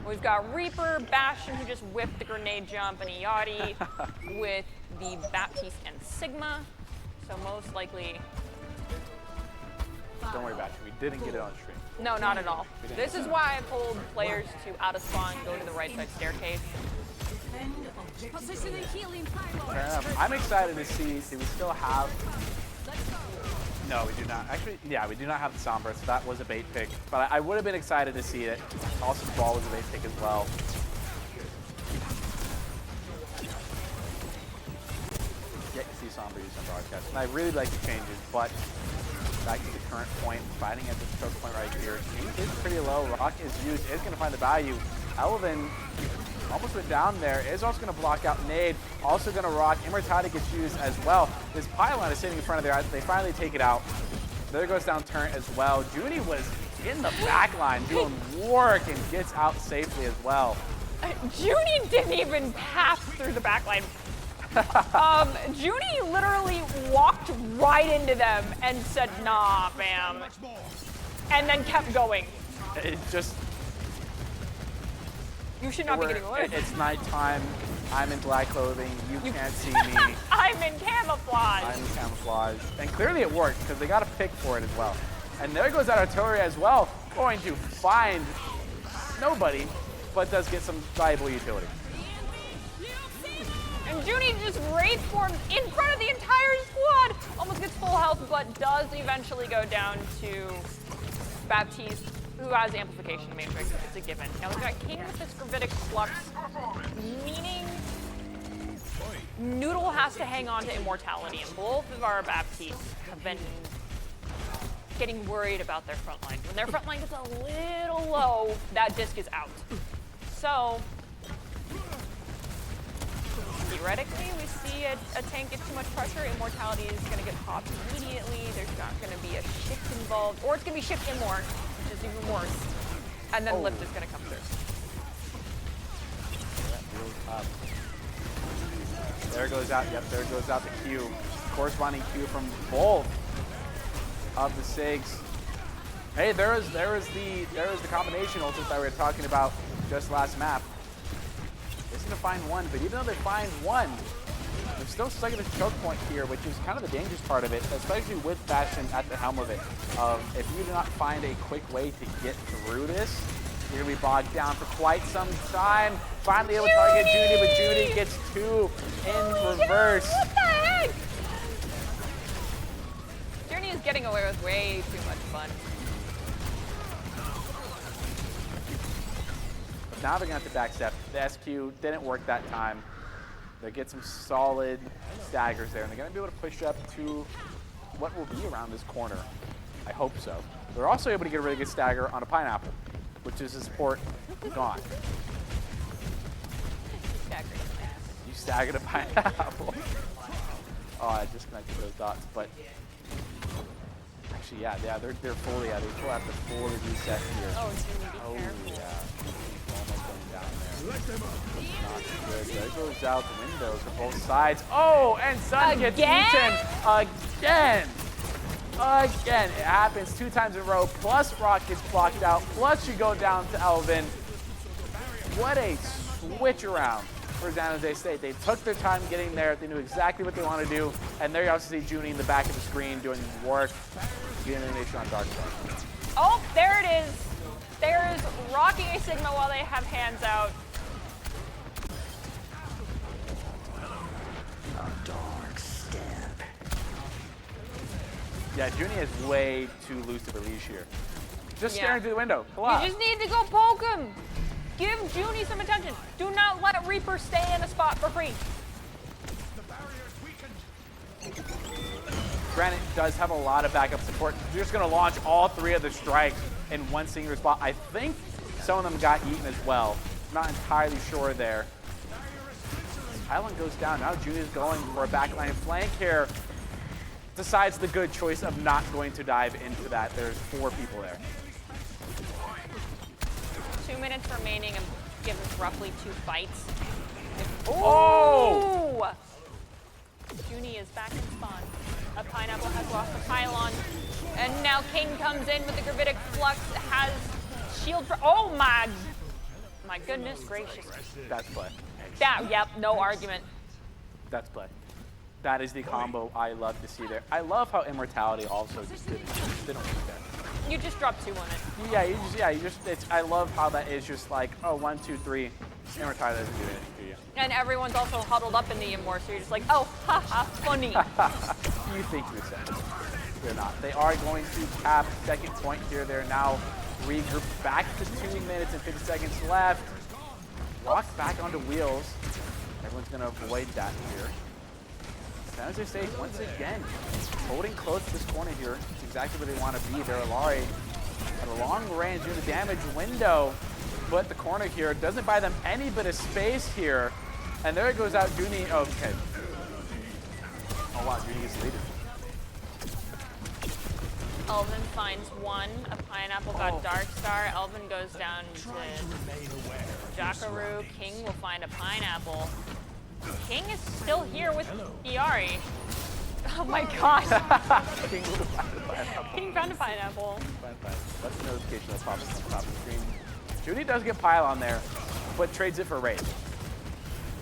We've got Reaper, Bastion, who just whipped the grenade jump, and Iyari with the Baptiste and Sigma. So most likely, Don't worry about it. We didn't get it on stream. no, not at all. This is why I pulled players to out of spawn, go to the right side staircase. Positioning healing Fair enough. I'm excited to see, do we still have... No, we do not. Actually, yeah, we do not have the Sombra, so that was a bait pick. But I would have been excited to see it. Also, the ball was a bait pick as well. Yet you see Sombra use on broadcast. And I really like the changes, but back to the current point, fighting at this choke point right here. He is pretty low. Rock is used, is going to find the value. Elvin almost went down there, is also going to block out Nade, also going to rock. Immortality gets used as well. This pylon is sitting in front of there. They finally take it out. There goes down turret as well. Junie was in the back line doing work and gets out safely as well. Junie didn't even pass through the back line. Junie literally walked right into them and said, nah, fam. And then kept going. It just... You should not be getting away. It's nighttime. I'm in black clothing. You can't see me. I'm in camouflage. I'm in camouflage. And clearly it worked because they got a pick for it as well. And there goes that artillery as well. Going to find nobody, but does get some valuable utility. And Junie just rage forms in front of the entire squad. Almost gets full health, but does eventually go down to Baptiste, who has amplification matrix. It's a given. Now we've got King with this gravitic flux, meaning Noodle has to hang on to immortality, and both of our Baptistes have been getting worried about their front line. When their front line gets a little low, that disc is out. So theoretically, we see a tank get too much pressure. Immortality is going to get popped immediately. There's not going to be a shift involved, or it's going to be shift in more, which is even worse. And then lift is going to come through. There goes out. Yep, there goes out the Q. Corresponding Q from both of the SIGs. Hey, there is the combination ultimate that we were talking about just last map. They're going to find one, but even though they find one, they're still stuck at the choke point here, which is kind of the dangerous part of it, especially with Bastion at the helm of it. If you do not find a quick way to get through this, you're going to be bogged down for quite some time. Finally able to target Junie, but Junie gets two in reverse. What the heck? Junie is getting away with way too much fun. Now they're going to have to backstep. The SQ didn't work that time. They get some solid staggers there, and they're going to be able to push up to what will be around this corner. I hope so. They're also able to get a really good stagger on a pineapple, which is a support gone. You staggered a pineapple. Oh, I just connected those dots, but actually, yeah, they're fully, they still have to fully reset here. Oh, Junie, be careful. Yeah. Not good. There goes out the windows for both sides. Oh, and Sun gets eaten again. Again, it happens 2 times in a row. Plus Rock gets blocked out. Plus you go down to Elvin. What a switch around for San Jose State. They took their time getting there. They knew exactly what they want to do. And there you also see Junie in the back of the screen doing work. Getting elimination on Dark Side. Oh, there it is. There is rocking a Sigma while they have hands out. A dark step. Yeah, Junie is way too loose of a leash here. Just staring through the window. You just need to go poke him. Give Junie some attention. Do not let Reaper stay in a spot for free. Granite does have a lot of backup support. They're just going to launch all 3 of the strikes in one singular spot. I think some of them got eaten as well. Not entirely sure there. Island goes down. Now Junie is going for a backline flank here. Decides the good choice of not going to dive into that. There's 4 people there. 2 minutes remaining and gives us roughly 2 fights. Oh! Junie is back in spawn. A pineapple has lost the pylon. And now King comes in with the gravitic flux, has shield for, oh my My goodness gracious. That's play. Yep, no argument. That's play. That is the combo I love to see there. I love how Immortality also just didn't work there. You just dropped 2 on it. I love how that is just like, oh, 1, 2, 3. Immortality doesn't do anything to you. And everyone's also huddled up in the Immor, so you're just like, oh, haha, funny. You think you're safe. They're not. They are going to cap second point here. They're now regrouped back to 2 minutes and 50 seconds left. Walk back onto wheels. Everyone's going to avoid that here. San Jose State, once again, holding close to this corner here. It's exactly where they want to be. They're Alari at a long range in the damage window. But the corner here doesn't buy them any bit of space here. And there goes out Junie. Okay. Oh, wow, Junie gets deleted. Elvin finds 1. A pineapple got Darkstar. Elvin goes down to Jackaroo. King will find a pineapple. King is still here with Iari. Oh my gosh. King will find a pineapple. King found a pineapple. That's the notification that pops up on top of the screen. Judy does get pile on there, but trades it for raid,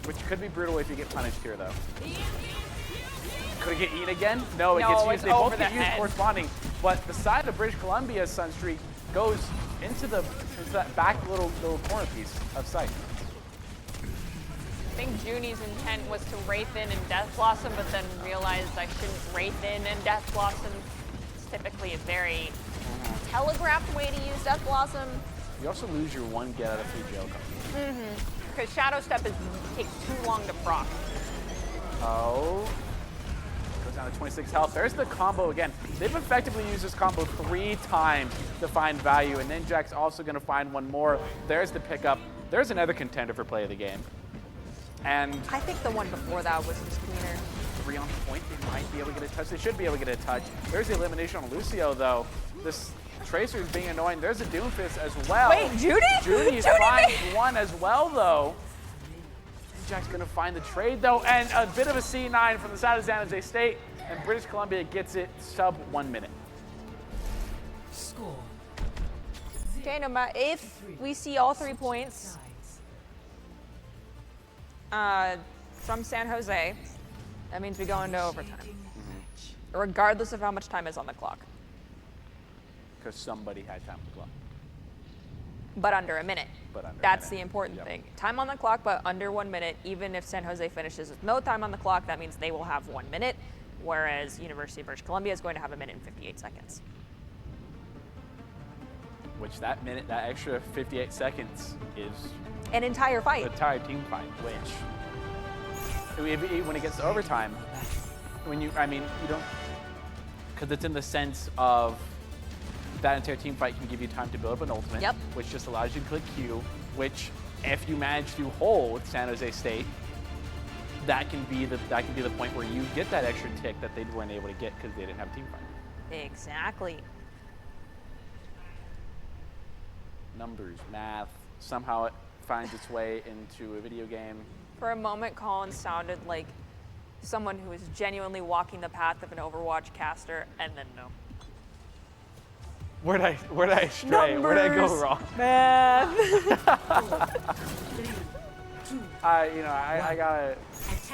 which could be brutal if you get punished here, though. Could it get eaten again? No, it gets used. They both get used corresponding, but the side of British Columbia's Sunstreak goes into that back little corner piece of sight. I think Junie's intent was to Wraith in and Death Blossom, but then realized I shouldn't Wraith in and Death Blossom. It's typically a very telegraphed way to use Death Blossom. You also lose your 1 get out of 3 jail card. Because Shadow Step takes too long to proc. Oh. Goes down to 26 health. There's the combo again. They've effectively used this combo 3 times to find value, and Ninjak's also going to find 1 more. There's the pickup. There's another contender for play of the game. And I think the one before that was just cleaner. 3 on point. They might be able to get a touch. They should be able to get a touch. There's the elimination on Lucio, though. This Tracer is being annoying. There's a Doomfist as well. Wait, Judy? Judy finds 1 as well, though. Jack's going to find the trade, though, and a bit of a C9 from the side of San Jose State, and British Columbia gets it sub 1 minute. Score. Okay, no matter if we see all 3 points from San Jose, that means we go into overtime, regardless of how much time is on the clock. Because somebody had time on the clock. But under a minute. That's the important Yep. thing. Time on the clock, but under 1 minute. Even if San Jose finishes with no time on the clock, that means they will have 1 minute, whereas University of British Columbia is going to have 1 minute and 58 seconds. Which that minute, that extra 58 seconds is An entire fight. an entire team fight, which when it gets to overtime, you don't, because it's in the sense of that entire team fight can give you time to build up an ultimate, Yep. which just allows you to click Q, which if you manage to hold San Jose State, that can be the point where you get that extra tick that they weren't able to get because they didn't have a team fight. Exactly. Numbers, math, somehow it finds its way into a video game. For a moment, Colin sounded like someone who was genuinely walking the path of an Overwatch caster, and then no. Where'd I stray? Where'd I go wrong? Math. I gotta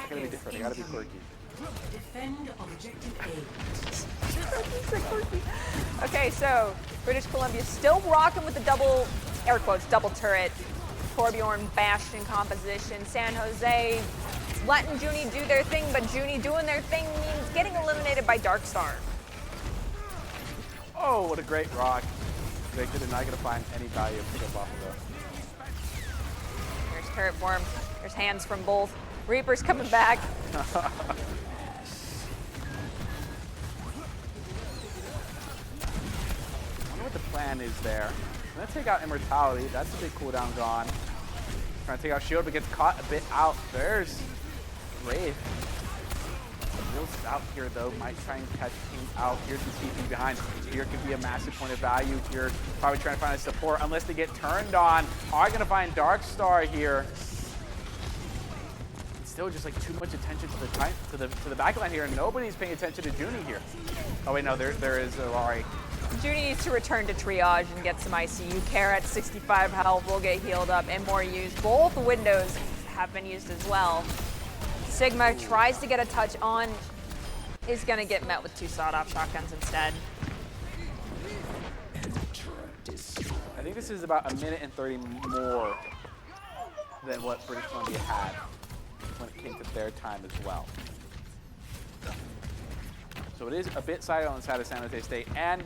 be different. I gotta be quirky. Defend objective A. Okay, so British Columbia still rocking with the double, air quotes, double turret. Torbjorn Bastion composition. San Jose letting Junie do their thing, but Junie doing their thing means getting eliminated by Darkstar. Oh, what a great rock. Victor, they're not gonna find any value of pickup off of that. There's turret form. There's hands from both. Reaper's coming back. I wonder what the plan is there. I'm gonna take out Immortality. That's a big cooldown gone. Trying to take out Shield, but gets caught a bit out. There's Wraith. Real out here though, might try and catch King out. Here's the TP behind. Here could be a massive point of value here. Probably trying to find a support unless they get turned on. Are gonna find Darkstar here. It's still just like too much attention to the backline here. Nobody's paying attention to Junie here. Oh wait, no, there is Alari. Junie needs to return to triage and get some ICU care at 65 health. Will get healed up and more used. Both windows have been used as well. Sigma tries to get a touch on, is gonna get met with 2 sawed-off shotguns instead. I think this is about a minute and 30 more than what British Columbia had when it came to their time as well. So it is a bit sided on the side of San Jose State, and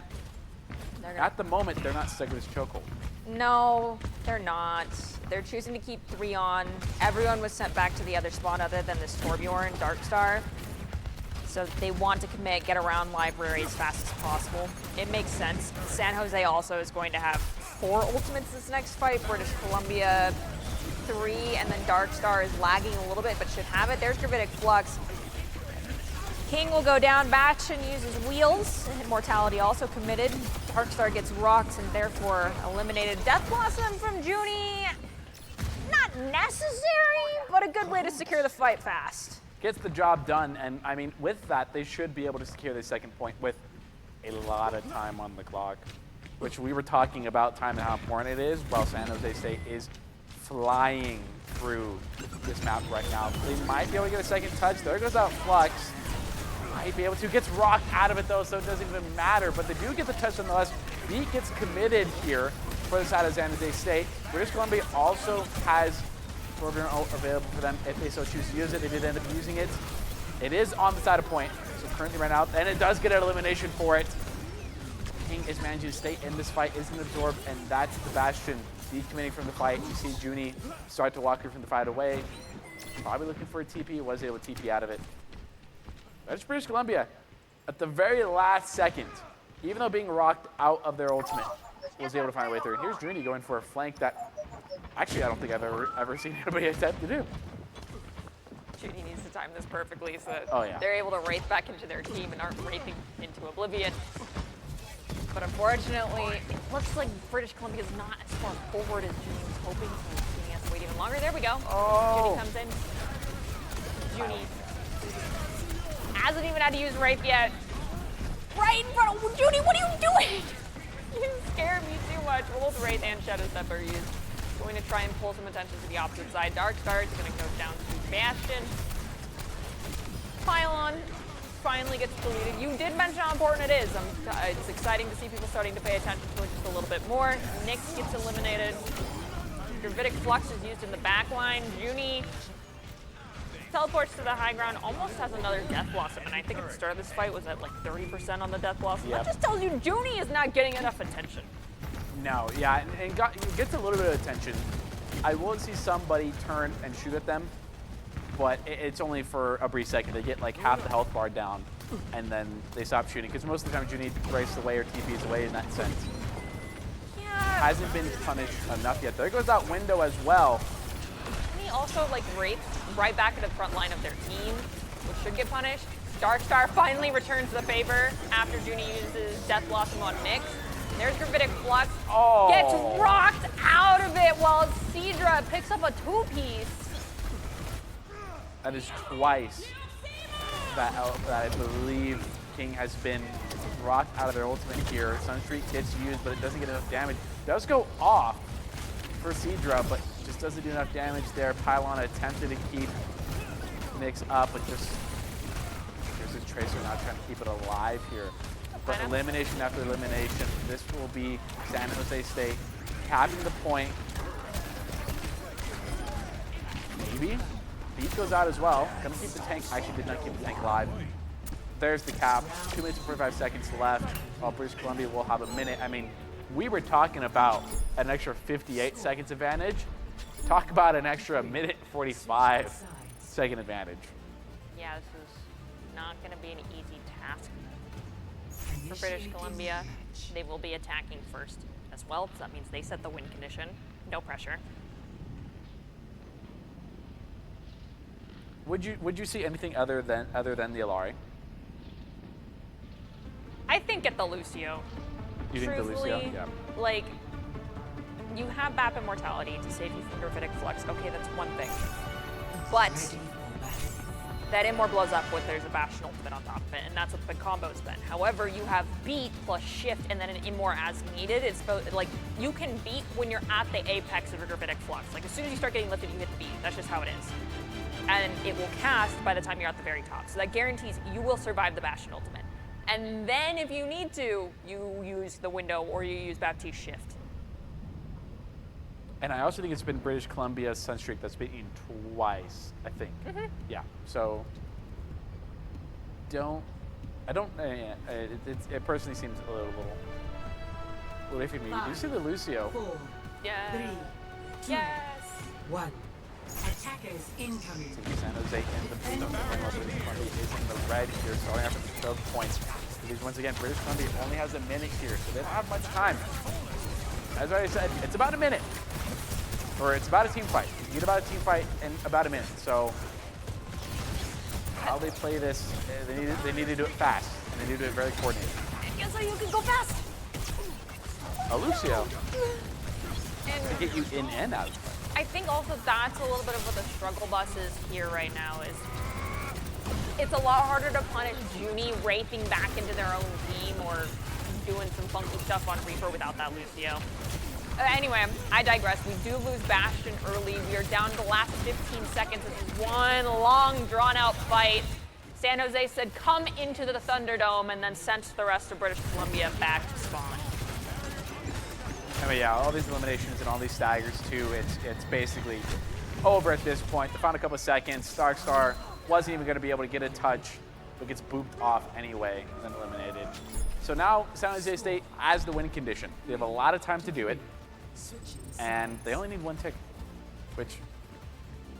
at the moment, they're not stuck with this chokehold. No, they're not. They're choosing to keep 3 on. Everyone was sent back to the other spawn other than this Torbjorn Darkstar. So they want to commit, get around library as fast as possible. It makes sense. San Jose also is going to have 4 ultimates this next fight. British Columbia 3, and then Darkstar is lagging a little bit, but should have it. There's Gravitic Flux. King will go down, Bastion uses wheels. Immortality also committed. Darkstar gets rocked and therefore eliminated. Death Blossom from Junie. Not necessary, but a good way to secure the fight fast. Gets the job done, and I mean, with that, they should be able to secure the second point with a lot of time on the clock, which we were talking about time and how important it is, while San Jose State is flying through this map right now. They might be able to get a second touch. There goes out Flux. Might be able to. Gets rocked out of it though, so it doesn't even matter. But they do get the touch nonetheless. Beat gets committed here for the side of San Jose State. British Columbia also has Torbjorn available for them if they so choose to use it. They did end up using it. It is on the side of point, so currently right now, and it does get an elimination for it. King is managing to stay in this fight, isn't absorbed, and that's the Bastion decommitting from the fight. You see Junie start to walk her from the fight away. Probably looking for a TP, was able to TP out of it. That's British Columbia. At the very last second, even though being rocked out of their ultimate, was able to find a way through. And here's Junie going for a flank that actually I don't think I've ever seen anybody attempt to do. Junie needs to time this perfectly so that they're able to wraith back into their team and aren't wraithing into oblivion. But unfortunately, it looks like British Columbia is not as far forward as Junie was hoping, so Junie has to wait even longer. There we go. Oh. Junie comes in. Junie hasn't even had to use Wraith yet. Right in front of Junie, what are you doing? You scare me too much. Both Wraith and Shadow Step are used. Going to try and pull some attention to the opposite side. Darkstar is going to go down to Bastion. Pylon finally gets deleted. You did mention how important it is. It's exciting to see people starting to pay attention to it just a little bit more. Nyx gets eliminated. Gravitic Flux is used in the back line. Junie teleports to the high ground, almost has another Death Blossom, and I think at the start of this fight was at like 30% on the Death Blossom. Yep. That just tells you Junie is not getting enough attention. No, yeah, and gets a little bit of attention. I will see somebody turn and shoot at them, but it's only for a brief second. They get like half the health bar down, and then they stop shooting, because most of the time Junie breaks away or TPs away in that sense. Yeah. Hasn't been punished enough yet. There goes that window as well. He also like wraiths right back at the front line of their team, which should get punished. Darkstar finally returns the favor after Junie uses Death Blossom on Nyx. There's Gravitic Flux. Oh. Gets rocked out of it while Seadra picks up a 2-piece. That is twice that I believe King has been rocked out of their ultimate here. Sunstreak gets used, but it doesn't get enough damage. Does go off for Seadra, but just doesn't do enough damage there. Pylon attempted to keep Nyx up, but just there's a Tracer now trying to keep it alive here. But elimination after elimination, this will be San Jose State capping the point. Maybe. Beat goes out as well. Gonna keep the tank. Actually, did not keep the tank alive. There's the cap. 2 minutes and 45 seconds left. While British Columbia will have a minute. I mean, we were talking about an extra 58 seconds advantage. Talk about an extra minute 45 second advantage. Yeah, this is not going to be an easy task for British Columbia. They will be attacking first as well, so that means they set the win condition. No pressure. Would you see anything other than the Alari? I think at the Lucio. You think the Lucio? Yeah. Like, you have BAP Immortality to save you from Gravitic Flux. Okay, that's one thing. But that Immor blows up with there's a Bastion ultimate on top of it, and that's what the combo's been. However, you have beat plus shift and then an Immor as needed. It's both, like, you can beat when you're at the apex of your gravitic flux. Like, as soon as you start getting lifted, you hit the beat. That's just how it is. And it will cast by the time you're at the very top. So that guarantees you will survive the Bastion ultimate. And then if you need to, you use the window or you use Baptiste shift. And I also think it's been British Columbia's Sunstreak that's been eaten twice, I think. Yeah, so it personally seems a little iffy to me. Did you see the Lucio? 4, Yeah. 3, 2, Yes. 1. Attackers incoming. San Jose in the blue, British Columbia is in the red here, starting after the choke points. Because once again, British Columbia only has a minute here, so they don't have much time. As I said, it's about a minute. Or it's about a team fight. You get about a team fight in about a minute. So how they play this, they need to do it fast, and they need to do it very coordinated. Guess how you can go fast. A Lucio And to get you in and out of the fight. I think also that's a little bit of what the struggle bus is here right now is it's a lot harder to punish Junie wraithing back into their own team or doing some funky stuff on Reaper without that Lucio. Anyway, I digress. We do lose Bastion early. We are down to the last 15 seconds. This is one long, drawn-out fight. San Jose said, come into the Thunderdome, and then sent the rest of British Columbia back to spawn. I mean, yeah, all these eliminations and all these staggers too, it's basically over at this point. The final couple of seconds, Starkstar wasn't even going to be able to get a touch, but gets booped off anyway, and then eliminated. So now San Jose State has the win condition. They have a lot of time to do it, and they only need one tick, which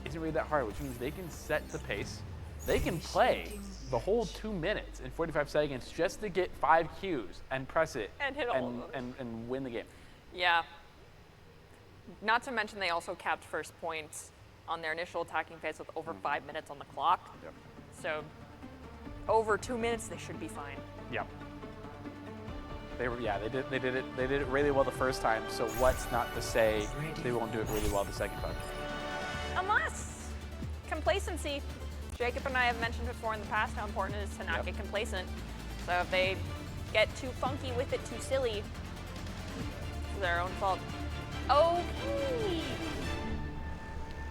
isn't really that hard, which means they can set the pace. They can play the whole 2 minutes and 45 seconds just to get 5 Qs and press it And hit all of them. and win the game. Yeah. Not to mention they also capped first points on their initial attacking phase with over 5 minutes on the clock. Yep. So over 2 minutes, they should be fine. Yep. They did it really well the first time. So what's not to say they won't do it really well the second time? Unless complacency. Jacob and I have mentioned before in the past how important it is to not get complacent. So if they get too funky with it, too silly, it's their own fault. Okay.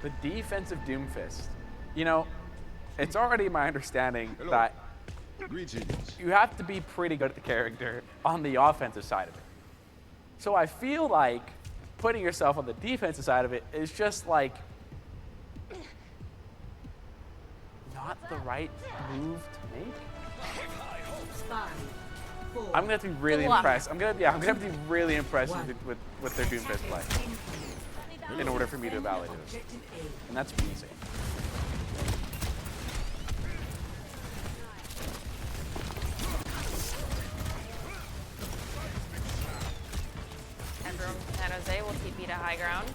The defensive Doomfist. You know, it's already my understanding that you have to be pretty good at the character on the offensive side of it. So I feel like putting yourself on the defensive side of it is just like not the right move to make. 5, 4, I'm gonna have to be really Good luck. impressed. I'm gonna have to be really impressed with their Doomfist play in order for me to validate it. objective A. And that's easy. And from San Jose will TP to high ground.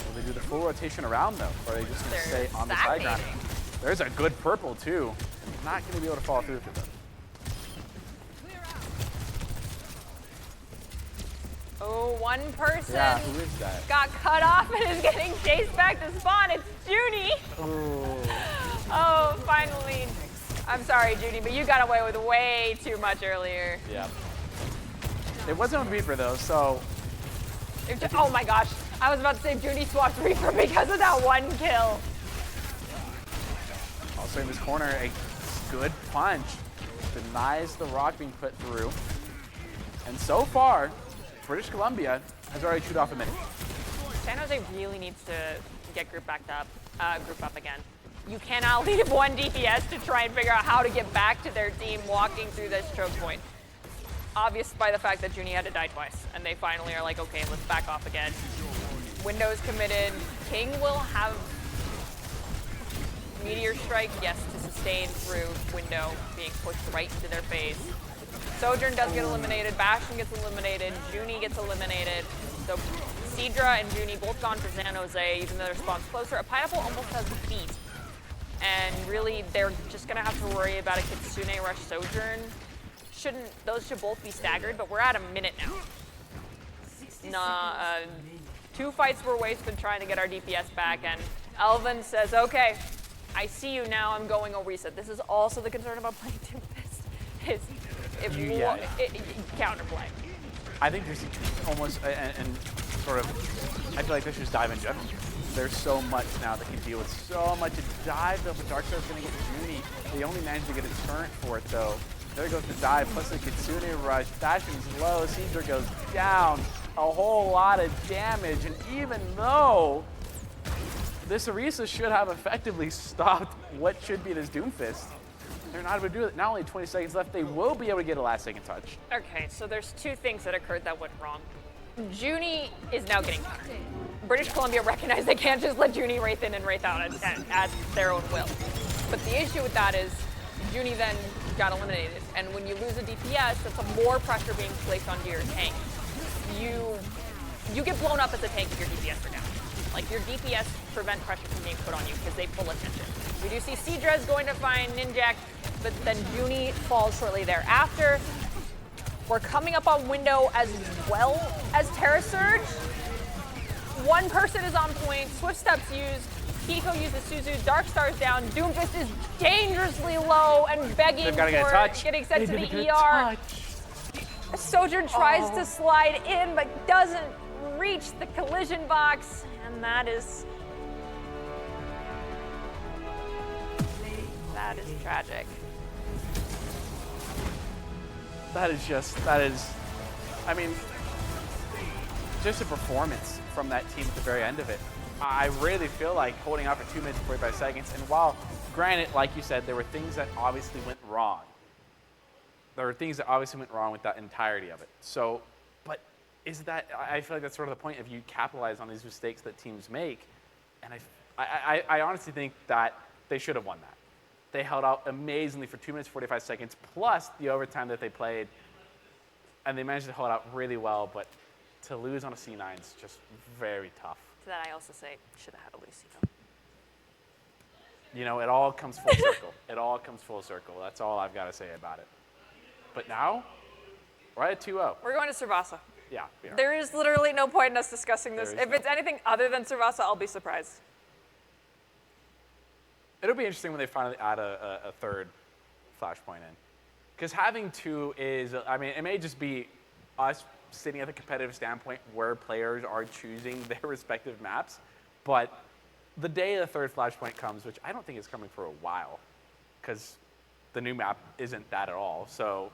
Will they do the full rotation around though? Or are they just gonna They're stay on this high ground? stagnating. There's a good purple too. Not gonna be able to follow through with it though. Oh, one person Yeah, who is that? got cut off and is getting chased back to spawn. It's Junie. Oh, finally. I'm sorry, Junie, but you got away with way too much earlier. Yeah. It wasn't a Reaper though, so Oh my gosh. I was about to say Junie swapped Reaper because of that one kill. also in this corner, a good punch denies the rock being put through. And so far, British Columbia has already chewed off a minute. San Jose really needs to get group up again. You cannot leave one DPS to try and figure out how to get back to their team walking through this choke point. Obvious by the fact that Junie had to die twice, and they finally are like, okay, let's back off again. Window's committed. King will have Meteor Strike, yes, to sustain through Window being pushed right into their face. Sojourn does get eliminated, Bastion gets eliminated, Junie gets eliminated. So Seadra and Junie both gone for San Jose, even though their spawn's closer. A Pineapple almost has the beat. And really, they're just gonna have to worry about a Kitsune Rush Sojourn. Those should both be staggered, but we're at a minute now. 2 fights were wasted trying to get our DPS back, and Elvin says, okay, I see you now, I'm going over reset. This is also the concern about playing Doomfist, is if counterplay. I think there's almost, and sort of, I feel like they should just dive in general. There's so much now that can deal with so much. A dive though, but Darkstar's gonna get the Junie. They only managed to get a turret for it though. There goes the dive, plus the Kitsune Rush. Bastion's low, Caesar goes down. A whole lot of damage, and even though this Orisa should have effectively stopped what should be this Doomfist, they're not able to do it. Not only 20 seconds left, they will be able to get a last second touch. Okay, so there's two things that occurred that went wrong. Junie is now getting countered. British Columbia recognized they can't just let Junie wraith in and wraith out at their own will. But the issue with that is Junie then got eliminated, and when you lose a DPS, that's more pressure being placed onto your tank. You get blown up as a tank if your DPS are down. Like, your DPS prevent pressure from being put on you because they pull attention. We do see Seadra's going to find Ninjak, but then Junie falls shortly thereafter. We're coming up on window as well as Terra Surge. One person is on point, Swift Steps used, Kiko uses Suzu, Darkstar's down, Doomfist is dangerously low and begging for getting sent to the ER. Sojourn tries to slide in but doesn't reach the collision box, and that is tragic. That is, I mean, just a performance from that team at the very end of it. I really feel like holding out for 2 minutes and 45 seconds, and while, granted, like you said, there were things that obviously went wrong. There were things that obviously went wrong with that entirety of it. So, but is that, I feel like that's sort of the point of you capitalize on these mistakes that teams make, and I honestly think that they should have won that. They held out amazingly for 2 minutes, 45 seconds, plus the overtime that they played, and they managed to hold out really well, but to lose on a C9 is just very tough. To that I also say, should have had a Lucio. You know, it all comes full circle. It all comes full circle. That's all I've got to say about it. But now, we're at 2-0. We're going to Servasa. Yeah, we are. There is literally no point in us discussing this. If it's anything other than Servasa, I'll be surprised. It'll be interesting when they finally add a third flashpoint in. Because having two is, I mean, it may just be us sitting at the competitive standpoint where players are choosing their respective maps, but the day the third flashpoint comes, which I don't think is coming for a while, because the new map isn't that at all, so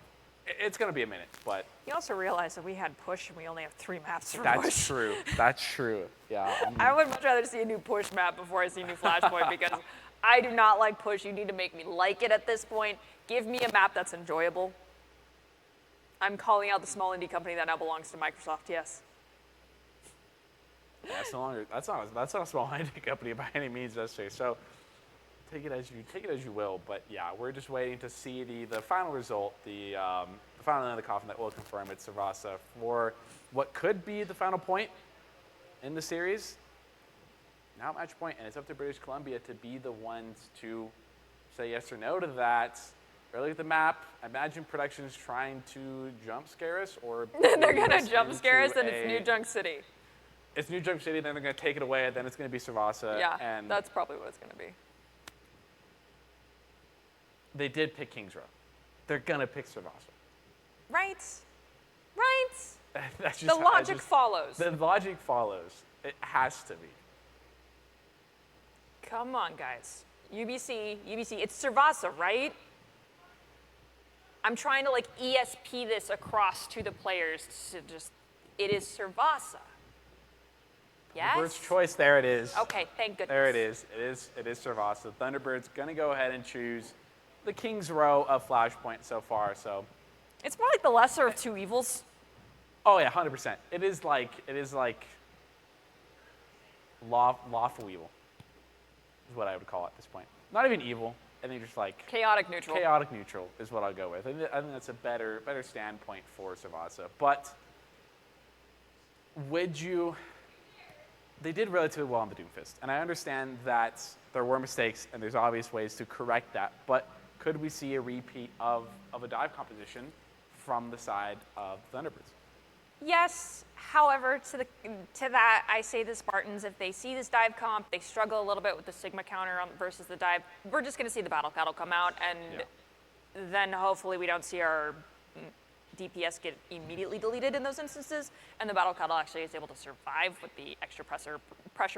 it's going to be a minute, but... You also realize that we had push and we only have 3 maps for That's push. true. That's true. Yeah. I would much rather see a new push map before I see a new flashpoint because I do not like push. You need to make me like it at this point. Give me a map that's enjoyable. I'm calling out the small indie company that now belongs to Microsoft, yes. Yeah, that's not a small indie company by any means necessary. So take it as you will. But yeah, we're just waiting to see the final result, the final end of the coffin that will confirm it's Servasa for what could be the final point in the series. Now match point, and it's up to British Columbia to be the ones to say yes or no to that. Look at the map. I imagine Production's trying to jump scare us, or they're gonna jump scare us, and it's New Junk City. It's New Junk City, then they're gonna take it away, and then it's gonna be Servasa. Yeah, and that's probably what it's gonna be. They did pick Kings Row. They're gonna pick Servasa. Right. Right. That's just the logic follows. The logic follows. It has to be. Come on, guys. UBC, it's Servasa, right? I'm trying to like ESP this across to the players to just, it is Servasa. Yes? Thunderbird's choice, there it is. Okay, thank goodness. There it is. It is Servasa. Thunderbird's gonna go ahead and choose the King's Row of Flashpoint so far, so. It's more like the lesser of two evils. Oh yeah, 100%. It is like lawful evil, is what I would call it at this point. Not even evil. I think just like chaotic neutral. Chaotic neutral is what I'll go with. I think that's a better standpoint for Servasa. But they did relatively well on the Doomfist, and I understand that there were mistakes and there's obvious ways to correct that. But could we see a repeat of a dive composition from the side of Thunderbirds? Yes. However, to that, I say the Spartans, if they see this dive comp, they struggle a little bit with the Sigma counter versus the dive. We're just going to see the battle cattle come out, and then hopefully we don't see our DPS get immediately deleted in those instances, and the battle cattle actually is able to survive with the extra pressure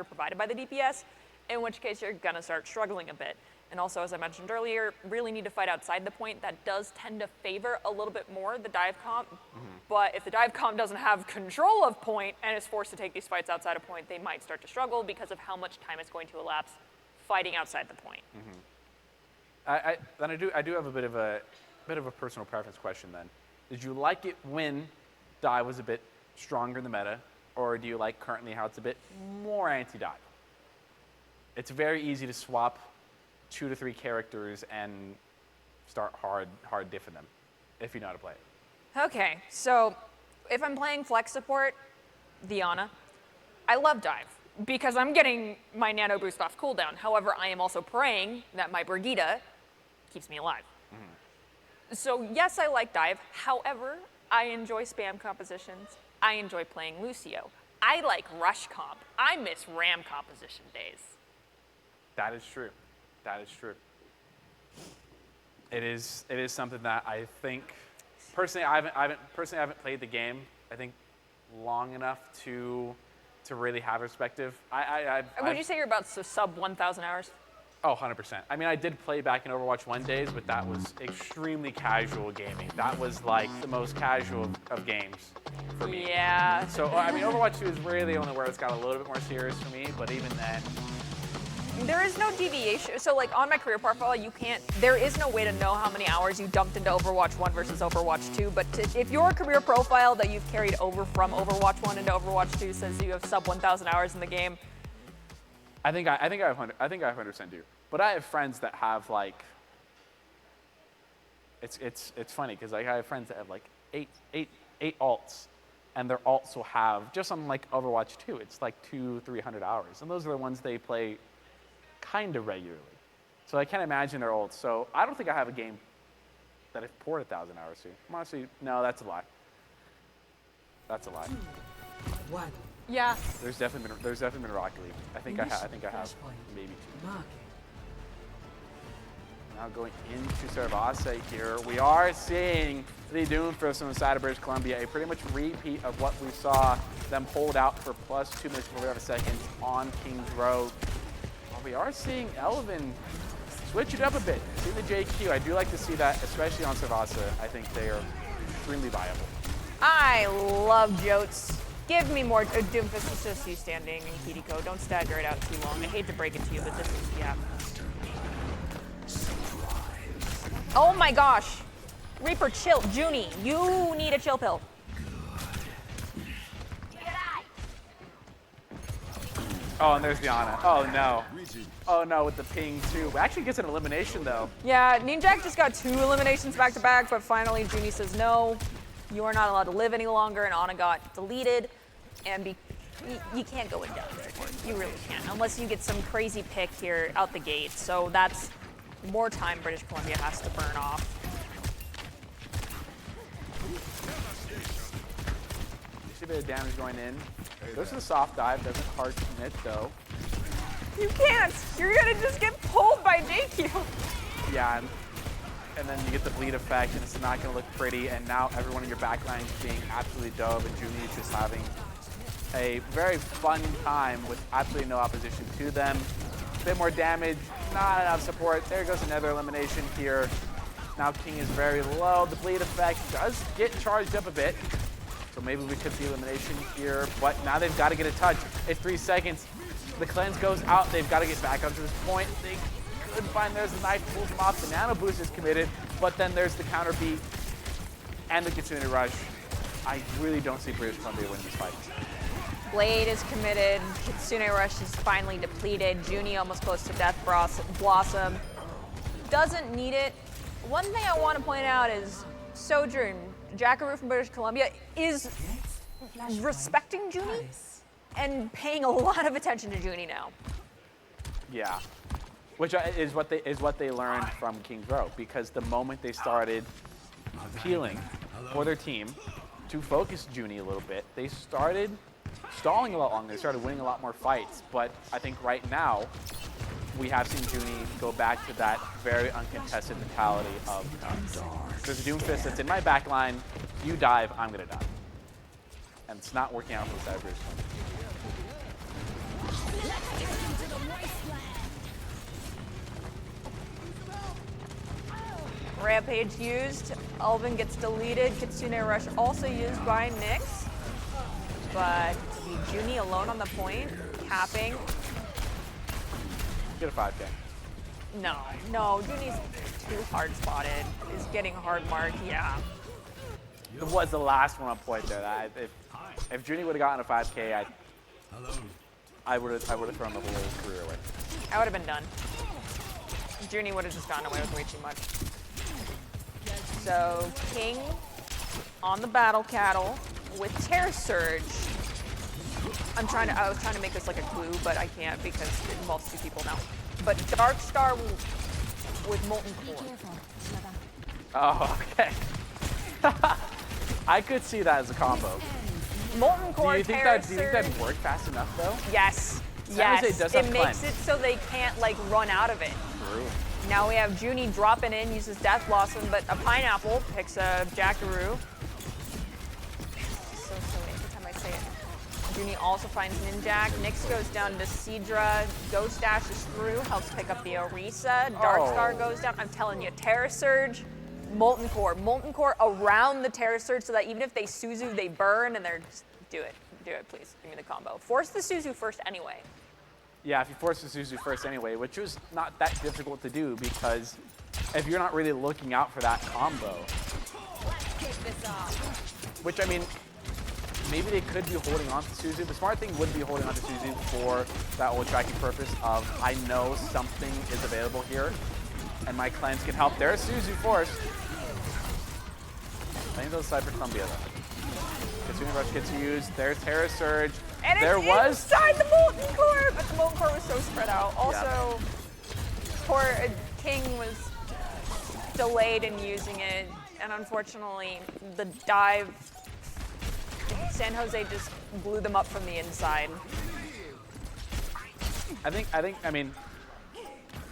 provided by the DPS, in which case you're going to start struggling a bit. And also, as I mentioned earlier, really need to fight outside the point. That does tend to favor a little bit more the dive comp. But if the dive comp doesn't have control of point and is forced to take these fights outside of point, they might start to struggle because of how much time is going to elapse fighting outside the point. Then I do have a bit of a personal preference question then. Did you like it when dive was a bit stronger in the meta, or do you like currently how it's a bit more anti-dive? It's very easy to swap 2 to 3 characters and start hard diffing them if you know how to play it. Okay, so if I'm playing flex support, Diana, I love dive because I'm getting my nano boost off cooldown. However, I am also praying that my Brigitte keeps me alive. So yes, I like dive. However, I enjoy spam compositions. I enjoy playing Lucio. I like rush comp. I miss ram composition days. That is true. That is true. It is something that I think personally I haven't played the game I think long enough to really have perspective. Would you say you're about sub 1,000 hours? Oh, 100%. I mean, I did play back in Overwatch 1 days, but that was extremely casual gaming. That was like the most casual of games for me. Yeah. So, I mean, Overwatch 2 is really only where it's got a little bit more serious for me, but even then. There is no deviation. So like on my career profile, there is no way to know how many hours you dumped into Overwatch 1 versus Overwatch 2, but if your career profile that you've carried over from Overwatch 1 into Overwatch 2 says you have sub 1,000 hours in the game, I think I 100% do. But I have friends that have like, it's funny because like I have friends that have like eight alts, and their alts will have just on like Overwatch 2, it's like 200-300 hours, and those are the ones they play kind of regularly. So I can't imagine their ults. So I don't think I have a game that I've poured 1,000 hours to. Honestly, no, that's a lie. That's a lie. 1. yeah. There's definitely been Rocket League. I think I have maybe 2. Mark Now going into Cervase here, we are seeing the Doomfist from the side of British Columbia, a pretty much repeat of what we saw them hold out for plus 2 minutes before we have a second on King's Road. Well, we are seeing Elvin switch it up a bit. See the JQ, I do like to see that, especially on Cervase. I think they are extremely viable. I love Jotes. Give me more Doomfist. It's just you standing in Kiriko. Don't stagger it out too long. I hate to break it to you, but this is, yeah. Oh my gosh. Reaper, chill. Junie, you need a chill pill. Oh, and there's Diana. Oh no. Oh no, with the ping too. Actually gets an elimination though. Yeah, Ninjak just got 2 eliminations back to back, but finally Junie says no. You are not allowed to live any longer, and Ana got deleted. And you can't go in down support. You really can't, unless you get some crazy pick here out the gate. So that's more time British Columbia has to burn off. You see a bit of damage going in. Goes to the soft dive, doesn't hard commit though. You can't! You're gonna just get pulled by JQ! Yeah, and then you get the bleed effect, and it's not gonna look pretty, and now everyone in your backline is being absolutely dove, and Junie is just having a very fun time with absolutely no opposition to them. A bit more damage, not enough support. There goes another elimination here. Now King is very low. The bleed effect does get charged up a bit. So maybe we could see elimination here, but now they've got to get a touch. It's 3 seconds. The cleanse goes out. They've got to get back up to this point. They could find there's the knife, pulls them off. The nano boost is committed, but then there's the counter beat and the Kitsune rush. I really don't see British Columbia winning this fight. Blade is committed. Kitsune Rush is finally depleted. Junie almost close to Death Blossom. Doesn't need it. One thing I want to point out is Sojourn, Jackaroo from British Columbia, is respecting Junie and paying a lot of attention to Junie now. Yeah, which is what they learned from King's Row, because the moment they started appealing for their team to focus Junie a little bit. They started stalling a lot longer. They started winning a lot more fights. But I think right now, we have seen Junie go back to that very uncontested mentality of there's a Doomfist that's in my back line. You dive, I'm going to die. And it's not working out for the Cyber's. Rampage used. Elvin gets deleted. Kitsune Rush also used by Nyx. But Junie alone on the point, capping. Get a 5K. No, Junie's too hard spotted. Is getting hard marked, yeah. It was the last one on point there. If Junie would have gotten a 5K, I would have thrown the whole career away. I would have been done. Junie would have just gotten away with way too much. So King on the Battle Cattle with Terror Surge. I was trying to make this like a clue, but I can't because it involves two people now. But Dark Star with Molten Core. Oh, okay. I could see that as a combo. Molten Core, Do you think that'd work fast enough though? Yes. San Jose does have It makes cleanse. it so they can't like run out of it. True. Now we have Junie dropping in, uses Death Blossom, but a Pineapple picks a Jackaroo. So silly every time I say it. Junie also finds Ninjak. Nyx goes down to Seadra. Ghost dashes through, helps pick up the Orisa. Dark Star goes down. I'm telling you, Terror Surge, Molten Core. Molten Core around the Terror Surge so that even if they Suzu, they burn and they're just, do it, please. Give me the combo. Force the Suzu first anyway. Yeah, if you force the Suzu first anyway, which was not that difficult to do because if you're not really looking out for that combo, which I mean, maybe they could be holding on to Suzu. The smart thing would be holding on to Suzu for that whole tracking purpose of I know something is available here and my cleanse can help. There's Suzu forced. I think those Cyber Columbia though. Kitsune Rush gets used. There's Terror Surge. And there it's was inside the Molten Core, but the Molten Core was so spread out. Also, poor King was delayed in using it, and unfortunately, the dive, San Jose just blew them up from the inside. I mean,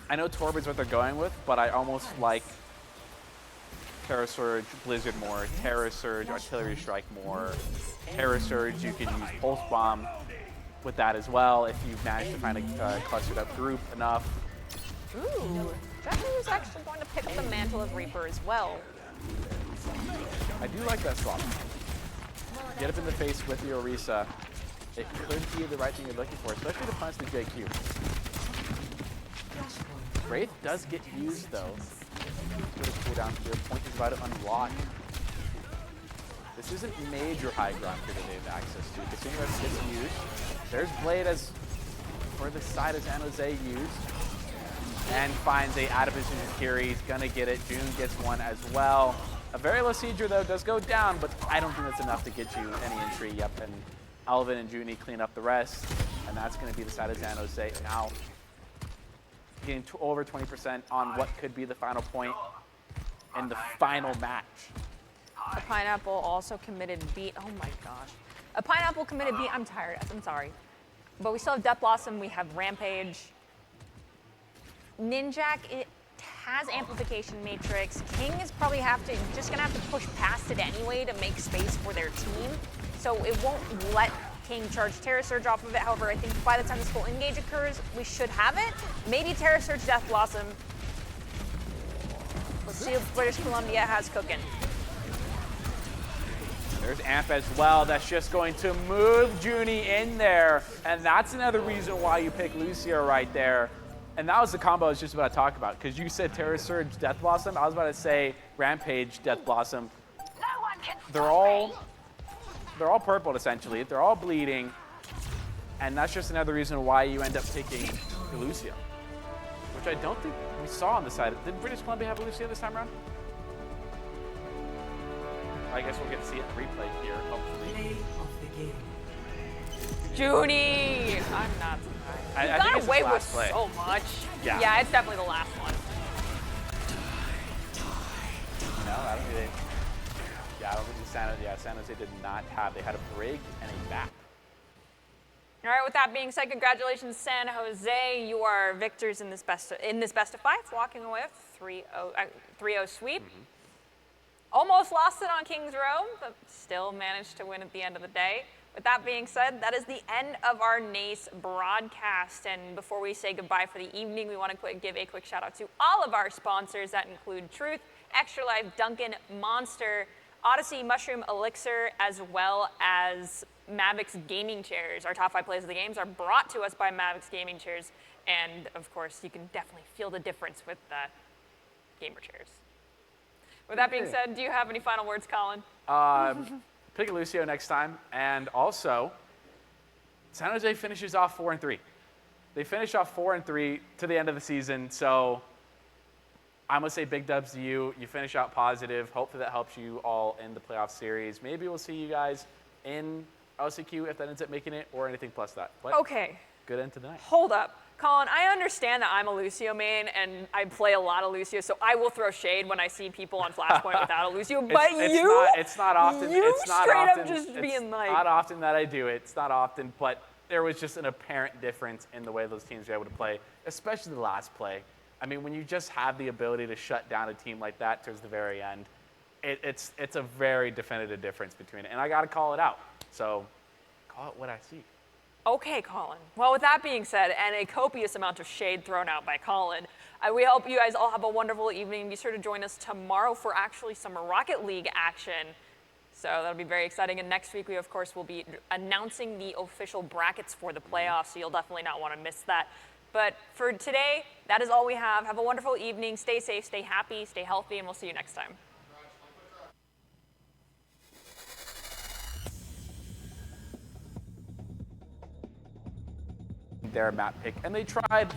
I know Torb is what they're going with, but I almost like Terror Surge, Blizzard more, Terror Surge, Artillery Strike more. Terror Surge, you can use Pulse Bomb with that as well if you've managed to find a clustered up group enough. Ooh, Jeffrey was actually going to pick up the Mantle of Reaper as well. I do like that swap. Get up in the face with the Orisa. It could be the right thing you're looking for, especially to punch the JQ. Wraith does get used though. Good cooldown here. Point is about to unlock. This isn't major high ground here that they have access to. Kitsune Rush gets used. There's Blade as for the side of San Jose used. And finds a out of position Kiri. He's gonna get it. June gets one as well. A very low Seadra though does go down, but I don't think that's enough to get you any entry. Yep, and Alvin and Junie clean up the rest. And that's gonna be the side of San Jose. Now getting over 20% on what could be the final point in the final match. A Pineapple also committed beat. Oh my gosh. A Pineapple committed beat. I'm tired. I'm sorry. But we still have Death Blossom. We have Rampage. Ninjak, it has Amplification Matrix. King is probably just gonna have to push past it anyway to make space for their team. So it won't let King charge Terror Surge off of it. However, I think by the time this full engage occurs, we should have it. Maybe Terror Surge, Death Blossom. Let's see what British Columbia has cooking. There's Amp as well. That's just going to move Junie in there. And that's another reason why you pick Lucio right there. And that was the combo I was just about to talk about. Because you said Terror Surge, Death Blossom. I was about to say Rampage, Death Blossom. They're all purple, essentially. They're all bleeding. And that's just another reason why you end up picking Lucio. Which I don't think we saw on the side. Did British Columbia have Lucio this time around? I guess we'll get to see it in replay here, hopefully. Junie! I'm not surprised. I He think got it's away his with last play. so much. Yeah. Yeah, it's definitely the last one. No, I don't think they. Yeah, I don't think San Jose did not have. They had a brig and a map. All right, with that being said, congratulations, San Jose. You are victors in this best of 5, walking away with 3-0 sweep. Almost lost it on Kings Row, but still managed to win at the end of the day. With that being said, that is the end of our NACE broadcast. And before we say goodbye for the evening, we want to give a quick shout out to all of our sponsors that include Truth, Extra Life, Duncan, Monster, Odyssey, Mushroom, Elixir, as well as Mavix Gaming Chairs. Our top 5 plays of the games are brought to us by Mavix Gaming Chairs. And of course, you can definitely feel the difference with the gamer chairs. With that being said, do you have any final words, Colin? Pick Lucio next time. And also, San Jose finishes off 4-3. They finish off 4-3 to the end of the season. So I'm going to say big dubs to you. You finish out positive. Hopefully that helps you all in the playoff series. Maybe we'll see you guys in LCQ if that ends up making it, or anything plus that. But okay. Good end to the night. Hold up. Colin, I understand that I'm a Lucio main, and I play a lot of Lucio, so I will throw shade when I see people on Flashpoint without a Lucio. But it's not often. It's not straight often, up just it's being like. not often that I do it. It's not often, but there was just an apparent difference in the way those teams were able to play, especially the last play. I mean, when you just have the ability to shut down a team like that towards the very end, it's a very definitive difference between it. And I got to call it out. So call it what I see. Okay, Colin. Well, with that being said, and a copious amount of shade thrown out by Colin, we hope you guys all have a wonderful evening. Be sure to join us tomorrow for actually some Rocket League action. So that'll be very exciting. And next week, we, of course, will be announcing the official brackets for the playoffs, so you'll definitely not want to miss that. But for today, that is all we have. Have a wonderful evening. Stay safe, stay happy, stay healthy, and we'll see you next time. Their map pick, and they tried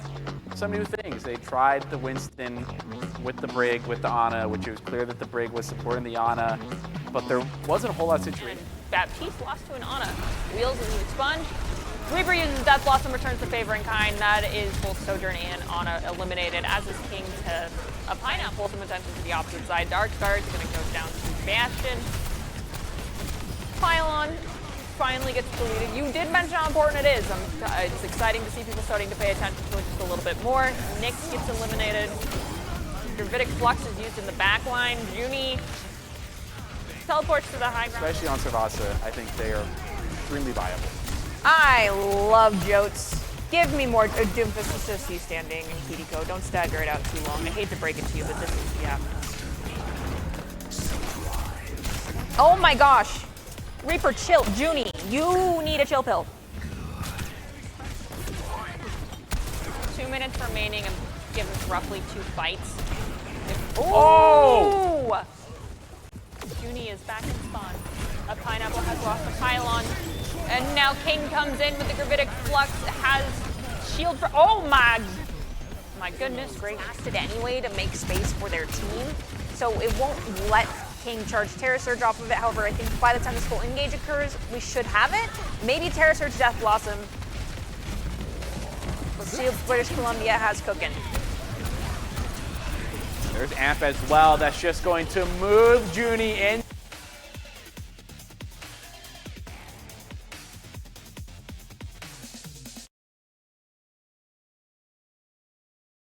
some new things. They tried the Winston with the Brig, with the Ana, which it was clear that the Brig was supporting the Ana, but there wasn't a whole lot of situation. Baptiste lost to an Ana. Wheels is an Sponge. Reaper uses Death Blossom, returns the favor in kind. That is both Sojourn and Ana eliminated, as is King to a Pineapple, some attention to the opposite side. Dark Stars going to go down to Bastion. Pylon finally gets deleted. You did mention how important it is. It's exciting to see people starting to pay attention to it just a little bit more. Nyx gets eliminated. Gravitic Flux is used in the back line. Junie teleports to the high ground. Especially on Servasa, I think they are extremely viable. I love Jotes. Give me more Doomfist. Just you standing in Kiriko. Don't stagger it out too long. I hate to break it to you, but this is, yeah. Oh my gosh. Reaper, chill. Junie, you need a chill pill. 2 minutes remaining and give us roughly 2 fights. Oh! Junie is back in spawn. A Pineapple has lost the pylon. And now King comes in with the Gravitic Flux, has shield for, oh my goodness gracious. Casted anyway to make space for their team. So it won't let King charge Terra Surge off of it. However, I think by the time this full engage occurs, we should have it. Maybe Terra Surge Death Blossom. Let's see if British Columbia has cooking. There's Amp as well. That's just going to move Junie